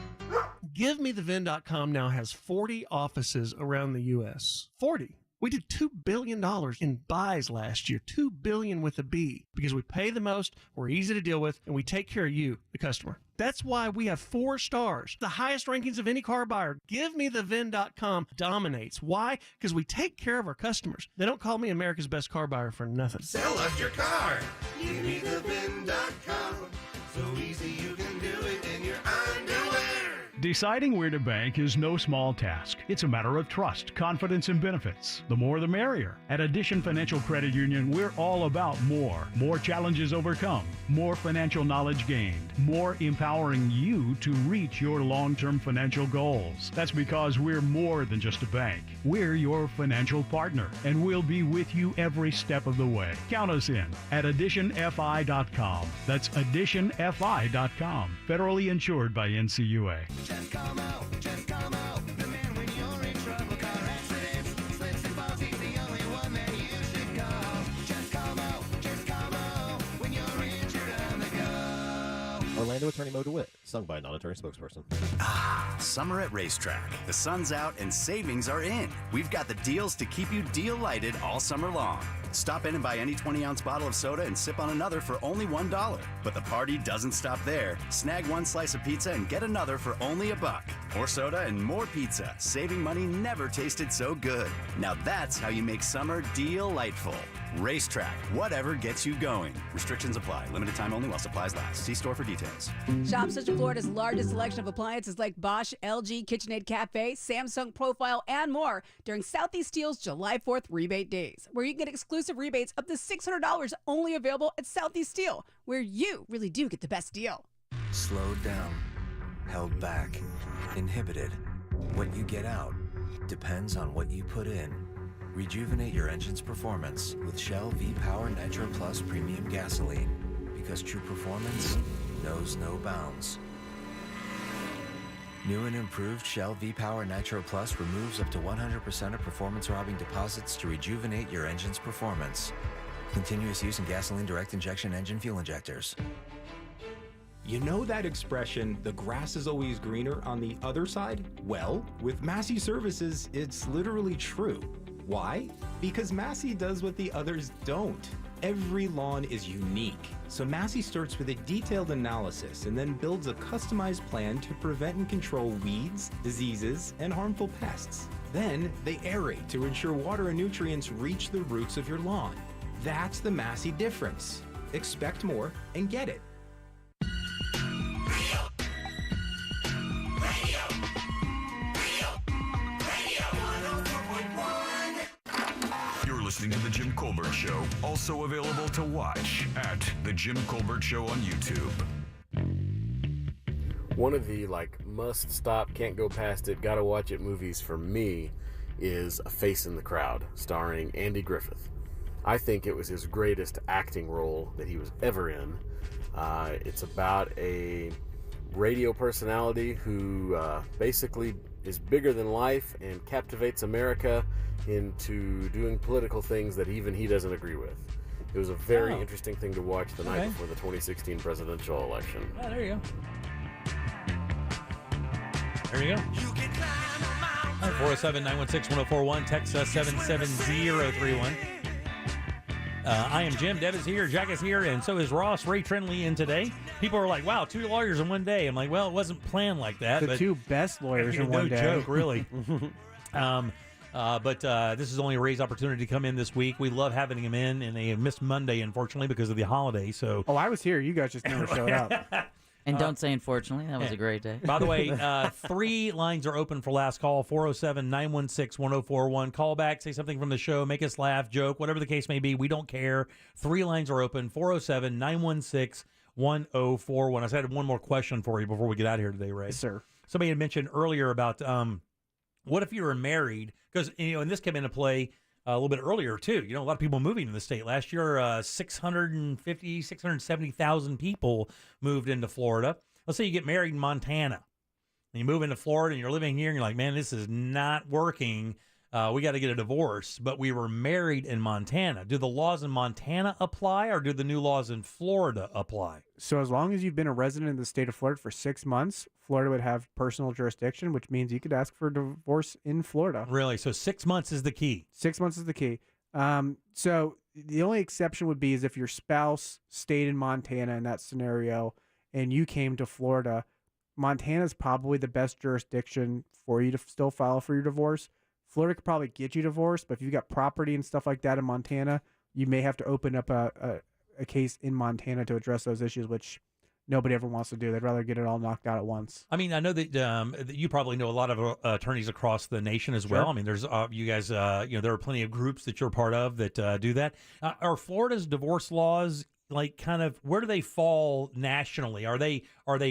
GiveMeTheVin.com now has 40 offices around the U.S. 40. We did $2 billion in buys last year, $2 billion with a B, because we pay the most, we're easy to deal with, and we take care of you, the customer. That's why we have 4 stars, the highest rankings of any car buyer. GiveMeTheVin.com dominates. Why? Because we take care of our customers. They don't call me America's best car buyer for nothing. Sell us your car. GiveMeTheVin.com. So easy you can do it in your underwear. Do Deciding where to bank is no small task. It's a matter of trust, confidence, and benefits. The more the merrier. At Addition Financial Credit Union, we're all about more. More challenges overcome, more financial knowledge gained, more empowering you to reach your long-term financial goals. That's because we're more than just a bank. We're your financial partner, and we'll be with you every step of the way. Count us in at additionfi.com. That's additionfi.com. Federally insured by NCUA. Just come out, the man when you're in trouble, car accidents, slips and falls, he's the only one that you should call. Just come out, when you're injured on the go. Orlando attorney Mo DeWitt, sung by a non-attorney spokesperson. Summer at Racetrack. The sun's out and savings are in. We've got the deals to keep you deal-lighted all summer long. Stop in and buy any 20-ounce bottle of soda and sip on another for only $1. But the party doesn't stop there. Snag one slice of pizza and get another for only $1. More soda and more pizza. Saving money never tasted so good. Now that's how you make summer delightful. Racetrack. Whatever gets you going. Restrictions apply. Limited time only while supplies last. See store for details. Shop Central Florida's largest selection of appliances like Bosch, LG, KitchenAid Cafe, Samsung Profile, and more during Southeast Steel's July 4th rebate days, where you can get exclusive rebates up to $600 only available at Southeast Steel, where you really do get the best deal. Slowed down, held back, inhibited. What you get out depends on what you put in. Rejuvenate your engine's performance with Shell V-Power Nitro Plus Premium Gasoline, because true performance knows no bounds. New and improved Shell V-Power Nitro Plus removes up to 100% of performance-robbing deposits to rejuvenate your engine's performance. Continuous use in gasoline direct injection engine fuel injectors. You know that expression, the grass is always greener on the other side? Well, with Massey Services, it's literally true. Why? Because Massey does what the others don't. Every lawn is unique, so Massey starts with a detailed analysis and then builds a customized plan to prevent and control weeds, diseases, and harmful pests. Then they aerate to ensure water and nutrients reach the roots of your lawn. That's the Massey difference. Expect more and get it. Listening to The Jim Colbert Show, also available to watch at The Jim Colbert Show on YouTube. One of the must stop, can't go past it, gotta watch it movies for me is A Face in the Crowd, starring Andy Griffith. I think it was his greatest acting role that he was ever in. It's about a radio personality who basically is bigger than life and captivates America into doing political things that even he doesn't agree with. It was a very interesting thing to watch the night before the 2016 presidential election. Oh, there you go. There you go. 407-916-1041. Text us 77031. I am Jim. Deb is here. Jack is here. And so is Ross. Ray Trenley in today. People are like, wow, 2 lawyers in one day. I'm like, well, it wasn't planned like that. The 2 best lawyers in one day. No joke, really. But this is only Ray's opportunity to come in this week. We love having him in, and they missed Monday, unfortunately, because of the holiday. So, I was here. You guys just never showed up. And don't say unfortunately. That was a great day. By the way, 3 lines are open for last call, 407-916-1041. Call back, say something from the show, make us laugh, joke, whatever the case may be. We don't care. 3 lines are open, 407-916-1041. I just had one more question for you before we get out of here today, Ray. Yes, sir. Somebody had mentioned earlier about what if you were married? Because, and this came into play a little bit earlier, too. A lot of people moving to the state. Last year, 670,000 people moved into Florida. Let's say you get married in Montana. And you move into Florida, and you're living here, and you're like, man, this is not working. We got to get a divorce. But we were married in Montana. Do the laws in Montana apply, or do the new laws in Florida apply? So as long as you've been a resident of the state of Florida for 6 months, Florida would have personal jurisdiction, which means you could ask for a divorce in Florida. Really? So 6 months is the key? 6 months is the key. So the only exception would be is if your spouse stayed in Montana in that scenario and you came to Florida. Montana is probably the best jurisdiction for you to still file for your divorce. Florida could probably get you divorced, but if you've got property and stuff like that in Montana, you may have to open up a case in Montana to address those issues, which nobody ever wants to do. They'd rather get it all knocked out at once. I mean, I know that you probably know a lot of attorneys across the nation as well. Sure. I mean, there's you guys, there are plenty of groups that you're part of that do that. Are Florida's divorce laws like kind of where do they fall nationally? Are they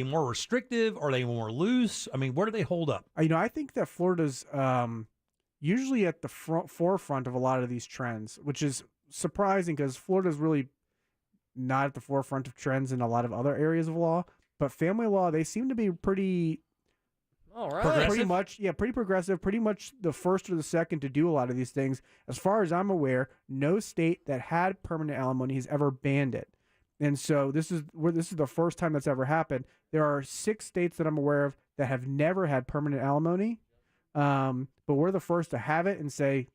more restrictive? Are they more loose? I mean, where do they hold up? I think that Florida's usually at the forefront of a lot of these trends, which is surprising because Florida's really not at the forefront of trends in a lot of other areas of law. But family law, they seem to be pretty. All right. Pretty much, pretty progressive, pretty much the first or the second to do a lot of these things. As far as I'm aware, no state that had permanent alimony has ever banned it. And so this is the first time that's ever happened. There are 6 states that I'm aware of that have never had permanent alimony. But we're the first to have it and say,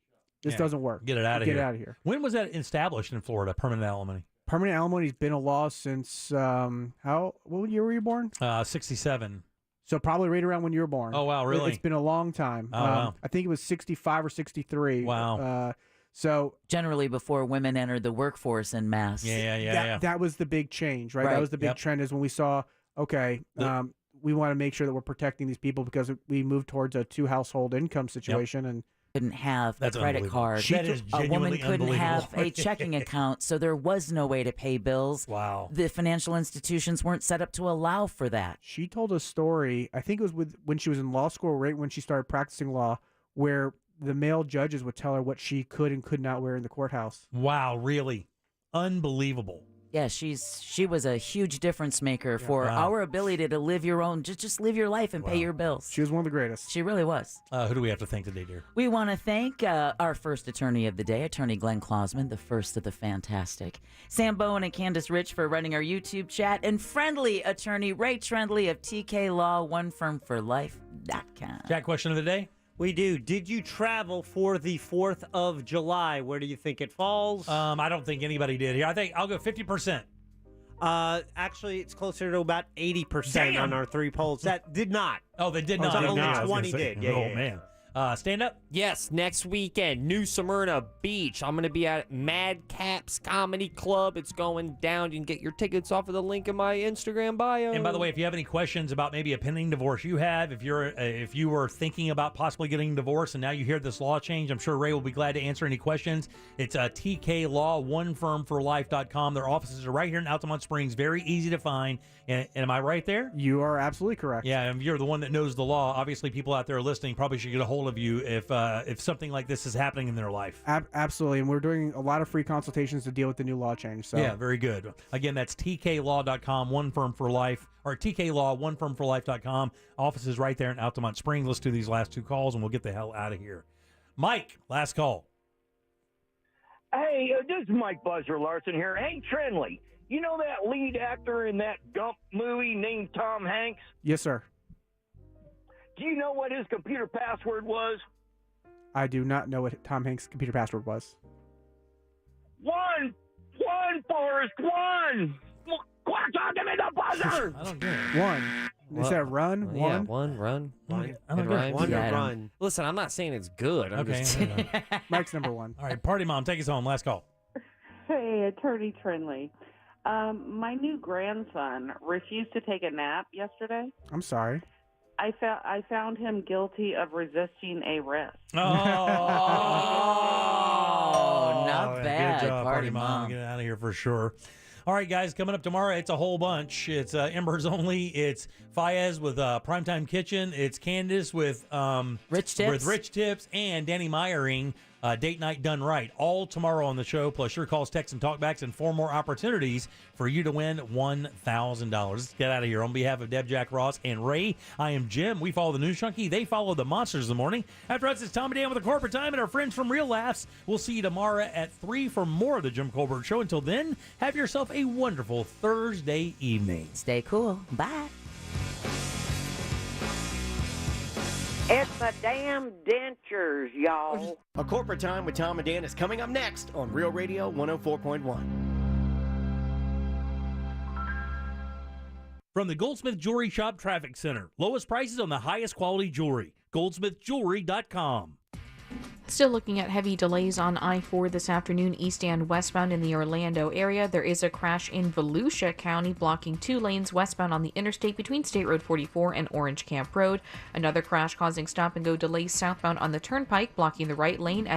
this doesn't work. Get it out of here. Get it out of here. When was that established in Florida, permanent alimony? Permanent alimony's been a law since, what year were you born? 67. So probably right around when you were born. Oh, wow, really? It's been a long time. Oh, wow. I think it was 65 or 63. Wow. So generally before women entered the workforce en masse. That was the big change, right? That was the big trend is when we saw, okay, we want to make sure that we're protecting these people because we moved towards a 2-household income situation and couldn't have That's a credit unbelievable. card. That is A woman genuinely couldn't have unbelievable. a checking account, so there was no way to pay bills. Wow. The financial institutions weren't set up to allow for that. She told a story, I think it was when she was in law school, right when she started practicing law, where the male judges would tell her what she could and could not wear in the courthouse. Wow, really? Unbelievable. Yeah, she was a huge difference maker for our ability to live your own, just live your life and pay your bills. She was one of the greatest. She really was. Who do we have to thank today, dear? We want to thank our first attorney of the day, Attorney Glenn Klausman, the first of the fantastic. Sam Bowen and Candace Rich for running our YouTube chat, and friendly attorney Ray Trendley of TK Law, onefirmforlife.com. Chat question of the day? We do. Did you travel for the 4th of July? Where do you think it falls? I don't think anybody did here. I think I'll go 50%. Actually, it's closer to about 80% on our 3 polls. That did not. Oh, they did not. So only I was 20 gonna say, did. Yeah, man. Stand up? Yes, next weekend, New Smyrna Beach. I'm going to be at Madcaps Comedy Club. It's going down. You can get your tickets off of the link in my Instagram bio. And by the way, if you have any questions about maybe a pending divorce you have, if you were thinking about possibly getting divorced and now you hear this law change, I'm sure Ray will be glad to answer any questions. It's TK Law, onefirmforlife.com. Their offices are right here in Altamont Springs. Very easy to find. And am I right there? You are absolutely correct. Yeah, and you're the one that knows the law. Obviously, people out there listening probably should get a hold of you if something like this is happening in their life. Absolutely, and we're doing a lot of free consultations to deal with the new law change. So yeah, very good. Again, that's tklaw.com, one firm for life, or tklaw, onefirmforlife.com. Office is right there in Altamont Springs. Let's do these last 2 calls, and we'll get the hell out of here. Mike, last call. Hey, this is Mike Buzzer Larson here. Hey, Trendley, you know that lead actor in that Gump movie named Tom Hanks? Yes, sir. Do you know what his computer password was? I do not know what Tom Hanks' computer password was. One, Forrest, one. Quack, give me the buzzer. I don't get it. One. Is that run? Yeah, One? run. I don't get it. One to run. Listen, I'm not saying it's good. I'm Okay. just Mike's number 1. All right, Party Mom, take us home. Last call. Hey, Attorney Trendley. My new grandson refused to take a nap yesterday. I'm sorry. I found him guilty of resisting arrest. Oh, not bad, Good job, Party Mom. Mom. Get out of here for sure. All right, guys, coming up tomorrow, it's a whole bunch. It's Embers Only. It's Fayez with Primetime Kitchen. It's Candace with Rich Tips, and Danny Meyering, Date Night Done Right. All tomorrow on the show, plus your calls, texts, and talkbacks, and 4 more opportunities for you to win $1,000. Let's get out of here. On behalf of Deb, Jack, Ross, and Ray, I am Jim. We follow the News Junkie. They follow the Monsters of the Morning. After us, it's Tom and Dan with the Corporate Time and our friends from Real Laughs. We'll see you tomorrow at 3 for more of the Jim Colbert Show. Until then, have yourself a wonderful Thursday evening. Stay cool. Bye. It's the damn dentures, y'all. A Corporate Time with Tom and Dan is coming up next on Real Radio 104.1. From the Goldsmith Jewelry Shop Traffic Center. Lowest prices on the highest quality jewelry. GoldsmithJewelry.com. Still looking at heavy delays on I-4 this afternoon, east and westbound in the Orlando area. There is a crash in Volusia County, blocking 2 lanes westbound on the interstate between State Road 44 and Orange Camp Road. Another crash causing stop-and-go delays southbound on the Turnpike, blocking the right lane at